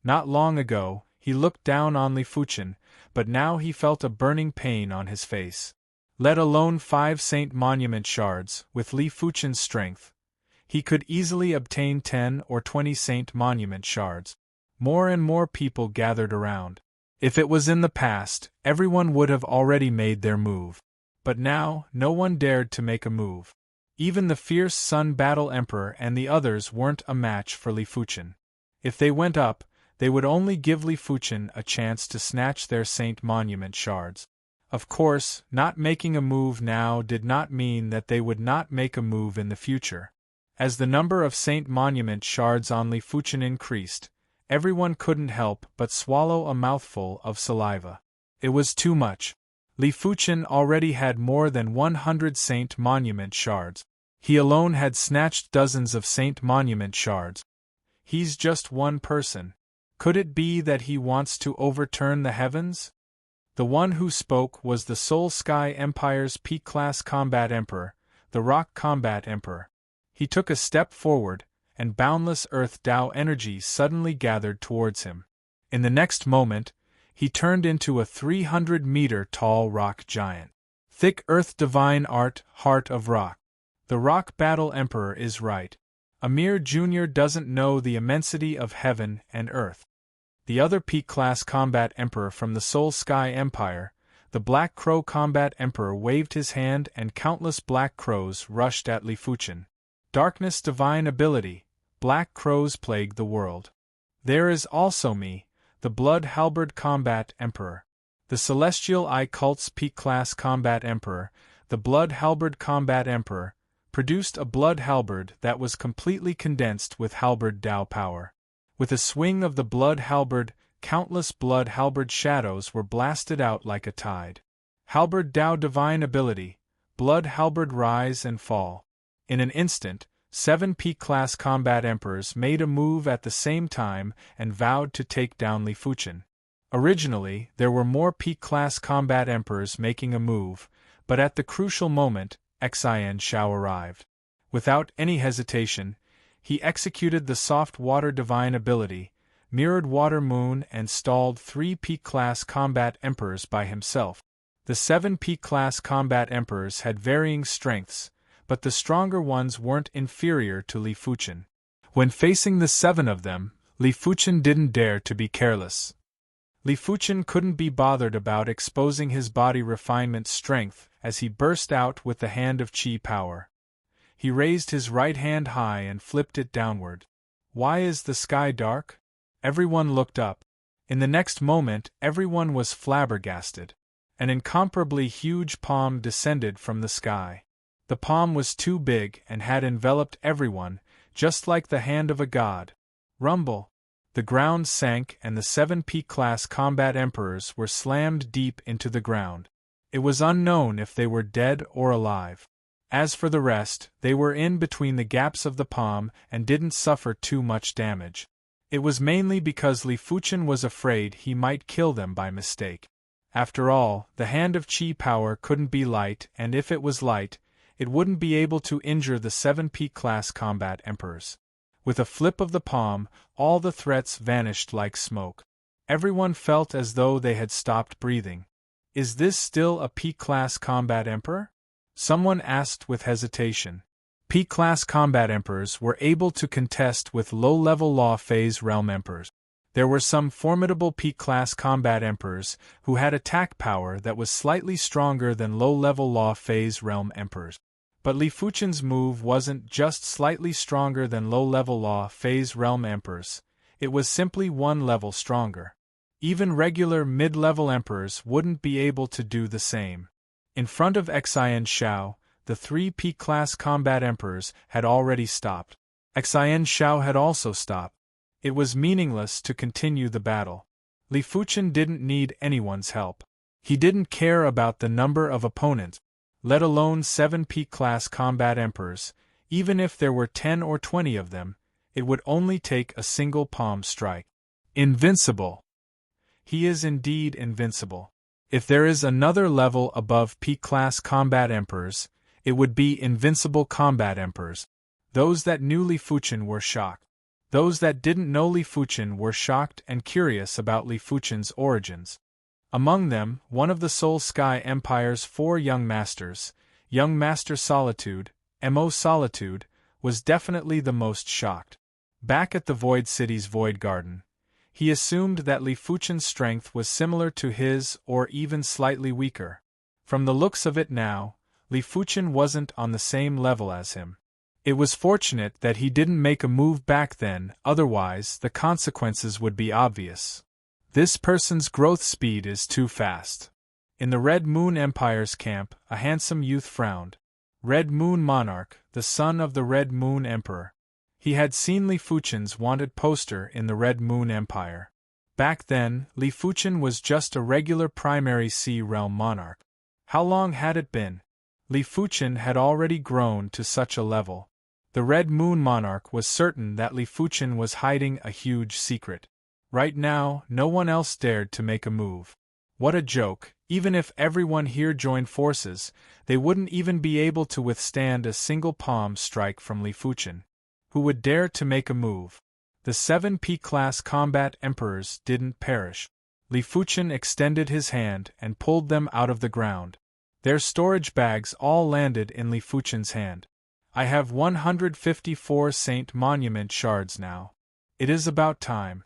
[SPEAKER 1] Not long ago, he looked down on Li Fuchen, but now he felt a burning pain on his face. Let alone 5 Saint Monument shards, with Li Fuchen's strength, he could easily obtain 10 or 20 Saint Monument shards. More and more people gathered around. If it was in the past, everyone would have already made their move. But now, no one dared to make a move. Even the fierce Sun Battle Emperor and the others weren't a match for Li Fuchen. If they went up, they would only give Li Fuchen a chance to snatch their Saint Monument shards. Of course, not making a move now did not mean that they would not make a move in the future. As the number of Saint Monument shards on Li Fuchen increased, everyone couldn't help but swallow a mouthful of saliva. It was too much. Li Fuchen already had more than 100 Saint Monument shards. He alone had snatched dozens of Saint Monument shards. He's just one person. Could it be that he wants to overturn the heavens? The one who spoke was the Soul Sky Empire's P-Class Combat Emperor, the Rock Combat Emperor. He took a step forward, and boundless Earth Tao energy suddenly gathered towards him. In the next moment, he turned into a 300-meter-tall rock giant. Thick Earth Divine Art, Heart of Rock. The Rock Battle Emperor is right. Amir Jr. doesn't know the immensity of heaven and earth. The other P-Class Combat Emperor from the Soul Sky Empire, the Black Crow Combat Emperor, waved his hand and countless black crows rushed at Li Fuchen. Darkness Divine Ability, Black Crows plague the world. There is also me, the Blood Halberd Combat Emperor. The Celestial Eye Cult's P-Class Combat Emperor, the Blood Halberd Combat Emperor, produced a blood halberd that was completely condensed with halberd Tao power. With a swing of the blood halberd, countless blood halberd shadows were blasted out like a tide. Halberd Tao Divine Ability, Blood Halberd Rise and Fall. In an instant, 7 P-Class Combat Emperors made a move at the same time and vowed to take down Li Fuchen. Originally, there were more P-Class Combat Emperors making a move, but at the crucial moment, Xian Shao arrived. Without any hesitation, he executed the Soft Water Divine Ability, Mirrored Water Moon, and stalled 3 P-Class Combat Emperors by himself. The 7 P-Class Combat Emperors had varying strengths, but the stronger ones weren't inferior to Li Fuchen. When facing the 7 of them, Li Fuchen didn't dare to be careless. Li Fuchen couldn't be bothered about exposing his body refinement strength as he burst out with the hand of Qi power. He raised his right hand high and flipped it downward. Why is the sky dark? Everyone looked up. In the next moment, everyone was flabbergasted. An incomparably huge palm descended from the sky. The palm was too big and had enveloped everyone, just like the hand of a god. Rumble! The ground sank and the 7 P-Class Combat Emperors were slammed deep into the ground. It was unknown if they were dead or alive. As for the rest, they were in between the gaps of the palm and didn't suffer too much damage. It was mainly because Li Fuchen was afraid he might kill them by mistake. After all, the hand of Qi power couldn't be light, and if it was light, it wouldn't be able to injure the 7 P-Class Combat Emperors. With a flip of the palm, all the threats vanished like smoke. Everyone felt as though they had stopped breathing. Is this still a P-Class Combat Emperor? Someone asked with hesitation. P-Class Combat Emperors were able to contest with low-level Law Phase Realm Emperors. There were some formidable P-Class Combat Emperors who had attack power that was slightly stronger than low-level Law Phase Realm Emperors. But Li Fuchen's move wasn't just slightly stronger than low-level Law Phase Realm Emperors, it was simply one level stronger. Even regular mid-level Emperors wouldn't be able to do the same. In front of Xian Shao, the 3 P-Class Combat Emperors had already stopped. Xian Shao had also stopped. It was meaningless to continue the battle. Li Fuchen didn't need anyone's help. He didn't care about the number of opponents, let alone 7 P-Class Combat Emperors. Even if there were 10 or 20 of them, it would only take a single palm strike. Invincible! He is indeed invincible. If there is another level above P-Class Combat Emperors, it would be Invincible Combat Emperors. Those that knew Li Fuchen were shocked. Those that didn't know Li Fuchen were shocked and curious about Li Fuchen's origins. Among them, one of the Soul Sky Empire's 4 young masters, Young Master Solitude, Mo Solitude, was definitely the most shocked. Back at the Void City's Void Garden, he assumed that Li Fuchen's strength was similar to his or even slightly weaker. From the looks of it now, Li Fuchen wasn't on the same level as him. It was fortunate that he didn't make a move back then, otherwise the consequences would be obvious. This person's growth speed is too fast. In the Red Moon Empire's camp, a handsome youth frowned. Red Moon Monarch, the son of the Red Moon Emperor. He had seen Li Fuchen's wanted poster in the Red Moon Empire. Back then, Li Fuchen was just a regular primary Sea Realm monarch. How long had it been? Li Fuchen had already grown to such a level. The Red Moon Monarch was certain that Li Fuchen was hiding a huge secret. Right now, no one else dared to make a move. What a joke! Even if everyone here joined forces, they wouldn't even be able to withstand a single palm strike from Li Fuchen. Who would dare to make a move? The 7 P-class combat emperors didn't perish. Li Fuchen extended his hand and pulled them out of the ground. Their storage bags all landed in Li Fuchen's hand. I have 154 Saint Monument shards now. It is about time.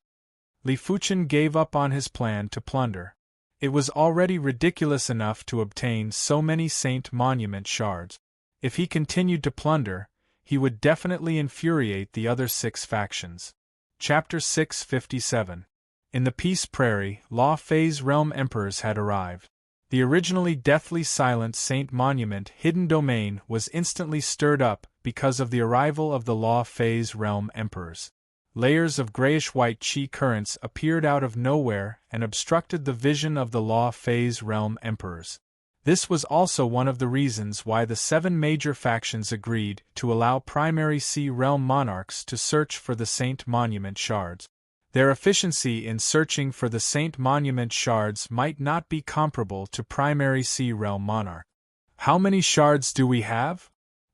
[SPEAKER 1] Li Fuchen gave up on his plan to plunder. It was already ridiculous enough to obtain so many Saint Monument shards. If he continued to plunder, he would definitely infuriate the other 6 factions. Chapter 657. In the Peace Prairie, Law Fei's realm emperors had arrived. The originally deathly silent Saint Monument hidden domain was instantly stirred up because of the arrival of the Law Fei's realm emperors. Layers of grayish-white chi currents appeared out of nowhere and obstructed the vision of the Law Fei's realm emperors. This was also one of the reasons why the 7 major factions agreed to allow primary Sea realm monarchs to search for the Saint Monument shards. Their efficiency in searching for the Saint Monument shards might not be comparable to primary Sea realm monarch. How many shards do we have?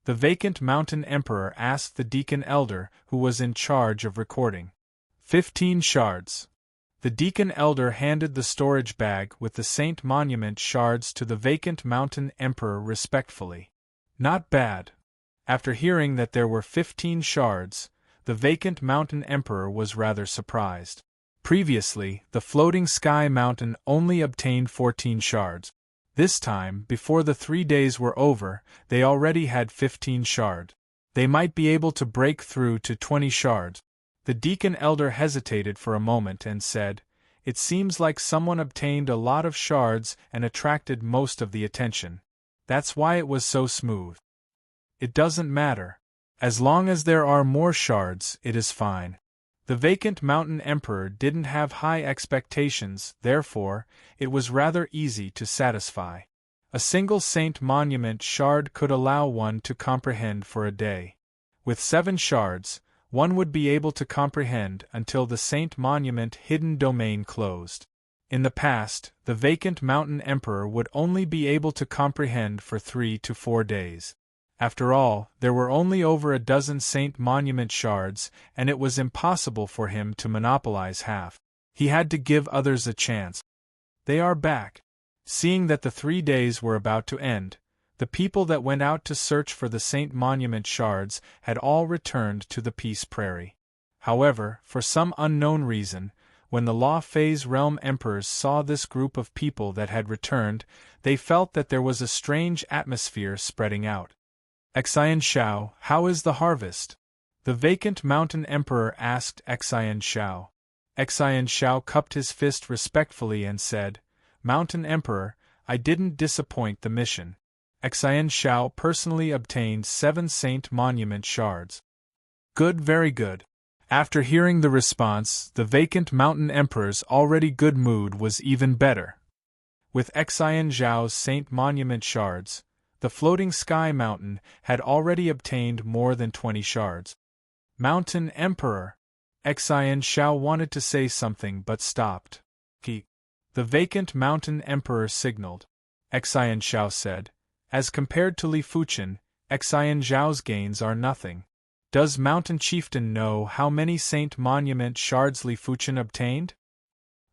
[SPEAKER 1] The vacant mountain emperor asked the deacon elder who was in charge of recording. 15 shards. The deacon elder handed the storage bag with the Saint Monument shards to the vacant mountain emperor respectfully. Not bad. After hearing that there were 15 shards, the vacant mountain emperor was rather surprised. Previously, the floating sky mountain only obtained 14 shards. This time, before the 3 days were over, they already had 15 shards. They might be able to break through to 20 shards. The deacon elder hesitated for a moment and said, "It seems like someone obtained a lot of shards and attracted most of the attention. That's why it was so smooth." "It doesn't matter. As long as there are more shards, it is fine." The vacant mountain emperor didn't have high expectations, therefore, it was rather easy to satisfy. A single Saint Monument shard could allow one to comprehend for a day. With 7 shards, one would be able to comprehend until the Saint Monument hidden domain closed. In the past, the vacant mountain emperor would only be able to comprehend for 3 to 4 days. After all, there were only over a dozen Saint Monument shards, and it was impossible for him to monopolize half. He had to give others a chance. They are back. Seeing that the 3 days were about to end, the people that went out to search for the Saint Monument shards had all returned to the Peace Prairie. However, for some unknown reason, when the Law Fei's realm emperors saw this group of people that had returned, they felt that there was a strange atmosphere spreading out. "Xian Shao, how is the harvest?" the vacant mountain emperor asked Xian Shao. Xian Shao cupped his fist respectfully and said, "Mountain Emperor, I didn't disappoint the mission." Xian Shao personally obtained 7 Saint Monument shards. "Good, very good." After hearing the response, the vacant mountain emperor's already good mood was even better. With Xian Zhao's Saint Monument shards, the floating sky mountain had already obtained more than 20 shards. "Mountain Emperor!" Xian Shao wanted to say something but stopped. The vacant mountain emperor signaled. Xian Shao said, "As compared to Li Fuchen, Xian Zhao's gains are nothing. Does Mountain Chieftain know how many Saint Monument shards Li Fuchen obtained?"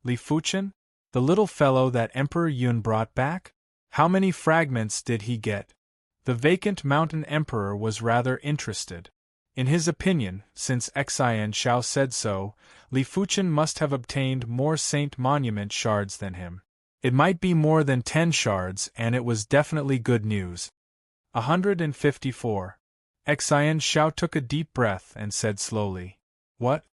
[SPEAKER 1] "Li Fuchen? The little fellow that Emperor Yun brought back? How many fragments did he get?" The vacant mountain emperor was rather interested. In his opinion, since Xian Shao said so, Li Fuchen must have obtained more Saint Monument shards than him. It might be more than 10 shards, and it was definitely good news. 154. Xian Shao took a deep breath and said slowly, "What?"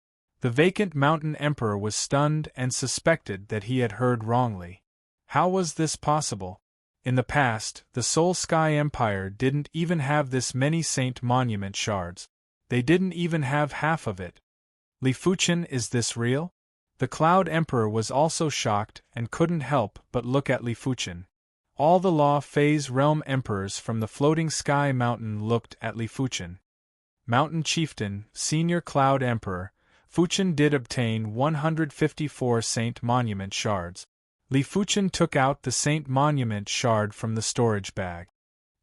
[SPEAKER 1] The vacant mountain emperor was stunned and suspected that he had heard wrongly. How was this possible? In the past, the Soul Sky Empire didn't even have this many Saint Monument shards. They didn't even have half of it. Li Fuchen, is this real? The Cloud Emperor was also shocked and couldn't help but look at Li Fuchen. All the Law Fei's realm emperors from the floating sky mountain looked at Li Fuchen. Mountain Chieftain, Senior Cloud Emperor, Fuchen did obtain 154 Saint Monument shards. Li Fuchen took out the Saint Monument shard from the storage bag.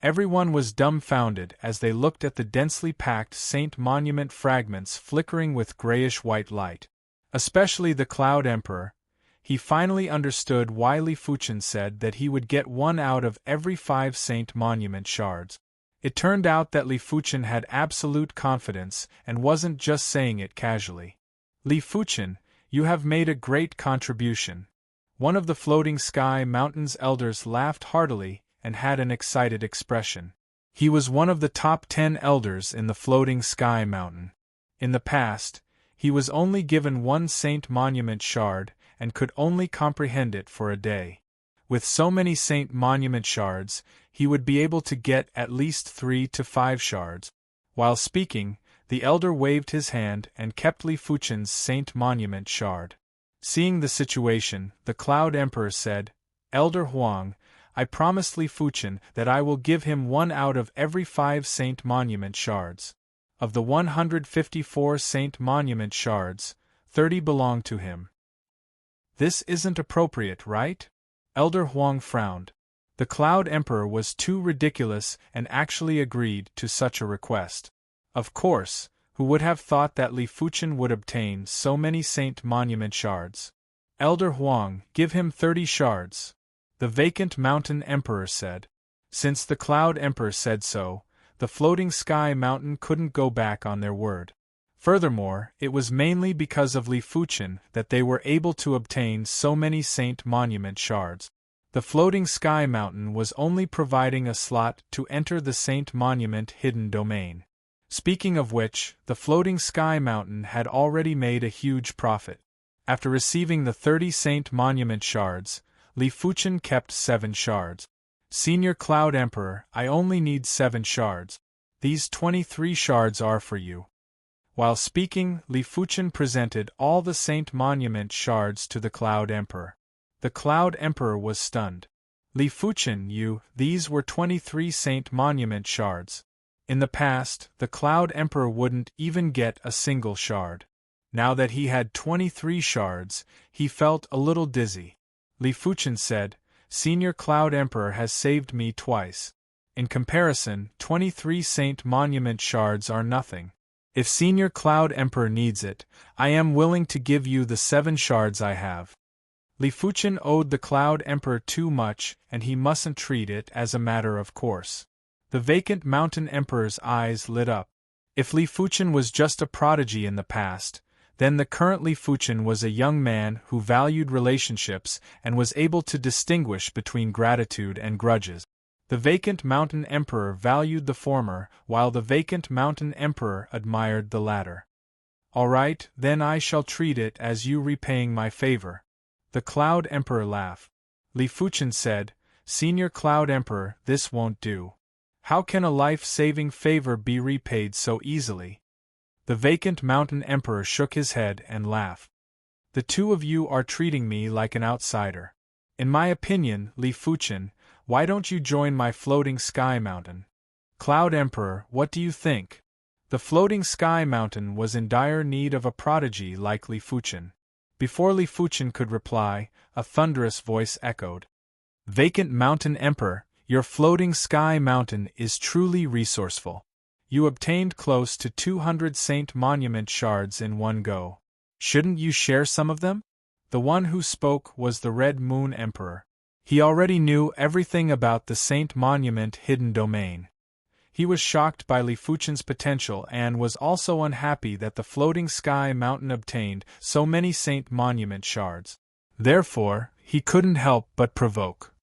[SPEAKER 1] Everyone was dumbfounded as they looked at the densely packed Saint Monument fragments flickering with grayish-white light. Especially the Cloud Emperor. He finally understood why Li Fuchen said that he would get 1 out of every 5 Saint Monument shards. It turned out that Li Fuchen had absolute confidence and wasn't just saying it casually. Li Fuchen, you have made a great contribution. One of the Floating Sky Mountain's elders laughed heartily and had an excited expression. He was one of the top 10 elders in the Floating Sky Mountain. In the past, he was only given 1 Saint Monument shard and could only comprehend it for a day. With so many Saint Monument shards, he would be able to get at least 3 to 5 shards. While speaking, the elder waved his hand and kept Li Fuchen's Saint Monument shard. Seeing the situation, the Cloud Emperor said, "Elder Huang, I promised Li Fuchen that I will give him 1 out of every 5 Saint Monument shards. Of the 154 Saint Monument shards, 30 belong to him." "This isn't appropriate, right?" Elder Huang frowned. The Cloud Emperor was too ridiculous and actually agreed to such a request. Of course, who would have thought that Li Fuchen would obtain so many Saint Monument shards? "Elder Huang, give him 30 shards," the vacant Mountain Emperor said. Since the Cloud Emperor said so, the Floating Sky Mountain couldn't go back on their word. Furthermore, it was mainly because of Li Fuchen that they were able to obtain so many Saint Monument shards. The Floating Sky Mountain was only providing a slot to enter the Saint Monument hidden domain. Speaking of which, the Floating Sky Mountain had already made a huge profit. After receiving the 30 Saint Monument shards, Li Fuchen kept 7 shards. "Senior Cloud Emperor, I only need 7 shards. These 23 shards are for you." While speaking, Li Fuchen presented all the Saint Monument shards to the Cloud Emperor. The Cloud Emperor was stunned. "Li Fuchen, these were 23 Saint Monument shards." In the past, the Cloud Emperor wouldn't even get a single shard. Now that he had 23 shards, he felt a little dizzy. Li Fuchen said, "Senior Cloud Emperor has saved me twice. In comparison, 23 Saint Monument shards are nothing. If Senior Cloud Emperor needs it, I am willing to give you the 7 shards I have." Li Fuchen owed the Cloud Emperor too much, and he mustn't treat it as a matter of course. The vacant Mountain Emperor's eyes lit up. If Li Fuchen was just a prodigy in the past, then the current Li Fuchen was a young man who valued relationships and was able to distinguish between gratitude and grudges. The vacant Mountain Emperor valued the former, while the vacant Mountain Emperor admired the latter. "All right, then I shall treat it as you repaying my favor." The Cloud Emperor laughed. Li Fuchen said, "Senior Cloud Emperor, this won't do. How can a life-saving favor be repaid so easily?" The vacant Mountain Emperor shook his head and laughed. "The two of you are treating me like an outsider. In my opinion, Li Fuchen, why don't you join my Floating Sky Mountain?" "Cloud Emperor, what do you think?" The Floating Sky Mountain was in dire need of a prodigy like Li Fuchen. Before Li Fuchen could reply, a thunderous voice echoed. "Vacant Mountain Emperor, your Floating Sky Mountain is truly resourceful. You obtained close to 200 Saint Monument shards in one go. Shouldn't you share some of them?" The one who spoke was the Red Moon Emperor. He already knew everything about the Saint Monument hidden domain. He was shocked by Li Fuchen's potential and was also unhappy that the Floating Sky Mountain obtained so many Saint Monument shards. Therefore, he couldn't help but provoke.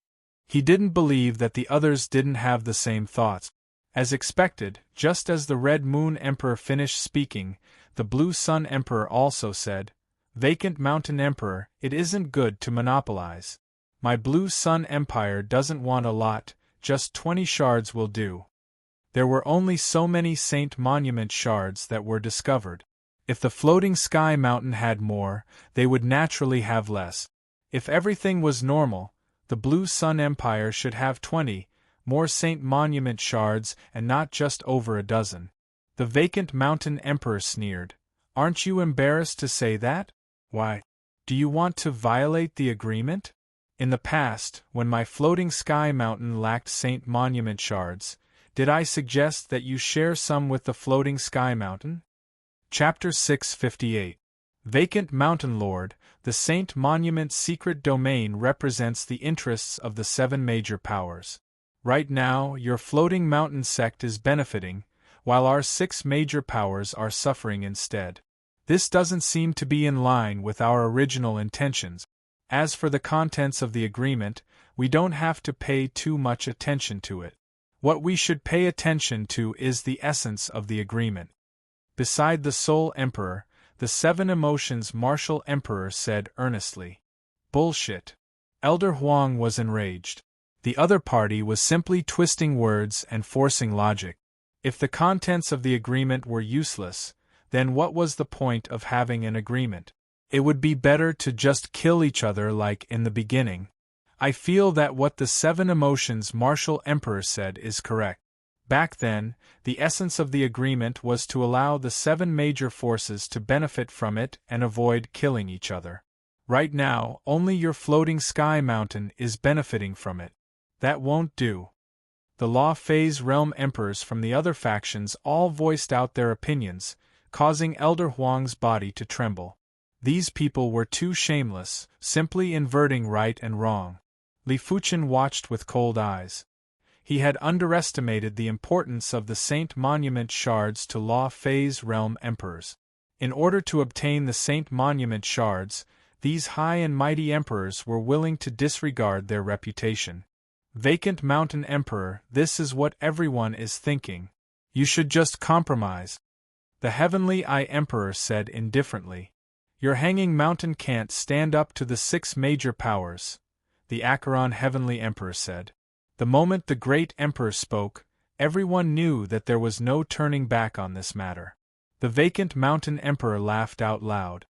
[SPEAKER 1] He didn't believe that the others didn't have the same thoughts. As expected, just as the Red Moon Emperor finished speaking, the Blue Sun Emperor also said, "Vacant Mountain Emperor, it isn't good to monopolize. My Blue Sun Empire doesn't want a lot, just 20 shards will do." There were only so many Saint Monument shards that were discovered. If the Floating Sky Mountain had more, they would naturally have less. If everything was normal, the Blue Sun Empire should have 20 more Saint Monument shards and not just over a dozen. The vacant Mountain Emperor sneered. "Aren't you embarrassed to say that? Why? Do you want to violate the agreement?" In the past, when my floating sky mountain lacked Saint Monument shards, did I suggest that you share some with the floating sky mountain? Chapter 658. Vacant Mountain Lord. The Saint Monument secret domain represents the interests of the 7 major powers. Right now, your floating mountain sect is benefiting, while our 6 major powers are suffering instead. This doesn't seem to be in line with our original intentions. As for the contents of the agreement, we don't have to pay too much attention to it. What we should pay attention to is the essence of the agreement. Beside the Soul Emperor, the 7 Emotions Martial Emperor said earnestly. Bullshit. Elder Huang was enraged. The other party was simply twisting words and forcing logic. If the contents of the agreement were useless, then what was the point of having an agreement? It would be better to just kill each other like in the beginning. I feel that what the 7 Emotions Martial Emperor said is correct. Back then, the essence of the agreement was to allow the 7 major forces to benefit from it and avoid killing each other. Right now, only your floating sky mountain is benefiting from it. That won't do. The Law Phase Realm Emperors from the other factions all voiced out their opinions, causing Elder Huang's body to tremble. These people were too shameless, simply inverting right and wrong. Li Fuchen watched with cold eyes. He had underestimated the importance of the Saint Monument shards to Law Phase Realm Emperors. In order to obtain the Saint Monument shards, these high and mighty emperors were willing to disregard their reputation. Vacant Mountain Emperor, this is what everyone is thinking. You should just compromise. The Heavenly Eye Emperor said indifferently. Your hanging mountain can't stand up to the 6 major powers, the Acheron Heavenly Emperor said. The moment the Great Emperor spoke, everyone knew that there was no turning back on this matter. The Vacant Mountain Emperor laughed out loud.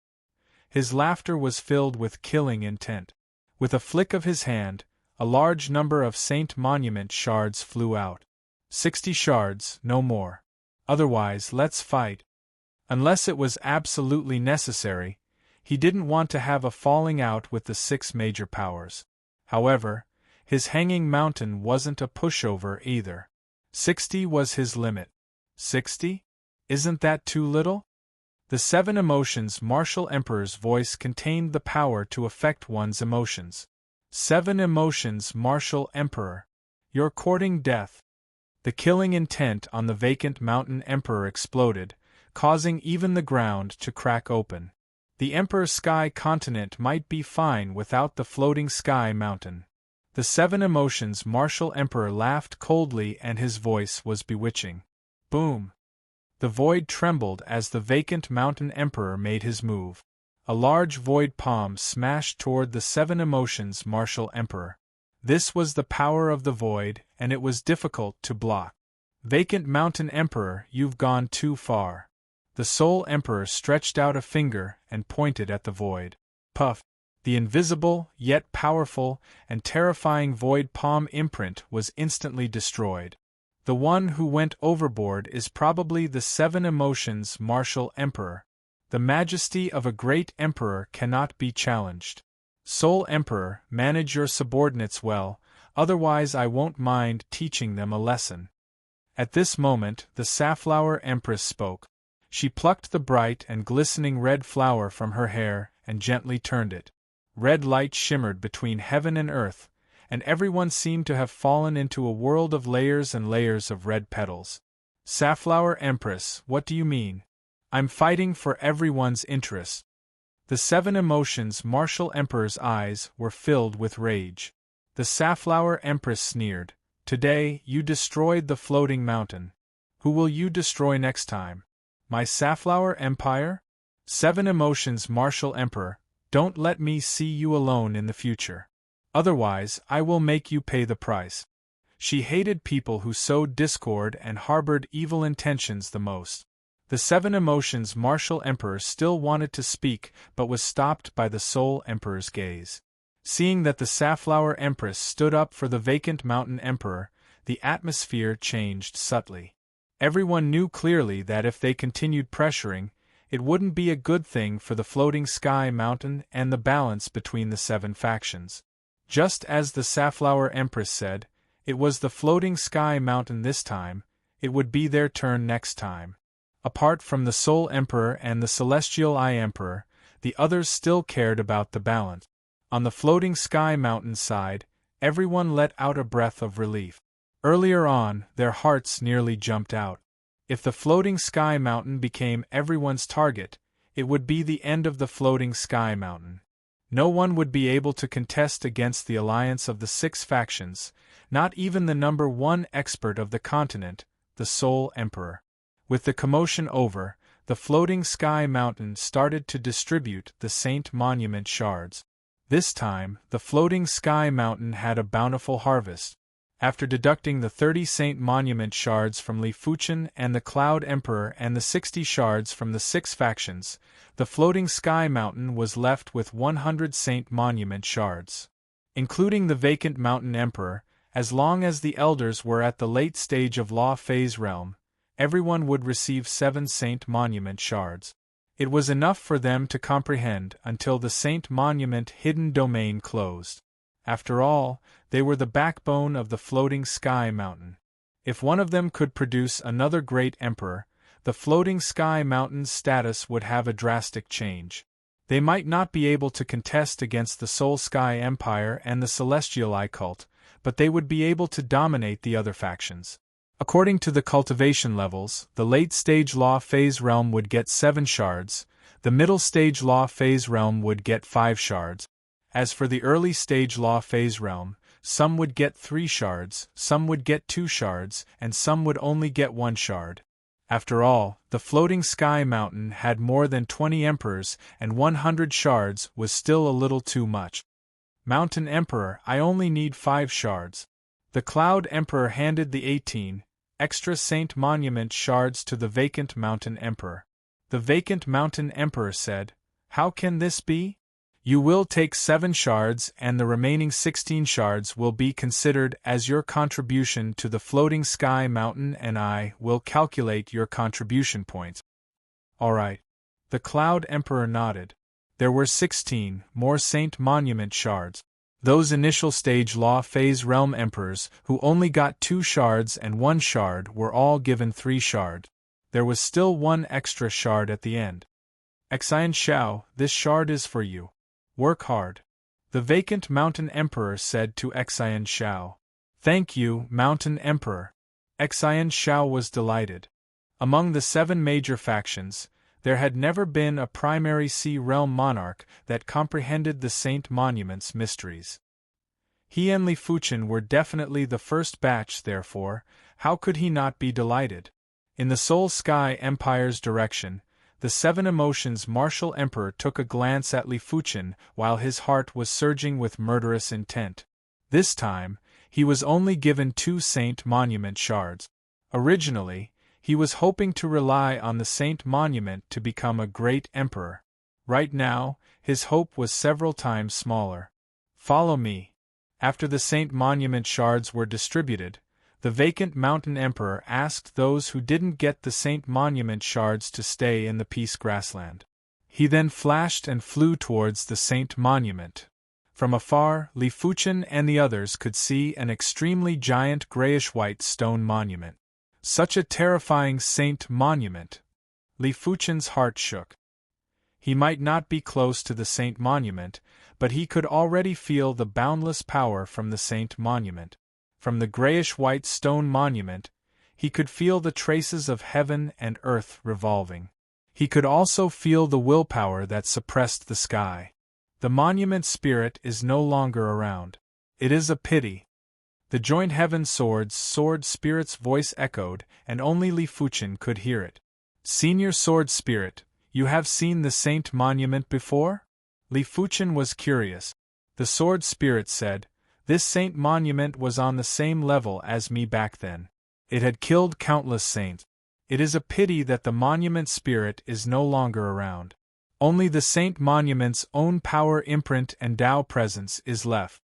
[SPEAKER 1] His laughter was filled with killing intent. With a flick of his hand, a large number of Saint Monument shards flew out. 60 shards, no more. Otherwise, let's fight. Unless it was absolutely necessary, he didn't want to have a falling out with the 6 major powers. However, his hanging mountain wasn't a pushover either. 60 was his limit. 60? Isn't that too little? The 7 Emotions Martial Emperor's voice contained the power to affect one's emotions. 7 Emotions Martial Emperor. You're courting death. The killing intent on the Vacant Mountain Emperor exploded, causing even the ground to crack open. The Emperor Sky Continent might be fine without the floating sky mountain. The 7 Emotions Martial Emperor laughed coldly and his voice was bewitching. Boom! The void trembled as the Vacant Mountain Emperor made his move. A large void palm smashed toward the 7 Emotions Martial Emperor. This was the power of the void, and it was difficult to block. Vacant Mountain Emperor, you've gone too far. The Soul Emperor stretched out a finger and pointed at the void. Puff! The invisible, yet powerful, and terrifying void palm imprint was instantly destroyed. The one who went overboard is probably the 7 Emotions Martial Emperor. The majesty of a great emperor cannot be challenged. Soul Emperor, manage your subordinates well, otherwise I won't mind teaching them a lesson. At this moment, the Safflower Empress spoke. She plucked the bright and glistening red flower from her hair and gently turned it. Red light shimmered between heaven and earth, and everyone seemed to have fallen into a world of layers and layers of red petals. Safflower Empress, what do you mean? I'm fighting for everyone's interest. The 7 Emotions Martial Emperor's eyes were filled with rage. The Safflower Empress sneered. Today, you destroyed the floating mountain. Who will you destroy next time? My Safflower Empire? 7 Emotions Martial Emperor, don't let me see you alone in the future. Otherwise, I will make you pay the price. She hated people who sowed discord and harbored evil intentions the most. The 7 Emotions Martial Emperor still wanted to speak but was stopped by the Soul Emperor's gaze. Seeing that the Safflower Empress stood up for the Vacant Mountain Emperor, the atmosphere changed subtly. Everyone knew clearly that if they continued pressuring, it wouldn't be a good thing for the floating sky mountain and the balance between the 7 factions. Just as the Safflower Empress said, it was the floating sky mountain this time, it would be their turn next time. Apart from the Soul Emperor and the Celestial Eye Emperor, the others still cared about the balance. On the floating sky mountain side, everyone let out a breath of relief. Earlier on, their hearts nearly jumped out. If the floating sky mountain became everyone's target, it would be the end of the floating sky mountain. No one would be able to contest against the alliance of the 6 factions, not even the number 1 expert of the continent, the Soul Emperor. With the commotion over, the floating sky mountain started to distribute the Saint Monument shards. This time, the floating sky mountain had a bountiful harvest. After deducting the 30 Saint Monument shards from Li Fuchen and the Cloud Emperor and the 60 shards from the 6 factions, the floating sky mountain was left with 100 Saint Monument shards. Including the vacant Mountain Emperor, as long as the elders were at the late stage of Law Phase Realm, everyone would receive 7 Saint Monument shards. It was enough for them to comprehend until the Saint Monument hidden domain closed. After all, they were the backbone of the floating sky mountain. If one of them could produce another great emperor, the floating sky mountain's status would have a drastic change. They might not be able to contest against the Soul Sky Empire and the Celestial Eye Cult, but they would be able to dominate the other factions. According to the cultivation levels, the late-stage Law Phase Realm would get 7 shards, the middle-stage Law Phase Realm would get 5 shards. As for the early-stage Law Phase Realm, some would get 3 shards, some would get 2 shards, and some would only get 1 shard. After all, the floating sky mountain had more than 20 emperors, and 100 shards was still a little too much. Mountain Emperor, I only need 5 shards. The Cloud Emperor handed the 18 extra Saint Monument shards to the vacant Mountain Emperor. The vacant Mountain Emperor said, "How can this be? You will take 7 shards and the remaining 16 shards will be considered as your contribution to the floating sky mountain and I will calculate your contribution points." All right. The Cloud Emperor nodded. There were 16 more Saint Monument shards. Those initial stage Law Phase Realm Emperors who only got 2 shards and 1 shard were all given 3 shards. There was still 1 extra shard at the end. Xian Xiao, this shard is for you. Work hard. The vacant Mountain Emperor said to Xian Xiao. Thank you, Mountain Emperor. Xian Xiao was delighted. Among the 7 major factions, there had never been a primary Sea Realm monarch that comprehended the Saint Monument's mysteries. He and Li Fuchen were definitely the first batch, therefore, how could he not be delighted? In the Soul Sky Empire's direction, the 7 Emotions Martial Emperor took a glance at Li Fuchen while his heart was surging with murderous intent. This time, he was only given 2 Saint Monument shards. Originally, he was hoping to rely on the Saint Monument to become a great emperor. Right now, his hope was several times smaller. Follow me. After the Saint Monument shards were distributed, the vacant Mountain Emperor asked those who didn't get the Saint Monument shards to stay in the Peace Grassland. He then flashed and flew towards the Saint Monument. From afar, Li Fuchen and the others could see an extremely giant grayish-white stone monument. Such a terrifying Saint Monument! Li Fuchen's heart shook. He might not be close to the Saint Monument, but he could already feel the boundless power from the Saint Monument. From the grayish-white stone monument, he could feel the traces of heaven and earth revolving. He could also feel the willpower that suppressed the sky. The monument spirit is no longer around. It is a pity. The joint heaven sword spirit's voice echoed, and only Li Fuchen could hear it. Senior Sword Spirit, you have seen the Saint Monument before? Li Fuchen was curious. The Sword Spirit said, this Saint Monument was on the same level as me back then. It had killed countless saints. It is a pity that the Monument Spirit is no longer around. Only the Saint Monument's own power imprint and Tao presence is left.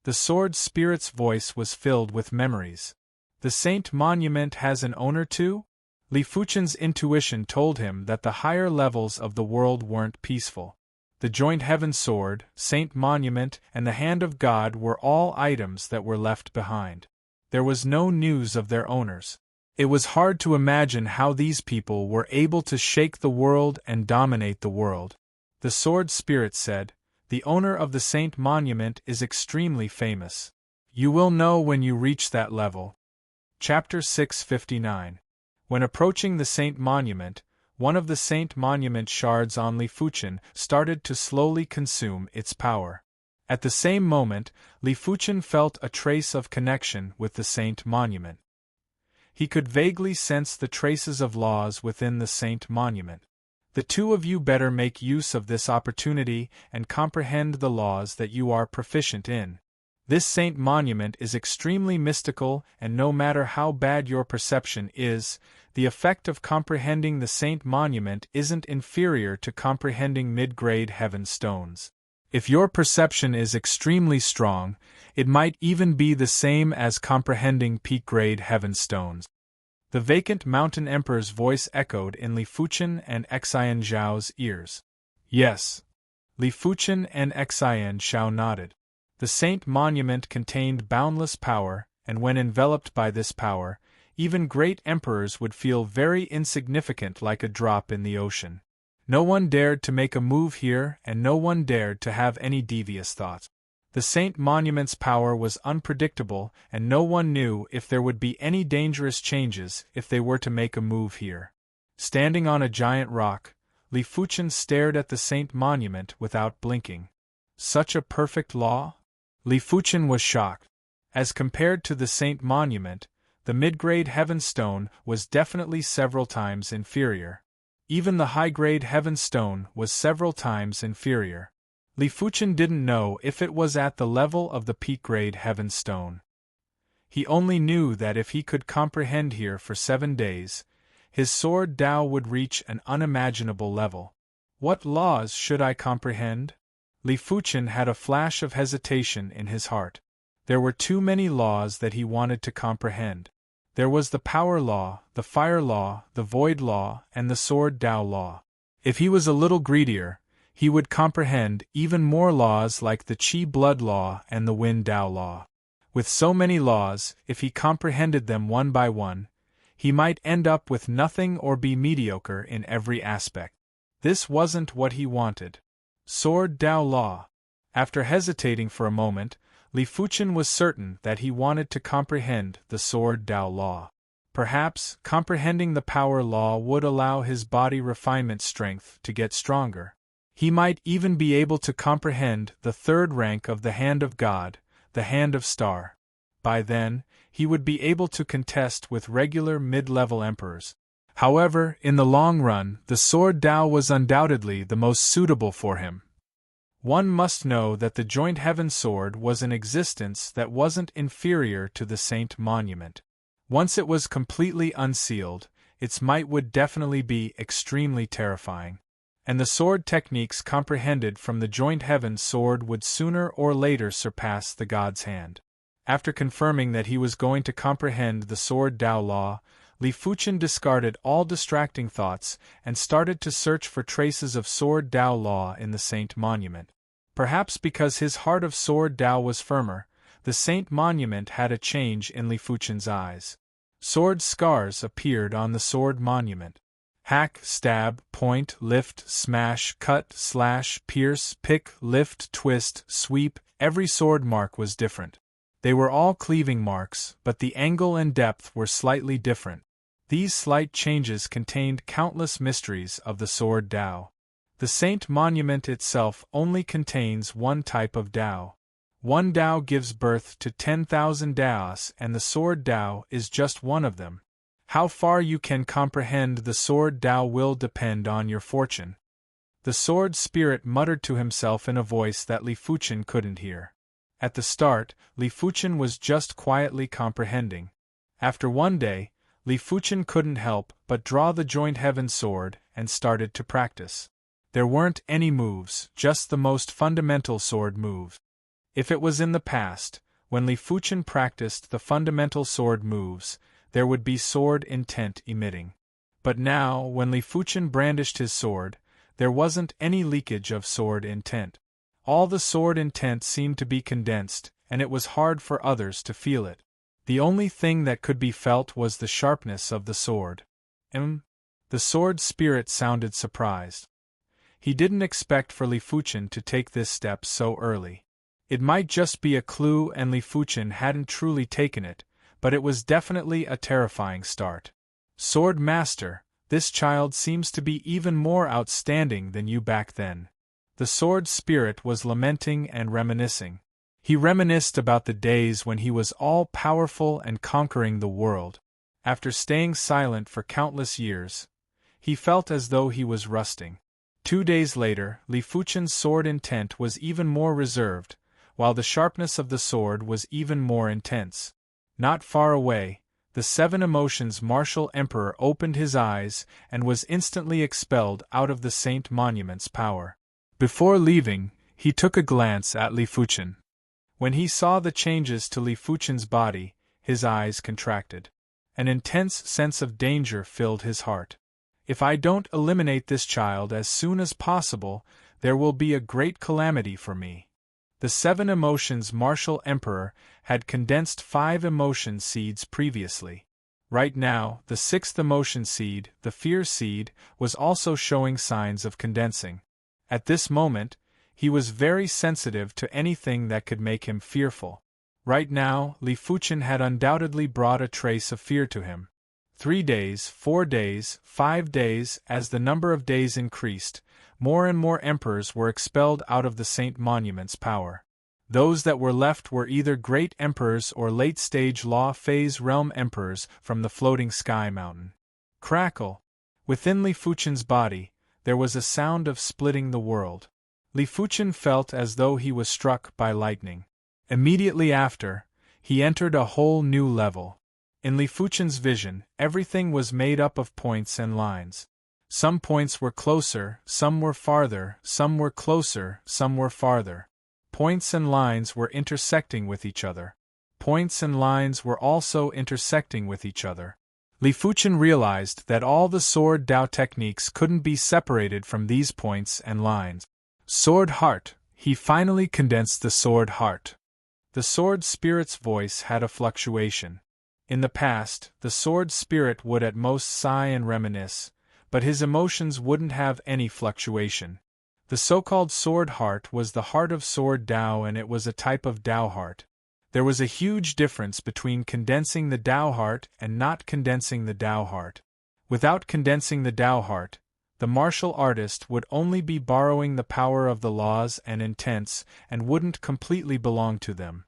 [SPEAKER 1] The Sword Spirit's voice was filled with memories. The Saint Monument has an owner too? Li Fuchen's intuition told him that the higher levels of the world weren't peaceful. The joint heaven sword, saint monument, and the hand of God were all items that were left behind. There was no news of their owners. It was hard to imagine how these people were able to shake the world and dominate the world. The sword spirit said, "The owner of the saint monument is extremely famous. You will know when you reach that level." Chapter 659. When approaching the saint monument, one of the saint monument shards on Li Fuchen started to slowly consume its power. At the same moment, Li Fuchen felt a trace of connection with the saint monument. He could vaguely sense the traces of laws within the saint monument. The two of you better make use of this opportunity and comprehend the laws that you are proficient in. This saint monument is extremely mystical, and no matter how bad your perception is, the effect of comprehending the saint monument isn't inferior to comprehending mid-grade heaven stones. If your perception is extremely strong, it might even be the same as comprehending peak-grade heaven stones. The vacant mountain emperor's voice echoed in Li Fuchen and Xian Zhao's ears. Yes. Li Fuchen and Xian Zhao nodded. The saint monument contained boundless power, and when enveloped by this power, even great emperors would feel very insignificant, like a drop in the ocean. No one dared to make a move here, and no one dared to have any devious thoughts. The saint monument's power was unpredictable, and no one knew if there would be any dangerous changes if they were to make a move here. Standing on a giant rock, Li Fuchen stared at the saint monument without blinking. Such a perfect law? Li Fuchen was shocked. As compared to the saint monument, the mid-grade heaven stone was definitely several times inferior. Even the high-grade heaven stone was several times inferior. Li Fuchen didn't know if it was at the level of the peak-grade heaven stone. He only knew that if he could comprehend here for 7 days, his sword Dao would reach an unimaginable level. What laws should I comprehend? Li Fuchen had a flash of hesitation in his heart. There were too many laws that he wanted to comprehend. There was the power law, the fire law, the void law, and the sword Dao law. If he was a little greedier, he would comprehend even more laws like the Qi blood law and the wind Dao law. With so many laws, if he comprehended them one by one, he might end up with nothing or be mediocre in every aspect. This wasn't what he wanted. Sword Dao law. After hesitating for a moment, Li Fuchen was certain that he wanted to comprehend the sword Dao law. Perhaps, comprehending the power law would allow his body refinement strength to get stronger. He might even be able to comprehend the third rank of the hand of God, the hand of star. By then, he would be able to contest with regular mid-level emperors. However, in the long run, the sword Dao was undoubtedly the most suitable for him. One must know that the joint heaven sword was an existence that wasn't inferior to the saint monument. Once it was completely unsealed, its might would definitely be extremely terrifying. And the sword techniques comprehended from the joint heaven sword would sooner or later surpass the god's hand. After confirming that he was going to comprehend the sword Dao law, Li Fuchen discarded all distracting thoughts and started to search for traces of sword Dao law in the saint monument. Perhaps because his heart of sword Dao was firmer, the saint monument had a change in Li Fuchen's eyes. Sword scars appeared on the sword monument. Hack, stab, point, lift, smash, cut, slash, pierce, pick, lift, twist, sweep, every sword mark was different. They were all cleaving marks, but the angle and depth were slightly different. These slight changes contained countless mysteries of the sword Dao. The saint monument itself only contains one type of Dao. One Dao gives birth to 10,000 Daos, and the sword Dao is just one of them. How far you can comprehend the sword Dao will depend on your fortune. The sword spirit muttered to himself in a voice that Li Fuchen couldn't hear. At the start, Li Fuchen was just quietly comprehending. After one day, Li Fuchen couldn't help but draw the joint heaven sword and started to practice. There weren't any moves, just the most fundamental sword moves. If it was in the past, when Li Fuchen practiced the fundamental sword moves, there would be sword intent emitting. But now, when Li Fuchen brandished his sword, there wasn't any leakage of sword intent. All the sword intent seemed to be condensed, and it was hard for others to feel it. The only thing that could be felt was the sharpness of the sword. The sword spirit sounded surprised. He didn't expect for Li Fuchen to take this step so early. It might just be a clue and Li Fuchen hadn't truly taken it, but it was definitely a terrifying start. Sword Master, this child seems to be even more outstanding than you back then. The sword spirit was lamenting and reminiscing. He reminisced about the days when he was all-powerful and conquering the world. After staying silent for countless years, he felt as though he was rusting. 2 days later, Li Fuchen's sword intent was even more reserved, while the sharpness of the sword was even more intense. Not far away, the 7 Emotions Martial Emperor opened his eyes and was instantly expelled out of the Saint Monument's power. Before leaving, he took a glance at Li Fuchen. When he saw the changes to Li Fuchen's body, his eyes contracted. An intense sense of danger filled his heart. If I don't eliminate this child as soon as possible, there will be a great calamity for me. The 7 Emotions Martial Emperor had condensed 5 emotion seeds previously. Right now, the 6th emotion seed, the Fear Seed, was also showing signs of condensing. At this moment, he was very sensitive to anything that could make him fearful. Right now, Li Fuchen had undoubtedly brought a trace of fear to him. 3 days, 4 days, 5 days, as the number of days increased, more and more emperors were expelled out of the Saint Monument's power. Those that were left were either great emperors or late-stage law phase realm emperors from the floating sky mountain. Crackle! Within Li Fuchen's body, there was a sound of splitting the world. Li Fuchen felt as though he was struck by lightning. Immediately after, he entered a whole new level. In Li Fuchen's vision, everything was made up of points and lines. Some points were closer, some were farther, some were closer, some were farther. Points and lines were intersecting with each other. Points and lines were also intersecting with each other. Li Fuchen realized that all the Sword Dao techniques couldn't be separated from these points and lines. Sword Heart. He finally condensed the Sword Heart. The Sword Spirit's voice had a fluctuation. In the past, the Sword Spirit would at most sigh and reminisce, but his emotions wouldn't have any fluctuation. The so-called Sword Heart was the heart of Sword Dao, and it was a type of Dao heart. There was a huge difference between condensing the Dao heart and not condensing the Dao heart. Without condensing the Dao heart, the martial artist would only be borrowing the power of the laws and intents and wouldn't completely belong to them.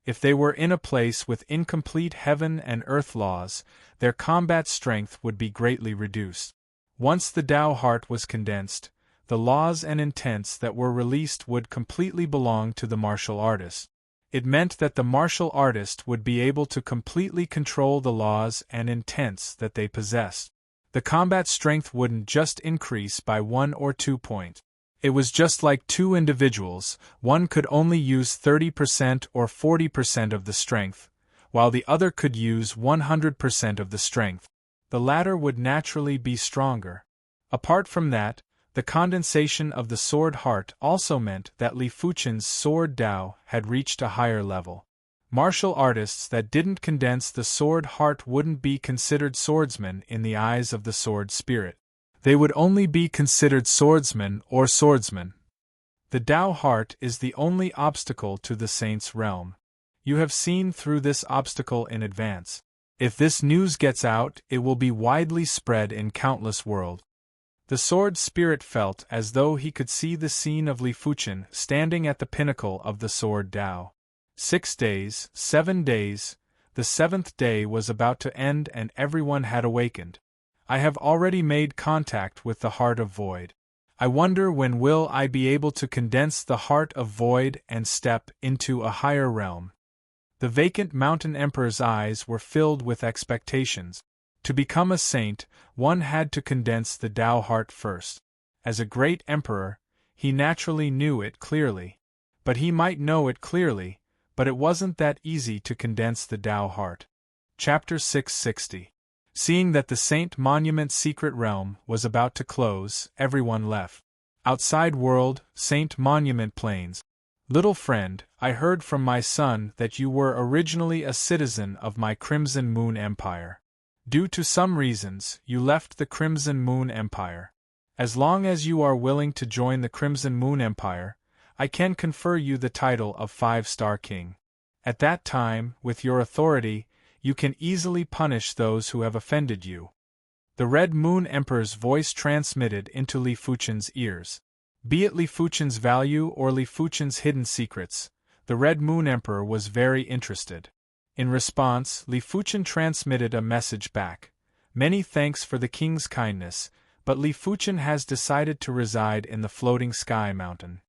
[SPEAKER 1] If they were in a place with incomplete heaven and earth laws, their combat strength would be greatly reduced. Once the Dao heart was condensed, the laws and intents that were released would completely belong to the martial artist. It meant that the martial artist would be able to completely control the laws and intents that they possessed. The combat strength wouldn't just increase by 1 or 2 points. It was just like 2 individuals, one could only use 30% or 40% of the strength, while the other could use 100% of the strength. The latter would naturally be stronger. Apart from that, the condensation of the Sword Heart also meant that Li Fuchen's Sword Dao had reached a higher level. Martial artists that didn't condense the Sword Heart wouldn't be considered swordsmen in the eyes of the Sword Spirit. They would only be considered swordsmen or swordsmen. The Dao Heart is the only obstacle to the Saint's realm. You have seen through this obstacle in advance. If this news gets out, it will be widely spread in countless worlds. The Sword Spirit felt as though he could see the scene of Li Fuchen standing at the pinnacle of the Sword Dao. 6 days, 7 days, the 7th day was about to end and everyone had awakened. I have already made contact with the Heart of Void. I wonder when will I be able to condense the Heart of Void and step into a higher realm. The vacant mountain emperor's eyes were filled with expectations. To become a saint, one had to condense the Dao heart first. As a great emperor, he naturally knew it clearly. But he might know it clearly, but it wasn't that easy to condense the Dao heart. Chapter 660. Seeing that the Saint Monument's secret realm was about to close, everyone left. Outside world, Saint Monument Plains. Little friend, I heard from my son that you were originally a citizen of my Crimson Moon Empire. Due to some reasons, you left the Crimson Moon Empire. As long as you are willing to join the Crimson Moon Empire, I can confer you the title of 5-Star King. At that time, with your authority, you can easily punish those who have offended you. The Red Moon Emperor's voice transmitted into Li Fuchen's ears. Be it Li Fuchen's value or Li Fuchen's hidden secrets, the Red Moon Emperor was very interested. In response, Li Fuchen transmitted a message back. Many thanks for the king's kindness, but Li Fuchen has decided to reside in the floating sky mountain.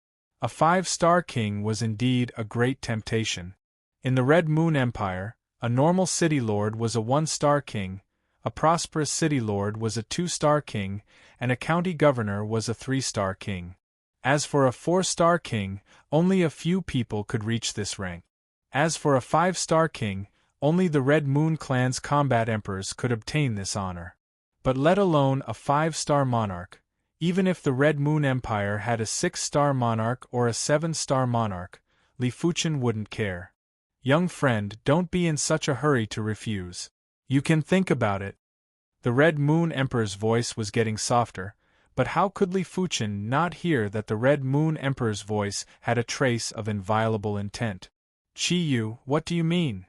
[SPEAKER 1] A 5-star king was indeed a great temptation. In the Red Moon Empire, a normal city lord was a 1-star king, a prosperous city lord was a 2-star king, and a county governor was a 3-star king. As for a 4-star king, only a few people could reach this rank. As for a 5-star king, only the Red Moon clan's combat emperors could obtain this honor. But let alone a 5-star monarch, even if the Red Moon Empire had a 6-star monarch or a 7-star monarch, Li Fuchen wouldn't care. Young friend, don't be in such a hurry to refuse. You can think about it. The Red Moon Emperor's voice was getting softer, but how could Li Fuchen not hear that the Red Moon Emperor's voice had a trace of inviolable intent? Qi Yu, what do you mean?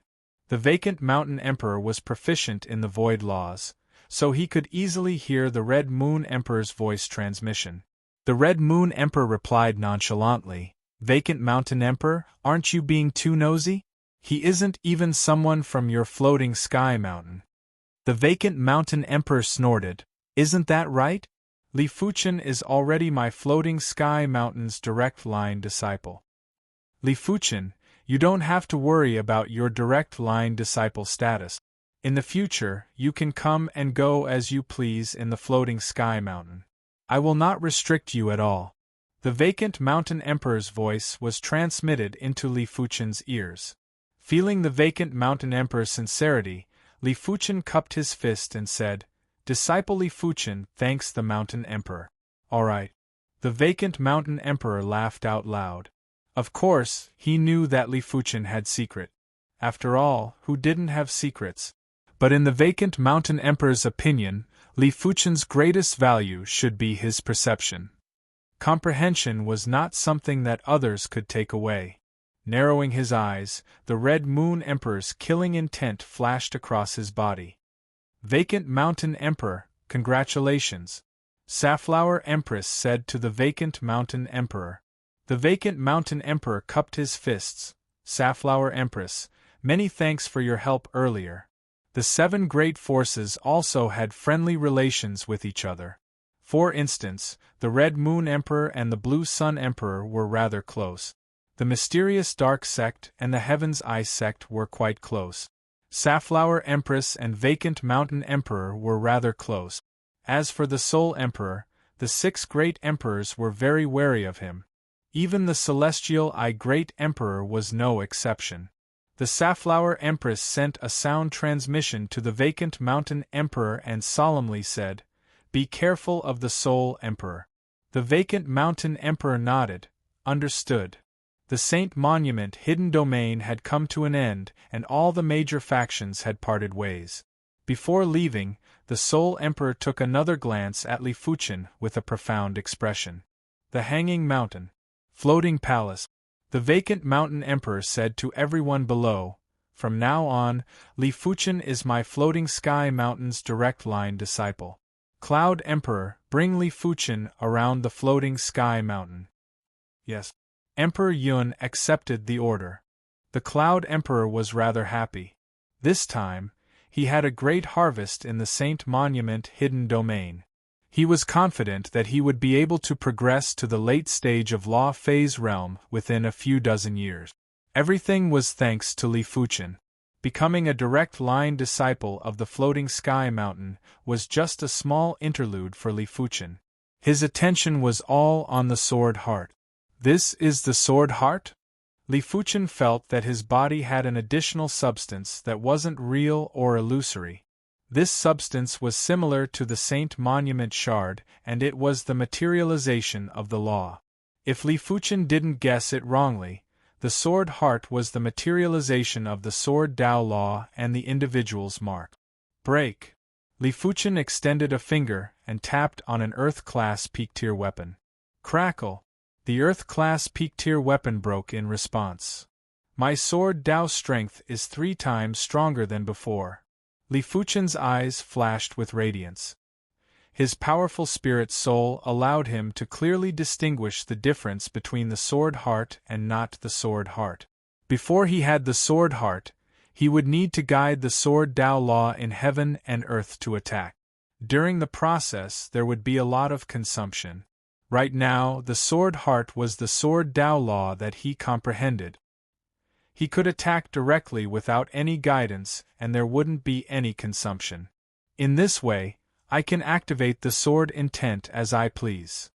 [SPEAKER 1] The Vacant Mountain Emperor was proficient in the void laws, so he could easily hear the Red Moon Emperor's voice transmission. The Red Moon Emperor replied nonchalantly, Vacant Mountain Emperor, aren't you being too nosy? He isn't even someone from your floating sky mountain. The Vacant Mountain Emperor snorted, isn't that right? Li Fuchen is already my floating sky mountain's direct line disciple. Li Fuchen, you don't have to worry about your direct line disciple status. In the future, you can come and go as you please in the floating sky mountain. I will not restrict you at all. The Vacant Mountain Emperor's voice was transmitted into Li Fuchen's ears. Feeling the Vacant Mountain Emperor's sincerity, Li Fuchen cupped his fist and said, Disciple Li Fuchen thanks the Mountain Emperor. All right. The Vacant Mountain Emperor laughed out loud. Of course, he knew that Li Fuchen had secret. After all, who didn't have secrets? But in the Vacant Mountain Emperor's opinion, Li Fuchen's greatest value should be his perception. Comprehension was not something that others could take away. Narrowing his eyes, the Red Moon Emperor's killing intent flashed across his body. Vacant Mountain Emperor, congratulations. Safflower Empress said to the Vacant Mountain Emperor. The Vacant Mountain Emperor cupped his fists. Safflower Empress, many thanks for your help earlier. The 7 great forces also had friendly relations with each other. For instance, the Red Moon Emperor and the Blue Sun Emperor were rather close. The Mysterious Dark Sect and the Heaven's Eye Sect were quite close. Safflower Empress and Vacant Mountain Emperor were rather close. As for the Soul Emperor, the 6 great emperors were very wary of him. Even the Celestial Eye Great Emperor was no exception. The Safflower Empress sent a sound transmission to the Vacant Mountain Emperor and solemnly said, Be careful of the Soul Emperor. The Vacant Mountain Emperor nodded, understood. The Saint Monument Hidden Domain had come to an end, and all the major factions had parted ways. Before leaving, the Soul Emperor took another glance at Li Fuchen with a profound expression. The Hanging Mountain. Floating Palace. The Vacant Mountain Emperor said to everyone below, From now on, Li Fuchen is my floating sky mountain's direct line disciple. Cloud Emperor, bring Li Fuchen around the floating sky mountain. Yes. Emperor Yun accepted the order. The Cloud Emperor was rather happy. This time, he had a great harvest in the Saint Monument Hidden Domain. He was confident that he would be able to progress to the late stage of Law Phase Realm within a few dozen years. Everything was thanks to Li Fuchen. Becoming a direct line disciple of the Floating Sky Mountain was just a small interlude for Li Fuchen. His attention was all on the Sword Heart. This is the Sword Heart? Li Fuchen felt that his body had an additional substance that wasn't real or illusory. This substance was similar to the Saint Monument Shard, and it was the materialization of the law. If Li Fuchen didn't guess it wrongly, the sword heart was the materialization of the sword Dao law and the individual's mark. Break. Li Fuchen extended a finger and tapped on an Earth-class peak-tier weapon. Crackle. The Earth-class peak-tier weapon broke in response. My sword Dao strength is 3 times stronger than before. Li Fuchen's eyes flashed with radiance. His powerful spirit soul allowed him to clearly distinguish the difference between the sword heart and not the sword heart. Before he had the sword heart, he would need to guide the sword Dao law in heaven and earth to attack. During the process, there would be a lot of consumption. Right now, the sword heart was the sword Dao law that he comprehended. He could attack directly without any guidance, and there wouldn't be any consumption. In this way, I can activate the sword intent as I please.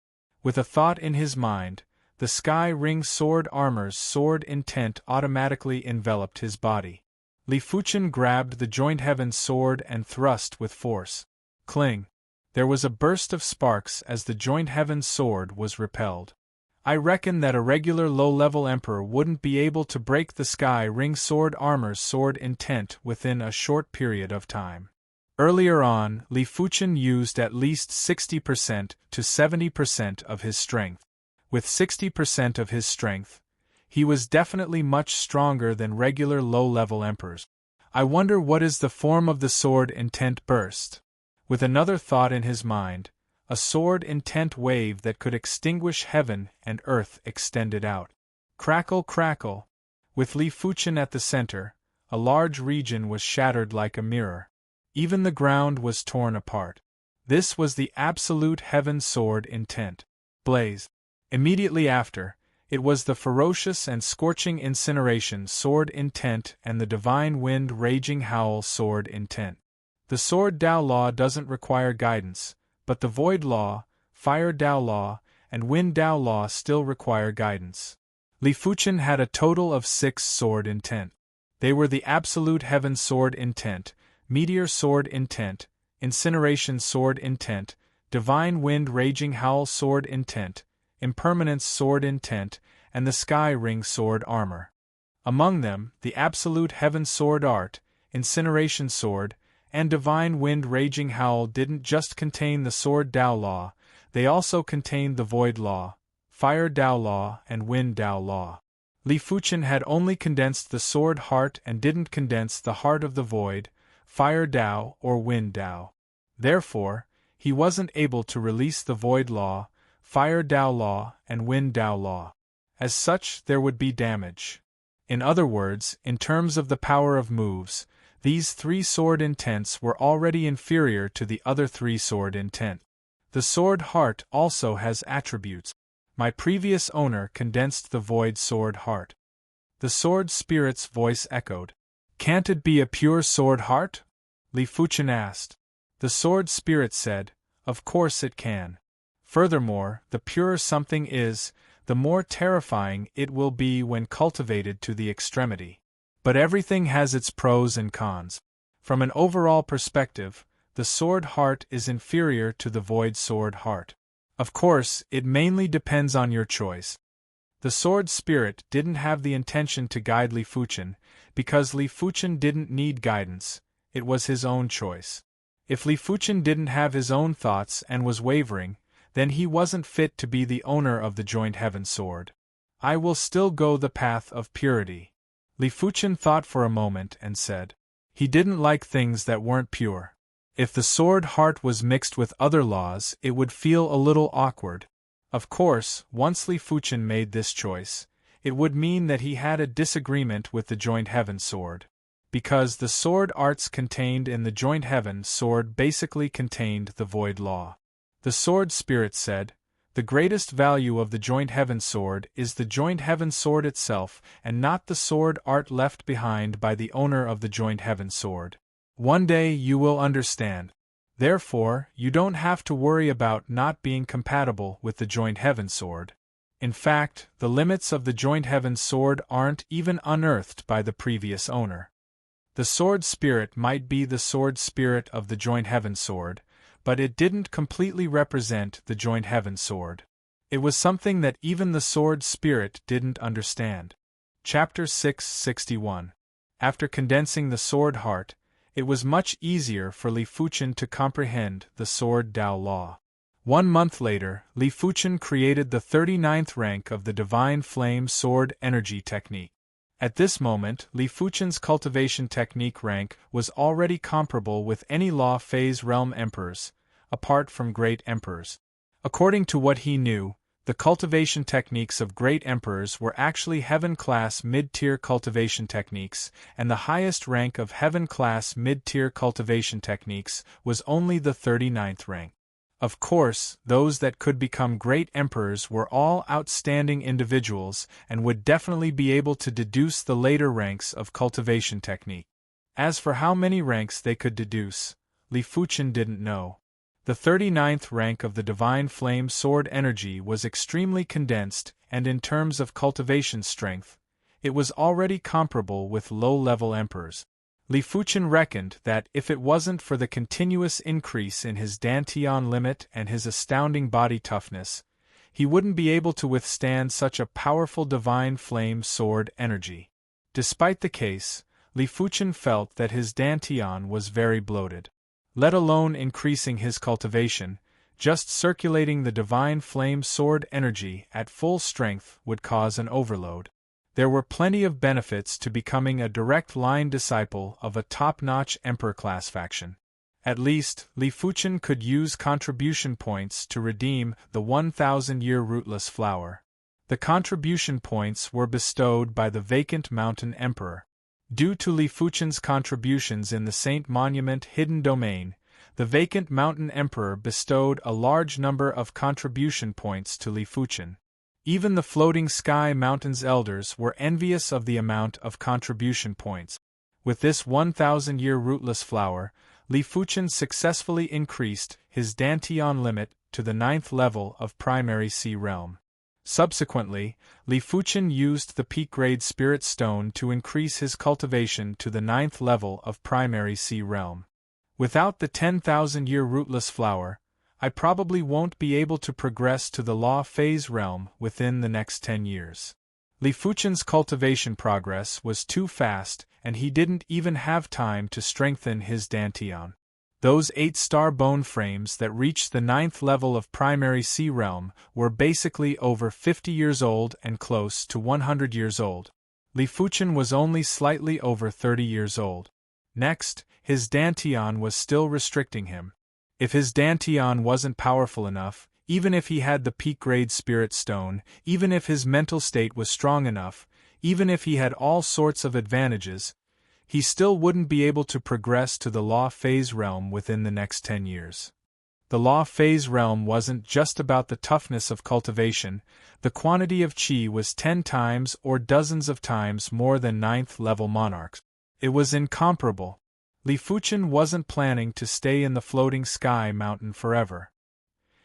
[SPEAKER 1] With a thought in his mind, the Sky Ring sword armor's sword intent automatically enveloped his body. Li Fuchen grabbed the Joint Heaven sword and thrust with force. Cling! There was a burst of sparks as the Joint Heaven sword was repelled. I reckon that a regular low-level emperor wouldn't be able to break the Sky Ring sword armor's sword intent within a short period of time. Earlier on, Li Fuchen used at least 60% to 70% of his strength. With 60% of his strength, he was definitely much stronger than regular low-level emperors. I wonder what is the form of the sword intent burst. With another thought in his mind, a sword intent wave that could extinguish heaven and earth extended out. Crackle, crackle. With Li Fuchen at the center, a large region was shattered like a mirror. Even the ground was torn apart. This was the absolute heaven sword intent. Blaze. Immediately after, it was the ferocious and scorching incineration sword intent and the divine wind raging howl sword intent. The sword Dao law doesn't require guidance, but the void law, fire Dao law, and wind Dao law still require guidance. Li Fuchen had a total of 6 sword intent. They were the absolute heaven sword intent, meteor sword intent, incineration sword intent, divine wind raging howl sword intent, impermanence sword intent, and the Sky Ring sword armor. Among them, the absolute heaven sword art, incineration sword, and divine wind raging howl didn't just contain the sword Dao law, they also contained the void law, fire Dao law, and wind Dao law. Li Fuchen had only condensed the sword heart and didn't condense the heart of the void, fire Dao, or wind Dao. Therefore, he wasn't able to release the void law, fire Dao law, and wind Dao law. As such, there would be damage. In other words, in terms of the power of moves, these 3 sword intents were already inferior to the other 3 sword intent. The sword heart also has attributes. My previous owner condensed the void sword heart. The sword spirit's voice echoed. Can't it be a pure sword heart? Li Fuchen asked. The sword spirit said, of course it can. Furthermore, the purer something is, the more terrifying it will be when cultivated to the extremity. But everything has its pros and cons. From an overall perspective, the sword heart is inferior to the void sword heart. Of course, it mainly depends on your choice. The sword spirit didn't have the intention to guide Li Fuchen, because Li Fuchen didn't need guidance, it was his own choice. If Li Fuchen didn't have his own thoughts and was wavering, then he wasn't fit to be the owner of the Joint Heaven sword. I will still go the path of purity. Li Fuchen thought for a moment and said. He didn't like things that weren't pure. If the sword heart was mixed with other laws, it would feel a little awkward. Of course, once Li Fuchen made this choice, it would mean that he had a disagreement with the Joint Heaven sword. Because the sword arts contained in the Joint Heaven sword basically contained the void law. The sword spirit said, the greatest value of the Joint Heaven sword is the Joint Heaven sword itself and not the sword art left behind by the owner of the Joint Heaven sword. One day you will understand. Therefore, you don't have to worry about not being compatible with the Joint Heaven sword. In fact, the limits of the Joint Heaven sword aren't even unearthed by the previous owner. The sword spirit might be the sword spirit of the joint heaven sword, but it didn't completely represent the joint heaven sword. It was something that even the sword spirit didn't understand. Chapter 661. After condensing the sword heart, it was much easier for Li Fuchen to comprehend the sword Tao law. 1 month later, Li Fuchen created the 39th rank of the Divine Flame Sword Energy Technique. At this moment, Li Fuchen's cultivation technique rank was already comparable with any law phase realm emperors, apart from great emperors. According to what he knew, the cultivation techniques of great emperors were actually heaven-class mid-tier cultivation techniques, and the highest rank of heaven-class mid-tier cultivation techniques was only the 39th rank. Of course, those that could become great emperors were all outstanding individuals and would definitely be able to deduce the later ranks of cultivation technique. As for how many ranks they could deduce, Li Fuchen didn't know. The 39th rank of the Divine Flame Sword Energy was extremely condensed, and in terms of cultivation strength, it was already comparable with low-level emperors. Li Fuchen reckoned that if it wasn't for the continuous increase in his Dantian limit and his astounding body toughness, he wouldn't be able to withstand such a powerful Divine Flame Sword Energy. Despite the case, Li Fuchen felt that his Dantian was very bloated. Let alone increasing his cultivation, just circulating the Divine Flame Sword Energy at full strength would cause an overload. There were plenty of benefits to becoming a direct line disciple of a top-notch Emperor-class faction. At least, Li Fuchen could use contribution points to redeem the 1,000-year rootless flower. The contribution points were bestowed by the vacant mountain emperor. Due to Li Fuchen's contributions in the Saint Monument Hidden Domain, the vacant mountain emperor bestowed a large number of contribution points to Li Fuchen. Even the Floating Sky Mountain's elders were envious of the amount of contribution points. With this 1,000-year rootless flower, Li Fuchen successfully increased his Dantian limit to the 9th level of Primary Sea Realm. Subsequently, Li Fuchen used the peak-grade Spirit Stone to increase his cultivation to the 9th level of Primary Sea Realm. Without the 10,000-year rootless flower, I probably won't be able to progress to the Law Phase Realm within the next 10 years. Li Fuchen's cultivation progress was too fast, and he didn't even have time to strengthen his Dantian. Those 8-star bone frames that reached the 9th level of Primary Sea Realm were basically over 50 years old and close to 100 years old. Li Fuchen was only slightly over 30 years old. Next, his Dantian was still restricting him. If his Dantian wasn't powerful enough, even if he had the peak-grade Spirit Stone, even if his mental state was strong enough, even if he had all sorts of advantages, he still wouldn't be able to progress to the Law Phase Realm within the next 10 years. The Law Phase Realm wasn't just about the toughness of cultivation, the quantity of Qi was 10 times or dozens of times more than 9th-level monarchs. It was incomparable. Li Fuchen wasn't planning to stay in the Floating Sky Mountain forever.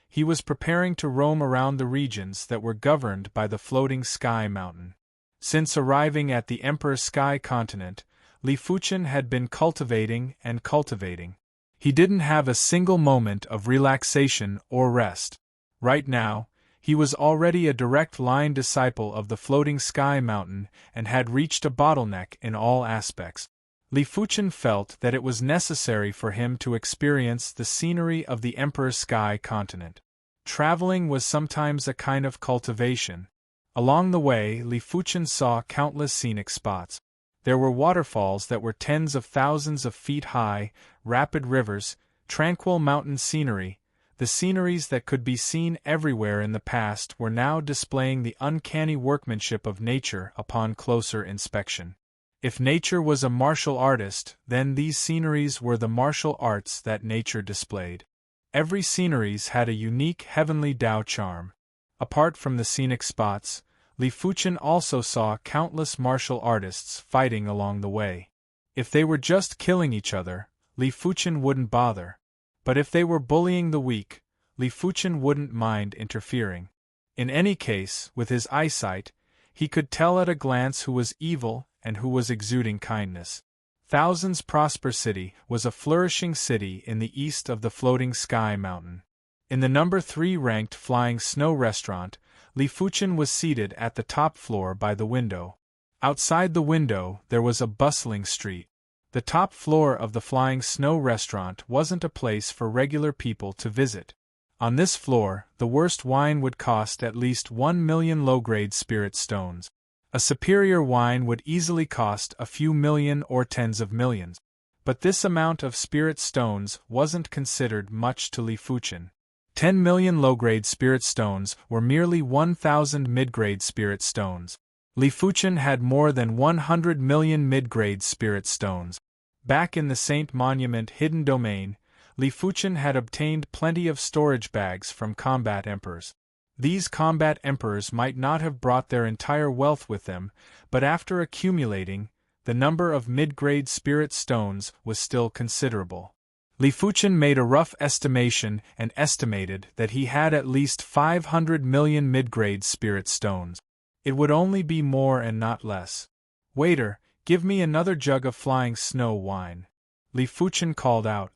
[SPEAKER 1] He was preparing to roam around the regions that were governed by the Floating Sky Mountain. Since arriving at the Emperor Sky Continent, Li Fuchen had been cultivating and cultivating. He didn't have a single moment of relaxation or rest. Right now, he was already a direct line disciple of the Floating Sky Mountain and had reached a bottleneck in all aspects. Li Fuchen felt that it was necessary for him to experience the scenery of the Emperor Sky Continent. Traveling was sometimes a kind of cultivation. Along the way, Li Fuchen saw countless scenic spots. There were waterfalls that were tens of thousands of feet high, rapid rivers, tranquil mountain scenery. The sceneries that could be seen everywhere in the past were now displaying the uncanny workmanship of nature upon closer inspection. If nature was a martial artist, then these sceneries were the martial arts that nature displayed. Every sceneries had a unique heavenly Tao charm. Apart from the scenic spots, Li Fuchen also saw countless martial artists fighting along the way. If they were just killing each other, Li Fuchen wouldn't bother. But if they were bullying the weak, Li Fuchen wouldn't mind interfering. In any case, with his eyesight, he could tell at a glance who was evil and who was exuding kindness. Thousands Prosper City was a flourishing city in the east of the floating sky mountain. In the number 3 ranked Flying Snow restaurant, Li Fuchen was seated at the top floor by the window. Outside the window, there was a bustling street. The top floor of the Flying Snow restaurant wasn't a place for regular people to visit. On this floor, the worst wine would cost at least 1 million low-grade spirit stones. A superior wine would easily cost a few million or tens of millions. But this amount of spirit stones wasn't considered much to Li Fuchen. 10 million low-grade spirit stones were merely 1,000 mid-grade spirit stones. Li Fuchen had more than 100 million mid-grade spirit stones. Back in the Saint Monument Hidden Domain, Li Fuchen had obtained plenty of storage bags from combat emperors. These combat emperors might not have brought their entire wealth with them, but after accumulating, the number of mid-grade spirit stones was still considerable. Li Fuchen made a rough estimation and estimated that he had at least 500 million mid-grade spirit stones. It would only be more and not less. "Waiter, give me another jug of Flying Snow wine," Li Fuchen called out.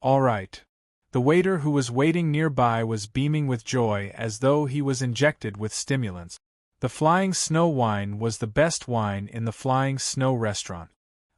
[SPEAKER 1] "All right." The waiter who was waiting nearby was beaming with joy as though he was injected with stimulants. The Flying Snow wine was the best wine in the Flying Snow restaurant.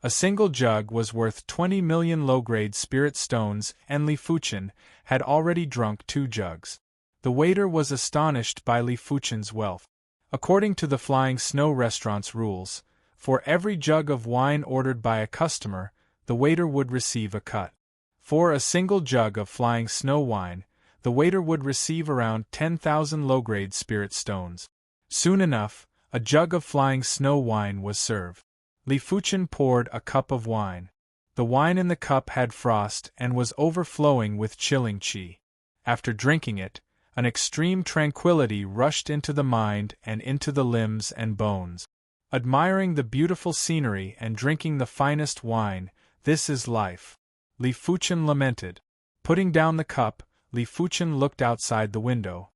[SPEAKER 1] A single jug was worth 20 million low-grade spirit stones, and Li Fuchen had already drunk 2 jugs. The waiter was astonished by Li Fuchen's wealth. According to the Flying Snow restaurant's rules, for every jug of wine ordered by a customer, the waiter would receive a cut. For a single jug of Flying Snow wine, the waiter would receive around 10,000 low-grade spirit stones. Soon enough, a jug of Flying Snow wine was served. Li Fuchen poured a cup of wine. The wine in the cup had frost and was overflowing with chilling qi. After drinking it, an extreme tranquility rushed into the mind and into the limbs and bones. Admiring the beautiful scenery and drinking the finest wine, this is life, Li Fuchen lamented. Putting down the cup, Li Fuchen looked outside the window.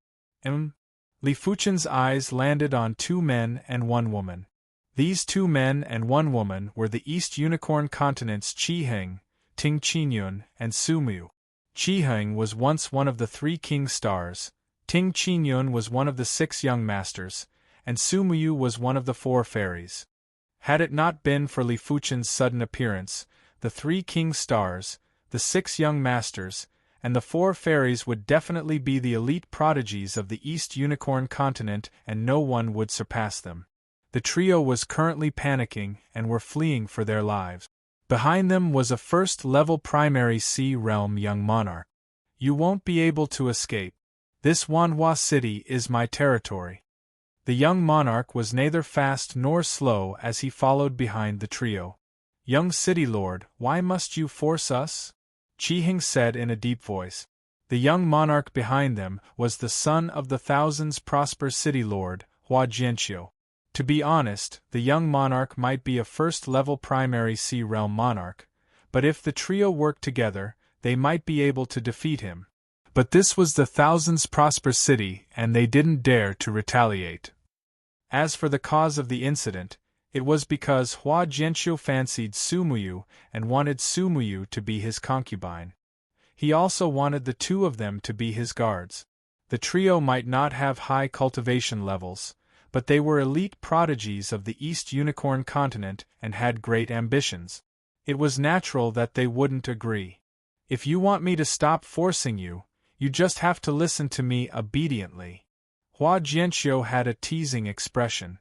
[SPEAKER 1] Li Fuchen's eyes landed on 2 men and 1 woman. These 2 men and 1 woman were the East Unicorn Continent's Qi Heng, Ting Qinyun, and Sumu. Qi Heng was once one of the 3 king stars, Ting Qinyun was one of the 6 young masters, and Sumu was one of the 4 fairies. Had it not been for Li Fuchen's sudden appearance, the 3 king stars, the 6 young masters, and the 4 fairies would definitely be the elite prodigies of the East Unicorn Continent, and no one would surpass them. The trio was currently panicking and were fleeing for their lives. Behind them was a first-level primary sea realm young monarch. "You won't be able to escape. This Wanhua city is my territory." The young monarch was neither fast nor slow as he followed behind the trio. "Young city lord, why must you force us?" Qi Heng said in a deep voice. The young monarch behind them was the son of the Thousands Prosper City Lord, Hua Jianqiu. To be honest, the young monarch might be a first-level primary sea realm monarch, but if the trio worked together, they might be able to defeat him. But this was the Thousands Prosper City, and they didn't dare to retaliate. As for the cause of the incident, it was because Hua Jianqiu fancied Sumu and wanted Sumu to be his concubine. He also wanted the 2 of them to be his guards. The trio might not have high cultivation levels, but they were elite prodigies of the East Unicorn Continent and had great ambitions. It was natural that they wouldn't agree. "If you want me to stop forcing you, you just have to listen to me obediently." Hua Jianqiu had a teasing expression.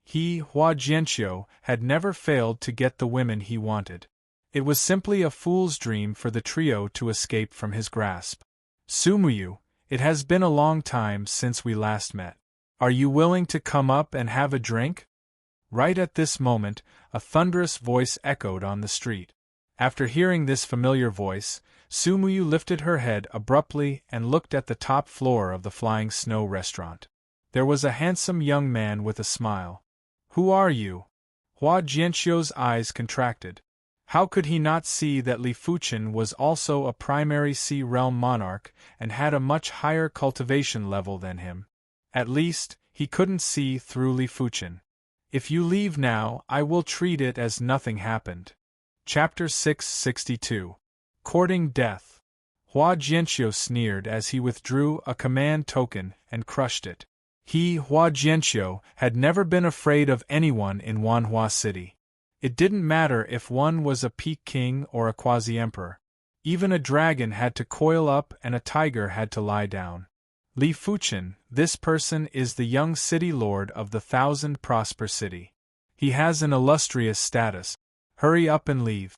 [SPEAKER 1] He, Hua Jianqiu, had never failed to get the women he wanted. It was simply a fool's dream for the trio to escape from his grasp. "Sumu, it has been a long time since we last met. Are you willing to come up and have a drink?" Right at this moment, a thunderous voice echoed on the street. After hearing this familiar voice, Sumu lifted her head abruptly and looked at the top floor of the Flying Snow restaurant. There was a handsome young man with a smile. "Who are you?" Hua Jianqiu's eyes contracted. How could he not see that Li Fuchen was also a primary sea realm monarch and had a much higher cultivation level than him? At least, he couldn't see through Li Fuchen. "If you leave now, I will treat it as nothing happened." Chapter 662. Courting Death. Hua Jianxiu sneered as he withdrew a command token and crushed it. He, Hua Jianxiu, had never been afraid of anyone in Wanhua City. It didn't matter if one was a peak king or a quasi-emperor. Even a dragon had to coil up and a tiger had to lie down. Li Fuchen, this person is the young city lord of the 1,000 Prosper City. He has an illustrious status. Hurry up and leave.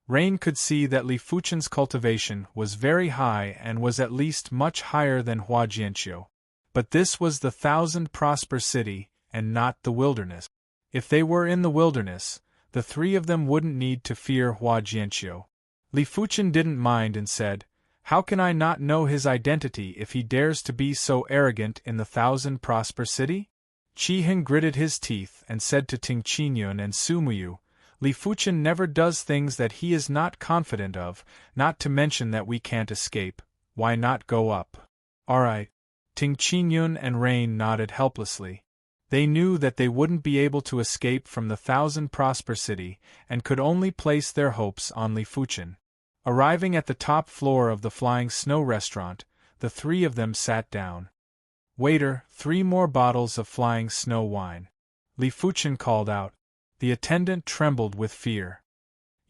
[SPEAKER 1] Rain could see that Li Fuchen's cultivation was very high and was at least much higher than Hua Jianxiu. But this was the 1,000 Prosper City, and not the wilderness. If they were in the wilderness, the three of them wouldn't need to fear Hua Jianxiu. Li Fuchen didn't mind and said, "How can I not know his identity if he dares to be so arrogant in the 1,000 Prosper City?" Qi Heng gritted his teeth and said to Ting Qingyun and Su Muyu, "Li Fuchen never does things that he is not confident of, not to mention that we can't escape. Why not go up?" "All right." Ting Qingyun and Rain nodded helplessly. They knew that they wouldn't be able to escape from the 1,000 Prosper City and could only place their hopes on Li Fuchen. Arriving at the top floor of the Flying Snow restaurant, the three of them sat down. "Waiter, 3 more bottles of Flying Snow wine," Li Fuchen called out. The attendant trembled with fear.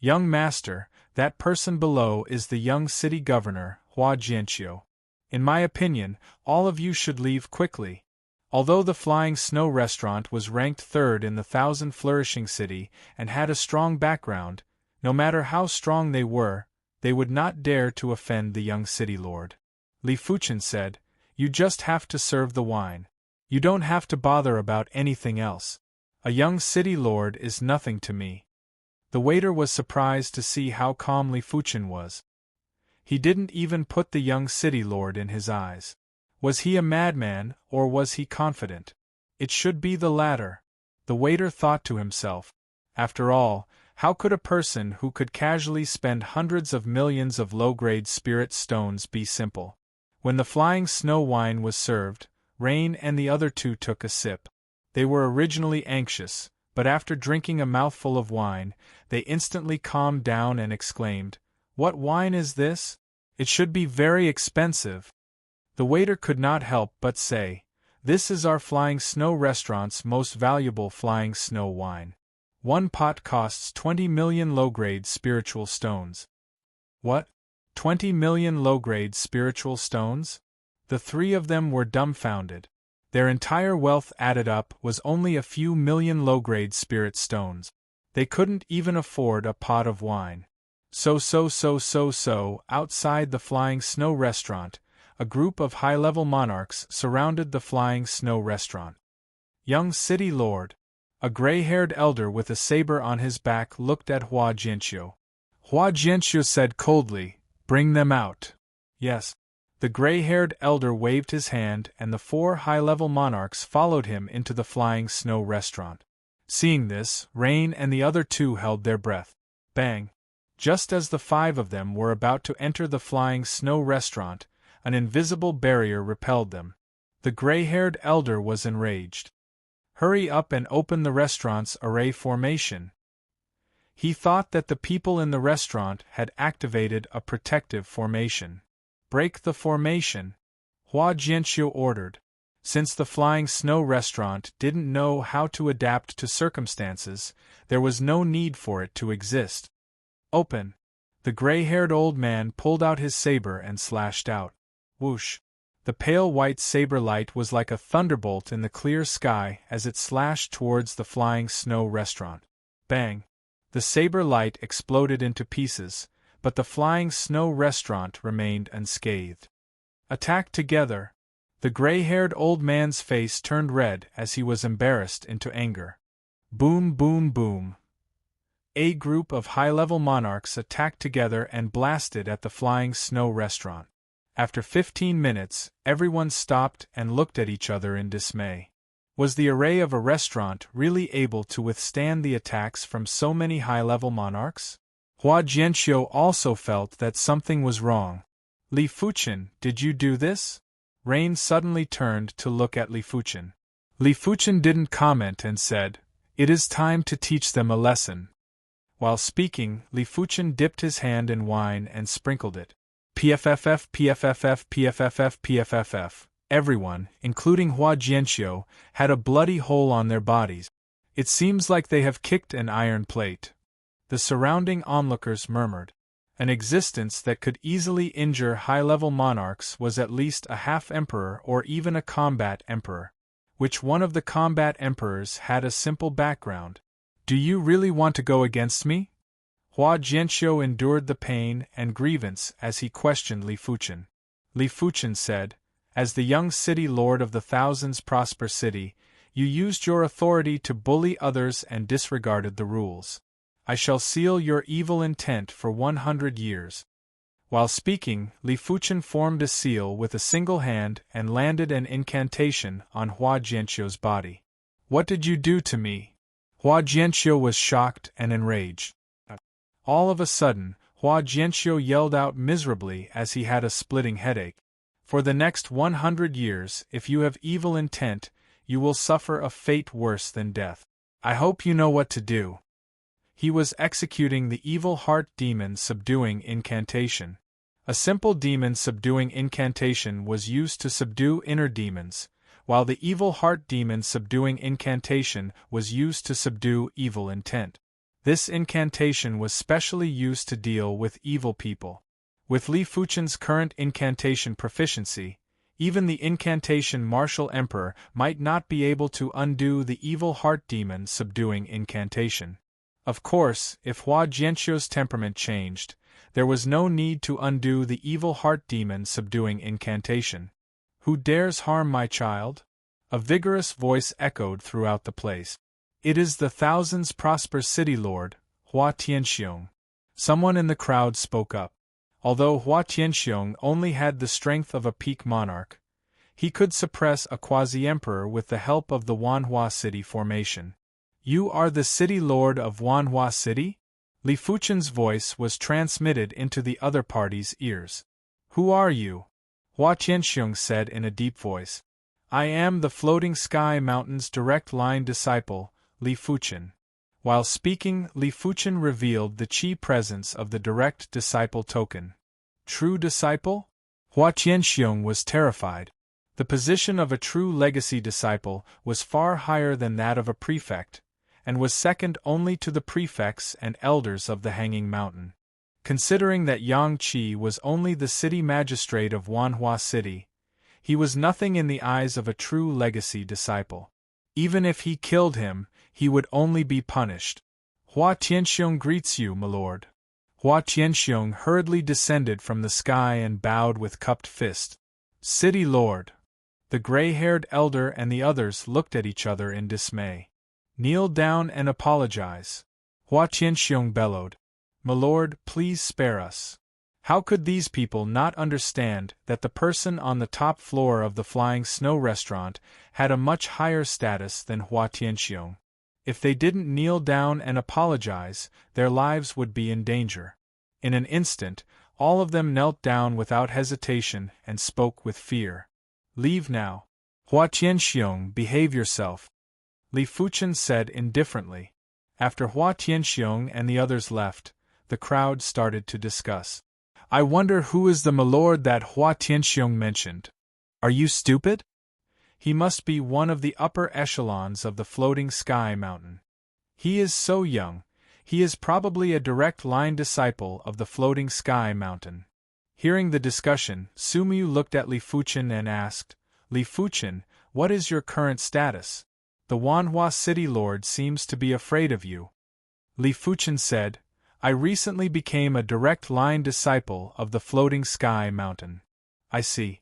[SPEAKER 1] "Young master, that person below is the young city governor, Hua Jianxiu. In my opinion, all of you should leave quickly." Although the Flying Snow restaurant was ranked 3rd in the 1,000 Flourishing City and had a strong background, no matter how strong they would not dare to offend the young city lord. Li Fuchen said, "You just have to serve the wine. You don't have to bother about anything else. A young city lord is nothing to me." The waiter was surprised to see how calm Li Fuchen was. He didn't even put the young city lord in his eyes. Was he a madman, or was he confident? It should be the latter. The waiter thought to himself. After all, how could a person who could casually spend hundreds of millions of low-grade spirit stones be simple? When the Flying Snow wine was served, Rain and the other two took a sip. They were originally anxious, but after drinking a mouthful of wine, they instantly calmed down and exclaimed, "What wine is this? It should be very expensive." The waiter could not help but say, "This is our Flying Snow restaurant's most valuable Flying Snow wine. 1 pot costs 20 million low-grade spiritual stones." "What? 20 million low-grade spiritual stones?" The three of them were dumbfounded. Their entire wealth added up was only a few million low-grade spirit stones. They couldn't even afford a pot of wine. Outside the Flying Snow restaurant, a group of high-level monarchs surrounded the Flying Snow restaurant. "Young city lord." A gray-haired elder with a saber on his back looked at Hua Jianxiu. Hua Jianxiu said coldly, "Bring them out." "Yes." The gray-haired elder waved his hand and the 4 high-level monarchs followed him into the Flying Snow restaurant. Seeing this, Rain and the other two held their breath. Bang! Just as the 5 of them were about to enter the Flying Snow restaurant, an invisible barrier repelled them. The gray-haired elder was enraged. "Hurry up and open the restaurant's array formation." He thought that the people in the restaurant had activated a protective formation. "Break the formation," Hua Jianxiu ordered. Since the Flying Snow restaurant didn't know how to adapt to circumstances, there was no need for it to exist. "Open." The gray-haired old man pulled out his saber and slashed out. Whoosh! The pale white saber light was like a thunderbolt in the clear sky as it slashed towards the Flying Snow restaurant. Bang! The saber light exploded into pieces, but the Flying Snow restaurant remained unscathed. "Attack together!" The gray-haired old man's face turned red as he was embarrassed into anger. Boom, boom, boom. A group of high-level monarchs attacked together and blasted at the Flying Snow restaurant. After 15 minutes, everyone stopped and looked at each other in dismay. Was the array of a restaurant really able to withstand the attacks from so many high-level monarchs? Hua Jianxiu also felt that something was wrong. "Li Fuchen, did you do this?" Rain suddenly turned to look at Li Fuchen. Li Fuchen didn't comment and said, "It is time to teach them a lesson." While speaking, Li Fuchen dipped his hand in wine and sprinkled it. PFFF, PFFF, PFFF, PFFF. Everyone, including Hua Jianxiu, had a bloody hole on their bodies. It seems like they have kicked an iron plate. The surrounding onlookers murmured. An existence that could easily injure high-level monarchs was at least a half-emperor or even a combat emperor. Which one of the combat emperors had a simple background? Do you really want to go against me? Hua Jianxiu endured the pain and grievance as he questioned Li Fuchen. Li Fuchen said, "As the young city lord of the thousands prosper city, you used your authority to bully others and disregarded the rules. I shall seal your evil intent for 100 years. While speaking, Li Fuchen formed a seal with a single hand and landed an incantation on Hua Jianxiu's body. What did you do to me? Hua Jianxiu was shocked and enraged. All of a sudden, Hua Jianxiu yelled out miserably as he had a splitting headache. For the next 100 years, if you have evil intent, you will suffer a fate worse than death. I hope you know what to do. He was executing the evil heart demon subduing incantation. A simple demon subduing incantation was used to subdue inner demons, while the evil heart demon subduing incantation was used to subdue evil intent. This incantation was specially used to deal with evil people. With Li Fuchen's current incantation proficiency, even the incantation Martial Emperor might not be able to undo the evil heart demon subduing incantation. Of course, if Hua Jianxiu's temperament changed, there was no need to undo the evil heart demon subduing incantation. Who dares harm my child? A vigorous voice echoed throughout the place. It is the thousands prosper city lord, Hua Tianxiong. Someone in the crowd spoke up. Although Hua Tianxiong only had the strength of a peak monarch, he could suppress a quasi-emperor with the help of the Wanhua City formation. You are the city lord of Wanhua City? Li Fuchen's voice was transmitted into the other party's ears. Who are you? Hua Tianxiong said in a deep voice. I am the Floating Sky Mountain's direct line disciple, Li Fuchen. While speaking, Li Fuchen revealed the chi presence of the direct disciple token. True disciple? Hua Tianxiong was terrified. The position of a true legacy disciple was far higher than that of a prefect, and was second only to the prefects and elders of the Hanging Mountain. Considering that Yang Qi was only the city magistrate of Wanhua City, he was nothing in the eyes of a true legacy disciple. Even if he killed him, he would only be punished. Hua Tianxiong greets you, my lord. Hua Tianxiong hurriedly descended from the sky and bowed with cupped fist. City lord. The gray-haired elder and the others looked at each other in dismay. Kneel down and apologize. Hua Tianxiong bellowed. My lord, please spare us. How could these people not understand that the person on the top floor of the Flying Snow restaurant had a much higher status than Hua Tianxiong? If they didn't kneel down and apologize, their lives would be in danger. In an instant, all of them knelt down without hesitation and spoke with fear. Leave now. Hua Tianxiong, behave yourself. Li Fuchen said indifferently. After Hua Tianxiong and the others left, the crowd started to discuss. I wonder who is the milord that Hua Tianxiong mentioned. Are you stupid? He must be one of the upper echelons of the Floating Sky Mountain. He is so young, he is probably a direct line disciple of the Floating Sky Mountain. Hearing the discussion, Sumiu looked at Li Fuchen and asked, Li Fuchen, what is your current status? The Wanhua City Lord seems to be afraid of you. Li Fuchen said, I recently became a direct line disciple of the Floating Sky Mountain. I see.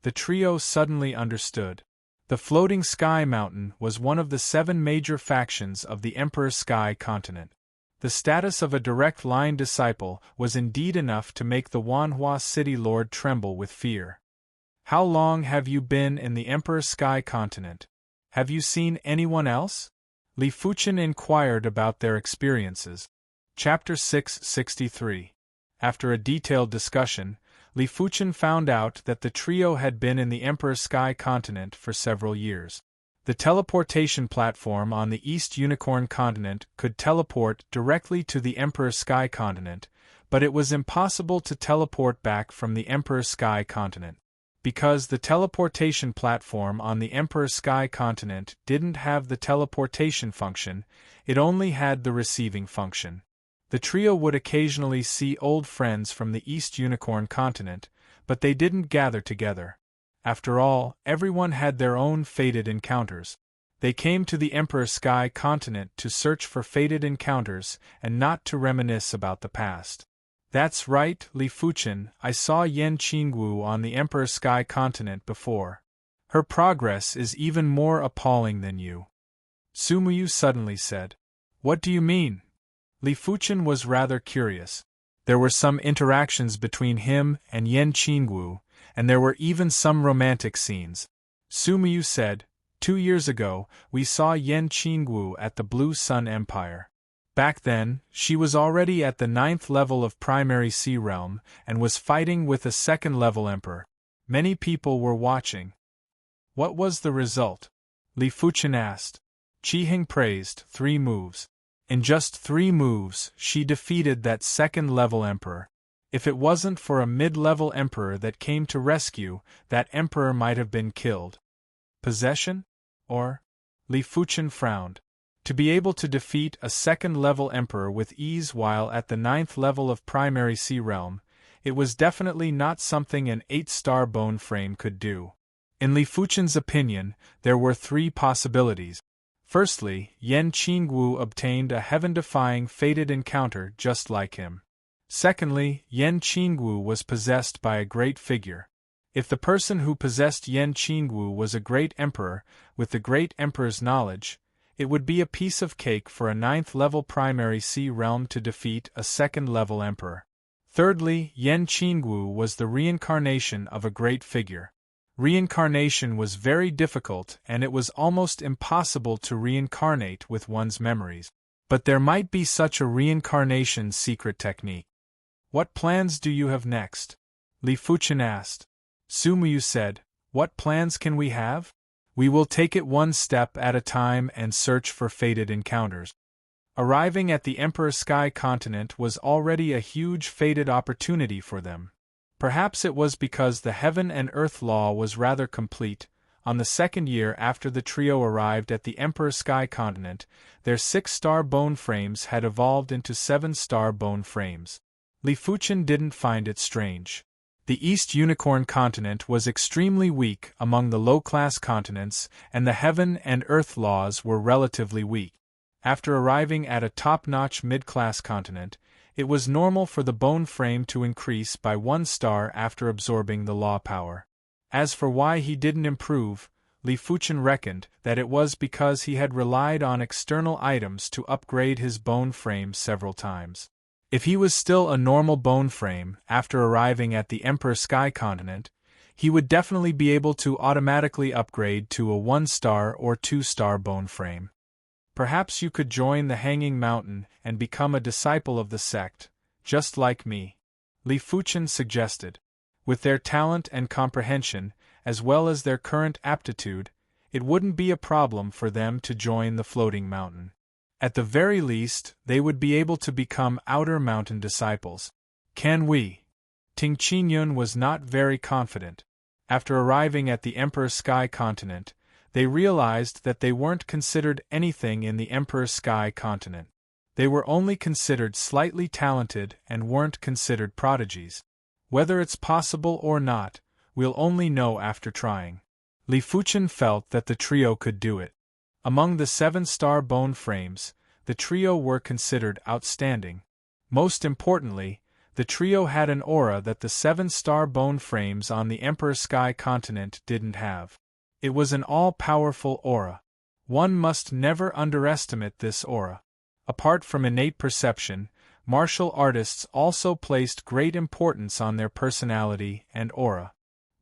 [SPEAKER 1] The trio suddenly understood. The Floating Sky Mountain was one of the 7 major factions of the Emperor Sky Continent. The status of a direct line disciple was indeed enough to make the Wanhua City Lord tremble with fear. How long have you been in the Emperor Sky Continent? Have you seen anyone else? Li Fuchen inquired about their experiences. Chapter 663. After a detailed discussion, Li Fuchen found out that the trio had been in the Emperor Sky Continent for several years. The teleportation platform on the East Unicorn continent could teleport directly to the Emperor Sky continent, but it was impossible to teleport back from the Emperor Sky continent. Because the teleportation platform on the Emperor Sky continent didn't have the teleportation function, it only had the receiving function. The trio would occasionally see old friends from the East Unicorn continent, but they didn't gather together. After all, everyone had their own fated encounters. They came to the Emperor Sky continent to search for fated encounters and not to reminisce about the past. That's right, Li Fuchen, I saw Yan Qingwu on the Emperor Sky continent before. Her progress is even more appalling than you. Sumuyu suddenly said. What do you mean? Li Fuchen was rather curious. There were some interactions between him and Yan Qingwu, and there were even some romantic scenes. Sumuyu said, 2 years ago, we saw Yan Qingwu at the Blue Sun Empire. Back then, she was already at the 9th level of Primary Sea Realm and was fighting with a 2nd level emperor. Many people were watching. What was the result? Li Fuchen asked. Qiheng praised 3 moves. In just 3 moves, she defeated that 2nd level emperor. If it wasn't for a mid-level emperor that came to rescue, that emperor might have been killed. Possession? Or? Li Fuchen frowned. To be able to defeat a 2nd-level emperor with ease while at the 9th level of Primary Sea Realm, it was definitely not something an 8-star bone frame could do. In Li Fuchen's opinion, there were 3 possibilities. Firstly, Yan Qingwu obtained a heaven-defying fated encounter just like him. Secondly, Yan Qingwu was possessed by a great figure. If the person who possessed Yan Qingwu was a great emperor, with the great emperor's knowledge, it would be a piece of cake for a 9th-level Primary Sea Realm to defeat a 2nd-level emperor. Thirdly, Yan Qingwu was the reincarnation of a great figure. Reincarnation was very difficult and it was almost impossible to reincarnate with one's memories. But there might be such a reincarnation secret technique. What plans do you have next? Li Fuchen asked. Sumuyu said, What plans can we have? We will take it one step at a time and search for fated encounters. Arriving at the Emperor Sky continent was already a huge fated opportunity for them. Perhaps it was because the heaven and earth law was rather complete. On the 2nd year after the trio arrived at the Emperor Sky continent, their 6-star bone frames had evolved into 7-star bone frames. Li Fuchen didn't find it strange. The East Unicorn continent was extremely weak among the low-class continents, and the heaven and earth laws were relatively weak. After arriving at a top-notch mid-class continent, it was normal for the bone frame to increase by 1 star after absorbing the law power. As for why he didn't improve, Li Fuchen reckoned that it was because he had relied on external items to upgrade his bone frame several times. If he was still a normal bone frame after arriving at the Emperor Sky continent, he would definitely be able to automatically upgrade to a 1-star or 2-star bone frame. Perhaps you could join the Hanging Mountain and become a disciple of the sect, just like me, Li Fuchen suggested. With their talent and comprehension, as well as their current aptitude, it wouldn't be a problem for them to join the Floating Mountain. At the very least, they would be able to become Outer Mountain disciples. Can we? Ting Qinyun was not very confident. After arriving at the Emperor Sky continent, they realized that they weren't considered anything in the Emperor Sky continent. They were only considered slightly talented and weren't considered prodigies. Whether it's possible or not, we'll only know after trying. Li Fuchen felt that the trio could do it. Among the 7-star bone frames, the trio were considered outstanding. Most importantly, the trio had an aura that the 7-star bone frames on the Emperor Sky continent didn't have. It was an all-powerful aura. One must never underestimate this aura. Apart from innate perception, martial artists also placed great importance on their personality and aura.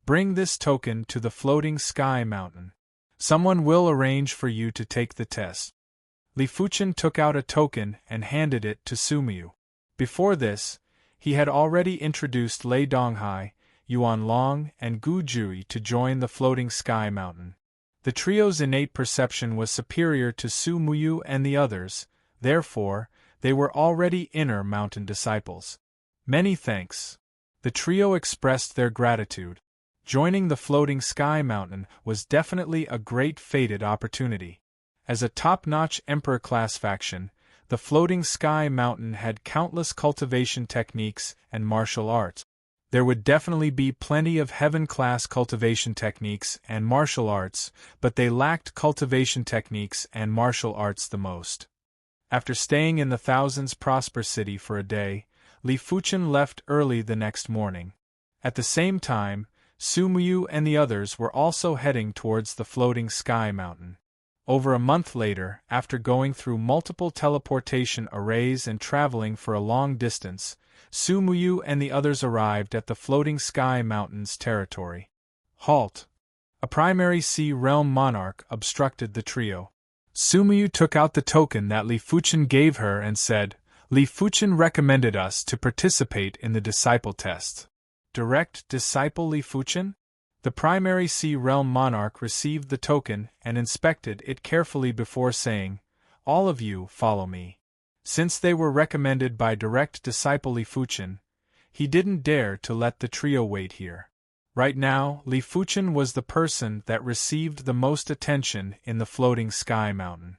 [SPEAKER 1] Bring this token to the Floating Sky Mountain. Someone will arrange for you to take the test. Li Fuchen took out a token and handed it to Sumuyu. Before this, he had already introduced Lei Donghai, Yuan Long, and Gu Jui to join the Floating Sky Mountain. The trio's innate perception was superior to Su Muyu and the others, therefore, they were already inner mountain disciples. Many thanks. The trio expressed their gratitude. Joining the floating sky mountain was definitely a great fated opportunity. As a top-notch Emperor-class faction, the floating sky mountain had countless cultivation techniques and martial arts. There would definitely be plenty of heaven-class cultivation techniques and martial arts, but they lacked cultivation techniques and martial arts the most. After staying in the Thousands Prosper City for a day, Li Fuchen left early the next morning. At the same time, Su Muyu and the others were also heading towards the floating sky mountain. Over a month later, after going through multiple teleportation arrays and traveling for a long distance, Su Muyu and the others arrived at the floating sky mountain's territory. Halt! A primary sea realm monarch obstructed the trio. Su Muyu took out the token that Li Fuchen gave her and said, "Li Fuchen recommended us to participate in the disciple test." Direct disciple Li Fuchen? The primary sea realm monarch received the token and inspected it carefully before saying, "All of you follow me." Since they were recommended by direct disciple Li Fuchen, he didn't dare to let the trio wait here. Right now, Li Fuchen was the person that received the most attention in the floating sky mountain.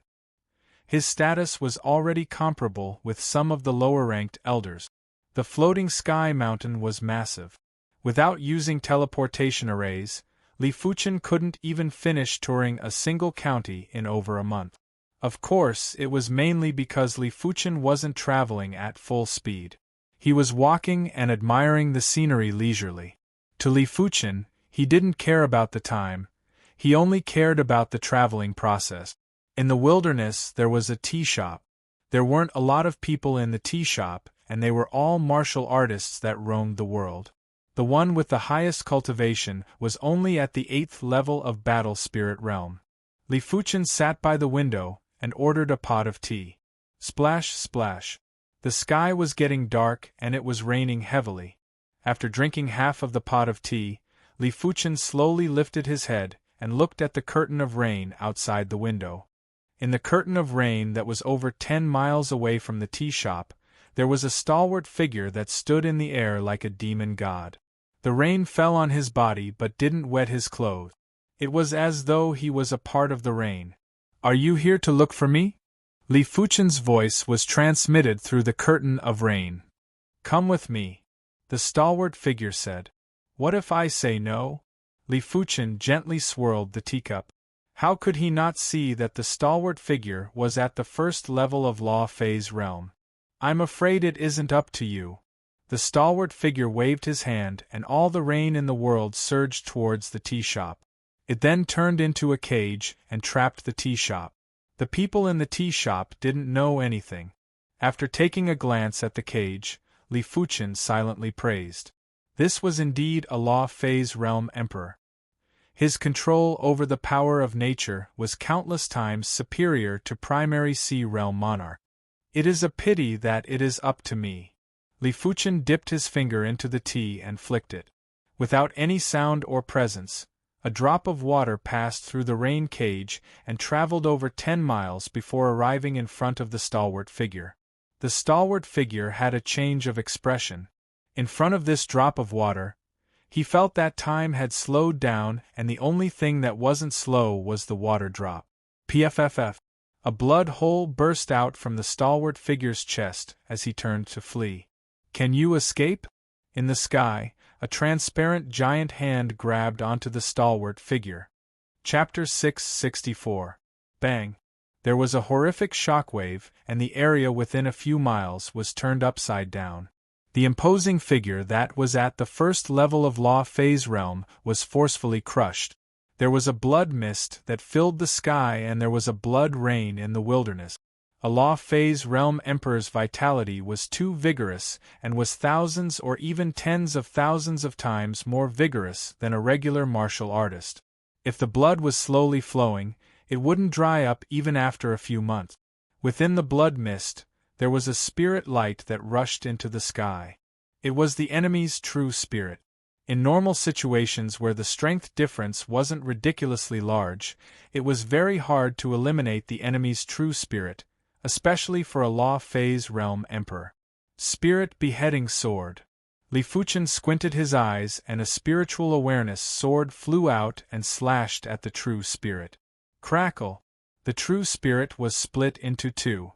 [SPEAKER 1] His status was already comparable with some of the lower-ranked elders. The floating sky mountain was massive. Without using teleportation arrays, Li Fuchen couldn't even finish touring a single county in over a month. Of course, it was mainly because Li Fuchen wasn't traveling at full speed. He was walking and admiring the scenery leisurely. To Li Fuchen, he didn't care about the time, he only cared about the traveling process. In the wilderness there was a tea shop. There weren't a lot of people in the tea shop, and they were all martial artists that roamed the world. The one with the highest cultivation was only at the 8th level of Battle Spirit Realm. Li Fuchen sat by the window and ordered a pot of tea. Splash, splash. The sky was getting dark and it was raining heavily. After drinking half of the pot of tea, Li Fuchen slowly lifted his head and looked at the curtain of rain outside the window. In the curtain of rain that was over 10 miles away from the tea shop, there was a stalwart figure that stood in the air like a demon god. The rain fell on his body but didn't wet his clothes. It was as though he was a part of the rain. "Are you here to look for me?" Li Fuchen's voice was transmitted through the curtain of rain. "Come with me," the stalwart figure said. "What if I say no?" Li Fuchen gently swirled the teacup. How could he not see that the stalwart figure was at the first level of Law Phase Realm? "I'm afraid it isn't up to you." The stalwart figure waved his hand and all the rain in the world surged towards the tea shop. It then turned into a cage and trapped the tea shop. The people in the tea shop didn't know anything. After taking a glance at the cage, Li Fuchen silently praised. This was indeed a Law Phase Realm Emperor. His control over the power of nature was countless times superior to primary sea realm monarch. "It is a pity that it is up to me." Li Fuchen dipped his finger into the tea and flicked it. Without any sound or presence, a drop of water passed through the rain cage and traveled over 10 miles before arriving in front of the stalwart figure. The stalwart figure had a change of expression. In front of this drop of water, he felt that time had slowed down and the only thing that wasn't slow was the water drop. Pfff. A blood hole burst out from the stalwart figure's chest as he turned to flee. "Can you escape?" In the sky, a transparent giant hand grabbed onto the stalwart figure. Chapter 664. Bang! There was a horrific shockwave, and the area within a few miles was turned upside down. The imposing figure that was at the first level of Law Phase Realm was forcefully crushed. There was a blood mist that filled the sky and there was a blood rain in the wilderness. A Law Phase Realm Emperor's vitality was too vigorous and was thousands or even tens of thousands of times more vigorous than a regular martial artist. If the blood was slowly flowing, it wouldn't dry up even after a few months. Within the blood mist, there was a spirit light that rushed into the sky. It was the enemy's true spirit. In normal situations where the strength difference wasn't ridiculously large, it was very hard to eliminate the enemy's true spirit, especially for a law phase realm emperor. Spirit beheading sword. Li Fuchen squinted his eyes and a spiritual awareness sword flew out and slashed at the true spirit. Crackle! The true spirit was split into two.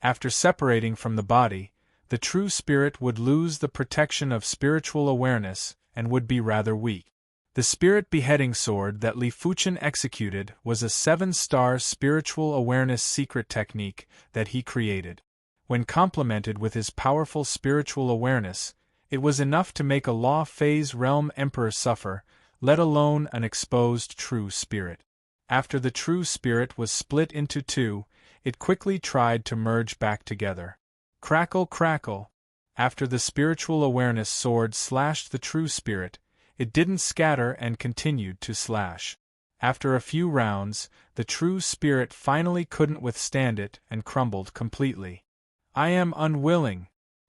[SPEAKER 1] After separating from the body, the true spirit would lose the protection of spiritual awareness and would be rather weak. The spirit beheading sword that Li Fuchen executed was a 7-star spiritual awareness secret technique that he created. When complemented with his powerful spiritual awareness, it was enough to make a law phase realm emperor suffer, let alone an exposed true spirit. After the true spirit was split into two, it quickly tried to merge back together. Crackle, crackle! After the spiritual awareness sword slashed the true spirit, it didn't scatter and continued to slash. After a few rounds, the true spirit finally couldn't withstand it and crumbled completely. I am unwilling.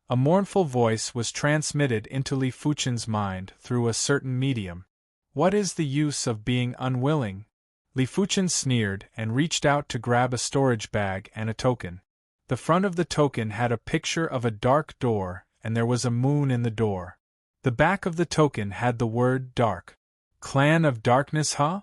[SPEAKER 1] A mournful voice was transmitted into Li Fuchen's mind through a certain medium. What is the use of being unwilling? Li Fuchen sneered and reached out to grab a storage bag and a token. The front of the token had a picture of a dark door, and there was a moon in the door. The back of the token had the word dark. Clan of Darkness, huh?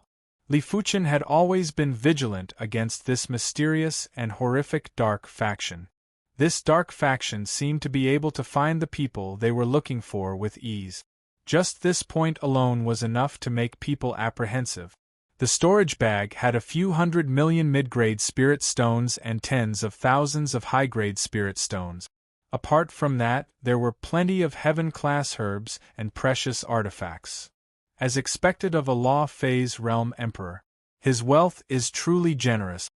[SPEAKER 1] Li Fuchen had always been vigilant against this mysterious and horrific dark faction. This dark faction seemed to be able to find the people they were looking for with ease. Just this point alone was enough to make people apprehensive. The storage bag had a few 100 million mid-grade spirit stones and tens of thousands of high-grade spirit stones. Apart from that, there were plenty of heaven-class herbs and precious artifacts. As expected of a law phase realm emperor, his wealth is truly generous.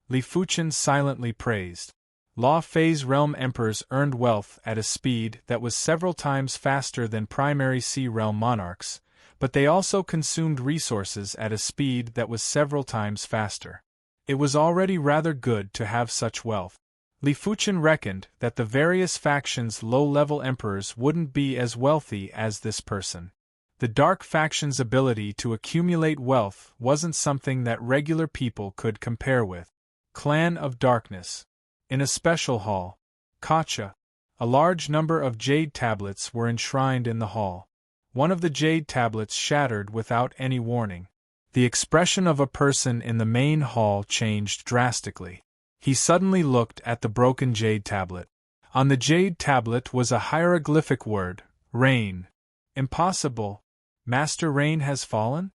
[SPEAKER 1] Li Fuchen silently praised. Law phase realm emperors earned wealth at a speed that was several times faster than primary sea realm monarchs, but they also consumed resources at a speed that was several times faster. It was already rather good to have such wealth. Li Fuchen reckoned that the various factions' low-level emperors wouldn't be as wealthy as this person. The dark faction's ability to accumulate wealth wasn't something that regular people could compare with. Clan of Darkness. In a special hall, Kacha, a large number of jade tablets were enshrined in the hall. One of the jade tablets shattered without any warning. The expression of a person in the main hall changed drastically. He suddenly looked at the broken jade tablet. On the jade tablet was a hieroglyphic word, Rain. Impossible. Master Rain has fallen?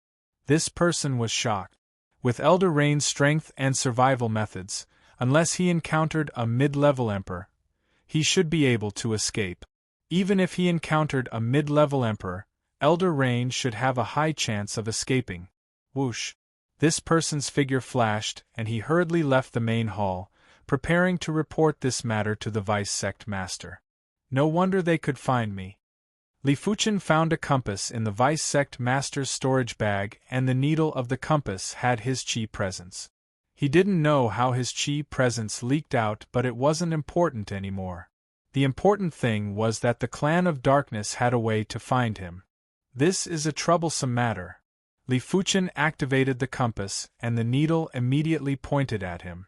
[SPEAKER 1] This person was shocked. With Elder Rain's strength and survival methods, unless he encountered a mid-level emperor, he should be able to escape. Even if he encountered a mid-level emperor, Elder Rain should have a high chance of escaping. Whoosh! This person's figure flashed, and he hurriedly left the main hall, preparing to report this matter to the vice-sect master. No wonder they could find me. Li Fuchen found a compass in the vice-sect master's storage bag, and the needle of the compass had his chi presence. He didn't know how his chi presence leaked out, but it wasn't important anymore. The important thing was that the Clan of Darkness had a way to find him. This is a troublesome matter. Li Fuchen activated the compass, and the needle immediately pointed at him.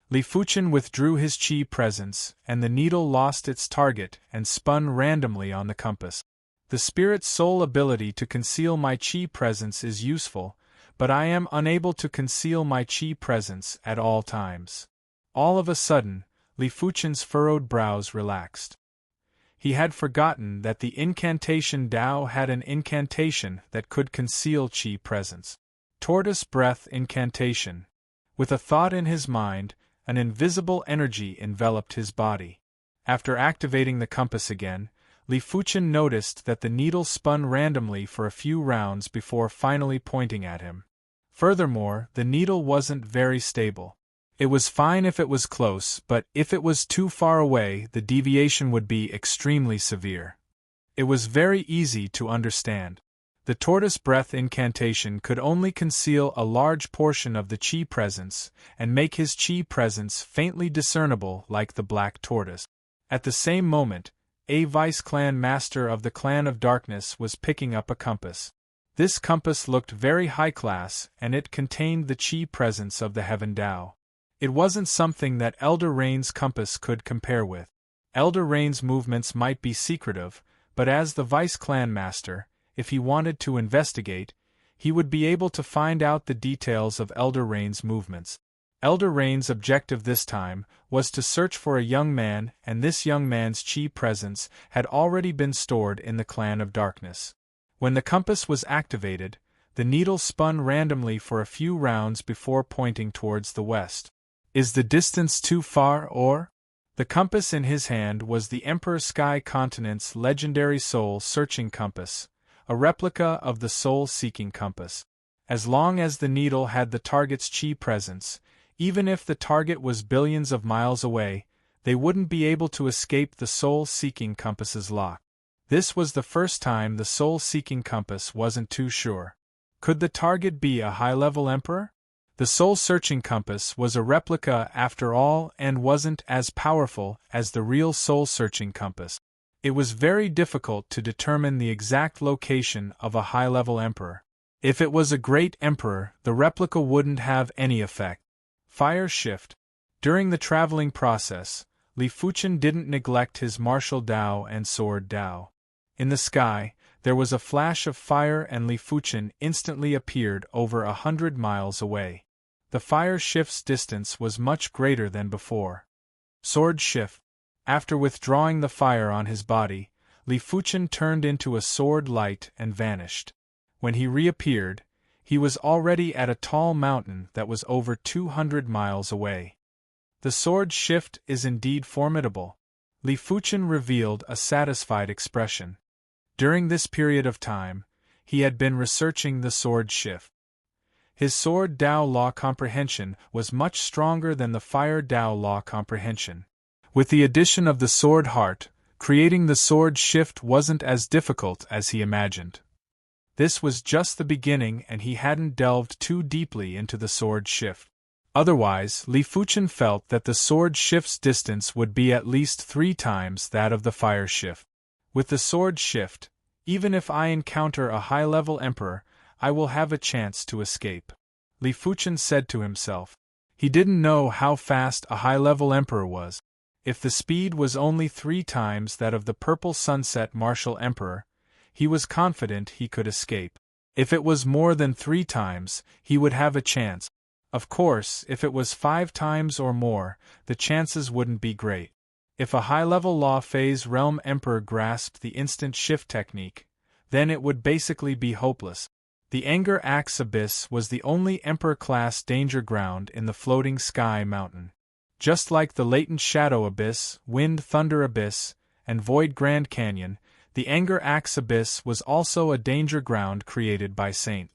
[SPEAKER 1] Li Fuchen withdrew his chi presence, and the needle lost its target and spun randomly on the compass. The spirit's sole ability to conceal my chi presence is useful, but I am unable to conceal my chi presence at all times. All of a sudden, Li Fuchen's furrowed brows relaxed. He had forgotten that the incantation Dao had an incantation that could conceal chi presence. Tortoise breath incantation. With a thought in his mind, an invisible energy enveloped his body. After activating the compass again, Li Fuchen noticed that the needle spun randomly for a few rounds before finally pointing at him. Furthermore, the needle wasn't very stable. It was fine if it was close, but if it was too far away, the deviation would be extremely severe. It was very easy to understand. The tortoise breath incantation could only conceal a large portion of the chi presence and make his chi presence faintly discernible like the black tortoise. At the same moment, a vice-clan master of the Clan of Darkness was picking up a compass. This compass looked very high-class, and it contained the chi presence of the Heaven Tao. It wasn't something that Elder Rain's compass could compare with. Elder Rain's movements might be secretive, but as the vice-clan master, if he wanted to investigate, he would be able to find out the details of Elder Rain's movements. Elder Rain's objective this time was to search for a young man, and this young man's chi presence had already been stored in the Clan of Darkness. When the compass was activated, the needle spun randomly for a few rounds before pointing towards the west. Is the distance too far, or? The compass in his hand was the Emperor Sky Continent's legendary soul-searching compass, a replica of the soul-seeking compass. As long as the needle had the target's chi presence, even if the target was billions of miles away, they wouldn't be able to escape the soul-seeking compass's lock. This was the first time the soul-seeking compass wasn't too sure. Could the target be a high-level emperor? The soul-searching compass was a replica after all and wasn't as powerful as the real soul-searching compass. It was very difficult to determine the exact location of a high-level emperor. If it was a great emperor, the replica wouldn't have any effect. Fire shift. During the traveling process, Li Fuchen didn't neglect his martial Dao and sword Dao. In the sky, there was a flash of fire and Li Fuchen instantly appeared over 100 miles away. The fire shift's distance was much greater than before. Sword shift. After withdrawing the fire on his body, Li Fuchen turned into a sword light and vanished. When he reappeared, he was already at a tall mountain that was over 200 miles away. The sword shift is indeed formidable. Li Fuchen revealed a satisfied expression. During this period of time, he had been researching the sword shift. His sword Dao law comprehension was much stronger than the fire Dao law comprehension. With the addition of the sword heart, creating the sword shift wasn't as difficult as he imagined. This was just the beginning and he hadn't delved too deeply into the sword shift. Otherwise, Li Fuchen felt that the sword shift's distance would be at least 3 times that of the fire shift. With the sword shift, even if I encounter a high-level emperor, I will have a chance to escape. Li Fuchen said to himself. He didn't know how fast a high-level emperor was. If the speed was only 3 times that of the Purple Sunset Martial Emperor, he was confident he could escape. If it was more than 3 times, he would have a chance. Of course, if it was 5 times or more, the chances wouldn't be great. If a high-level Law Phase Realm Emperor grasped the instant shift technique, then it would basically be hopeless. The Anger Axe Abyss was the only Emperor-class danger ground in the Floating Sky Mountain. Just like the Latent Shadow Abyss, Wind Thunder Abyss, and Void Grand Canyon, the Anger Axe Abyss was also a danger ground created by Saint.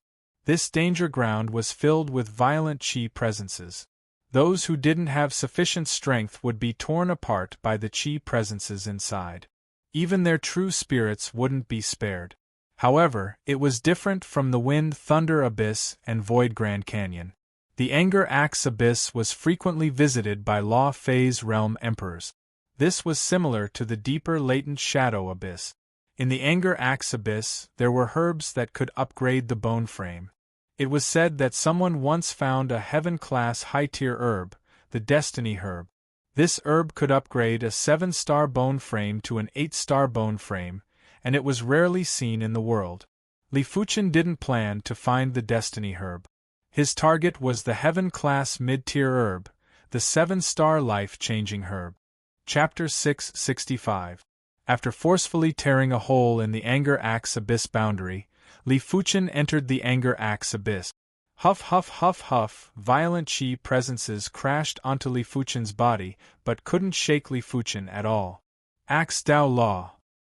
[SPEAKER 1] This danger ground was filled with violent chi presences. Those who didn't have sufficient strength would be torn apart by the chi presences inside. Even their true spirits wouldn't be spared. However, it was different from the Wind Thunder Abyss and Void Grand Canyon. The Anger Axe Abyss was frequently visited by Law Phase Realm Emperors. This was similar to the deeper Latent Shadow Abyss. In the Anger Axe Abyss, there were herbs that could upgrade the bone frame. It was said that someone once found a heaven-class high-tier herb, the Destiny Herb. This herb could upgrade a 7-star bone frame to an 8-star bone frame, and it was rarely seen in the world. Li Fuchen didn't plan to find the Destiny Herb. His target was the heaven-class mid-tier herb, the 7-star life-changing herb. Chapter 665. After forcefully tearing a hole in the Anger Axe Abyss boundary, Li Fuchen entered the Anger Axe Abyss. Huff huff huff huff, violent chi presences crashed onto Li Fuchen's body but couldn't shake Li Fuchen at all. Axe Dao Law.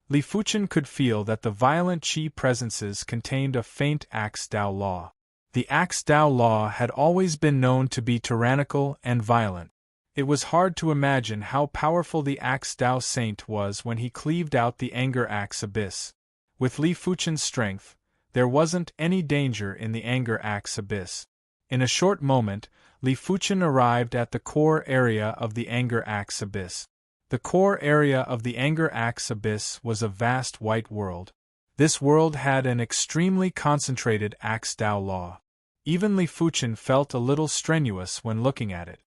[SPEAKER 1] Li Fuchen could feel that the violent chi presences contained a faint Axe Dao Law. The Axe Dao Law had always been known to be tyrannical and violent. It was hard to imagine how powerful the Axe Dao Saint was when he cleaved out the Anger Axe Abyss. With Li Fuchen's strength, there wasn't any danger in the Anger Axe Abyss. In a short moment, Li Fuchen arrived at the core area of the Anger Axe Abyss. The core area of the Anger Axe Abyss was a vast white world. This world had an extremely concentrated Axe Dao law. Even Li Fuchen felt a little strenuous when looking at it.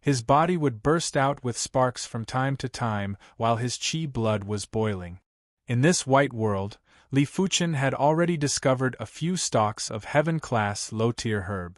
[SPEAKER 1] His body would burst out with sparks from time to time while his qi blood was boiling. In this white world, Li Fuchen had already discovered a few stalks of heaven-class low-tier herb.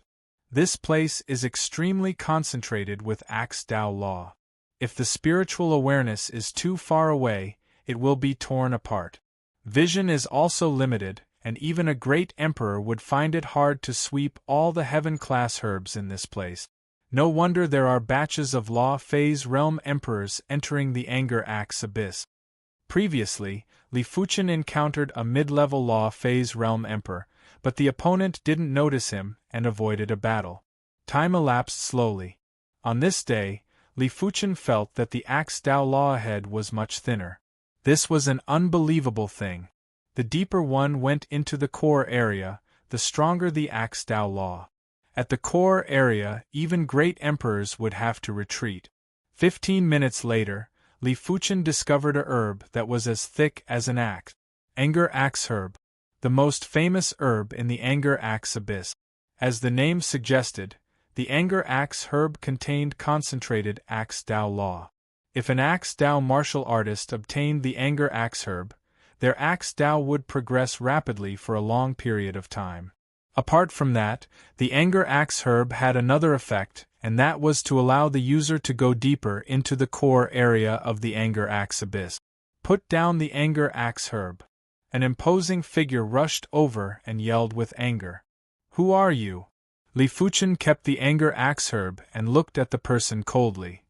[SPEAKER 1] This place is extremely concentrated with Axe Dao law. If the spiritual awareness is too far away, it will be torn apart. Vision is also limited, and even a great emperor would find it hard to sweep all the heaven-class herbs in this place. No wonder there are batches of Law Phase Realm emperors entering the Anger Axe Abyss. Previously, Li Fuchen encountered a mid-level Law Phase Realm emperor, but the opponent didn't notice him and avoided a battle. Time elapsed slowly. On this day, Li Fuchen felt that the Axe Dao law ahead was much thinner. This was an unbelievable thing. The deeper one went into the core area, the stronger the Axe Dao law. At the core area, even great emperors would have to retreat. 15 minutes later, Li Fuchen discovered a herb that was as thick as an axe. Anger Axe Herb. The most famous herb in the Anger Axe Abyss. As the name suggested, the Anger Axe Herb contained concentrated Axe Dao law. If an Axe Dao martial artist obtained the Anger Axe Herb, their Axe Dao would progress rapidly for a long period of time. Apart from that, the Anger Axe Herb had another effect, and that was to allow the user to go deeper into the core area of the Anger Axe Abyss. Put down the Anger Axe Herb. An imposing figure rushed over and yelled with anger. Who are you? Li Fuchen kept the Anger Axe Herb and looked at the person coldly.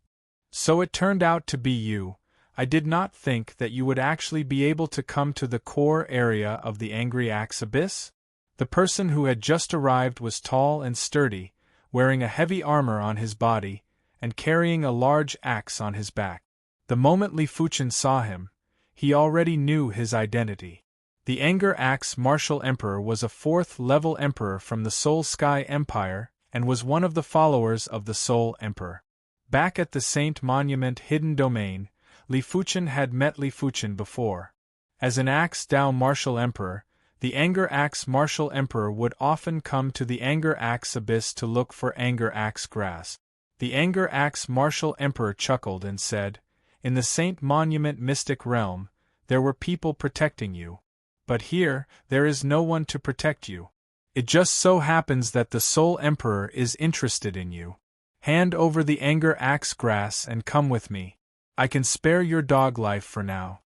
[SPEAKER 1] So it turned out to be you. I did not think that you would actually be able to come to the core area of the Angry Axe Abyss. The person who had just arrived was tall and sturdy, wearing a heavy armor on his body, and carrying a large axe on his back. The moment Li Fuchen saw him, he already knew his identity. The Anger Axe Martial Emperor was a 4th-level emperor from the Soul Sky Empire, and was one of the followers of the Soul Emperor. Back at the Saint Monument Hidden Domain, Li Fuchen had met Li Fuchen before. As an Axe Dao Martial Emperor, the Anger Axe Martial Emperor would often come to the Anger Axe Abyss to look for Anger Axe Grass. The Anger Axe Martial Emperor chuckled and said, "In the Saint Monument Mystic Realm, there were people protecting you. But here, there is no one to protect you. It just so happens that the Soul Emperor is interested in you. Hand over the Anger Axe Grass and come with me. I can spare your dog life for now."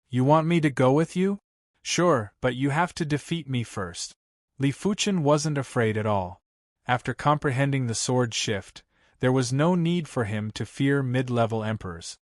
[SPEAKER 1] "You want me to go with you?" "Sure, but you have to defeat me first." Li Fuchen wasn't afraid at all. After comprehending the sword shift, there was no need for him to fear mid-level emperors.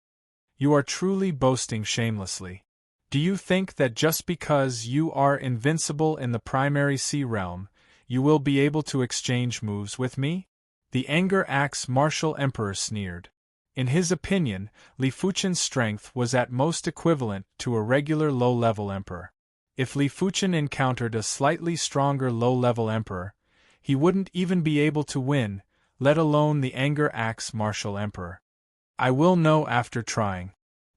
[SPEAKER 1] "You are truly boasting shamelessly. Do you think that just because you are invincible in the primary sea realm, you will be able to exchange moves with me?" The Anger Axe Martial Emperor sneered. In his opinion, Li Fuchen's strength was at most equivalent to a regular low-level emperor. If Li Fuchen encountered a slightly stronger low-level emperor, he wouldn't even be able to win, let alone the Anger Axe Martial Emperor. "I will know after trying."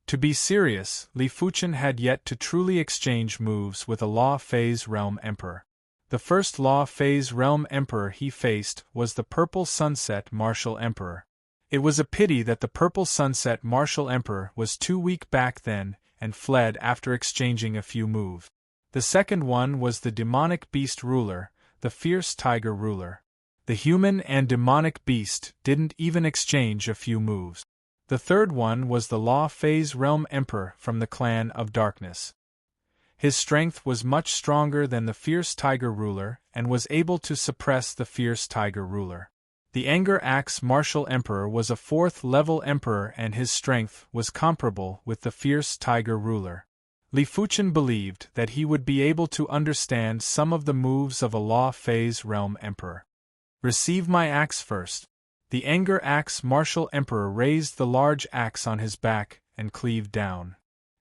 [SPEAKER 1] To be serious, Li Fuchen had yet to truly exchange moves with a Law Phase Realm Emperor. The first Law Phase Realm Emperor he faced was the Purple Sunset Martial Emperor. It was a pity that the Purple Sunset Martial Emperor was too weak back then and fled after exchanging a few moves. The second one was the Demonic Beast Ruler, the Fierce Tiger Ruler. The human and demonic beast didn't even exchange a few moves. The third one was the Law Phase Realm Emperor from the Clan of Darkness. His strength was much stronger than the Fierce Tiger Ruler and was able to suppress the Fierce Tiger Ruler. The Anger Axe Martial Emperor was a 4th-level emperor and his strength was comparable with the Fierce Tiger Ruler. Li Fuchen believed that he would be able to understand some of the moves of a Law Phase Realm Emperor. "Receive my axe first." The Anger Axe Martial Emperor raised the large axe on his back and cleaved down.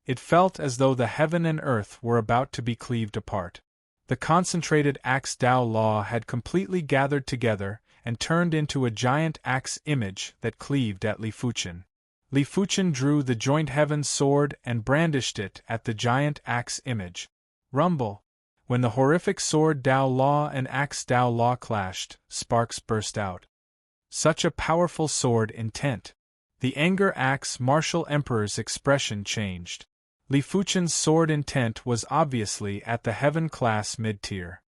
[SPEAKER 1] It felt as though the heaven and earth were about to be cleaved apart. The concentrated Axe Dao Law had completely gathered together and turned into a giant axe image that cleaved at Li Fuchen. Li Fuchen drew the joint heaven sword and brandished it at the giant axe image. Rumble! When the horrific sword Dao Law and axe Dao Law clashed, sparks burst out. Such a powerful sword intent! The anger axe martial emperor's expression changed. Li Fuchen's sword intent was obviously at the heaven class mid-tier.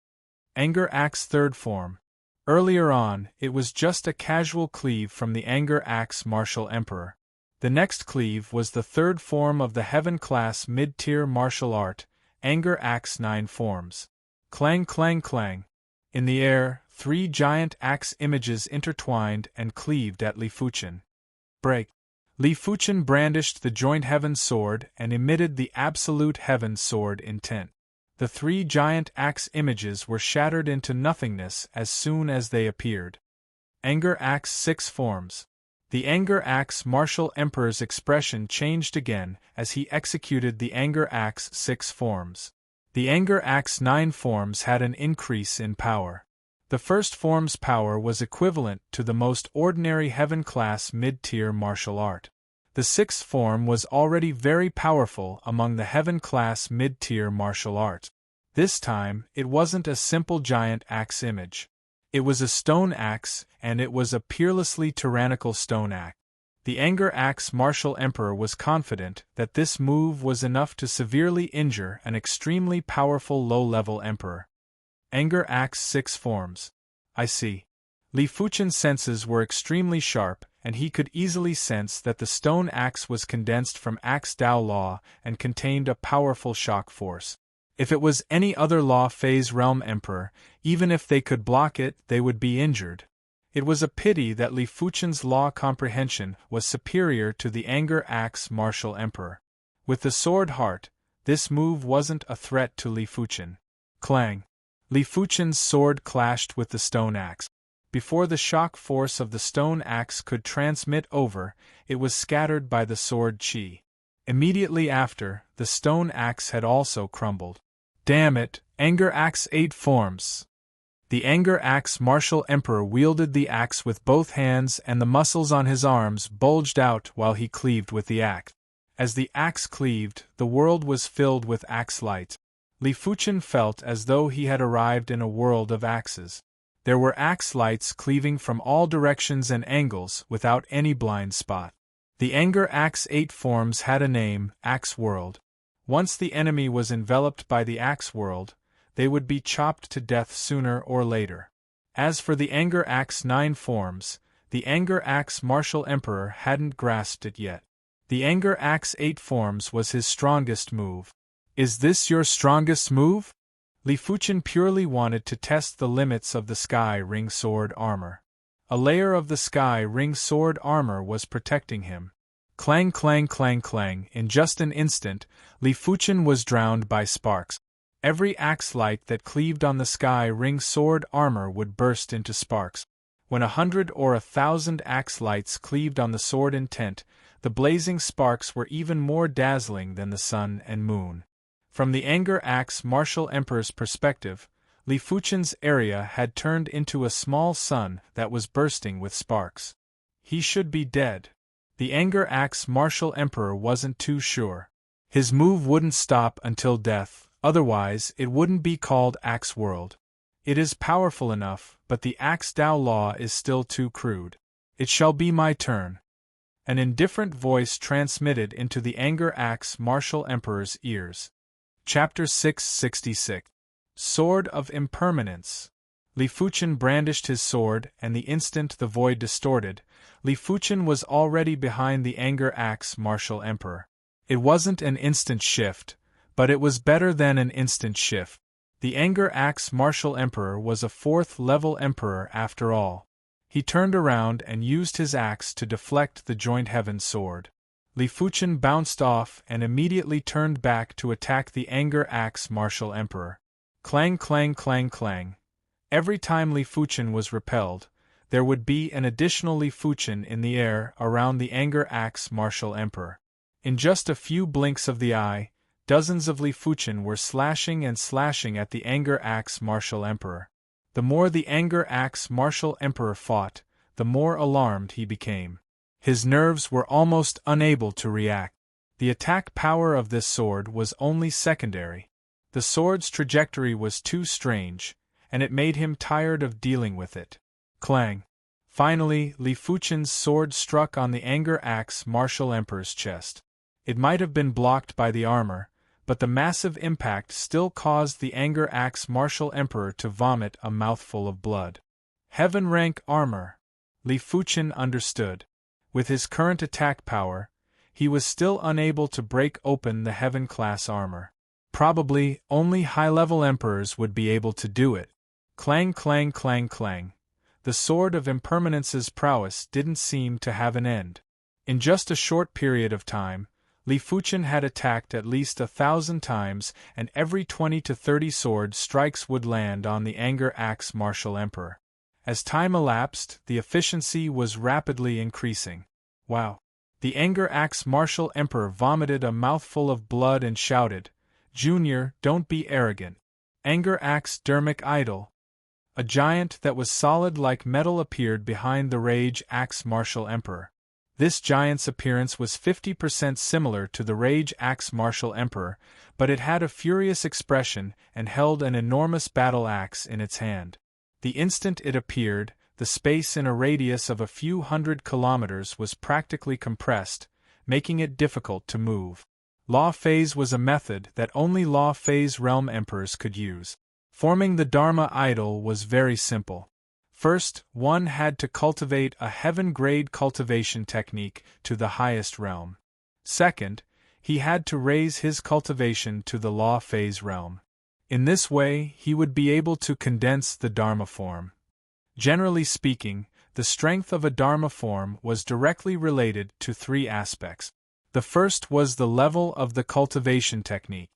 [SPEAKER 1] Anger axe third form. Earlier on, it was just a casual cleave from the anger axe martial emperor. The next cleave was the third form of the heaven class mid-tier martial art, anger axe 9 forms. Clang clang clang. In the air, 3 giant axe images intertwined and cleaved at Li Fuchen. Break. Li Fuchen brandished the joint heaven sword and emitted the absolute heaven sword intent. The 3 giant axe images were shattered into nothingness as soon as they appeared. Anger axe 6 forms. The anger axe martial emperor's expression changed again as he executed the anger axe 6 forms. The anger axe 9 forms had an increase in power. The first form's power was equivalent to the most ordinary heaven-class mid-tier martial art. The 6th form was already very powerful among the heaven-class mid-tier martial art. This time, it wasn't a simple giant axe image. It was a stone axe, and it was a peerlessly tyrannical stone axe. The anger axe martial emperor was confident that this move was enough to severely injure an extremely powerful low-level emperor. Anger axe 6 forms. I see. Li Fuchen's senses were extremely sharp, and he could easily sense that the stone axe was condensed from axe Dao Law and contained a powerful shock force. If it was any other Law Phase Realm Emperor, even if they could block it, they would be injured. It was a pity that Li Fuchen's law comprehension was superior to the anger axe martial emperor. With the sword heart, this move wasn't a threat to Li Fuchen. Clang! Li Fuchen's sword clashed with the stone axe. Before the shock force of the stone axe could transmit over, it was scattered by the sword chi. Immediately after, the stone axe had also crumbled. Damn it, anger axe 8 forms. The anger axe martial emperor wielded the axe with both hands and the muscles on his arms bulged out while he cleaved with the axe. As the axe cleaved, the world was filled with axe light. Li Fuchen felt as though he had arrived in a world of axes. There were axe lights cleaving from all directions and angles without any blind spot. The anger axe 8 forms had a name, Axe World. Once the enemy was enveloped by the axe world, they would be chopped to death sooner or later. As for the anger axe 9 forms, the anger axe martial emperor hadn't grasped it yet. The anger axe 8 forms was his strongest move. Is this your strongest move? Li Fuchen purely wanted to test the limits of the Sky Ring Sword armor. A layer of the Sky Ring Sword armor was protecting him. Clang clang clang clang, in just an instant, Li Fuchen was drowned by sparks. Every axe light that cleaved on the Sky Ring Sword armor would burst into sparks. When 100 or 1,000 axe lights cleaved on the sword intent, the blazing sparks were even more dazzling than the sun and moon. From the anger axe martial emperor's perspective, Li Fuchen's area had turned into a small sun that was bursting with sparks. He should be dead. The anger axe martial emperor wasn't too sure. His move wouldn't stop until death, otherwise it wouldn't be called Axe World. It is powerful enough, but the Axe Dao Law is still too crude. It shall be my turn. An indifferent voice transmitted into the anger axe martial emperor's ears. Chapter 666. Sword of Impermanence. Li Fuchen brandished his sword, and the instant the void distorted, Li Fuchen was already behind the anger axe martial emperor. It wasn't an instant shift, but it was better than an instant shift. The anger axe martial emperor was a 4th-level emperor after all. He turned around and used his axe to deflect the joint heaven sword. Li Fuchen bounced off and immediately turned back to attack the anger axe martial emperor. Clang clang clang clang. Every time Li Fuchen was repelled, there would be an additional Li Fuchen in the air around the anger axe martial emperor. In just a few blinks of the eye, dozens of Li Fuchen were slashing and slashing at the anger axe martial emperor. The more the anger axe martial emperor fought, the more alarmed he became. His nerves were almost unable to react. The attack power of this sword was only secondary. The sword's trajectory was too strange, and it made him tired of dealing with it. Clang! Finally, Li Fuchen's sword struck on the anger axe martial emperor's chest. It might have been blocked by the armor, but the massive impact still caused the anger axe martial emperor to vomit a mouthful of blood. Heaven rank armor. Li Fuchen understood. With his current attack power, he was still unable to break open the heaven-class armor. Probably, only high-level emperors would be able to do it. Clang clang clang clang. The sword of impermanence's prowess didn't seem to have an end. In just a short period of time, Li Fuchen had attacked at least 1,000 times, and every 20 to 30 sword strikes would land on the anger axe martial emperor. As time elapsed, the efficiency was rapidly increasing. Wow! The anger axe martial emperor vomited a mouthful of blood and shouted, "Junior, don't be arrogant. Anger axe dermic idol." A giant that was solid like metal appeared behind the rage axe martial emperor. This giant's appearance was 50% similar to the rage axe martial emperor, but it had a furious expression and held an enormous battle axe in its hand. The instant it appeared, the space in a radius of a few hundred kilometers was practically compressed, making it difficult to move. Law phase was a method that only law phase realm emperors could use. Forming the Dharma idol was very simple. First, one had to cultivate a heaven-grade cultivation technique to the highest realm. Second, he had to raise his cultivation to the law phase realm. In this way, he would be able to condense the Dharma form. Generally speaking, the strength of a Dharma form was directly related to three aspects. The first was the level of the cultivation technique.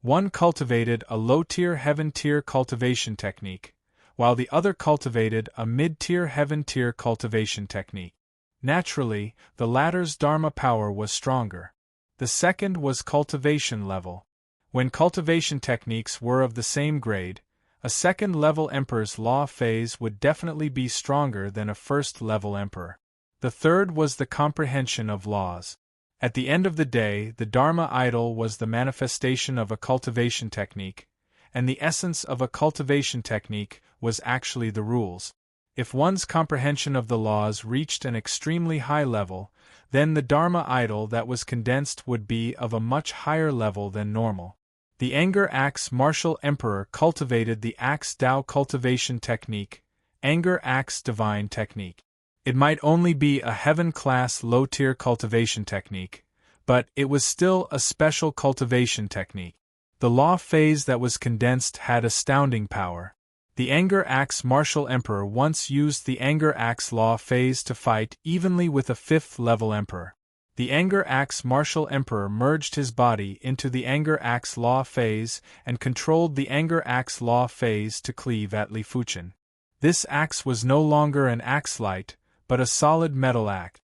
[SPEAKER 1] One cultivated a low-tier heaven-tier cultivation technique, while the other cultivated a mid-tier heaven-tier cultivation technique. Naturally, the latter's Dharma power was stronger. The second was cultivation level. When cultivation techniques were of the same grade, a second-level emperor's law phase would definitely be stronger than a first-level emperor. The third was the comprehension of laws. At the end of the day, the Dharma idol was the manifestation of a cultivation technique, and the essence of a cultivation technique was actually the rules. If one's comprehension of the laws reached an extremely high level, then the Dharma idol that was condensed would be of a much higher level than normal. The Anger Axe Martial Emperor cultivated the Axe Dao cultivation technique, Anger Axe Divine technique. It might only be a heaven-class low-tier cultivation technique, but it was still a special cultivation technique. The law phase that was condensed had astounding power. The Anger Axe Martial Emperor once used the Anger Axe law phase to fight evenly with a fifth-level emperor. The Anger Axe Martial Emperor merged his body into the Anger Axe law phase and controlled the Anger Axe law phase to cleave at Li Fuchen. This axe was no longer an axe light, but a solid metal axe.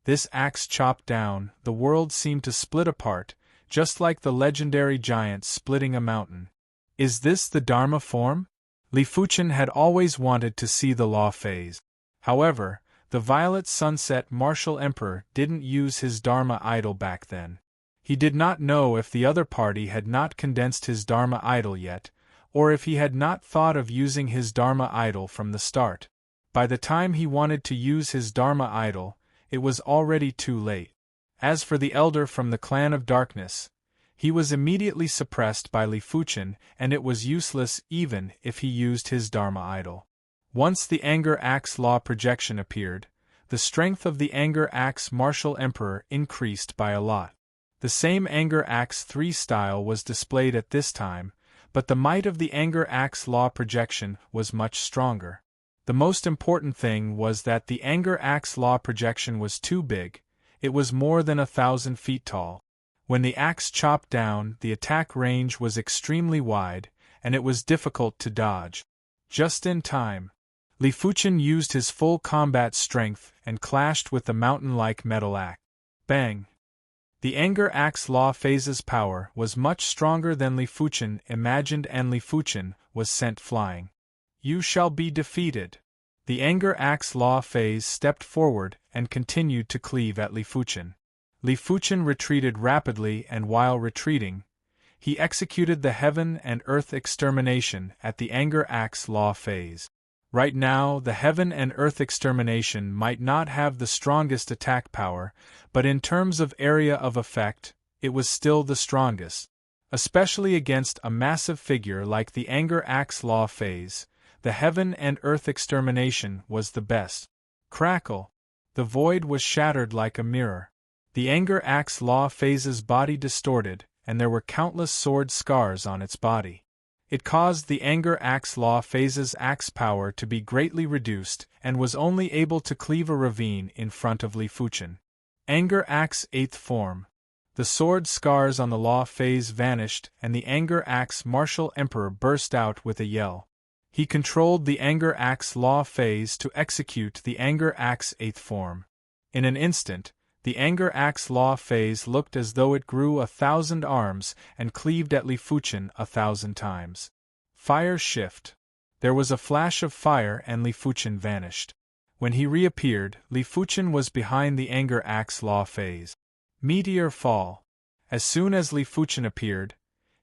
[SPEAKER 1] This axe chopped down, the world seemed to split apart, just like the legendary giant splitting a mountain. Is this the Dharma form? Li Fuchen had always wanted to see the law phase. However, the Violet Sunset Martial Emperor didn't use his Dharma idol back then. He did not know if the other party had not condensed his Dharma idol yet, or if he had not thought of using his Dharma idol from the start. By the time he wanted to use his Dharma idol, it was already too late. As for the elder from the Clan of Darkness, he was immediately suppressed by Li Fuchen, and it was useless even if he used his Dharma idol. Once the Anger Axe Law projection appeared, the strength of the Anger Axe Martial Emperor increased by a lot. The same Anger Axe 3 style was displayed at this time, but the might of the Anger Axe Law projection was much stronger. The most important thing was that the Anger Axe Law projection was too big. It was more than 1,000 feet tall. When the axe chopped down, the attack range was extremely wide, and it was difficult to dodge. Just in time, Li Fuchen used his full combat strength and clashed with the mountain-like metal axe. Bang! The Anger Axe Law phase's power was much stronger than Li Fuchen imagined, and Li Fuchen was sent flying. You shall be defeated. The anger axe law phase stepped forward and continued to cleave at Li Fuchen. Li Fuchen retreated rapidly, and while retreating, he executed the heaven and earth extermination at the anger axe law phase. Right now, the heaven and earth extermination might not have the strongest attack power, but in terms of area of effect, it was still the strongest. Especially against a massive figure like the anger axe law phase, the heaven and earth extermination was the best. Crackle! The void was shattered like a mirror. The anger axe law phase's body distorted, and there were countless sword scars on its body. It caused the anger axe law phase's axe power to be greatly reduced and was only able to cleave a ravine in front of Li Fuchen. Anger axe 8th form. The sword scars on the law phase vanished, and the anger axe martial emperor burst out with a yell. He controlled the anger axe law phase to execute the anger axe 8th form. In an instant, the anger axe law phase looked as though it grew 1,000 arms and cleaved at Li Fuchen 1,000 times. Fire shift. There was a flash of fire and Li Fuchen vanished. When he reappeared, Li Fuchen was behind the anger axe law phase. Meteor fall. As soon as Li Fuchen appeared,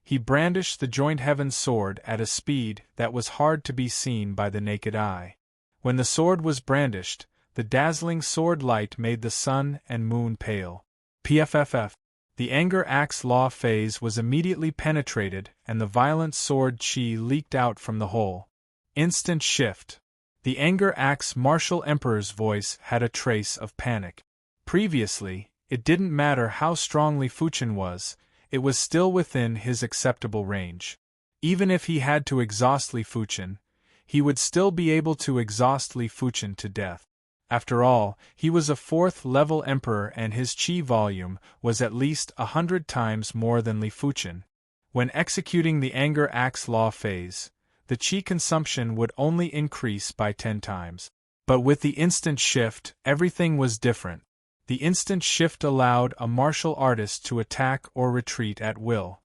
[SPEAKER 1] he brandished the joint heaven sword at a speed that was hard to be seen by the naked eye. When the sword was brandished, the dazzling sword light made the sun and moon pale. PFFF. The anger axe law phase was immediately penetrated, and the violent sword chi leaked out from the hole. Instant shift. The anger axe martial emperor's voice had a trace of panic. Previously, it didn't matter how strong Li Fuchen was, it was still within his acceptable range. Even if he had to exhaust Li Fuchen, he would still be able to exhaust Li Fuchen to death. After all, he was a 4th-level emperor and his chi volume was at least 100 times more than Li Fuchen. When executing the anger axe law phase, the chi consumption would only increase by 10 times. But with the instant shift, everything was different. The instant shift allowed a martial artist to attack or retreat at will.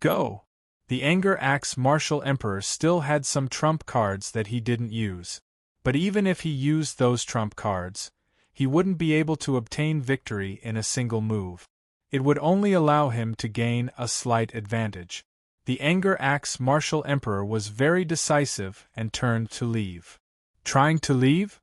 [SPEAKER 1] Go! The anger axe martial emperor still had some trump cards that he didn't use. But even if he used those trump cards, he wouldn't be able to obtain victory in a single move. It would only allow him to gain a slight advantage. The anger axe martial emperor was very decisive and turned to leave. Trying to leave?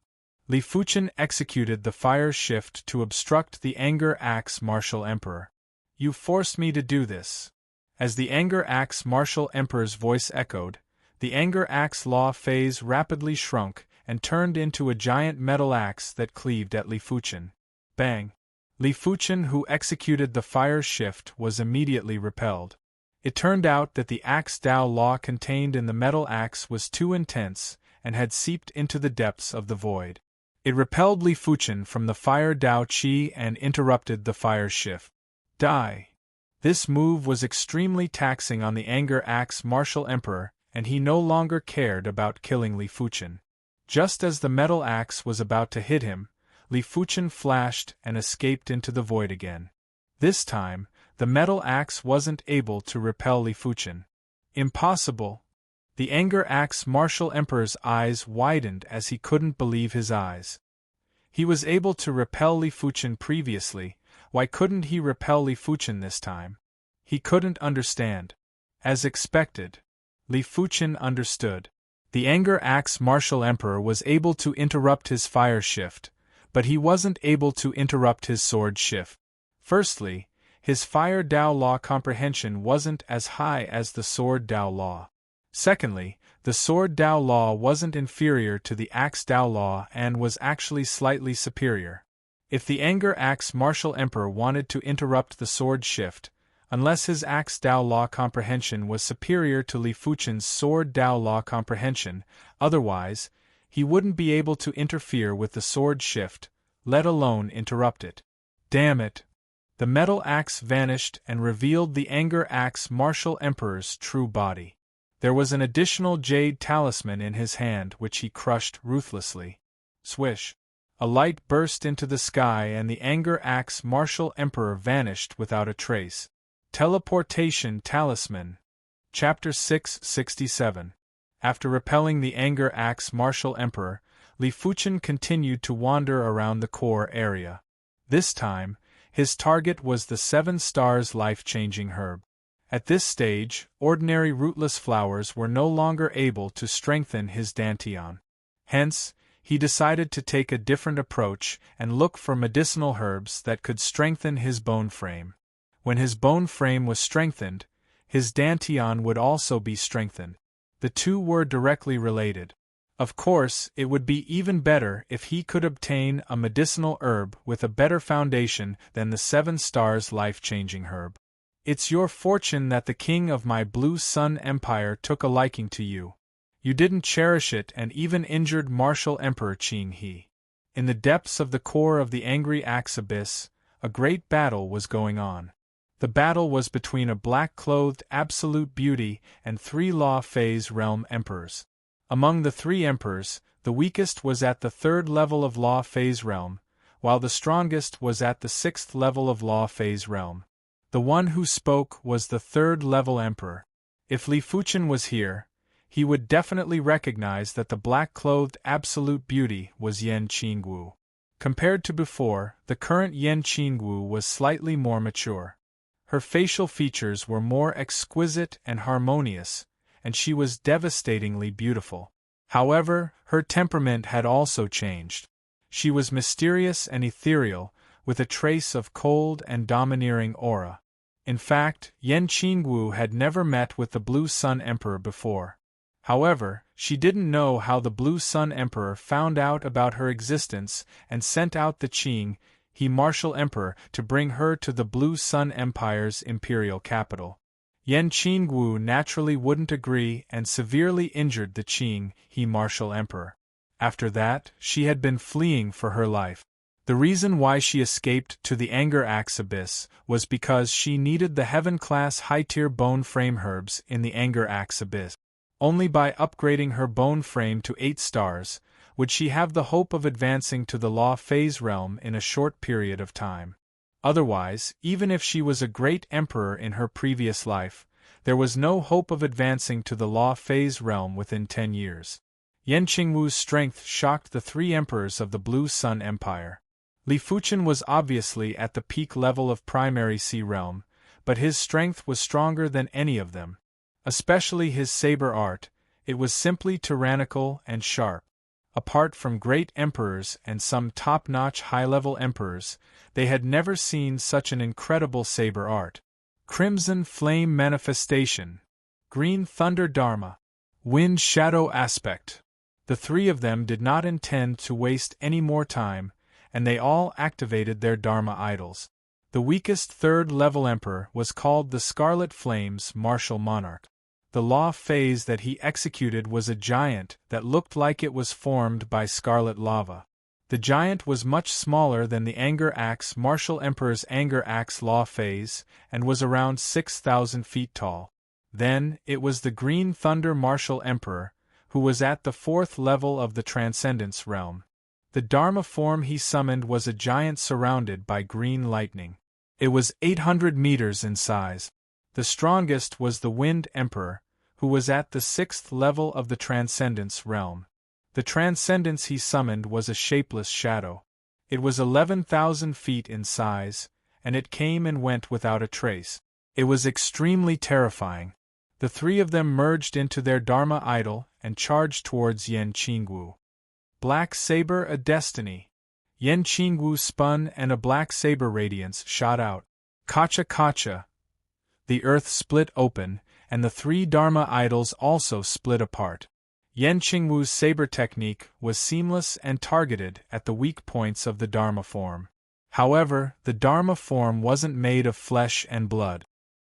[SPEAKER 1] Li Fuchen executed the fire shift to obstruct the anger axe martial emperor. You forced me to do this. As the anger axe martial emperor's voice echoed, the anger axe law phase rapidly shrunk and turned into a giant metal axe that cleaved at Li Fuchen. Bang! Li Fuchen, who executed the fire shift, was immediately repelled. It turned out that the axe Dao law contained in the metal axe was too intense and had seeped into the depths of the void. It repelled Li Fuchen from the fire Dao Qi and interrupted the fire shift. Die! This move was extremely taxing on the anger axe martial emperor, and he no longer cared about killing Li Fuchen. Just as the metal axe was about to hit him, Li Fuchen flashed and escaped into the void again. This time, the metal axe wasn't able to repel Li Fuchen. Impossible! The anger axe martial emperor's eyes widened as he couldn't believe his eyes. He was able to repel Li Fuchen previously, why couldn't he repel Li Fuchen this time? He couldn't understand. As expected, Li Fuchen understood. The anger axe martial emperor was able to interrupt his fire shift, but he wasn't able to interrupt his sword shift. Firstly, his fire Dao law comprehension wasn't as high as the sword Dao law. Secondly, the sword Dao law wasn't inferior to the axe Dao law and was actually slightly superior. If the anger axe martial emperor wanted to interrupt the sword shift, unless his axe Dao law comprehension was superior to Li Fuchen's sword Dao law comprehension, otherwise, he wouldn't be able to interfere with the sword shift, let alone interrupt it. Damn it! The metal axe vanished and revealed the anger axe martial emperor's true body. There was an additional jade talisman in his hand which he crushed ruthlessly. Swish! A light burst into the sky and the anger axe martial emperor vanished without a trace. Teleportation Talisman. Chapter 667. After repelling the anger axe martial emperor, Li Fuchen continued to wander around the core area. This time, his target was the 7 stars life-changing herb. At this stage, ordinary rootless flowers were no longer able to strengthen his dantian. Hence, he decided to take a different approach and look for medicinal herbs that could strengthen his bone frame. When his bone frame was strengthened, his dantian would also be strengthened. The two were directly related. Of course, it would be even better if he could obtain a medicinal herb with a better foundation than the 7 stars life-changing herb. It's your fortune that the king of my Blue Sun Empire took a liking to you. You didn't cherish it and even injured martial Emperor Qing He. In the depths of the core of the angry axe abyss, a great battle was going on. The battle was between a black-clothed absolute beauty and 3 law phase realm emperors. Among the 3 emperors, the weakest was at the 3rd level of law phase realm, while the strongest was at the 6th level of law phase realm. The one who spoke was the 3rd level emperor. If Li Fuchen was here, he would definitely recognize that the black-clothed absolute beauty was Yan Qingwu. Compared to before, the current Yan Qingwu was slightly more mature. Her facial features were more exquisite and harmonious, and she was devastatingly beautiful. However, her temperament had also changed. She was mysterious and ethereal, with a trace of cold and domineering aura. In fact, Yan Qingwu had never met with the Blue Sun Emperor before. However, she didn't know how the Blue Sun Emperor found out about her existence and sent out the Qing He martial emperor to bring her to the Blue Sun Empire's imperial capital. Yan Qingwu naturally wouldn't agree and severely injured the Qing He martial emperor. After that, she had been fleeing for her life. The reason why she escaped to the Anger Axe Abyss was because she needed the Heaven-class high-tier bone frame herbs in the Anger Axe Abyss. Only by upgrading her bone frame to 8 stars would she have the hope of advancing to the Law Phase realm in a short period of time. Otherwise, even if she was a great emperor in her previous life, there was no hope of advancing to the Law Phase realm within 10 years. Yan Qingwu's strength shocked the 3 emperors of the Blue Sun Empire. Li Fuchen was obviously at the peak level of Primary Sea Realm, but his strength was stronger than any of them. Especially his saber art, it was simply tyrannical and sharp. Apart from great emperors and some top-notch high-level emperors, they had never seen such an incredible saber art. Crimson Flame Manifestation, Green Thunder Dharma, Wind Shadow Aspect. The 3 of them did not intend to waste any more time, and they all activated their Dharma idols. The weakest 3rd-level emperor was called the Scarlet Flames Martial Monarch. The law phase that he executed was a giant that looked like it was formed by scarlet lava. The giant was much smaller than the Anger Axe Martial Emperor's Anger Axe law phase and was around 6,000 feet tall. Then, it was the Green Thunder Martial Emperor, who was at the 4th level of the Transcendence realm. The Dharma form he summoned was a giant surrounded by green lightning. It was 800 meters in size. The strongest was the Wind Emperor, who was at the 6th level of the Transcendence realm. The Transcendence he summoned was a shapeless shadow. It was 11,000 feet in size, and it came and went without a trace. It was extremely terrifying. The 3 of them merged into their Dharma idol and charged towards Yan Qingwu. Black Saber, a Destiny. Yan Qingwu spun and a black saber radiance shot out. Kacha kacha. The earth split open, and the 3 Dharma idols also split apart. Yan Qingwu's saber technique was seamless and targeted at the weak points of the Dharma form. However, the Dharma form wasn't made of flesh and blood.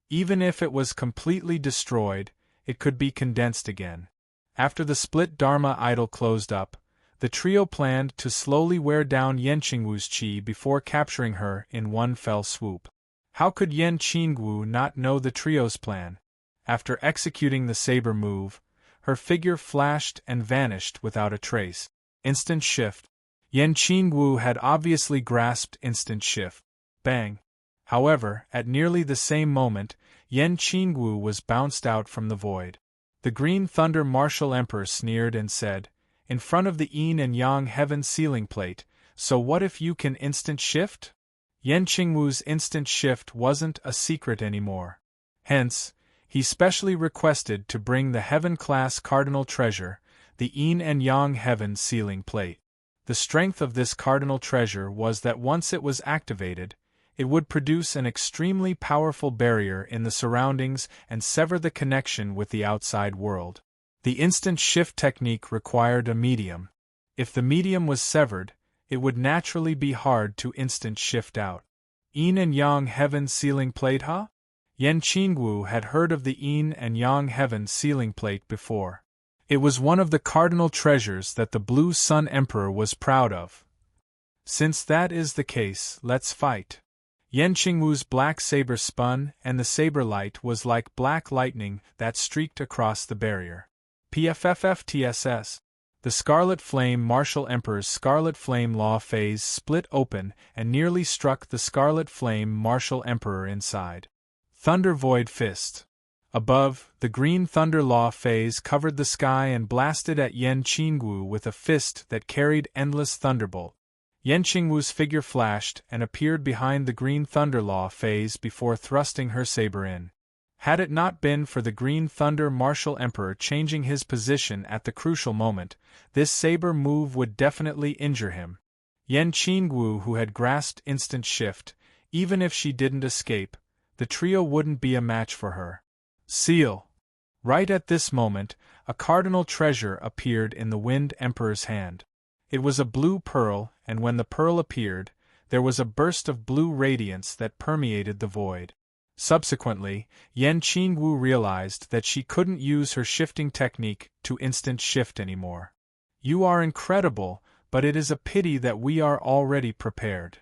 [SPEAKER 1] Even if it was completely destroyed, it could be condensed again. After the split Dharma idol closed up, the trio planned to slowly wear down Yan Qingwu's qi before capturing her in one fell swoop. How could Yan Qingwu not know the trio's plan? After executing the saber move, her figure flashed and vanished without a trace. Instant shift. Yan Qingwu had obviously grasped instant shift. Bang! However, at nearly the same moment, Yan Qingwu was bounced out from the void. The Green Thunder Martial Emperor sneered and said, in front of the yin and yang heaven sealing plate, so what if you can instant shift? Yan Qingwu's instant shift wasn't a secret anymore. Hence, he specially requested to bring the heaven-class cardinal treasure, the yin and yang heaven sealing plate. The strength of this cardinal treasure was that once it was activated, it would produce an extremely powerful barrier in the surroundings and sever the connection with the outside world. The instant shift technique required a medium. If the medium was severed, it would naturally be hard to instant shift out. Yin and yang heaven sealing plate, huh? Yan Qingwu had heard of the yin and yang heaven sealing plate before. It was one of the cardinal treasures that the Blue Sun Emperor was proud of. Since that is the case, let's fight. Yan Qingwu's black saber spun, and the saber light was like black lightning that streaked across the barrier. PFFFTSS. The Scarlet Flame Martial Emperor's Scarlet Flame Law phase split open and nearly struck the Scarlet Flame Martial Emperor inside. Thunder Void Fist. Above, the Green Thunder Law phase covered the sky and blasted at Yan Qingwu with a fist that carried endless thunderbolt. Yan Qingwu's figure flashed and appeared behind the Green Thunder Law phase before thrusting her saber in. Had it not been for the Green Thunder Martial Emperor changing his position at the crucial moment, this saber move would definitely injure him. Yan Qingwu, who had grasped instant shift, even if she didn't escape, the trio wouldn't be a match for her. Seal. Right at this moment, a cardinal treasure appeared in the Wind Emperor's hand. It was a blue pearl, and when the pearl appeared, there was a burst of blue radiance that permeated the void. Subsequently, Yan Qingwu realized that she couldn't use her shifting technique to instant shift anymore. You are incredible, but it is a pity that we are already prepared.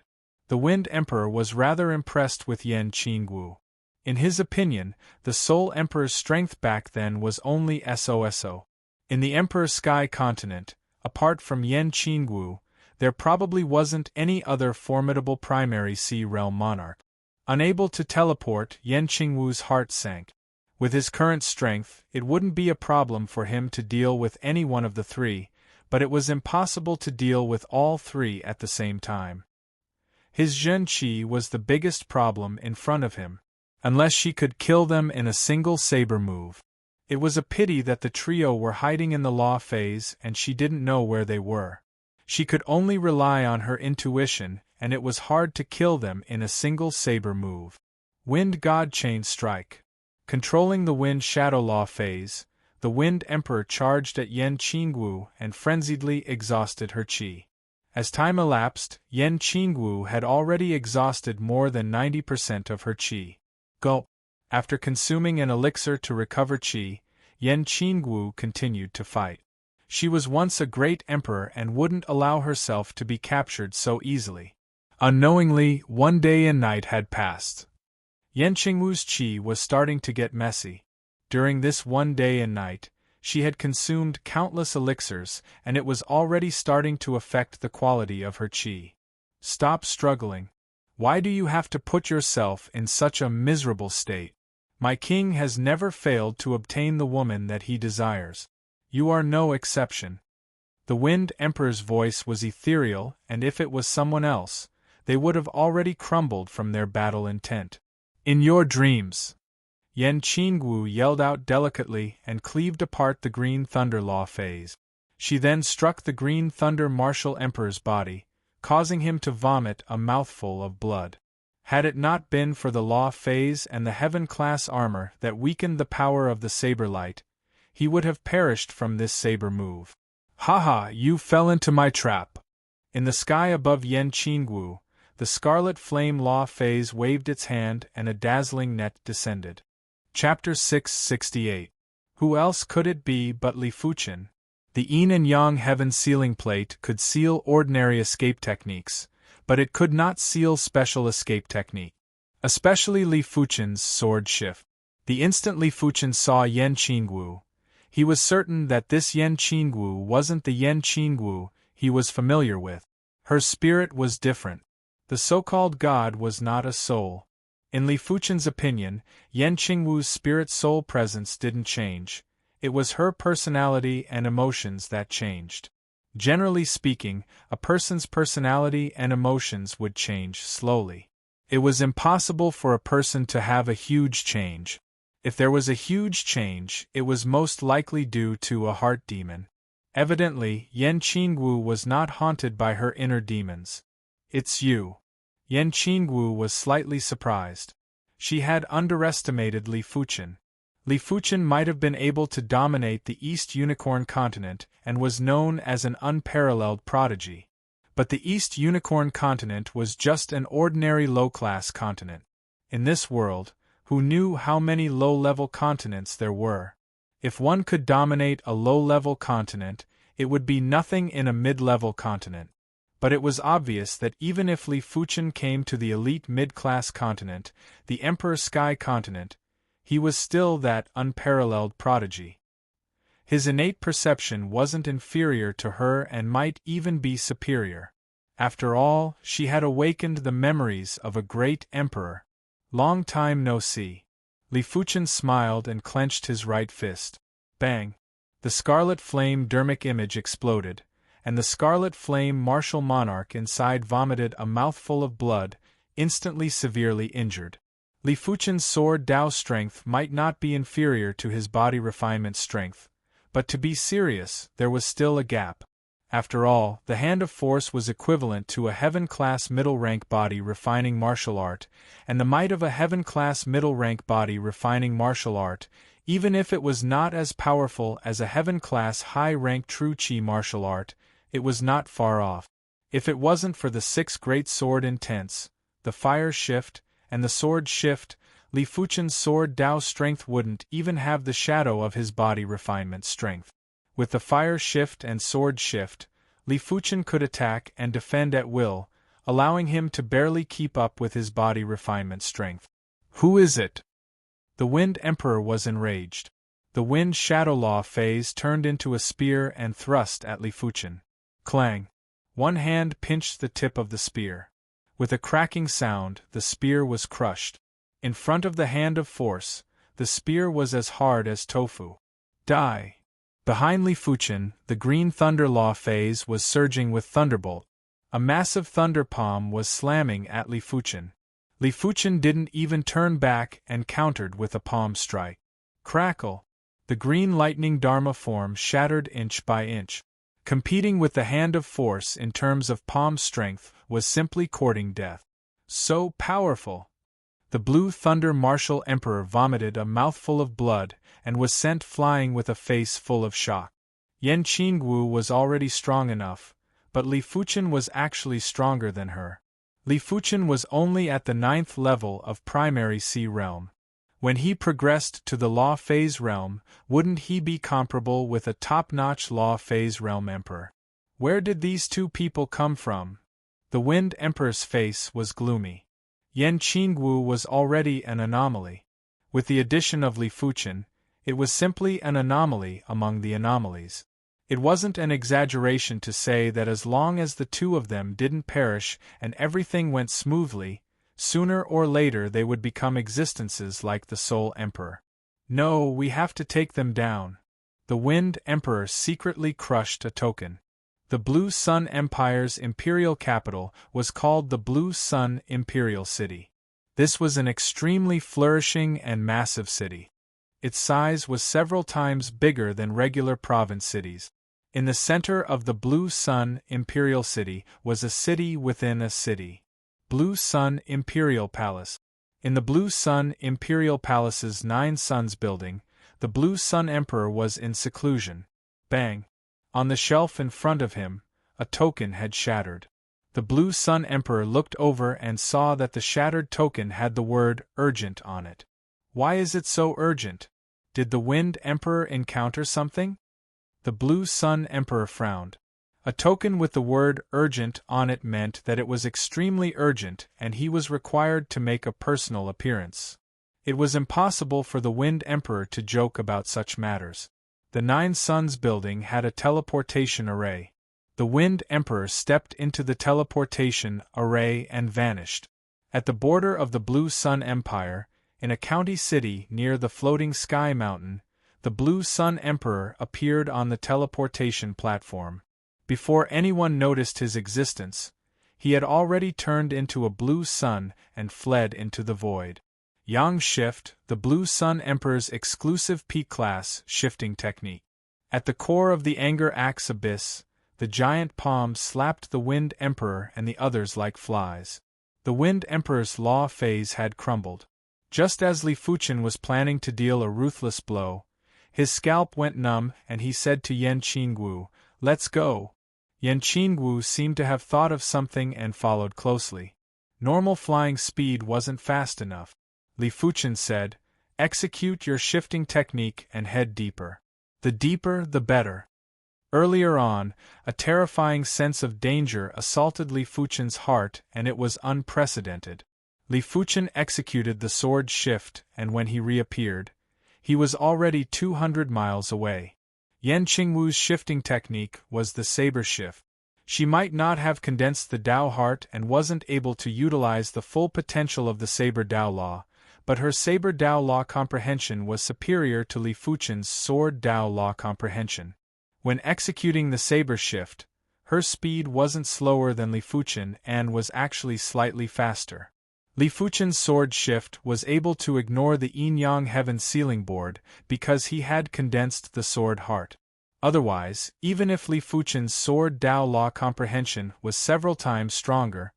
[SPEAKER 1] The Wind Emperor was rather impressed with Yan Qingwu. In his opinion, the Soul Emperor's strength back then was only SOSO. In the Emperor's Sky Continent, apart from Yan Qingwu, there probably wasn't any other formidable primary Sea Realm monarch. Unable to teleport, Yan Qingwu's heart sank. With his current strength, it wouldn't be a problem for him to deal with any one of the three, but it was impossible to deal with all three at the same time. His Zhen Qi was the biggest problem in front of him. Unless she could kill them in a single saber move. It was a pity that the trio were hiding in the law phase and she didn't know where they were. She could only rely on her intuition, and it was hard to kill them in a single saber move. Wind God Chain Strike. Controlling the Wind Shadow Law phase, the Wind Emperor charged at Yan Qingwu and frenziedly exhausted her qi. As time elapsed, Yan Qingwu had already exhausted more than 90% of her qi. Gulp. After consuming an elixir to recover qi, Yan Qingwu continued to fight. She was once a great emperor and wouldn't allow herself to be captured so easily. Unknowingly, one day and night had passed. Yan Qingwu's qi was starting to get messy. During this one day and night, she had consumed countless elixirs, and it was already starting to affect the quality of her qi. Stop struggling. Why do you have to put yourself in such a miserable state? My king has never failed to obtain the woman that he desires. You are no exception. The Wind Emperor's voice was ethereal, and if it was someone else, they would have already crumbled from their battle intent. In your dreams! Yan Qingwu yelled out delicately and cleaved apart the Green Thunder Law phase. She then struck the Green Thunder Martial Emperor's body, causing him to vomit a mouthful of blood. Had it not been for the Law phase and the Heaven-class armor that weakened the power of the saber light, he would have perished from this saber move. Haha, you fell into my trap! In the sky above Yan Qingwu, the Scarlet Flame Law phase waved its hand and a dazzling net descended. Chapter 668. Who else could it be but Li Fuchen? The Yin and Yang Heaven Sealing Plate could seal ordinary escape techniques, but it could not seal special escape technique. Especially Li Fuchen's sword shift. The instant Li Fuchen saw Yan Qingwu, he was certain that this Yan Qingwu wasn't the Yan Qingwu he was familiar with. Her spirit was different. The so-called god was not a soul. In Li Fuchen's opinion, Yan Qingwu's spirit-soul presence didn't change. It was her personality and emotions that changed. Generally speaking, a person's personality and emotions would change slowly. It was impossible for a person to have a huge change. If there was a huge change, it was most likely due to a heart demon. Evidently, Yan Qingwu was not haunted by her inner demons. It's you. Yan Qingwu was slightly surprised. She had underestimated Li Fuchen. Li Fuchen might have been able to dominate the East Unicorn continent and was known as an unparalleled prodigy. But the East Unicorn continent was just an ordinary low-class continent. In this world, who knew how many low-level continents there were? If one could dominate a low-level continent, it would be nothing in a mid-level continent. But it was obvious that even if Li Fuchen came to the elite mid-class continent, the Emperor Sky continent, he was still that unparalleled prodigy. His innate perception wasn't inferior to her and might even be superior. After all, she had awakened the memories of a great emperor. Long time no see. Li Fuchen smiled and clenched his right fist. Bang! The scarlet flame dermic image exploded, and the scarlet flame martial monarch inside vomited a mouthful of blood, instantly severely injured. Li Fuchen's sword Dao strength might not be inferior to his body refinement strength, but to be serious, there was still a gap. After all, the hand of force was equivalent to a heaven-class middle-rank body refining martial art, and the might of a heaven-class middle-rank body refining martial art, even if it was not as powerful as a heaven-class high-rank true Qi martial art, it was not far off. If it wasn't for the 6 great sword intents, the fire shift, and the sword shift, Li Fuchen's sword Dao strength wouldn't even have the shadow of his body refinement strength. With the fire shift and sword shift, Li Fuchen could attack and defend at will, allowing him to barely keep up with his body refinement strength. Who is it? The Wind Emperor was enraged. The Wind Shadow Law phase turned into a spear and thrust at Li Fuchen. Clang! One hand pinched the tip of the spear. With a cracking sound, the spear was crushed. In front of the hand of force, the spear was as hard as tofu. Die! Behind Li Fuchen, the Green Thunder Law phase was surging with Thunderbolt. A massive thunder palm was slamming at Li Fuchen. Li Fuchen didn't even turn back and countered with a palm strike. Crackle! The Green Lightning Dharma form shattered inch by inch. Competing with the hand of force in terms of palm strength was simply courting death. So powerful! The Blue Thunder Martial Emperor vomited a mouthful of blood and was sent flying with a face full of shock. Yan Qingwu was already strong enough, but Li Fuchen was actually stronger than her. Li Fuchen was only at the 9th level of primary Sea realm. When he progressed to the Law Phase realm, wouldn't he be comparable with a top-notch Law Phase realm emperor? Where did these two people come from? The Wind Emperor's face was gloomy. Yan Qingwu was already an anomaly. With the addition of Li Fuchen, it was simply an anomaly among the anomalies. It wasn't an exaggeration to say that as long as the two of them didn't perish and everything went smoothly, sooner or later they would become existences like the Soul Emperor. No, we have to take them down. The Wind Emperor secretly crushed a token. The Blue Sun Empire's imperial capital was called the Blue Sun Imperial City. This was an extremely flourishing and massive city. Its size was several times bigger than regular province cities. In the center of the Blue Sun Imperial City was a city within a city. Blue Sun Imperial Palace. In the Blue Sun Imperial Palace's 9 Suns building, the Blue Sun Emperor was in seclusion. Bang! On the shelf in front of him, a token had shattered. The Blue Sun Emperor looked over and saw that the shattered token had the word urgent on it. Why is it so urgent? Did the Wind Emperor encounter something? The Blue Sun Emperor frowned. A token with the word urgent on it meant that it was extremely urgent and he was required to make a personal appearance. It was impossible for the Wind Emperor to joke about such matters. The 9 Suns building had a teleportation array. The Wind Emperor stepped into the teleportation array and vanished. At the border of the Blue Sun Empire, in a county city near the floating sky mountain, the Blue Sun Emperor appeared on the teleportation platform. Before anyone noticed his existence, he had already turned into a blue sun and fled into the void. Yang Shift, the Blue Sun Emperor's exclusive P-class shifting technique. At the core of the Anger Axe Abyss, the giant palm slapped the Wind Emperor and the others like flies. The Wind Emperor's law phase had crumbled. Just as Li Fuchen was planning to deal a ruthless blow, his scalp went numb and he said to Yan Qingwu, "Let's go." Yan Qingwu seemed to have thought of something and followed closely. Normal flying speed wasn't fast enough. Li Fuchen said, "Execute your shifting technique and head deeper. The deeper, the better." Earlier on, a terrifying sense of danger assaulted Li Fuchen's heart and it was unprecedented. Li Fuchen executed the sword shift and when he reappeared, he was already 200 miles away. Yan Qingwu's shifting technique was the saber shift. She might not have condensed the Dao heart and wasn't able to utilize the full potential of the saber Dao law, but her saber Dao law comprehension was superior to Li Fuchen's sword Dao law comprehension. When executing the saber shift, her speed wasn't slower than Li Fuchen and was actually slightly faster. Li Fuchen's sword shift was able to ignore the yin-yang heaven sealing board because he had condensed the sword heart. Otherwise, even if Li Fuchen's sword Dao law comprehension was several times stronger,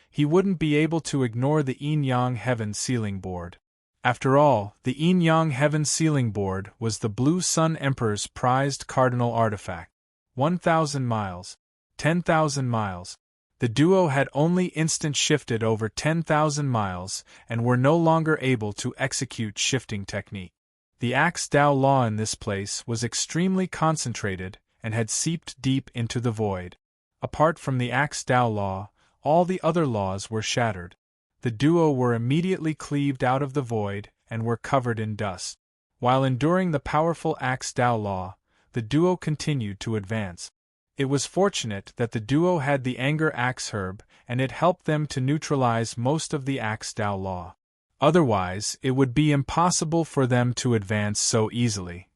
[SPEAKER 1] he wouldn't be able to ignore the yin-yang heaven sealing board. After all, the yin-yang heaven sealing board was the Blue Sun Emperor's prized cardinal artifact. 1,000 miles. 10,000 miles. The duo had only instant shifted over 10,000 miles and were no longer able to execute shifting technique. The Axe Dao law in this place was extremely concentrated and had seeped deep into the void. Apart from the Axe Dao law, all the other laws were shattered. The duo were immediately cleaved out of the void and were covered in dust. While enduring the powerful Axe Dao law, the duo continued to advance. It was fortunate that the duo had the Anger Axe herb and it helped them to neutralize most of the Axe Dao law. Otherwise, it would be impossible for them to advance so easily.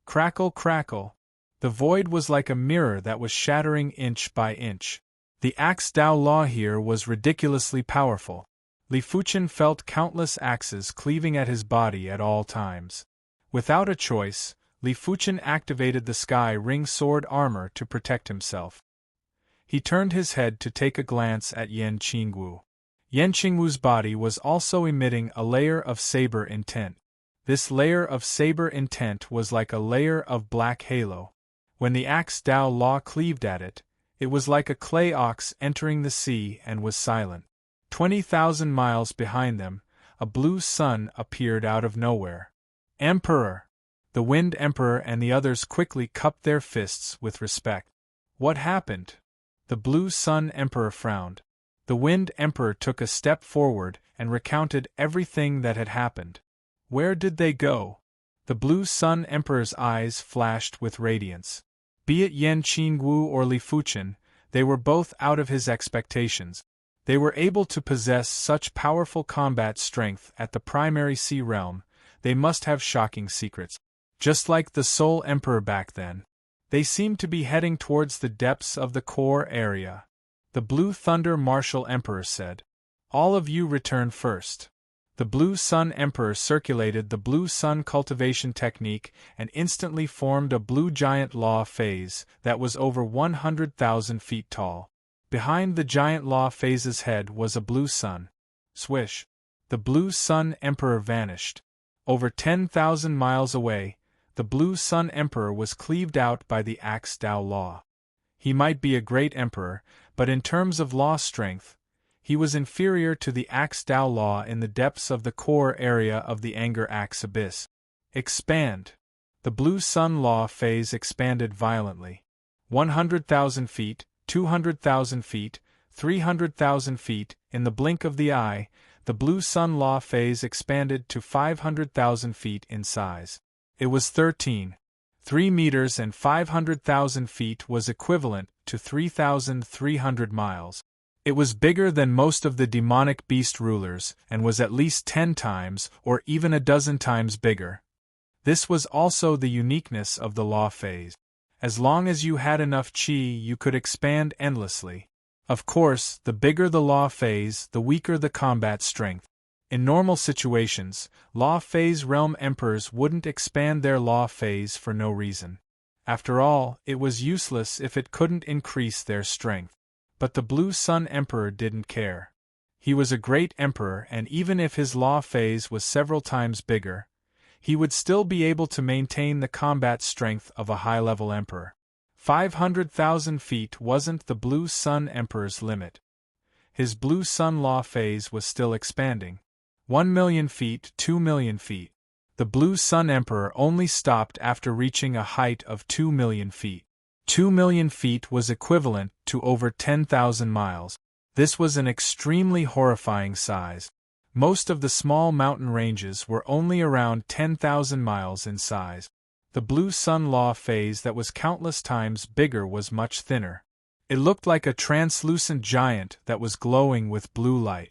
[SPEAKER 1] Crackle, crackle. The void was like a mirror that was shattering inch by inch. The Axe Dao law here was ridiculously powerful. Li Fuchen felt countless axes cleaving at his body at all times. Without a choice, Li Fuchen activated the Sky Ring sword armor to protect himself. He turned his head to take a glance at Yan Qingwu. Yan Qingwu's body was also emitting a layer of saber intent. This layer of saber intent was like a layer of black halo. When the Axe Dao law cleaved at it, it was like a clay ox entering the sea and was silent. 20,000 miles behind them, a blue sun appeared out of nowhere. Emperor! The Wind Emperor and the others quickly cupped their fists with respect. What happened? The Blue Sun Emperor frowned. The Wind Emperor took a step forward and recounted everything that had happened. Where did they go? The Blue Sun Emperor's eyes flashed with radiance. Be it Yan Qingwu or Li Fuchen, they were both out of his expectations. They were able to possess such powerful combat strength at the primary sea realm, they must have shocking secrets. Just like the Soul Emperor back then. They seemed to be heading towards the depths of the core area. The Blue Thunder Martial Emperor said, "All of you return first." The Blue Sun Emperor circulated the Blue Sun cultivation technique and instantly formed a Blue Giant Law phase that was over 100,000 feet tall. Behind the Giant Law phase's head was a blue sun. Swish! The Blue Sun Emperor vanished. Over 10,000 miles away, the Blue Sun Emperor was cleaved out by the Axe Dao law. He might be a great emperor, but in terms of law strength, he was inferior to the Axe Dao law in the depths of the core area of the Anger Axe Abyss. Expand! The Blue Sun law phase expanded violently. 100,000 feet, 200,000 feet, 300,000 feet, in the blink of the eye, the Blue Sun law phase expanded to 500,000 feet in size. It was 3 meters and 500,000 feet was equivalent to 3,300 miles. It was bigger than most of the demonic beast rulers and was at least 10 times or even a dozen times bigger. This was also the uniqueness of the law phase. As long as you had enough qi, you could expand endlessly. Of course, the bigger the law phase, the weaker the combat strength. In normal situations, law phase realm emperors wouldn't expand their law phase for no reason. After all, it was useless if it couldn't increase their strength. But the Blue Sun Emperor didn't care. He was a great emperor, and even if his law phase was several times bigger, he would still be able to maintain the combat strength of a high-level emperor. 500,000 feet wasn't the Blue Sun Emperor's limit. His Blue Sun law phase was still expanding. 1 million feet, 2 million feet. The Blue Sun Emperor only stopped after reaching a height of 2 million feet. 2 million feet was equivalent to over 10,000 miles. This was an extremely horrifying size. Most of the small mountain ranges were only around 10,000 miles in size. The Blue Sun law phase that was countless times bigger was much thinner. It looked like a translucent giant that was glowing with blue light.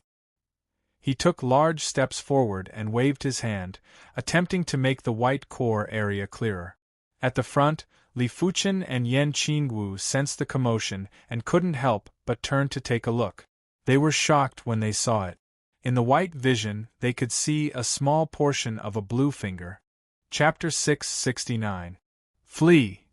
[SPEAKER 1] He took large steps forward and waved his hand, attempting to make the white core area clearer. At the front, Li Fuchen and Yan Qingwu sensed the commotion and couldn't help but turn to take a look. They were shocked when they saw it. In the white vision, they could see a small portion of a blue finger. Chapter 669. Flee!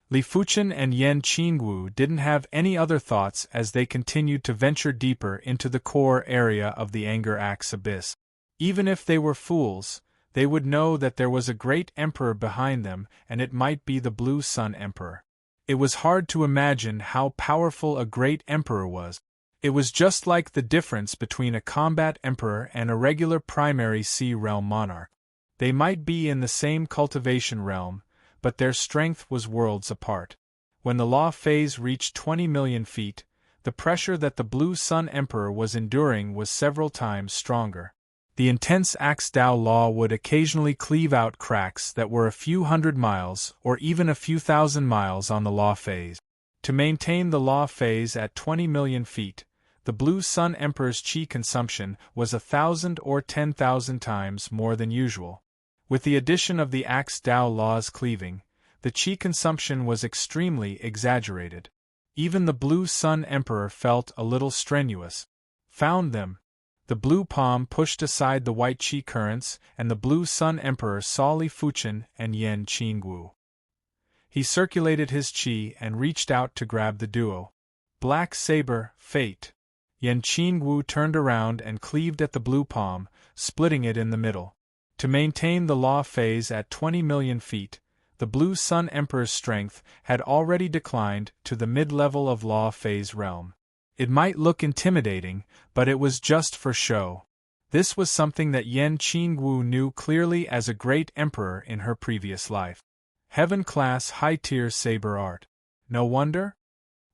[SPEAKER 1] Li Fuchen and Yan Qingwu didn't have any other thoughts as they continued to venture deeper into the core area of the Anger Axe Abyss. Even if they were fools, they would know that there was a great emperor behind them, and it might be the Blue Sun Emperor. It was hard to imagine how powerful a great emperor was. It was just like the difference between a combat emperor and a regular primary sea realm monarch. They might be in the same cultivation realm, but their strength was worlds apart. When the law phase reached 20 million feet, the pressure that the Blue Sun Emperor was enduring was several times stronger. The intense Axe Dao law would occasionally cleave out cracks that were a few hundred miles or even a few thousand miles on the law phase. To maintain the law phase at 20 million feet, the Blue Sun Emperor's qi consumption was 1,000 or 10,000 times more than usual. With the addition of the Axe Dao law's cleaving, the qi consumption was extremely exaggerated. Even the Blue Sun Emperor felt a little strenuous. Found them. The blue palm pushed aside the white qi currents, and the Blue Sun Emperor saw Li Fuchen and Yan Qingwu. He circulated his qi and reached out to grab the duo. Black Saber, Fate. Yan Qingwu turned around and cleaved at the blue palm, splitting it in the middle. To maintain the law phase at 20 million feet, the Blue Sun Emperor's strength had already declined to the mid-level of law phase realm. It might look intimidating, but it was just for show. This was something that Yan Qingwu knew clearly as a great emperor in her previous life. Heaven-class high-tier saber art. No wonder?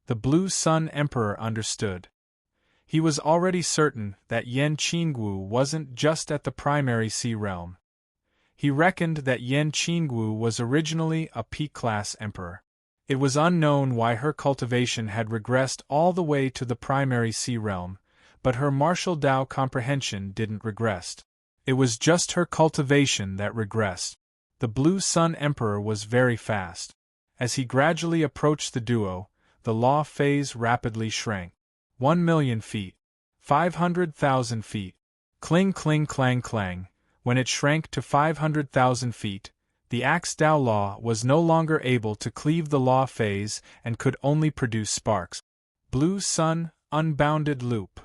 [SPEAKER 1] The Blue Sun Emperor understood. He was already certain that Yan Qingwu wasn't just at the primary sea realm. He reckoned that Yan Qingwu was originally a peak-class emperor. It was unknown why her cultivation had regressed all the way to the primary sea realm, but her martial Dao comprehension didn't regress. It was just her cultivation that regressed. The Blue Sun Emperor was very fast. As he gradually approached the duo, the law phase rapidly shrank. 1 million feet. 500,000 feet. Cling cling clang clang. When it shrank to 500,000 feet, the Axe Dao law was no longer able to cleave the law phase and could only produce sparks. Blue Sun, unbounded loop.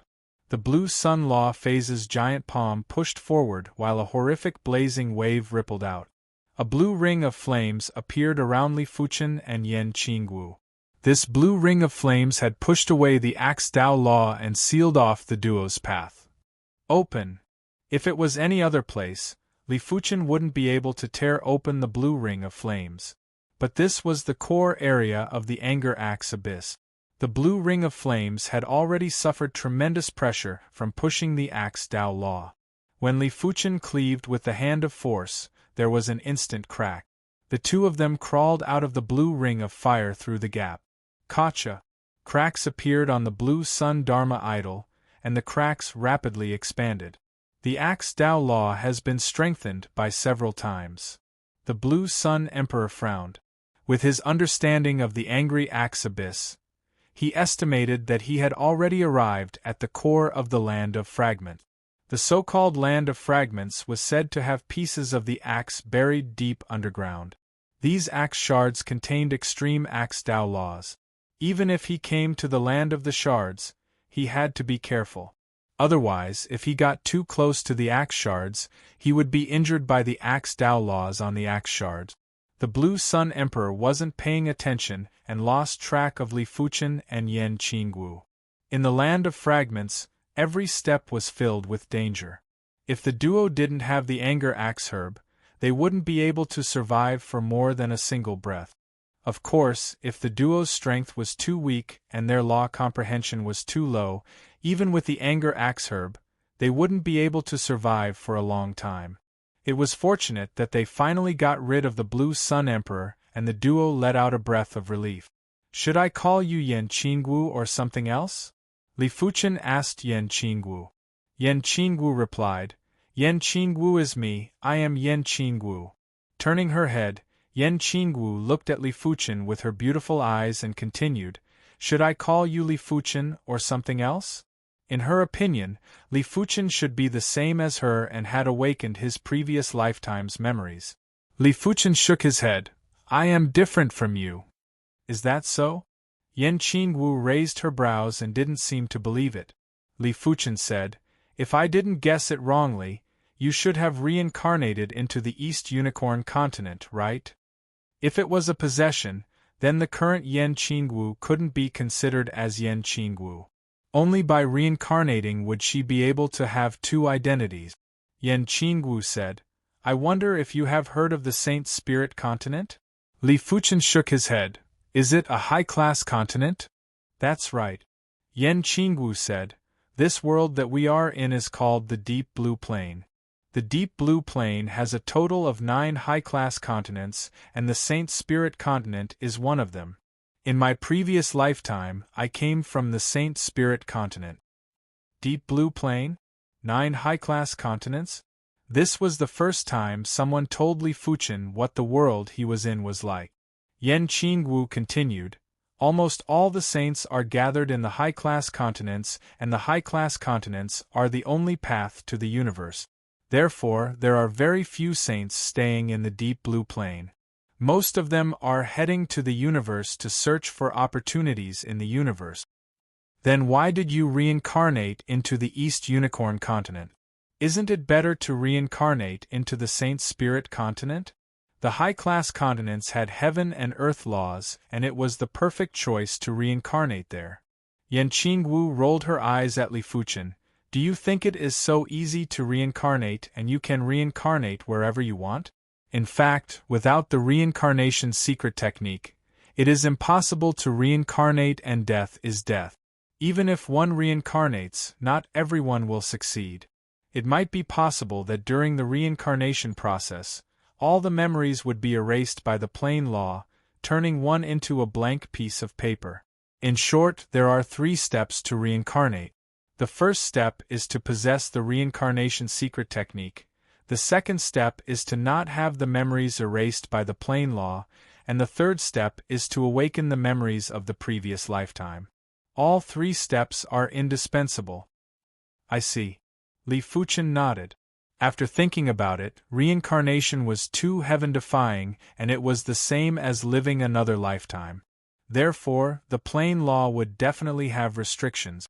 [SPEAKER 1] The Blue Sun law phase's giant palm pushed forward while a horrific blazing wave rippled out. A blue ring of flames appeared around Li Fuchen and Yan Qingwu. This blue ring of flames had pushed away the Axe Dao law and sealed off the duo's path. Open. If it was any other place, Li Fuchen wouldn't be able to tear open the blue ring of flames. But this was the core area of the Anger Axe Abyss. The blue ring of flames had already suffered tremendous pressure from pushing the Axe Dao law. When Li Fuchen cleaved with the hand of force, there was an instant crack. The two of them crawled out of the blue ring of fire through the gap. Gotcha! Cracks appeared on the Blue Sun Dharma idol, and the cracks rapidly expanded. The Axe Dao law has been strengthened by several times. The Blue Sun Emperor frowned. With his understanding of the angry axe abyss, he estimated that he had already arrived at the core of the Land of Fragments. The so-called Land of Fragments was said to have pieces of the axe buried deep underground. These axe shards contained extreme axe Tao laws. Even if he came to the Land of the Shards, he had to be careful. Otherwise, if he got too close to the axe shards, he would be injured by the axe Tao laws on the axe shards. The Blue Sun Emperor wasn't paying attention and lost track of Li Fuchen and Yan Qingwu. In the Land of Fragments, every step was filled with danger. If the duo didn't have the anger axe herb, they wouldn't be able to survive for more than a single breath. Of course, if the duo's strength was too weak and their law comprehension was too low, even with the anger axe herb, they wouldn't be able to survive for a long time. It was fortunate that they finally got rid of the Blue Sun Emperor, and the duo let out a breath of relief. "Should I call you Yan Qingwu or something else?" Li Fuchen asked Yan Qingwu. Yan Qingwu replied, "Yan Qingwu is me, I am Yan Qingwu." Turning her head, Yan Qingwu looked at Li Fuchen with her beautiful eyes and continued, "Should I call you Li Fuchen or something else?" In her opinion, Li Fuchen should be the same as her and had awakened his previous lifetime's memories. Li Fuchen shook his head. "I am different from you." "Is that so?" Yan Qingwu raised her brows and didn't seem to believe it. Li Fuchen said, "If I didn't guess it wrongly, you should have reincarnated into the East Unicorn continent, right? If it was a possession, then the current Yan Qingwu couldn't be considered as Yan Qingwu. Only by reincarnating would she be able to have two identities." Yan Qingwu said, "I wonder if you have heard of the Saint Spirit continent?" Li Fuchen shook his head. "Is it a high-class continent?" "That's right." Yan Qingwu said, "This world that we are in is called the Deep Blue Plain. The Deep Blue Plain has a total of 9 high-class continents, and the Saint Spirit continent is one of them. In my previous lifetime, I came from the Saint Spirit continent." Deep Blue Plain? 9 high-class continents? This was the first time someone told Li Fuchen what the world he was in was like. Yan Qingwu continued, "Almost all the saints are gathered in the high-class continents, and the high-class continents are the only path to the universe. Therefore, there are very few saints staying in the Deep Blue Plain. Most of them are heading to the universe to search for opportunities in the universe." "Then why did you reincarnate into the East Unicorn continent? Isn't it better to reincarnate into the Saint Spirit continent? The high-class continents had heaven and earth laws, and it was the perfect choice to reincarnate there." Yan Qingwu rolled her eyes at Li Fuchen. "Do you think it is so easy to reincarnate and you can reincarnate wherever you want? In fact, without the reincarnation secret technique, it is impossible to reincarnate, and death is death. Even if one reincarnates, not everyone will succeed. It might be possible that during the reincarnation process, all the memories would be erased by the plain law, turning one into a blank piece of paper. In short, there are 3 steps to reincarnate. The first step is to possess the reincarnation secret technique. The second step is to not have the memories erased by the plain law, and the third step is to awaken the memories of the previous lifetime. All 3 steps are indispensable." "I see." Li Fuchen nodded. After thinking about it, reincarnation was too heaven-defying, and it was the same as living another lifetime. Therefore, the plain law would definitely have restrictions.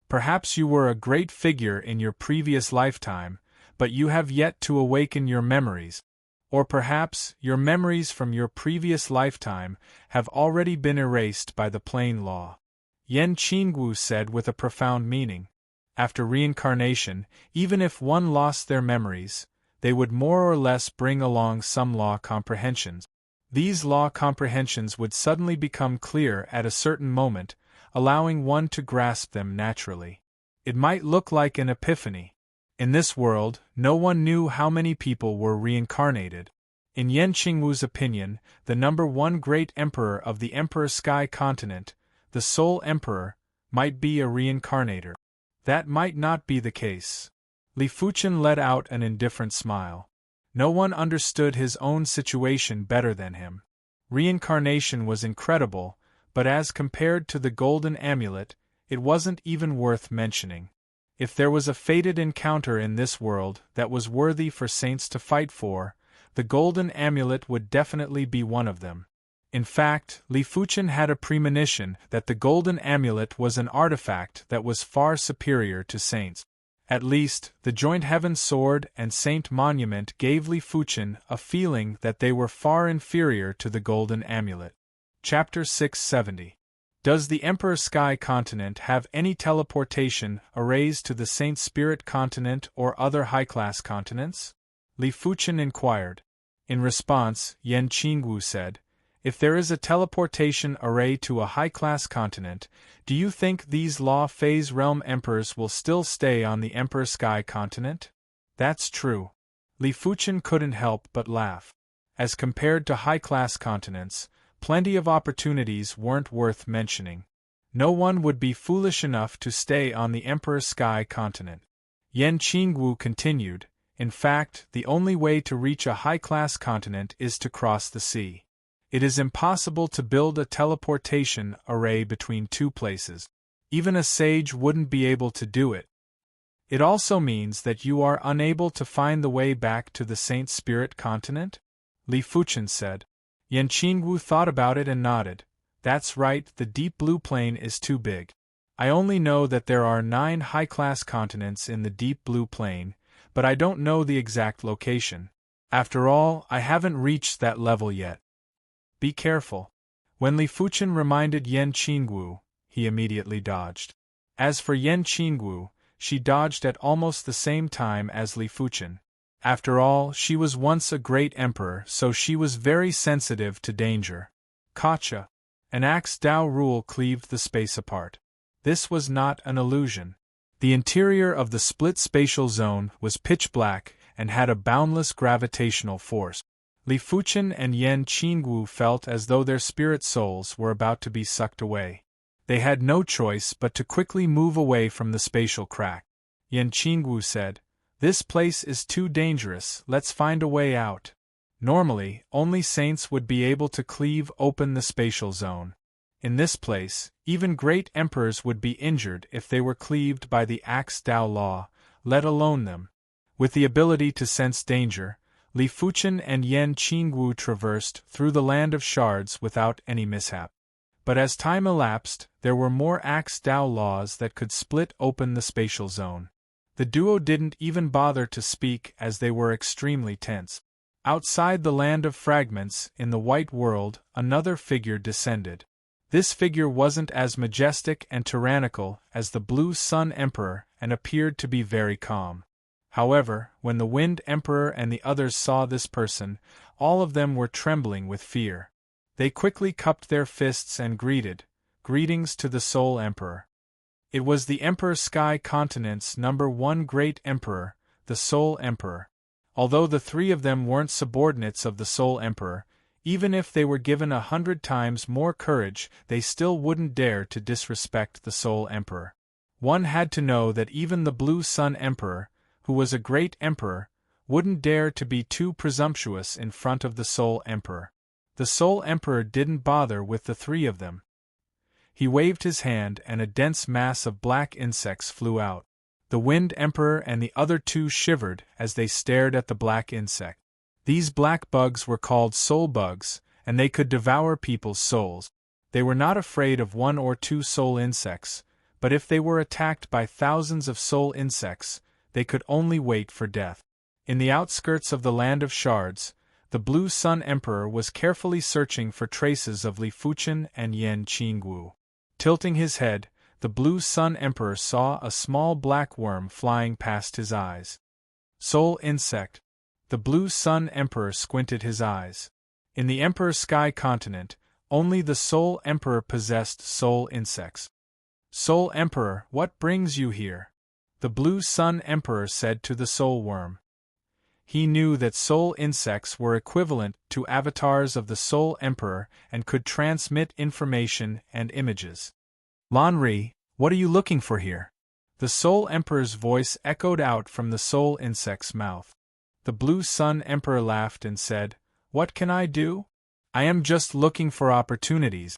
[SPEAKER 1] Perhaps you were a great figure in your previous lifetime, but you have yet to awaken your memories. Or perhaps your memories from your previous lifetime have already been erased by the plain law. Yan Qingwu said with a profound meaning. After reincarnation, even if one lost their memories, they would more or less bring along some law comprehensions. These law comprehensions would suddenly become clear at a certain moment, allowing one to grasp them naturally. It might look like an epiphany. In this world, no one knew how many people were reincarnated. In Yan Qingwu's opinion, the number 1 great emperor of the Emperor Sky continent, the sole emperor, might be a reincarnator. That might not be the case. Li Fuchen let out an indifferent smile. No one understood his own situation better than him. Reincarnation was incredible, but as compared to the golden amulet, it wasn't even worth mentioning. If there was a fated encounter in this world that was worthy for saints to fight for, the golden amulet would definitely be one of them. In fact, Li Fuchen had a premonition that the golden amulet was an artifact that was far superior to saints. At least, the joint heaven sword and saint monument gave Li Fuchen a feeling that they were far inferior to the golden amulet. Chapter 670. Does the Emperor Sky Continent have any teleportation arrays to the Saint Spirit Continent or other high-class continents? Li Fuchen inquired. In response, Yan Qingwu said, if there is a teleportation array to a high-class continent, do you think these Law Phase Realm Emperors will still stay on the Emperor Sky Continent? That's true. Li Fuchen couldn't help but laugh. As compared to high-class continents, plenty of opportunities weren't worth mentioning. No one would be foolish enough to stay on the Emperor Sky Continent. Yan Qingwu continued, in fact, the only way to reach a high-class continent is to cross the sea. It is impossible to build a teleportation array between two places. Even a sage wouldn't be able to do it. It also means that you are unable to find the way back to the Saint Spirit Continent? Li Fuchen said. Yan Qingwu thought about it and nodded. That's right, the deep blue plain is too big. I only know that there are 9 high-class continents in the deep blue plain, but I don't know the exact location. After all, I haven't reached that level yet. Be careful. When Li Fuchen reminded Yan Qingwu, he immediately dodged. As for Yan Qingwu, she dodged at almost the same time as Li Fuchen. After all, she was once a great emperor, so she was very sensitive to danger. Gotcha. An axe Dao rule cleaved the space apart. This was not an illusion. The interior of the split spatial zone was pitch black and had a boundless gravitational force. Li Fuchen and Yan Qingwu felt as though their spirit souls were about to be sucked away. They had no choice but to quickly move away from the spatial crack. Yan Qingwu said, "This place is too dangerous, let's find a way out." Normally, only saints would be able to cleave open the spatial zone. In this place, even great emperors would be injured if they were cleaved by the Axe Dao law, let alone them. With the ability to sense danger, Li Fuchen and Yan Qingwu traversed through the land of shards without any mishap. But as time elapsed, there were more Axe Dao laws that could split open the spatial zone. The duo didn't even bother to speak as they were extremely tense. Outside the land of fragments, in the white world, another figure descended. This figure wasn't as majestic and tyrannical as the Blue Sun Emperor and appeared to be very calm. However, when the Wind Emperor and the others saw this person, all of them were trembling with fear. They quickly cupped their fists and greeted, "Greetings to the Soul Emperor." It was the Emperor Sky Continent's #1 Great Emperor, the Soul Emperor. Although the 3 of them weren't subordinates of the Soul Emperor, even if they were given 100 times more courage, they still wouldn't dare to disrespect the Soul Emperor. One had to know that even the Blue Sun Emperor, who was a great emperor, wouldn't dare to be too presumptuous in front of the Soul Emperor. The Soul Emperor didn't bother with the 3 of them. He waved his hand and a dense mass of black insects flew out. The Wind Emperor and the other 2 shivered as they stared at the black insect. These black bugs were called soul bugs, and they could devour people's souls. They were not afraid of 1 or 2 soul insects, but if they were attacked by thousands of soul insects, they could only wait for death. In the outskirts of the land of shards, the Blue Sun Emperor was carefully searching for traces of Li Fuchen and Yan Qingwu. Tilting his head, the Blue Sun Emperor saw a small black worm flying past his eyes. Soul insect. The Blue Sun Emperor squinted his eyes. In the Emperor Sky Continent, only the Soul Emperor possessed soul insects. "Soul Emperor, what brings you here?" the Blue Sun Emperor said to the soul worm. He knew that soul insects were equivalent to avatars of the Soul Emperor and could transmit information and images. "Lanri, what are you looking for here?" The Soul Emperor's voice echoed out from the soul insect's mouth. The Blue Sun Emperor laughed and said, "What can I do? I am just looking for opportunities.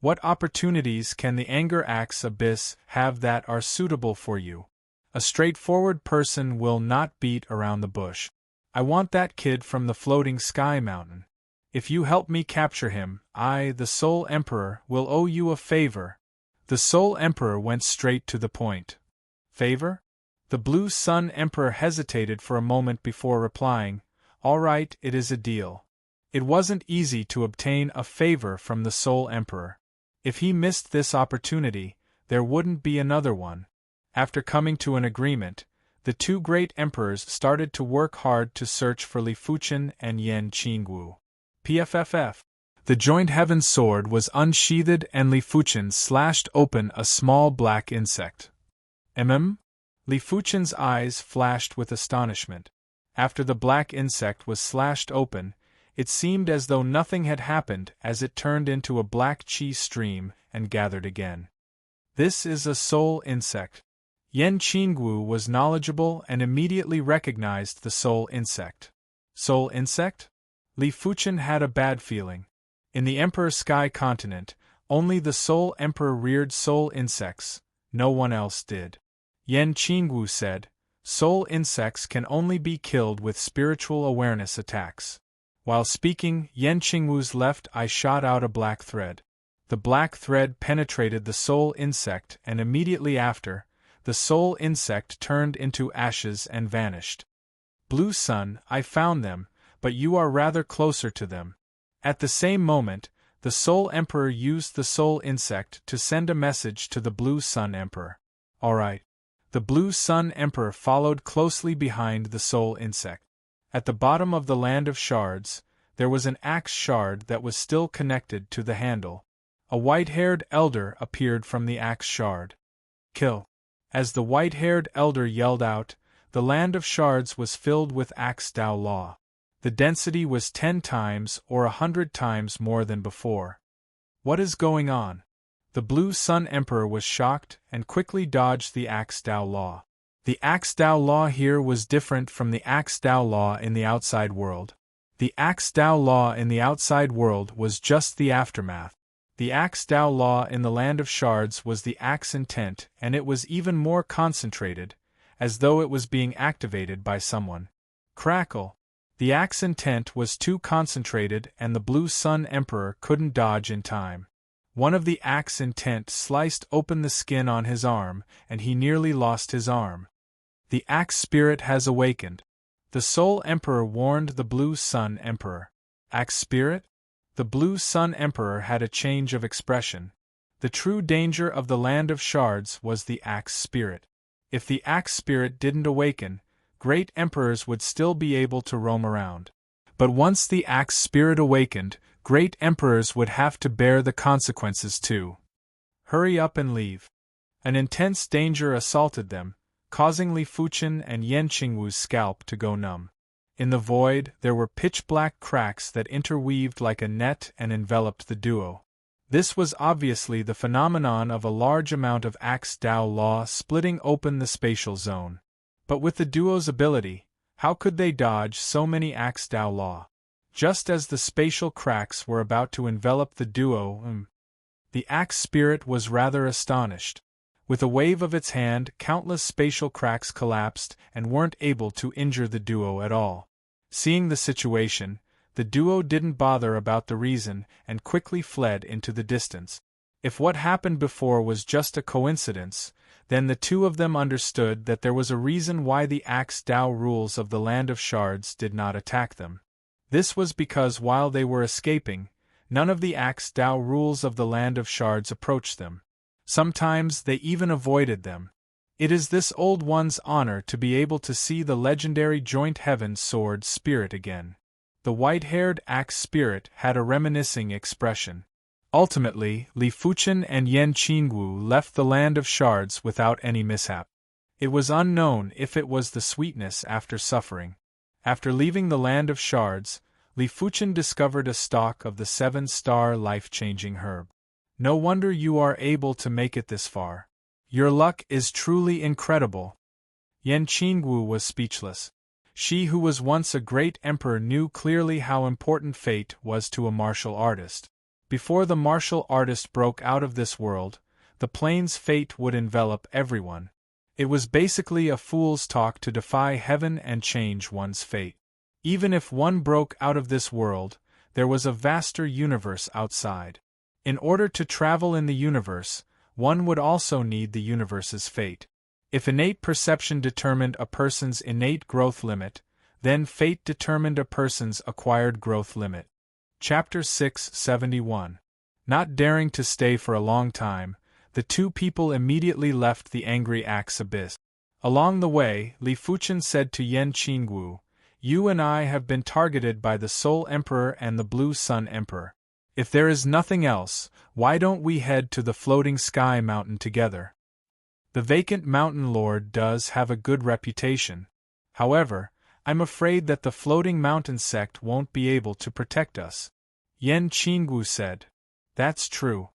[SPEAKER 1] What opportunities can the anger axe abyss have that are suitable for you? A straightforward person will not beat around the bush. I want that kid from the floating sky mountain. If you help me capture him, I, the Soul Emperor, will owe you a favor. The Soul Emperor went straight to the point. Favor? The Blue Sun Emperor hesitated for a moment before replying, All right, it is a deal. It wasn't easy to obtain a favor from the Soul Emperor. If he missed this opportunity, there wouldn't be another one. After coming to an agreement, the two great emperors started to work hard to search for Li Fuchen and Yan Qingwu. PFFF. The joint heaven sword was unsheathed and Li Fuchen slashed open a small black insect. Li Fuchen's eyes flashed with astonishment. After the black insect was slashed open, it seemed as though nothing had happened as it turned into a black chi stream and gathered again. This is a soul insect. Yan Qingwu was knowledgeable and immediately recognized the soul insect. Soul insect? Li Fuchen had a bad feeling. In the Emperor Sky continent, only the Soul Emperor reared soul insects, no one else did. Yan Qingwu said, Soul insects can only be killed with spiritual awareness attacks. While speaking, Yan Qingwu's left eye shot out a black thread. The black thread penetrated the soul insect and immediately after, the soul insect turned into ashes and vanished. Blue Sun, I found them, but you are rather closer to them. At the same moment, the Soul Emperor used the soul insect to send a message to the Blue Sun Emperor. All right. The Blue Sun Emperor followed closely behind the soul insect. At the bottom of the Land of Shards, there was an axe shard that was still connected to the handle. A white-haired elder appeared from the axe shard. Kill. As the white-haired elder yelled out, the Land of Shards was filled with axe Dao Law. The density was 10 times or 100 times more than before. What is going on? The Blue Sun Emperor was shocked and quickly dodged the axe Dao Law. The axe Dao Law here was different from the axe Dao Law in the outside world. The axe Dao Law in the outside world was just the aftermath. The axe Dao Law in the Land of Shards was the axe intent, and it was even more concentrated, as though it was being activated by someone. Crackle! The axe intent was too concentrated and the Blue Sun Emperor couldn't dodge in time. One of the axe intent sliced open the skin on his arm, and he nearly lost his arm. The axe spirit has awakened. The Soul Emperor warned the Blue Sun Emperor. Axe spirit? The Blue Sun Emperor had a change of expression. The true danger of the Land of Shards was the axe spirit. If the axe spirit didn't awaken, great emperors would still be able to roam around. But once the axe spirit awakened, great emperors would have to bear the consequences too. Hurry up and leave. An intense danger assaulted them, causing Li Fuchen and Yan Qingwu's scalp to go numb. In the void, there were pitch-black cracks that interweaved like a net and enveloped the duo. This was obviously the phenomenon of a large amount of axe Dao Law splitting open the spatial zone. But with the duo's ability, how could they dodge so many axe Dao Law? Just as the spatial cracks were about to envelop the duo, the axe spirit was rather astonished. With a wave of its hand, countless spatial cracks collapsed and weren't able to injure the duo at all. Seeing the situation, the duo didn't bother about the reason and quickly fled into the distance. If what happened before was just a coincidence, then the two of them understood that there was a reason why the axe Dao rules of the Land of Shards did not attack them. This was because while they were escaping, none of the axe Dao rules of the Land of Shards approached them. Sometimes they even avoided them. It is this old one's honor to be able to see the legendary joint heaven sword spirit again. The white-haired axe spirit had a reminiscing expression. Ultimately, Li Fuchen and Yan Qingwu left the Land of Shards without any mishap. It was unknown if it was the sweetness after suffering. After leaving the Land of Shards, Li Fuchen discovered a stalk of the 7-star life-changing herb. No wonder you are able to make it this far. Your luck is truly incredible. Yan Qingwu was speechless. She who was once a great emperor knew clearly how important fate was to a martial artist. Before the martial artist broke out of this world, the plane's fate would envelop everyone. It was basically a fool's talk to defy heaven and change one's fate. Even if one broke out of this world, there was a vaster universe outside. In order to travel in the universe, one would also need the universe's fate. If innate perception determined a person's innate growth limit, then fate determined a person's acquired growth limit. Chapter 671. Not daring to stay for a long time, the two people immediately left the angry axe abyss. Along the way, Li Fuchen said to Yan Qingwu, "You and I have been targeted by the Soul Emperor and the Blue Sun Emperor. If there is nothing else, why don't we head to the Floating Sky Mountain together? The vacant mountain lord does have a good reputation. However, I'm afraid that the Floating Mountain sect won't be able to protect us." Yan Qingwu said. "That's true."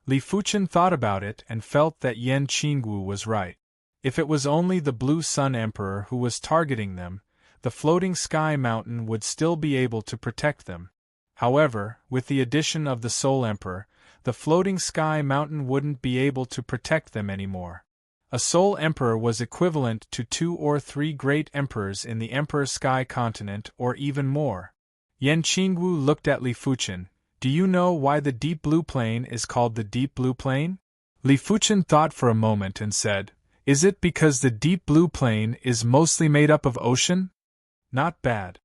[SPEAKER 1] Li Fuchen thought about it and felt that Yan Qingwu was right. If it was only the Blue Sun Emperor who was targeting them, the Floating Sky Mountain would still be able to protect them. However, with the addition of the Soul Emperor, the Floating Sky Mountain wouldn't be able to protect them anymore. A Soul Emperor was equivalent to 2 or 3 great emperors in the Emperor Sky Continent or even more. Yan Qingwu looked at Li Fuchen. "Do you know why the Deep Blue Plain is called the Deep Blue Plain?" Li Fuchen thought for a moment and said, "Is it because the Deep Blue Plain is mostly made up of ocean?" "Not bad."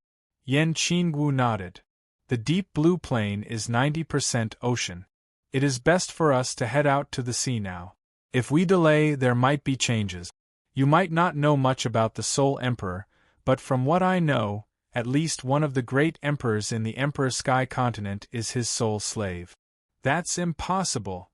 [SPEAKER 1] Yan Qingwu nodded. "The Deep Blue Plain is 90% ocean. It is best for us to head out to the sea now. If we delay, there might be changes. You might not know much about the Soul Emperor, but from what I know, at least one of the great emperors in the Emperor Sky Continent is his soul slave." "That's impossible."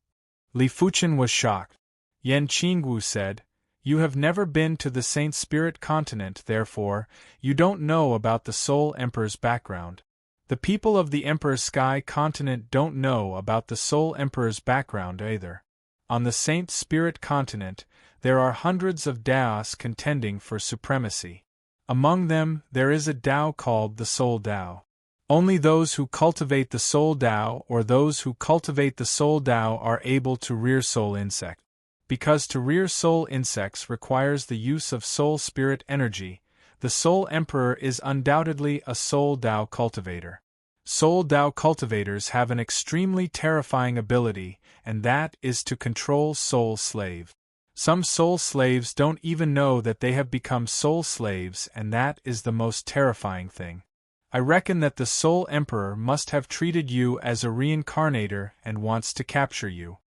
[SPEAKER 1] Li Fuchen was shocked. Yan Qingwu said, "You have never been to the Saint Spirit Continent, therefore, you don't know about the Soul Emperor's background. The people of the Emperor Sky Continent don't know about the Soul Emperor's background either. On the Saint Spirit Continent, there are hundreds of Daos contending for supremacy. Among them, there is a Dao called the Soul Dao. Only those who cultivate the Soul Dao or those who cultivate the Soul Dao are able to rear soul insects. Because to rear soul insects requires the use of soul spirit energy, the Soul Emperor is undoubtedly a Soul Dao cultivator. Soul Dao cultivators have an extremely terrifying ability, and that is to control soul slave. Some soul slaves don't even know that they have become soul slaves, and that is the most terrifying thing. I reckon that the Soul Emperor must have treated you as a reincarnator and wants to capture you."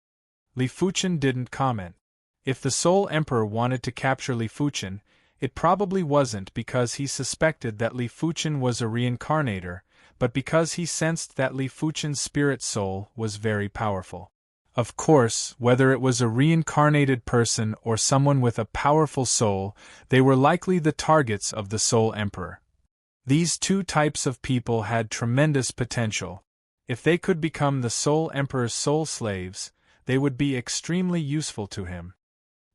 [SPEAKER 1] Li Fuchen didn't comment. If the Soul Emperor wanted to capture Li Fuchen, it probably wasn't because he suspected that Li Fuchen was a reincarnator, but because he sensed that Li Fuchen's spirit soul was very powerful. Of course, whether it was a reincarnated person or someone with a powerful soul, they were likely the targets of the Soul Emperor. These two types of people had tremendous potential. If they could become the Soul Emperor's soul slaves, they would be extremely useful to him.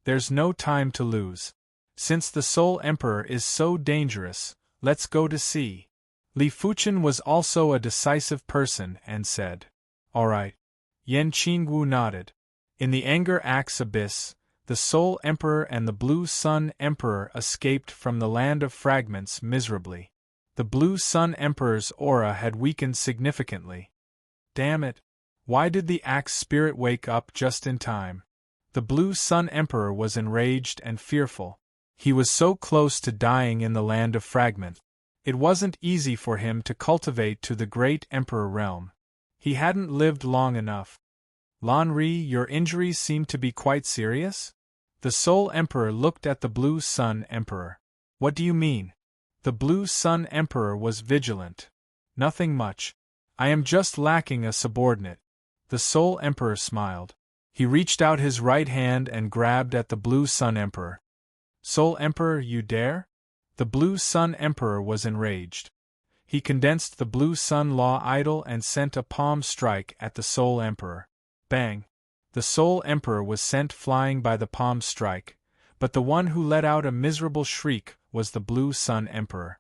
[SPEAKER 1] There's no time to lose. Since the Soul Emperor is so dangerous, let's go to sea. Li Fuchen was also a decisive person and said, "All right." Yan Qingwu nodded. In the Anger Axe Abyss, the Soul Emperor and the Blue Sun Emperor escaped from the Land of Fragments miserably. The Blue Sun Emperor's aura had weakened significantly. Damn it! Why did the Axe Spirit wake up just in time? The Blue Sun Emperor was enraged and fearful. He was so close to dying in the Land of Fragments. It wasn't easy for him to cultivate to the Great Emperor realm. He hadn't lived long enough. "Lan Ri, your injuries seem to be quite serious?" The Soul Emperor looked at the Blue Sun Emperor. "What do you mean?" The Blue Sun Emperor was vigilant. "Nothing much. I am just lacking a subordinate." The Soul Emperor smiled. He reached out his right hand and grabbed at the Blue Sun Emperor. "Soul Emperor, you dare?" The Blue Sun Emperor was enraged. He condensed the Blue Sun Law Idol and sent a palm strike at the Soul Emperor. Bang! The Soul Emperor was sent flying by the palm strike, but the one who let out a miserable shriek was the Blue Sun Emperor.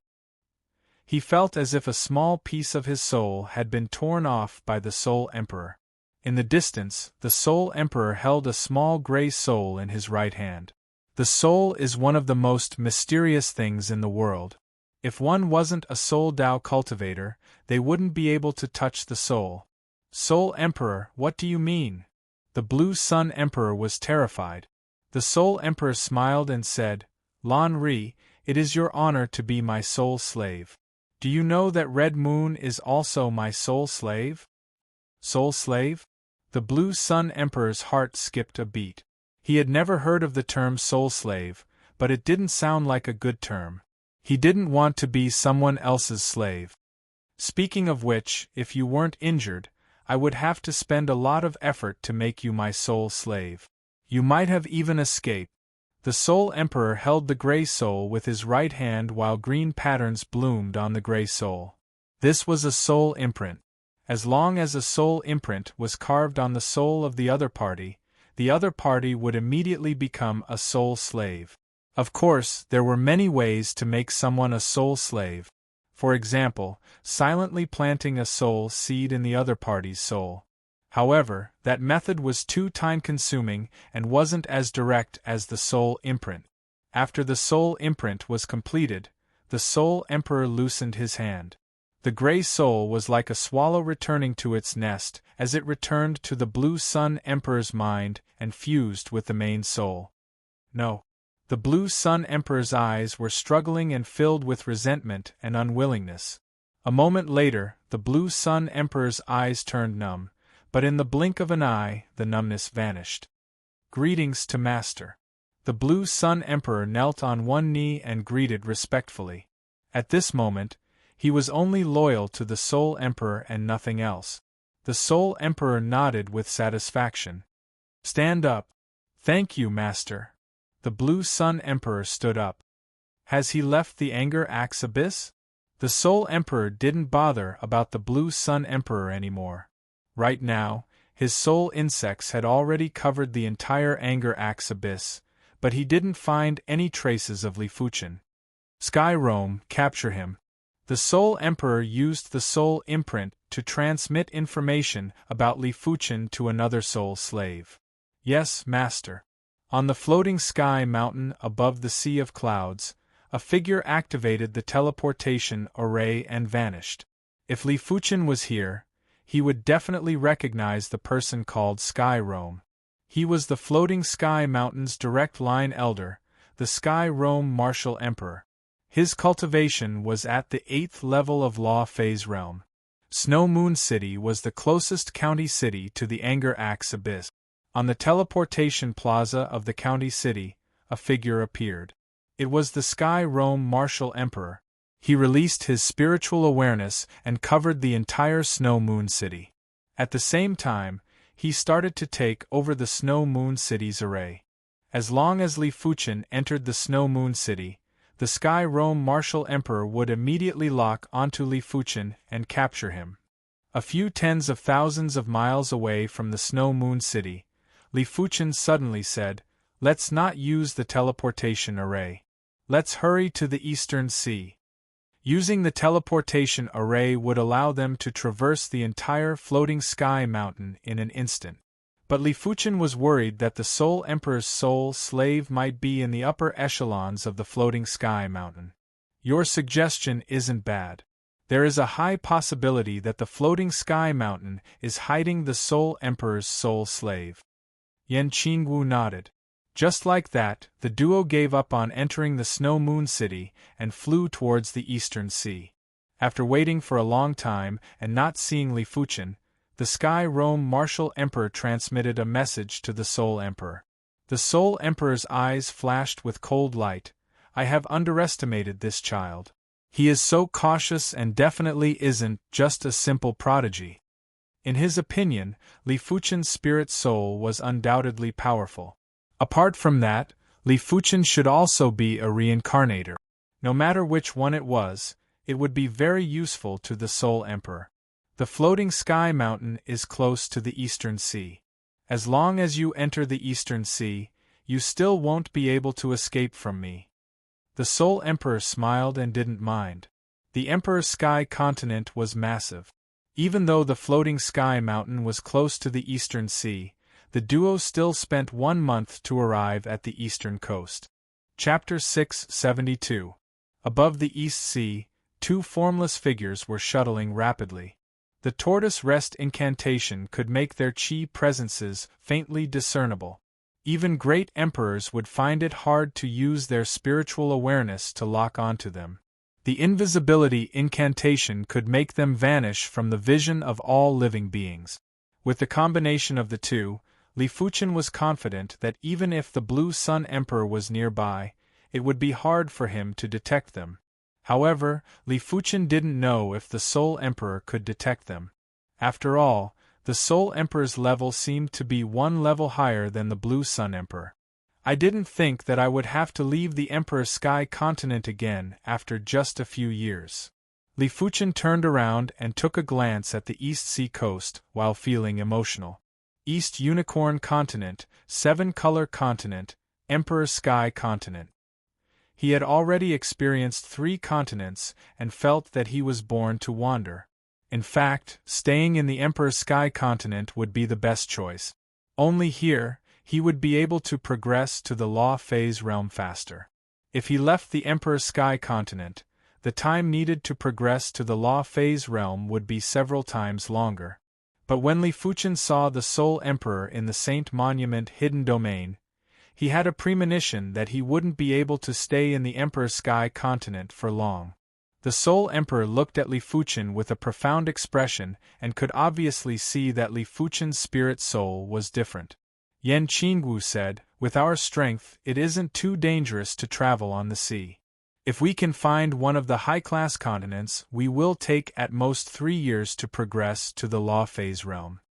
[SPEAKER 1] He felt as if a small piece of his soul had been torn off by the Soul Emperor. In the distance, the Soul Emperor held a small gray soul in his right hand. The soul is one of the most mysterious things in the world. If one wasn't a Soul Dao cultivator, they wouldn't be able to touch the soul. Soul Emperor, what do you mean? The Blue Sun Emperor was terrified. The Soul Emperor smiled and said, Lan Ri, it is your honor to be my soul slave. Do you know that Red Moon is also my soul slave? Soul slave? The Blue Sun Emperor's heart skipped a beat. He had never heard of the term soul slave, but it didn't sound like a good term. He didn't want to be someone else's slave. Speaking of which, if you weren't injured, I would have to spend a lot of effort to make you my soul slave. You might have even escaped. The Soul Emperor held the gray soul with his right hand while green patterns bloomed on the gray soul. This was a soul imprint. As long as a soul imprint was carved on the soul of the other party would immediately become a soul slave. Of course, there were many ways to make someone a soul slave. For example, silently planting a soul seed in the other party's soul. However, that method was too time-consuming and wasn't as direct as the soul imprint. After the soul imprint was completed, the Soul Emperor loosened his hand. The gray soul was like a swallow returning to its nest as it returned to the Blue Sun Emperor's mind and fused with the main soul. No. The Blue Sun Emperor's eyes were struggling and filled with resentment and unwillingness. A moment later, the Blue Sun Emperor's eyes turned numb, but in the blink of an eye, the numbness vanished. Greetings to Master. The Blue Sun Emperor knelt on one knee and greeted respectfully. At this moment, he was only loyal to the Soul Emperor and nothing else. The Soul Emperor nodded with satisfaction. Stand up. Thank you, Master. The Blue Sun Emperor stood up. Has he left the Anger Axe Abyss? The Soul Emperor didn't bother about the Blue Sun Emperor anymore. Right now, his soul insects had already covered the entire Anger Axe Abyss, but he didn't find any traces of Li Fuchen. Sky Roam, capture him. The Soul Emperor used the soul imprint to transmit information about Li Fuchen to another soul slave. Yes, Master. On the floating sky mountain above the sea of clouds, a figure activated the teleportation array and vanished. If Li Fuchen was here, he would definitely recognize the person called Sky Roam. He was the floating sky mountain's direct line elder, the Sky Roam Martial Emperor. His cultivation was at the 8th level of Law Phase Realm. Snow Moon City was the closest county city to the Anger Axe Abyss. On the teleportation plaza of the county city, a figure appeared. It was the Sky Roam Martial Emperor. He released his spiritual awareness and covered the entire Snow Moon City. At the same time, he started to take over the Snow Moon City's array. As long as Li Fuchen entered the Snow Moon City, the Sky Roam Martial Emperor would immediately lock onto Li Fuchen and capture him. A few tens of thousands of miles away from the Snow Moon City, Li Fuchen suddenly said, "Let's not use the teleportation array. Let's hurry to the Eastern Sea." Using the teleportation array would allow them to traverse the entire floating sky mountain in an instant. But Li Fuchen was worried that the Soul Emperor's soul slave might be in the upper echelons of the floating sky mountain. Your suggestion isn't bad. There is a high possibility that the floating sky mountain is hiding the Soul Emperor's soul slave. Yan Qingwu nodded. Just like that, the duo gave up on entering the Snow Moon City and flew towards the Eastern Sea. After waiting for a long time and not seeing Li Fuchen, the Sky Roam Martial Emperor transmitted a message to the Soul Emperor. The Soul Emperor's eyes flashed with cold light. I have underestimated this child. He is so cautious and definitely isn't just a simple prodigy. In his opinion, Li Fuchen's spirit soul was undoubtedly powerful. Apart from that, Li Fuchen should also be a reincarnator. No matter which one it was, it would be very useful to the Soul Emperor. The floating sky mountain is close to the Eastern Sea. As long as you enter the Eastern Sea, you still won't be able to escape from me. The Soul Emperor smiled and didn't mind. The Emperor Sky continent was massive. Even though the floating sky mountain was close to the eastern sea, the duo still spent 1 month to arrive at the eastern coast. Chapter 672. Above the East Sea, 2 formless figures were shuttling rapidly. The tortoise rest incantation could make their chi presences faintly discernible. Even great emperors would find it hard to use their spiritual awareness to lock onto them. The invisibility incantation could make them vanish from the vision of all living beings. With the combination of the two, Li Fuchen was confident that even if the Blue Sun Emperor was nearby, it would be hard for him to detect them. However, Li Fuchen didn't know if the Soul Emperor could detect them. After all, the Soul Emperor's level seemed to be 1 level higher than the Blue Sun Emperor. I didn't think that I would have to leave the Emperor Sky continent again after just a few years. Li Fuchen turned around and took a glance at the East Sea coast while feeling emotional. East Unicorn Continent, 7-color continent, Emperor Sky continent. He had already experienced 3 continents and felt that he was born to wander. In fact, staying in the Emperor Sky continent would be the best choice. Only here, he would be able to progress to the Law Phase realm faster. If he left the Emperor Sky continent, the time needed to progress to the Law Phase realm would be several times longer. But when Li Fuchen saw the Soul Emperor in the Saint Monument Hidden Domain, he had a premonition that he wouldn't be able to stay in the Emperor Sky continent for long. The Soul Emperor looked at Li Fuchen with a profound expression and could obviously see that Li Fuchen's spirit soul was different. Yan Qingwu said, "With our strength, it isn't too dangerous to travel on the sea. If we can find one of the high-class continents, we will take at most 3 years to progress to the Law Phase realm.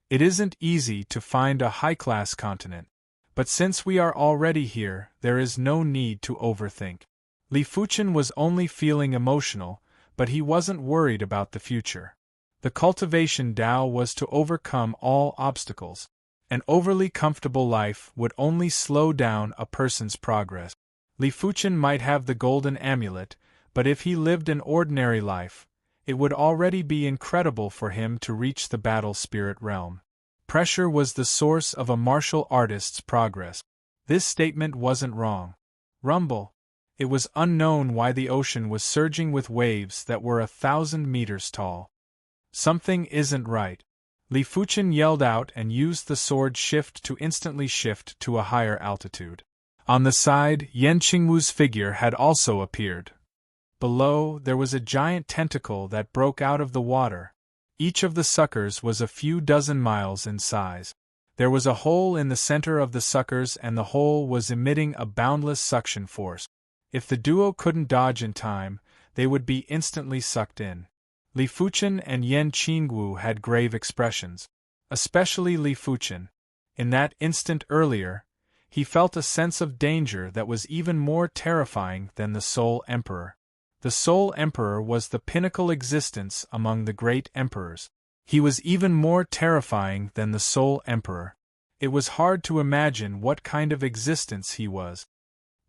[SPEAKER 1] It isn't easy to find a high-class continent, but since we are already here, there is no need to overthink." Li Fuchen was only feeling emotional, but he wasn't worried about the future. The cultivation Tao was to overcome all obstacles. An overly comfortable life would only slow down a person's progress. Li Fuchen might have the golden amulet, but if he lived an ordinary life, it would already be incredible for him to reach the battle spirit realm. Pressure was the source of a martial artist's progress. This statement wasn't wrong. Rumble. It was unknown why the ocean was surging with waves that were 1,000 meters tall. Something isn't right. Li Fuchen yelled out and used the sword shift to instantly shift to a higher altitude. On the side, Yan Qingwu's figure had also appeared. Below, there was a giant tentacle that broke out of the water. Each of the suckers was a few dozen miles in size. There was a hole in the center of the suckers and the hole was emitting a boundless suction force. If the duo couldn't dodge in time, they would be instantly sucked in. Li Fuchen and Yan Qingwu had grave expressions. Especially Li Fuchen. In that instant earlier, he felt a sense of danger that was even more terrifying than the Soul Emperor. The Soul Emperor was the pinnacle existence among the great emperors. He was even more terrifying than the Soul Emperor. It was hard to imagine what kind of existence he was.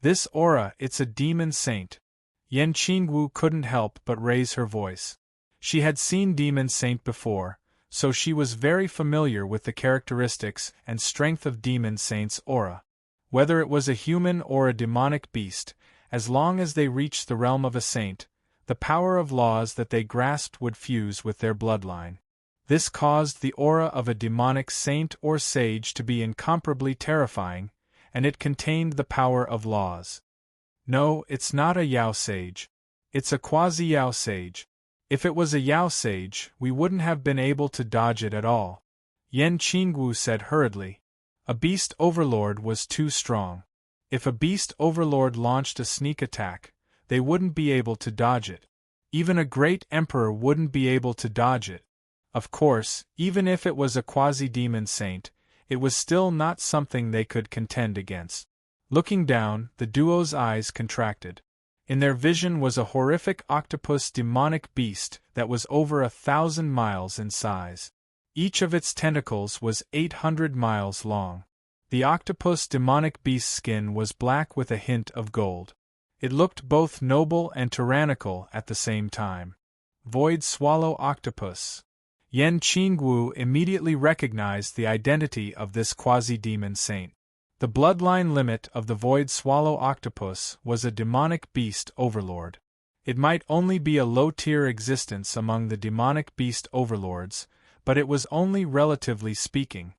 [SPEAKER 1] This aura, it's a demon saint. Yan Qingwu couldn't help but raise her voice. She had seen Demon Saint before, so she was very familiar with the characteristics and strength of Demon Saint's aura. Whether it was a human or a demonic beast, as long as they reached the realm of a saint, the power of laws that they grasped would fuse with their bloodline. This caused the aura of a demonic saint or sage to be incomparably terrifying, and it contained the power of laws. No, it's not a Yao sage. It's a quasi-Yao sage. If it was a Yao sage, we wouldn't have been able to dodge it at all. Yan Qingwu said hurriedly. A beast overlord was too strong. If a beast overlord launched a sneak attack, they wouldn't be able to dodge it. Even a great emperor wouldn't be able to dodge it. Of course, even if it was a quasi-demon saint, it was still not something they could contend against. Looking down, the duo's eyes contracted. In their vision was a horrific octopus demonic beast that was over 1,000 miles in size. Each of its tentacles was 800 miles long. The octopus demonic beast's skin was black with a hint of gold. It looked both noble and tyrannical at the same time. Void Swallow Octopus. Yan Qingwu immediately recognized the identity of this quasi-demon saint. The bloodline limit of the Void Swallow Octopus was a demonic beast overlord. It might only be a low-tier existence among the demonic beast overlords, but it was only relatively speaking.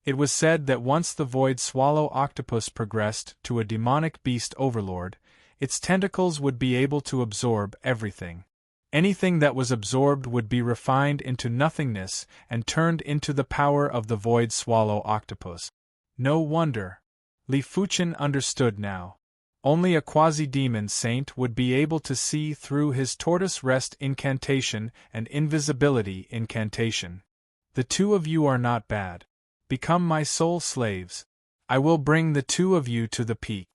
[SPEAKER 1] It was said that once the Void Swallow Octopus progressed to a demonic beast overlord, its tentacles would be able to absorb everything. Anything that was absorbed would be refined into nothingness and turned into the power of the Void Swallow Octopus. No wonder. Li Fuchen understood now. Only a quasi-demon saint would be able to see through his tortoise rest incantation and invisibility incantation. The two of you are not bad. Become my soul slaves. I will bring the two of you to the peak.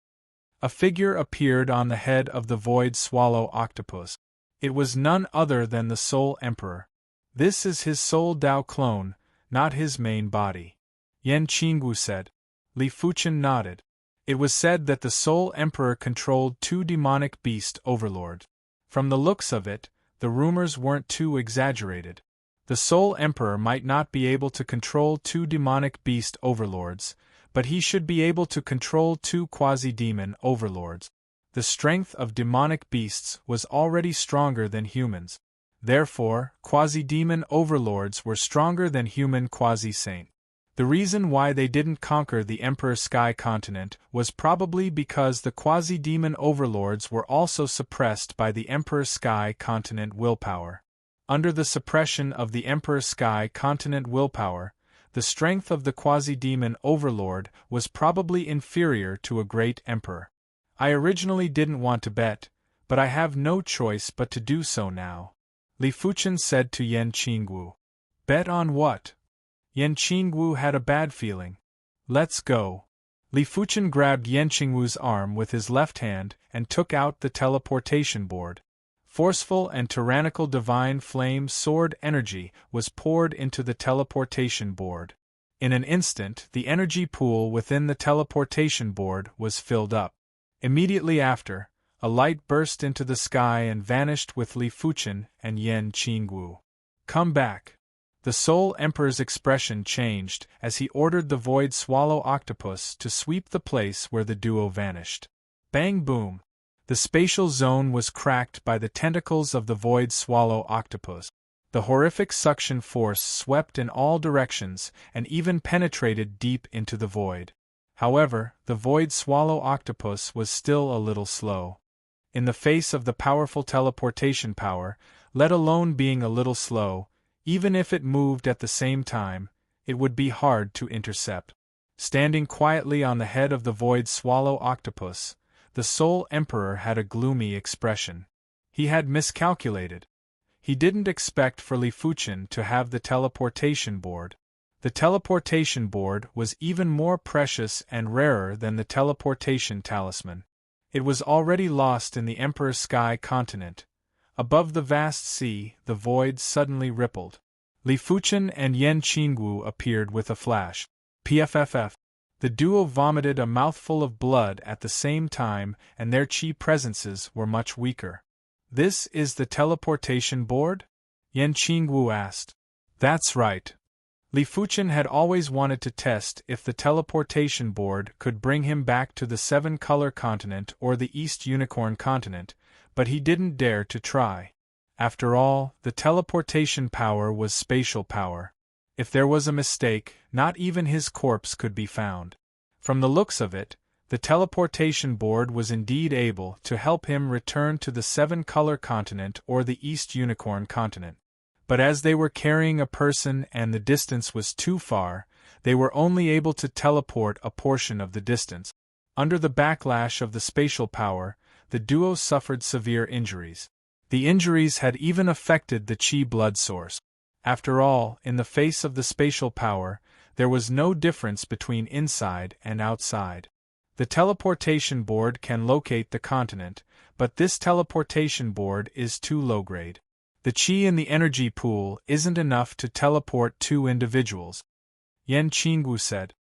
[SPEAKER 1] A figure appeared on the head of the Void Swallow Octopus. It was none other than the Soul Emperor. This is his Soul Dao clone, not his main body. Yan Qingwu said. Li Fuchen nodded. It was said that the Soul Emperor controlled two demonic beast overlords. From the looks of it, the rumors weren't too exaggerated. The Soul Emperor might not be able to control two demonic beast overlords, but he should be able to control two quasi-demon overlords. The strength of demonic beasts was already stronger than humans. Therefore, quasi-demon overlords were stronger than human quasi-saint. The reason why they didn't conquer the Emperor Sky Continent was probably because the quasi-demon overlords were also suppressed by the Emperor Sky Continent willpower. Under the suppression of the Emperor Sky Continent willpower, the strength of the quasi-demon overlord was probably inferior to a great emperor. I originally didn't want to bet, but I have no choice but to do so now. Li Fuchen said to Yan Qingwu. Bet on what? Yan Qingwu had a bad feeling. Let's go. Li Fuchen grabbed Yan Qingwu's arm with his left hand and took out the teleportation board. Forceful and tyrannical divine flame sword energy was poured into the teleportation board. In an instant, the energy pool within the teleportation board was filled up. Immediately after, a light burst into the sky and vanished with Li Fuchen and Yan Qingwu. Come back. The Soul Emperor's expression changed as he ordered the Void Swallow Octopus to sweep the place where the duo vanished. Bang boom! The spatial zone was cracked by the tentacles of the Void Swallow Octopus. The horrific suction force swept in all directions and even penetrated deep into the void. However, the Void Swallow Octopus was still a little slow. In the face of the powerful teleportation power, let alone being a little slow, even if it moved at the same time, it would be hard to intercept. Standing quietly on the head of the Void Swallow Octopus, the Soul Emperor had a gloomy expression. He had miscalculated. He didn't expect for Li Fuchen to have the teleportation board. The teleportation board was even more precious and rarer than the teleportation talisman. It was already lost in the Emperor Sky Continent. Above the vast sea, the void suddenly rippled. Li Fuchen and Yan Qingwu appeared with a flash. PFFF. The duo vomited a mouthful of blood at the same time, and their chi presences were much weaker. This is the teleportation board? Yan Qingwu asked. That's right. Li Fuchen had always wanted to test if the teleportation board could bring him back to the Seven-Color Continent or the East Unicorn Continent, but he didn't dare to try. After all, the teleportation power was spatial power. If there was a mistake, not even his corpse could be found. From the looks of it, the teleportation board was indeed able to help him return to the Seven-Color Continent or the East Unicorn Continent. But as they were carrying a person and the distance was too far, they were only able to teleport a portion of the distance. Under the backlash of the spatial power, the duo suffered severe injuries. The injuries had even affected the chi blood source. After all, in the face of the spatial power, there was no difference between inside and outside. The teleportation board can locate the continent, but this teleportation board is too low-grade. The chi in the energy pool isn't enough to teleport two individuals. Yan Qingwu said.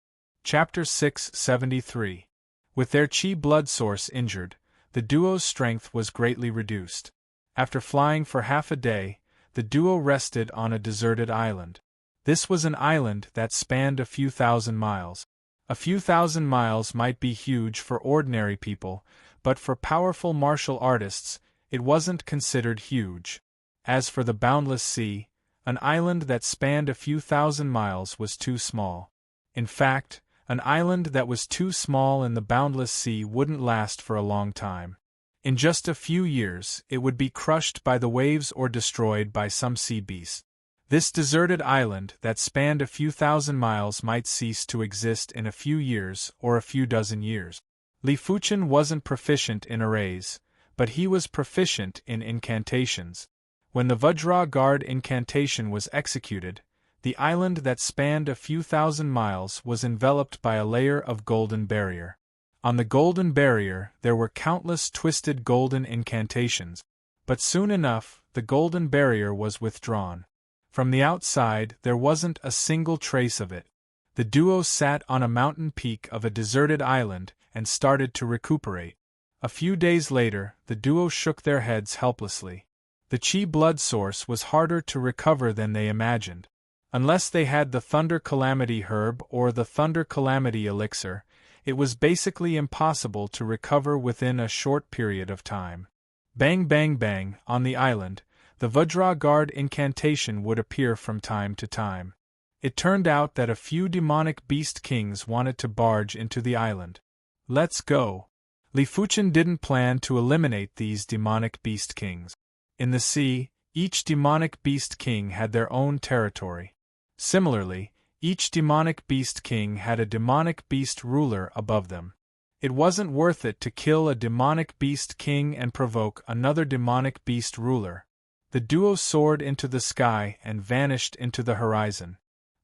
[SPEAKER 1] Chapter 673. With their chi blood source injured, the duo's strength was greatly reduced. After flying for half a day, the duo rested on a deserted island. This was an island that spanned a few thousand miles. A few thousand miles might be huge for ordinary people, but for powerful martial artists, it wasn't considered huge. As for the boundless sea, an island that spanned a few thousand miles was too small. In fact, an island that was too small in the boundless sea wouldn't last for a long time. In just a few years, it would be crushed by the waves or destroyed by some sea beast. This deserted island that spanned a few thousand miles might cease to exist in a few years or a few dozen years. Li Fuchen wasn't proficient in arrays, but he was proficient in incantations. When the Vajra Guard incantation was executed, the island that spanned a few thousand miles was enveloped by a layer of golden barrier. On the golden barrier there were countless twisted golden incantations, but soon enough the golden barrier was withdrawn. From the outside there wasn't a single trace of it. The duo sat on a mountain peak of a deserted island and started to recuperate. A few days later, the duo shook their heads helplessly. The Qi blood source was harder to recover than they imagined. Unless they had the Thunder Calamity herb or the Thunder Calamity elixir, it was basically impossible to recover within a short period of time. Bang bang bang, on the island, the Vajra Guard incantation would appear from time to time. It turned out that a few demonic beast kings wanted to barge into the island. Let's go. Li Fuchen didn't plan to eliminate these demonic beast kings. In the sea, each demonic beast king had their own territory. Similarly, each demonic beast king had a demonic beast ruler above them. It wasn't worth it to kill a demonic beast king and provoke another demonic beast ruler. The duo soared into the sky and vanished into the horizon.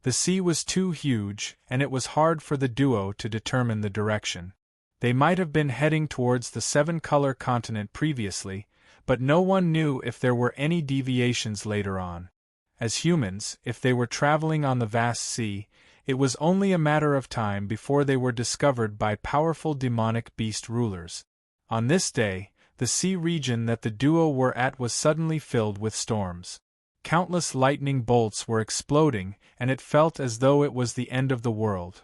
[SPEAKER 1] The sea was too huge, and it was hard for the duo to determine the direction. They might have been heading towards the seven-color continent previously, but no one knew if there were any deviations later on. As humans, if they were traveling on the vast sea, it was only a matter of time before they were discovered by powerful demonic beast rulers. On this day, the sea region that the duo were at was suddenly filled with storms. Countless lightning bolts were exploding, and it felt as though it was the end of the world.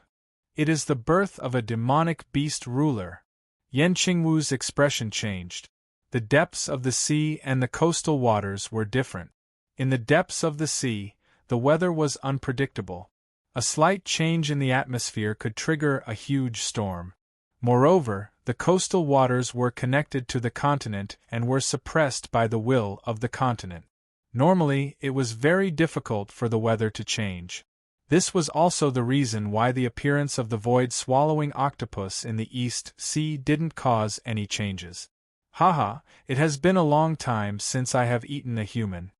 [SPEAKER 1] It is the birth of a demonic beast ruler. Yan Qingwu's expression changed. The depths of the sea and the coastal waters were different. In the depths of the sea, the weather was unpredictable. A slight change in the atmosphere could trigger a huge storm. Moreover, the coastal waters were connected to the continent and were suppressed by the will of the continent. Normally, it was very difficult for the weather to change. This was also the reason why the appearance of the void-swallowing octopus in the East Sea didn't cause any changes. Haha, it has been a long time since I have eaten a human.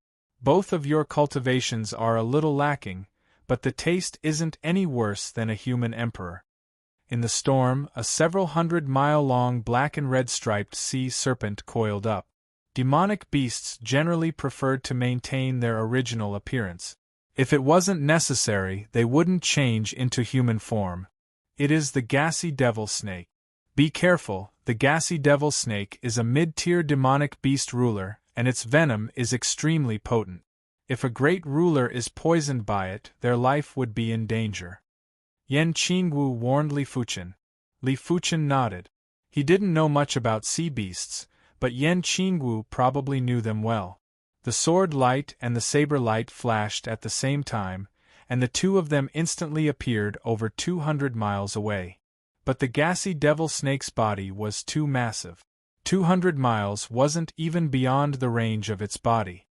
[SPEAKER 1] Both of your cultivations are a little lacking, but the taste isn't any worse than a human emperor. In the storm, a several hundred-mile-long black and red-striped sea serpent coiled up. Demonic beasts generally preferred to maintain their original appearance. If it wasn't necessary, they wouldn't change into human form. It is the gassy devil snake. Be careful, the gassy devil snake is a mid-tier demonic beast ruler, and its venom is extremely potent. If a great ruler is poisoned by it, their life would be in danger. Yan Qingwu warned Li Fuchen. Li Fuchen nodded. He didn't know much about sea beasts, but Yan Qingwu probably knew them well. The sword light and the saber light flashed at the same time, and the two of them instantly appeared over 200 miles away. But the gassy devil snake's body was too massive. 200 miles wasn't even beyond the range of its body.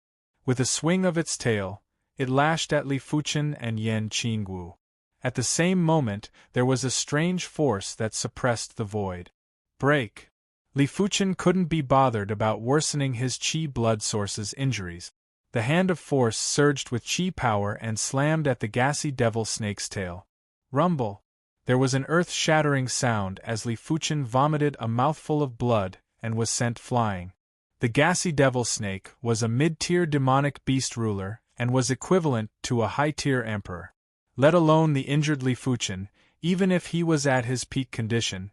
[SPEAKER 1] With a swing of its tail, it lashed at Li Fuchen and Yan Qingwu. At the same moment, there was a strange force that suppressed the void. Break! Li Fuchen couldn't be bothered about worsening his Qi blood source's injuries. The hand of force surged with Qi power and slammed at the gassy devil snake's tail. Rumble! There was an earth-shattering sound as Li Fuchen vomited a mouthful of blood and was sent flying. The gassy devil snake was a mid-tier demonic beast ruler and was equivalent to a high-tier emperor. Let alone the injured Li Fuchen, even if he was at his peak condition,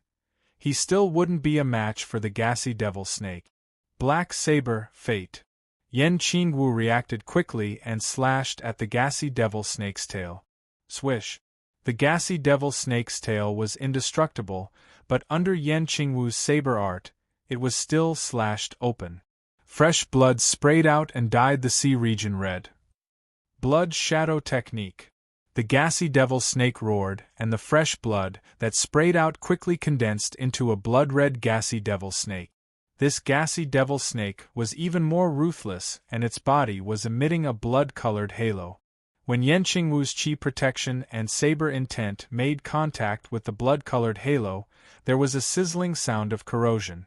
[SPEAKER 1] he still wouldn't be a match for the gassy devil snake. Black saber, fate. Yen Qingwu reacted quickly and slashed at the gassy devil snake's tail. Swish. The gassy devil snake's tail was indestructible, but under Yen Qingwu's saber art, it was still slashed open. Fresh blood sprayed out and dyed the sea region red. Blood shadow technique. The gassy devil snake roared, and the fresh blood that sprayed out quickly condensed into a blood-red gassy devil snake. This gassy devil snake was even more ruthless, and its body was emitting a blood-colored halo. When Yen Qingwu's chi protection and saber intent made contact with the blood-colored halo, there was a sizzling sound of corrosion.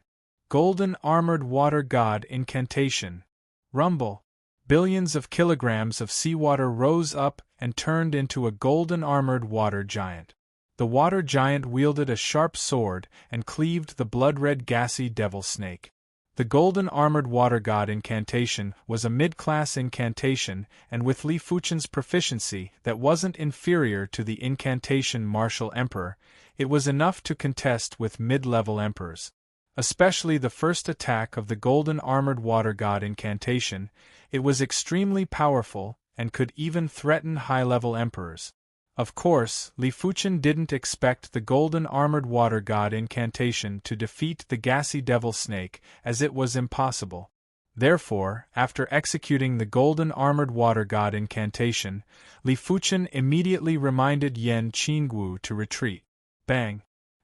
[SPEAKER 1] Golden armored water god incantation. Rumble. Billions of kilograms of seawater rose up and turned into a golden armored water giant. The water giant wielded a sharp sword and cleaved the blood-red gassy devil snake. The golden armored water god incantation was a mid-class incantation, and with Li Fuchen's proficiency that wasn't inferior to the incantation martial emperor, it was enough to contest with mid-level emperors. Especially the first attack of the golden armored water god incantation, it was extremely powerful and could even threaten high-level emperors. Of course, Li Fuchen didn't expect the golden armored water god incantation to defeat the gassy devil snake, as it was impossible. Therefore, after executing the golden armored water god incantation, Li Fuchen immediately reminded Yen Qingwu to retreat. Bang!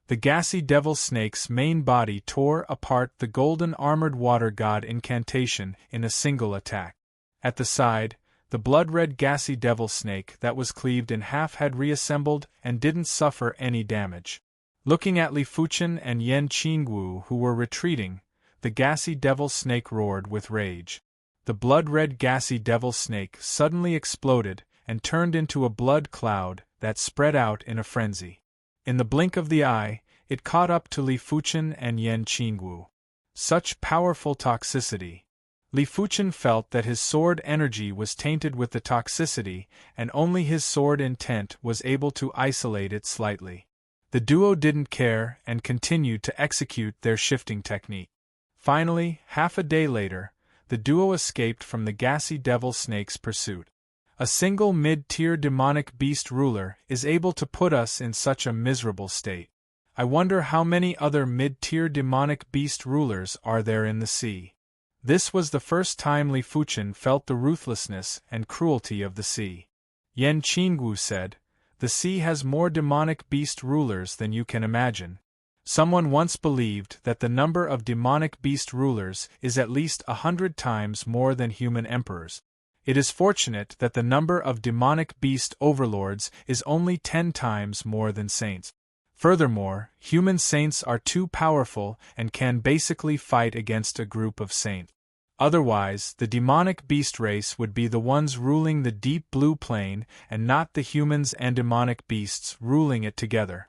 [SPEAKER 1] The gassy devil snake's main body tore apart the golden armored water god incantation in a single attack. At the side, the blood-red gassy devil snake that was cleaved in half had reassembled and didn't suffer any damage. Looking at Li Fuchen and Yen Qingwu, who were retreating, the gassy devil snake roared with rage. The blood-red gassy devil snake suddenly exploded and turned into a blood cloud that spread out in a frenzy. In the blink of the eye, it caught up to Li Fuchen and Yen Qingwu. Such powerful toxicity! Li Fuchen felt that his sword energy was tainted with the toxicity, and only his sword intent was able to isolate it slightly. The duo didn't care and continued to execute their shifting technique. Finally, half a day later, the duo escaped from the gassy devil snake's pursuit. A single mid-tier demonic beast ruler is able to put us in such a miserable state. I wonder how many other mid-tier demonic beast rulers are there in the sea. This was the first time Li Fuchen felt the ruthlessness and cruelty of the sea. Yen Qingwu said, "The sea has more demonic beast rulers than you can imagine." Someone once believed that the number of demonic beast rulers is at least 100 times more than human emperors. It is fortunate that the number of demonic beast overlords is only 10 times more than saints. Furthermore, human saints are too powerful and can basically fight against a group of saints. Otherwise, the demonic beast race would be the ones ruling the deep blue plane and not the humans and demonic beasts ruling it together.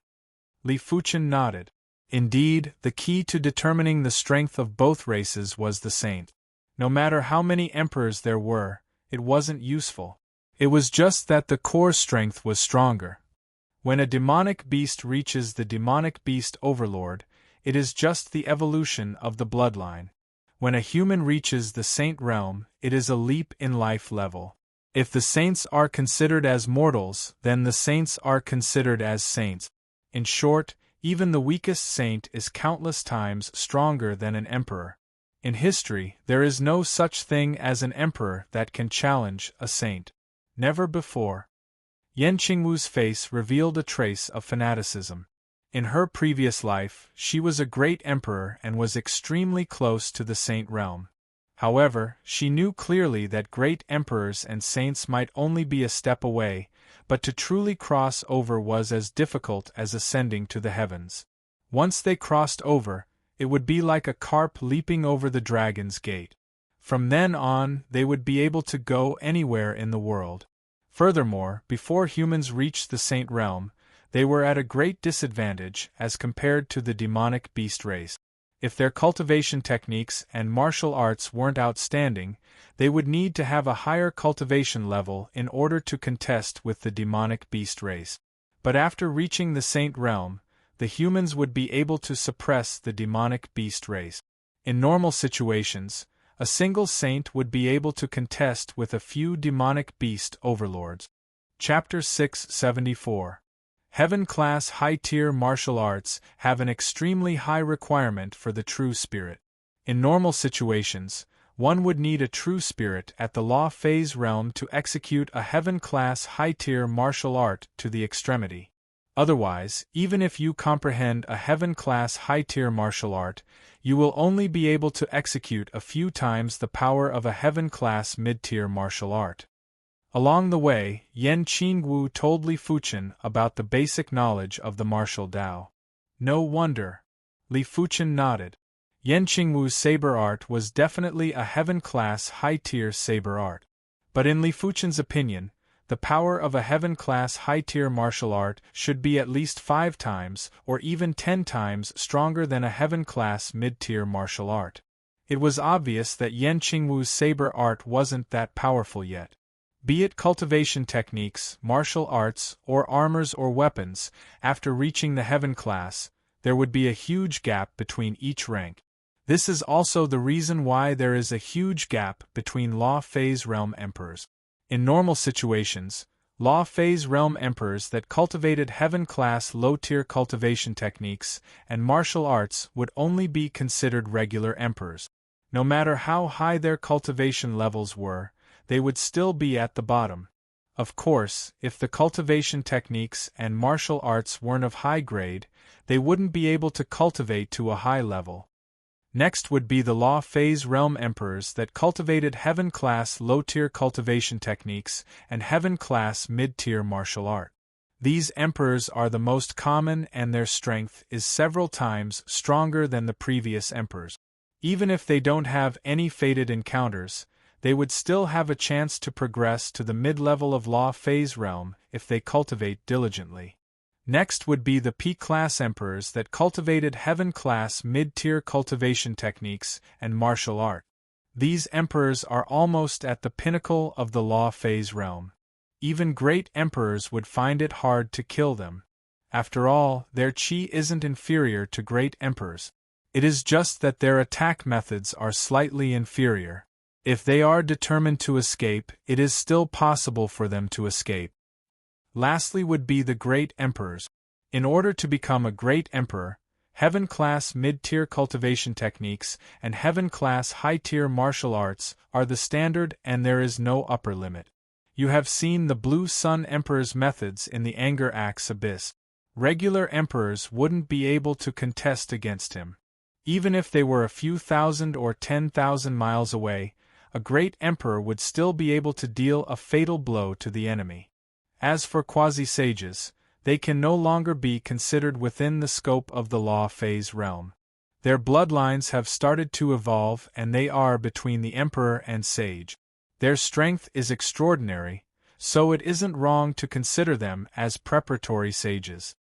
[SPEAKER 1] Li Fuchen nodded. Indeed, the key to determining the strength of both races was the saint. No matter how many emperors there were, it wasn't useful. It was just that the core strength was stronger. When a demonic beast reaches the demonic beast overlord, it is just the evolution of the bloodline. When a human reaches the saint realm, it is a leap in life level. If the saints are considered as mortals, then the saints are considered as saints. In short, even the weakest saint is countless times stronger than an emperor. In history, there is no such thing as an emperor that can challenge a saint. Never before. Yen Qingwu's face revealed a trace of fanaticism. In her previous life, she was a great emperor and was extremely close to the saint realm. However, she knew clearly that great emperors and saints might only be a step away, but to truly cross over was as difficult as ascending to the heavens. Once they crossed over, it would be like a carp leaping over the dragon's gate. From then on, they would be able to go anywhere in the world. Furthermore, before humans reached the saint realm, they were at a great disadvantage as compared to the demonic beast race. If their cultivation techniques and martial arts weren't outstanding, they would need to have a higher cultivation level in order to contest with the demonic beast race. But after reaching the saint realm, the humans would be able to suppress the demonic beast race. In normal situations, a single saint would be able to contest with a few demonic beast overlords. Chapter 674. Heaven-class high-tier martial arts have an extremely high requirement for the true spirit. In normal situations, one would need a true spirit at the law phase realm to execute a heaven-class high-tier martial art to the extremity. Otherwise, even if you comprehend a heaven-class high-tier martial art, you will only be able to execute a few times the power of a heaven-class mid-tier martial art. Along the way, Yan Qingwu told Li Fuchen about the basic knowledge of the martial Tao. No wonder. Li Fuchen nodded. Yan Qingwu's saber art was definitely a heaven-class high-tier saber art. But in Li Fuchen's opinion, the power of a heaven-class high-tier martial art should be at least 5 times or even 10 times stronger than a heaven-class mid-tier martial art. It was obvious that Yan Qingwu's saber art wasn't that powerful yet. Be it cultivation techniques, martial arts, or armors or weapons, after reaching the heaven class, there would be a huge gap between each rank. This is also the reason why there is a huge gap between Law Phase Realm Emperors. In normal situations, Law Phase Realm Emperors that cultivated heaven-class low-tier cultivation techniques and martial arts would only be considered regular emperors. No matter how high their cultivation levels were, they would still be at the bottom. Of course, if the cultivation techniques and martial arts weren't of high grade, they wouldn't be able to cultivate to a high level. Next would be the Law Phase Realm Emperors that cultivated heaven-class low-tier cultivation techniques and heaven-class mid-tier martial art. These emperors are the most common and their strength is several times stronger than the previous emperors. Even if they don't have any fated encounters, they would still have a chance to progress to the mid-level of Law Phase Realm if they cultivate diligently. Next would be the P-class emperors that cultivated heaven-class mid-tier cultivation techniques and martial art. These emperors are almost at the pinnacle of the Law Phase Realm. Even great emperors would find it hard to kill them. After all, their chi isn't inferior to great emperors. It is just that their attack methods are slightly inferior. If they are determined to escape, it is still possible for them to escape. Lastly would be the great emperors. In order to become a great emperor, heaven-class mid-tier cultivation techniques and heaven-class high-tier martial arts are the standard and there is no upper limit. You have seen the Blue Sun Emperor's methods in the Anger Axe Abyss. Regular emperors wouldn't be able to contest against him. Even if they were a few thousand or 10,000 miles away, a great emperor would still be able to deal a fatal blow to the enemy. As for quasi-sages, they can no longer be considered within the scope of the Law Phase Realm. Their bloodlines have started to evolve and they are between the emperor and sage. Their strength is extraordinary, so it isn't wrong to consider them as preparatory sages.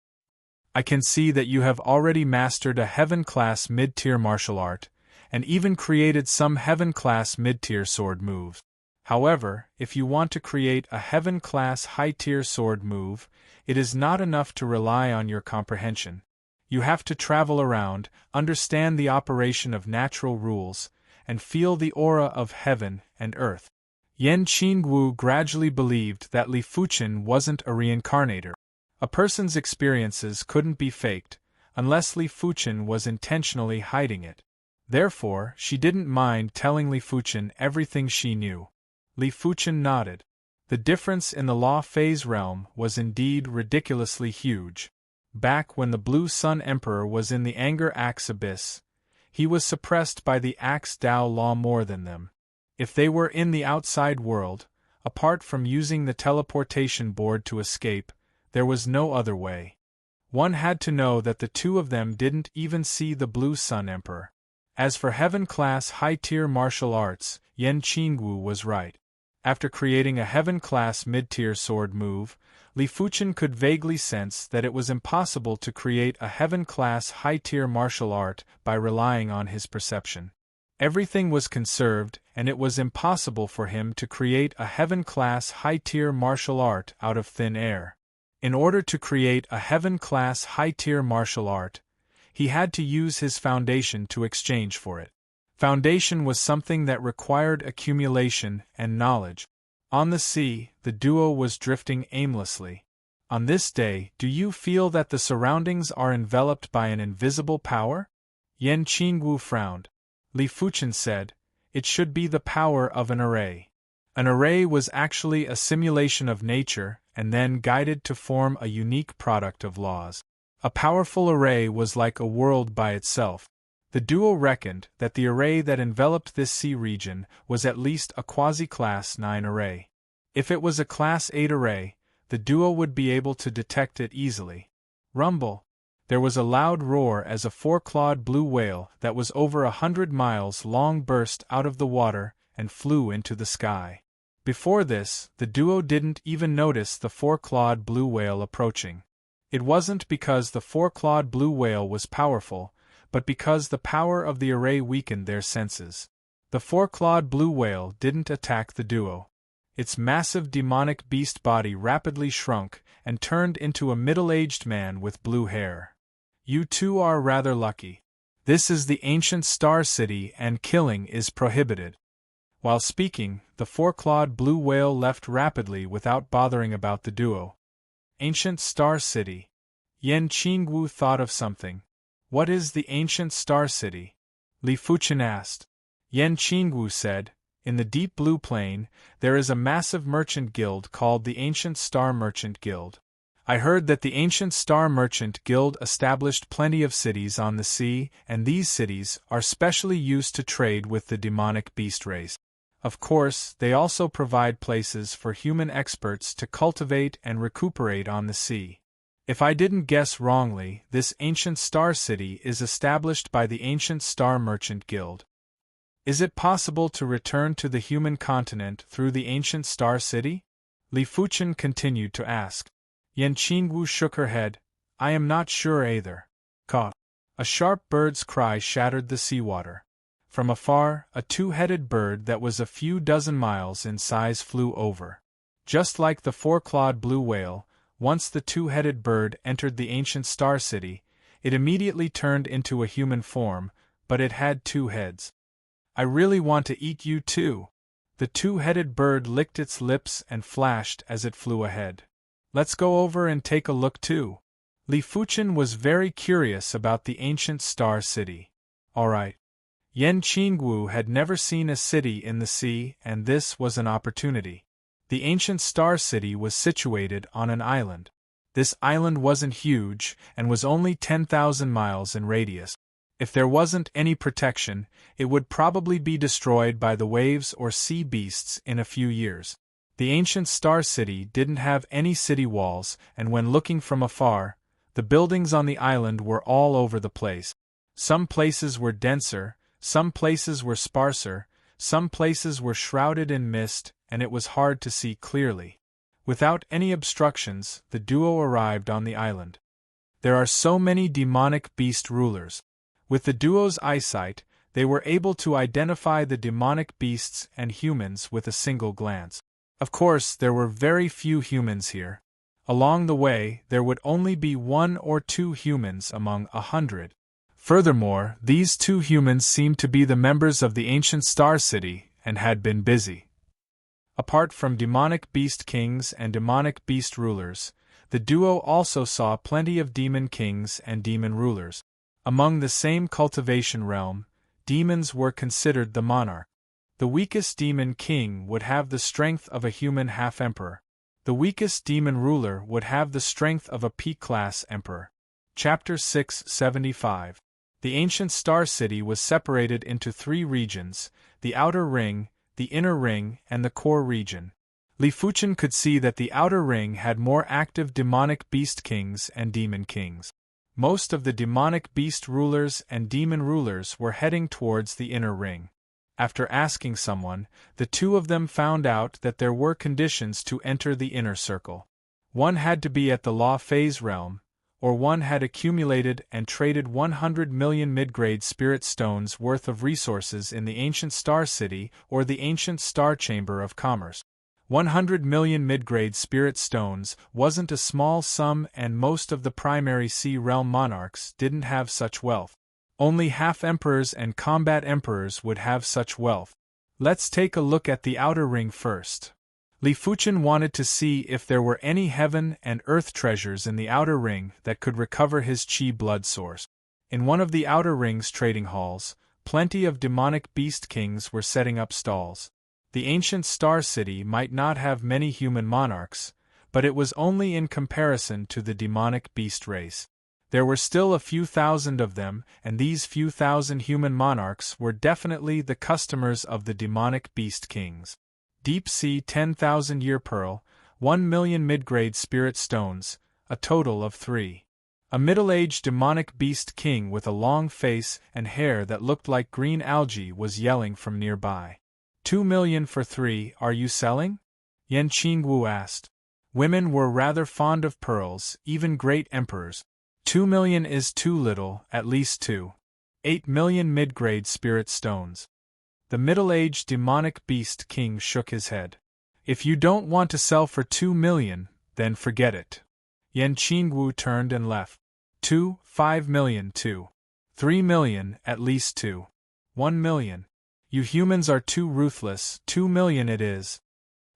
[SPEAKER 1] I can see that you have already mastered a heaven-class mid-tier martial art, and even created some heaven-class mid-tier sword moves. However, if you want to create a heaven-class high-tier sword move, it is not enough to rely on your comprehension. You have to travel around, understand the operation of natural rules, and feel the aura of heaven and earth. Yan Qingwu gradually believed that Li Fuchen wasn't a reincarnator. A person's experiences couldn't be faked, unless Li Fuchen was intentionally hiding it. Therefore, she didn't mind telling Li Fuchen everything she knew. Li Fuchen nodded. The difference in the Law Phase Realm was indeed ridiculously huge. Back when the Blue Sun Emperor was in the Anger Axe Abyss, he was suppressed by the Axe Dao Law more than them. If they were in the outside world, apart from using the teleportation board to escape, there was no other way. One had to know that the two of them didn't even see the Blue Sun Emperor. As for heaven-class high-tier martial arts, Yan Qingwu was right. After creating a heaven-class mid-tier sword move, Li Fuchen could vaguely sense that it was impossible to create a heaven-class high-tier martial art by relying on his perception. Everything was conserved, and it was impossible for him to create a heaven-class high-tier martial art out of thin air. In order to create a heaven-class high-tier martial art, he had to use his foundation to exchange for it. Foundation was something that required accumulation and knowledge. On the sea, the duo was drifting aimlessly. On this day, do you feel that the surroundings are enveloped by an invisible power? Yan Qingwu frowned. Li Fuchen said, it should be the power of an array. An array was actually a simulation of nature and then guided to form a unique product of laws. A powerful array was like a world by itself. The duo reckoned that the array that enveloped this sea region was at least a quasi-class 9 array. If it was a class 8 array, the duo would be able to detect it easily. Rumble! There was a loud roar as a 4-clawed blue whale that was over 100 miles long burst out of the water and flew into the sky. Before this, the duo didn't even notice the 4-clawed blue whale approaching. It wasn't because the 4-clawed blue whale was powerful, but because the power of the array weakened their senses. The 4-clawed blue whale didn't attack the duo. Its massive demonic beast body rapidly shrunk and turned into a middle-aged man with blue hair. You two are rather lucky. This is the ancient Star City and killing is prohibited. While speaking, the 4-clawed blue whale left rapidly without bothering about the duo. Ancient Star City. Yan Qingwu thought of something. What is the ancient Star City? Li Fuchen asked. Yan Qingwu said, in the deep blue plain, there is a massive merchant guild called the Ancient Star Merchant Guild. I heard that the Ancient Star Merchant Guild established plenty of cities on the sea, and these cities are specially used to trade with the demonic beast race. Of course, they also provide places for human experts to cultivate and recuperate on the sea. If I didn't guess wrongly, this ancient star city is established by the Ancient Star Merchant Guild. Is it possible to return to the human continent through the ancient star city? Li Fuchen continued to ask. Yan Qingwu shook her head. I am not sure either. Caw. A sharp bird's cry shattered the seawater. From afar, a 2-headed bird that was a few dozen miles in size flew over. Just like the 4-clawed blue whale, once the 2-headed bird entered the ancient star city, it immediately turned into a human form, but it had 2 heads. I really want to eat you too. The 2-headed bird licked its lips and flashed as it flew ahead. Let's go over and take a look too. Li Fuchen was very curious about the ancient star city. All right. Yan Qingwu had never seen a city in the sea, and this was an opportunity. The ancient star city was situated on an island. This island wasn't huge, and was only 10,000 miles in radius. If there wasn't any protection, it would probably be destroyed by the waves or sea beasts in a few years. The ancient star city didn't have any city walls, and when looking from afar, the buildings on the island were all over the place. Some places were denser, some places were sparser, some places were shrouded in mist, and it was hard to see clearly. Without any obstructions, the duo arrived on the island. There are so many demonic beast rulers. With the duo's eyesight, they were able to identify the demonic beasts and humans with a single glance. Of course, there were very few humans here. Along the way, there would only be 1 or 2 humans among 100. Furthermore, these 2 humans seemed to be the members of the ancient star city and had been busy. Apart from demonic beast kings and demonic beast rulers, the duo also saw plenty of demon kings and demon rulers. Among the same cultivation realm, demons were considered the monarch. The weakest demon king would have the strength of a human half-emperor. The weakest demon ruler would have the strength of a P-class emperor. Chapter 675. The ancient star city was separated into 3 regions, the outer ring, the inner ring, and the core region. Li Fuchen could see that the outer ring had more active demonic beast kings and demon kings. Most of the demonic beast rulers and demon rulers were heading towards the inner ring. After asking someone, the 2 of them found out that there were conditions to enter the inner circle. One had to be at the law phase realm, or one had accumulated and traded 100 million mid-grade spirit stones worth of resources in the ancient star city or the ancient star chamber of commerce. 100 million mid-grade spirit stones wasn't a small sum, and most of the primary Sea Realm monarchs didn't have such wealth. Only half-emperors and combat emperors would have such wealth. Let's take a look at the outer ring first. Li Fuchen wanted to see if there were any heaven and earth treasures in the outer ring that could recover his qi blood source. In one of the outer ring's trading halls, plenty of demonic beast kings were setting up stalls. The ancient Star City might not have many human monarchs, but it was only in comparison to the demonic beast race. There were still a few thousand of them, and these few thousand human monarchs were definitely the customers of the demonic beast kings. Deep Sea 10,000-year pearl, 1 million mid-grade spirit stones, a total of 3. A middle-aged demonic beast king with a long face and hair that looked like green algae was yelling from nearby. 2 million for 3, are you selling? Yan Qingwu asked. Women were rather fond of pearls, even great emperors. 2 million is too little, at least 2. 8 million mid-grade spirit stones. The middle-aged demonic beast king shook his head. If you don't want to sell for 2 million, then forget it. Yan Qingwu turned and left. 2, 5 million, 2. 3 million, at least 2. 1 million. You humans are too ruthless, 2 million it is.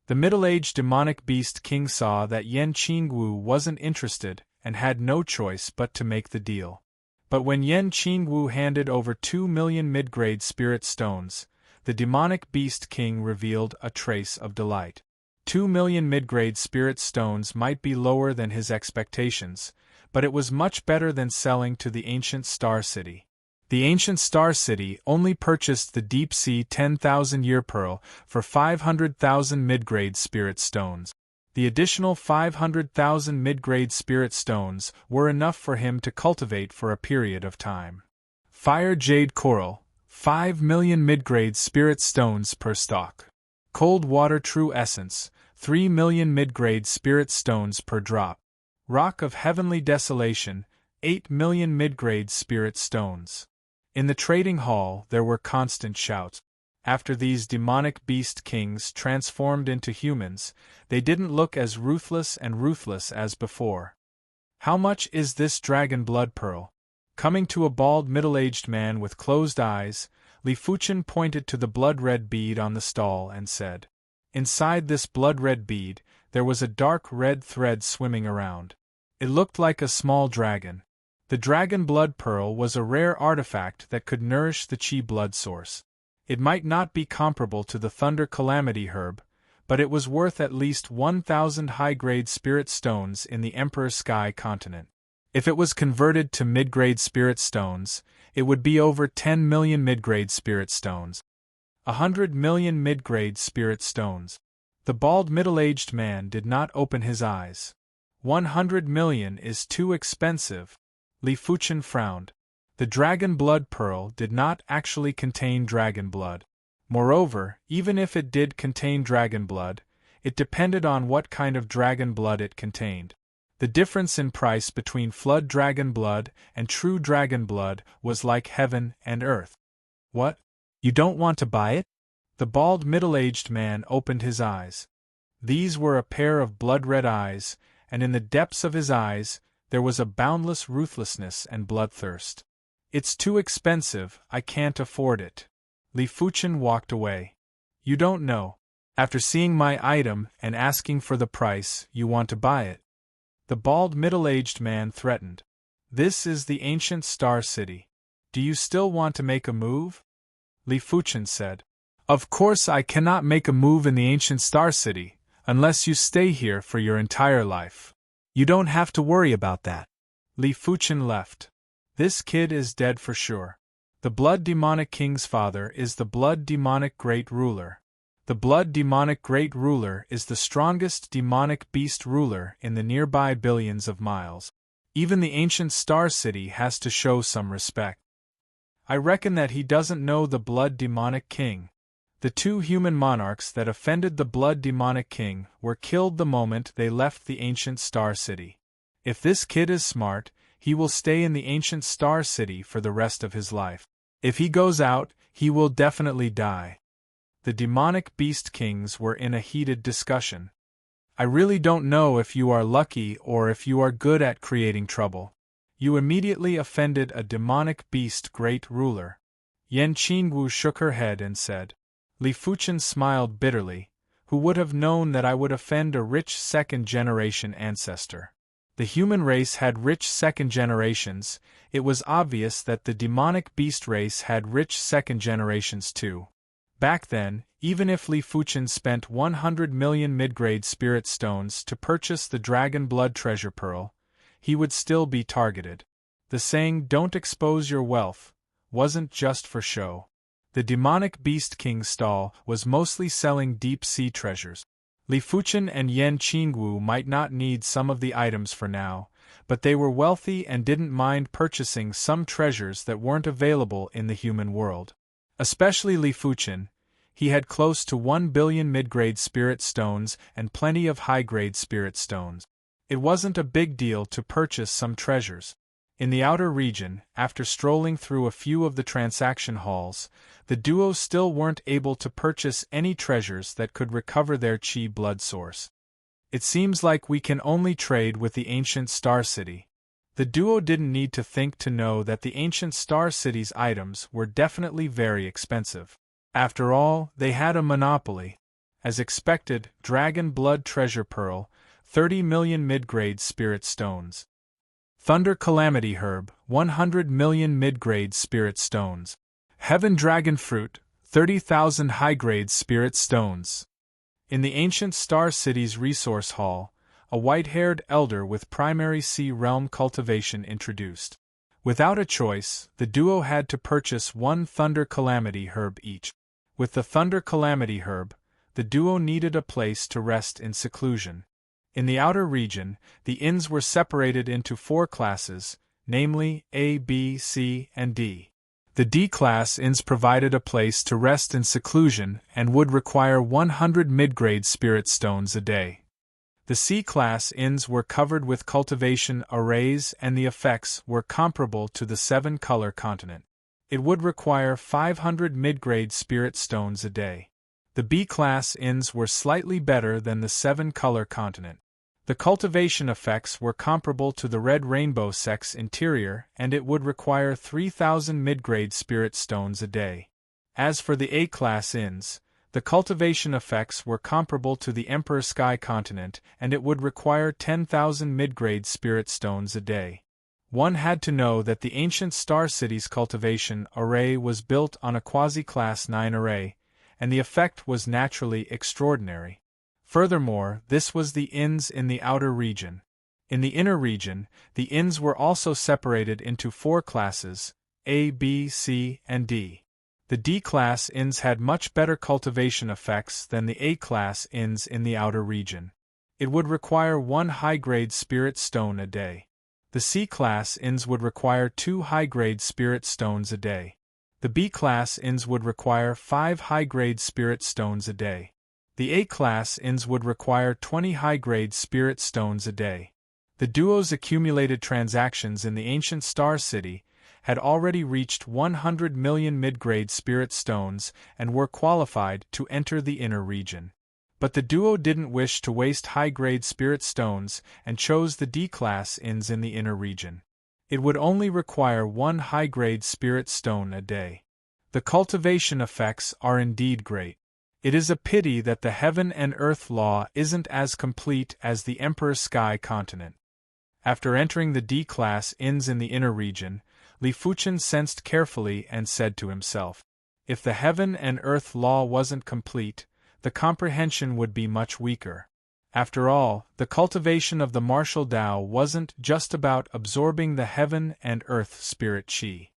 [SPEAKER 1] The middle-aged demonic beast king saw that Yan Qingwu wasn't interested, and had no choice but to make the deal. But when Yan Qingwu handed over 2 million mid-grade spirit stones, the demonic beast king revealed a trace of delight. 2 million mid-grade spirit stones might be lower than his expectations, but it was much better than selling to the ancient Star City. The ancient Star City only purchased the Deep Sea 10,000-year pearl for 500,000 mid-grade spirit stones. The additional 500,000 mid-grade spirit stones were enough for him to cultivate for a period of time. Fire Jade Coral, 5 million mid-grade spirit stones per stock. Cold Water True Essence, 3 million mid-grade spirit stones per drop. Rock of Heavenly Desolation, 8 million mid-grade spirit stones. In the trading hall there were constant shouts. After these demonic beast kings transformed into humans, they didn't look as ruthless as before. How much is this dragon blood pearl? Coming to a bald middle-aged man with closed eyes, Li Fuchen pointed to the blood-red bead on the stall and said. Inside this blood-red bead, there was a dark red thread swimming around. It looked like a small dragon. The dragon blood pearl was a rare artifact that could nourish the qi blood source. It might not be comparable to the Thunder Calamity herb, but it was worth at least 1,000 high-grade spirit stones in the Emperor Sky continent. If it was converted to mid-grade spirit stones, it would be over 10 million mid-grade spirit stones. 100 million mid-grade spirit stones. The bald middle-aged man did not open his eyes. 100 million is too expensive. Li Fuchen frowned. The dragon blood pearl did not actually contain dragon blood. Moreover, even if it did contain dragon blood, it depended on what kind of dragon blood it contained. The difference in price between flood dragon blood and true dragon blood was like heaven and earth. What? You don't want to buy it? The bald middle-aged man opened his eyes. These were a pair of blood-red eyes, and in the depths of his eyes, there was a boundless ruthlessness and bloodthirst. It's too expensive, I can't afford it. Li Fuchen walked away. You don't know. After seeing my item and asking for the price, you want to buy it. The bald middle-aged man threatened. This is the ancient Star City. Do you still want to make a move? Li Fuchen said. Of course I cannot make a move in the ancient Star City, unless you stay here for your entire life. You don't have to worry about that. Li Fuchen left. This kid is dead for sure. The Blood Demonic King's father is the Blood Demonic Great Ruler. The Blood Demonic Great Ruler is the strongest demonic beast ruler in the nearby billions of miles. Even the ancient Star City has to show some respect. I reckon that he doesn't know the Blood Demonic King. The 2 human monarchs that offended the Blood Demonic King were killed the moment they left the ancient Star City. If this kid is smart, he will stay in the ancient Star City for the rest of his life. If he goes out, he will definitely die. The demonic beast kings were in a heated discussion. I really don't know if you are lucky or if you are good at creating trouble. You immediately offended a demonic beast great ruler. Yan Qingwu shook her head and said. Li Fuchen smiled bitterly. Who would have known that I would offend a rich second-generation ancestor? The human race had rich second generations. It was obvious that the demonic beast race had rich second generations too. Back then, even if Li Fuchen spent 100 million mid-grade spirit stones to purchase the dragon blood treasure pearl, he would still be targeted. The saying, "Don't expose your wealth," wasn't just for show. The demonic beast king's stall was mostly selling deep-sea treasures. Li Fuchen and Yan Qingwu might not need some of the items for now, but they were wealthy and didn't mind purchasing some treasures that weren't available in the human world. Especially Li Fuchen. He had close to 1 billion mid-grade spirit stones and plenty of high-grade spirit stones. It wasn't a big deal to purchase some treasures. In the outer region, after strolling through a few of the transaction halls, the duo still weren't able to purchase any treasures that could recover their chi blood source. It seems like we can only trade with the ancient Star City. The duo didn't need to think to know that the ancient Star City's items were definitely very expensive. After all, they had a monopoly. As expected, Dragon Blood Treasure Pearl, 30 million mid-grade spirit stones. Thunder Calamity Herb, 100 million mid-grade spirit stones. Heaven Dragon Fruit, 30,000 high-grade spirit stones. In the ancient Star City's resource hall, a white-haired elder with primary sea realm cultivation introduced. Without a choice, the duo had to purchase one Thunder Calamity Herb each. With the Thunder Calamity Herb, the duo needed a place to rest in seclusion. In the outer region, the inns were separated into 4 classes, namely A, B, C, and D. The D-class inns provided a place to rest in seclusion and would require 100 mid-grade spirit stones a day. The C-class inns were covered with cultivation arrays and the effects were comparable to the 7-color continent. It would require 500 mid-grade spirit stones a day. The B-class inns were slightly better than the 7-color continent. The cultivation effects were comparable to the red rainbow sex interior and it would require 3,000 mid-grade spirit stones a day. As for the A-class inns, the cultivation effects were comparable to the Emperor Sky continent and it would require 10,000 mid-grade spirit stones a day. One had to know that the ancient Star City's cultivation array was built on a quasi-class 9 array, and the effect was naturally extraordinary. Furthermore, this was the inns in the outer region. In the inner region, the inns were also separated into 4 classes, A, B, C, and D. The D-class inns had much better cultivation effects than the A-class inns in the outer region. It would require 1 high-grade spirit stone a day. The C-class inns would require 2 high-grade spirit stones a day. The B-class inns would require 5 high-grade spirit stones a day. The A-class inns would require 20 high-grade spirit stones a day. The duo's accumulated transactions in the ancient Star City had already reached 100 million mid-grade spirit stones and were qualified to enter the inner region. But the duo didn't wish to waste high-grade spirit stones and chose the D-class inns in the inner region. It would only require 1 high-grade spirit stone a day. The cultivation effects are indeed great. It is a pity that the heaven and earth law isn't as complete as the Emperor Sky continent. After entering the D-class inns in the inner region, Li Fuchen sensed carefully and said to himself, if the heaven and earth law wasn't complete, the comprehension would be much weaker. After all, the cultivation of the martial Tao wasn't just about absorbing the heaven and earth spirit qi.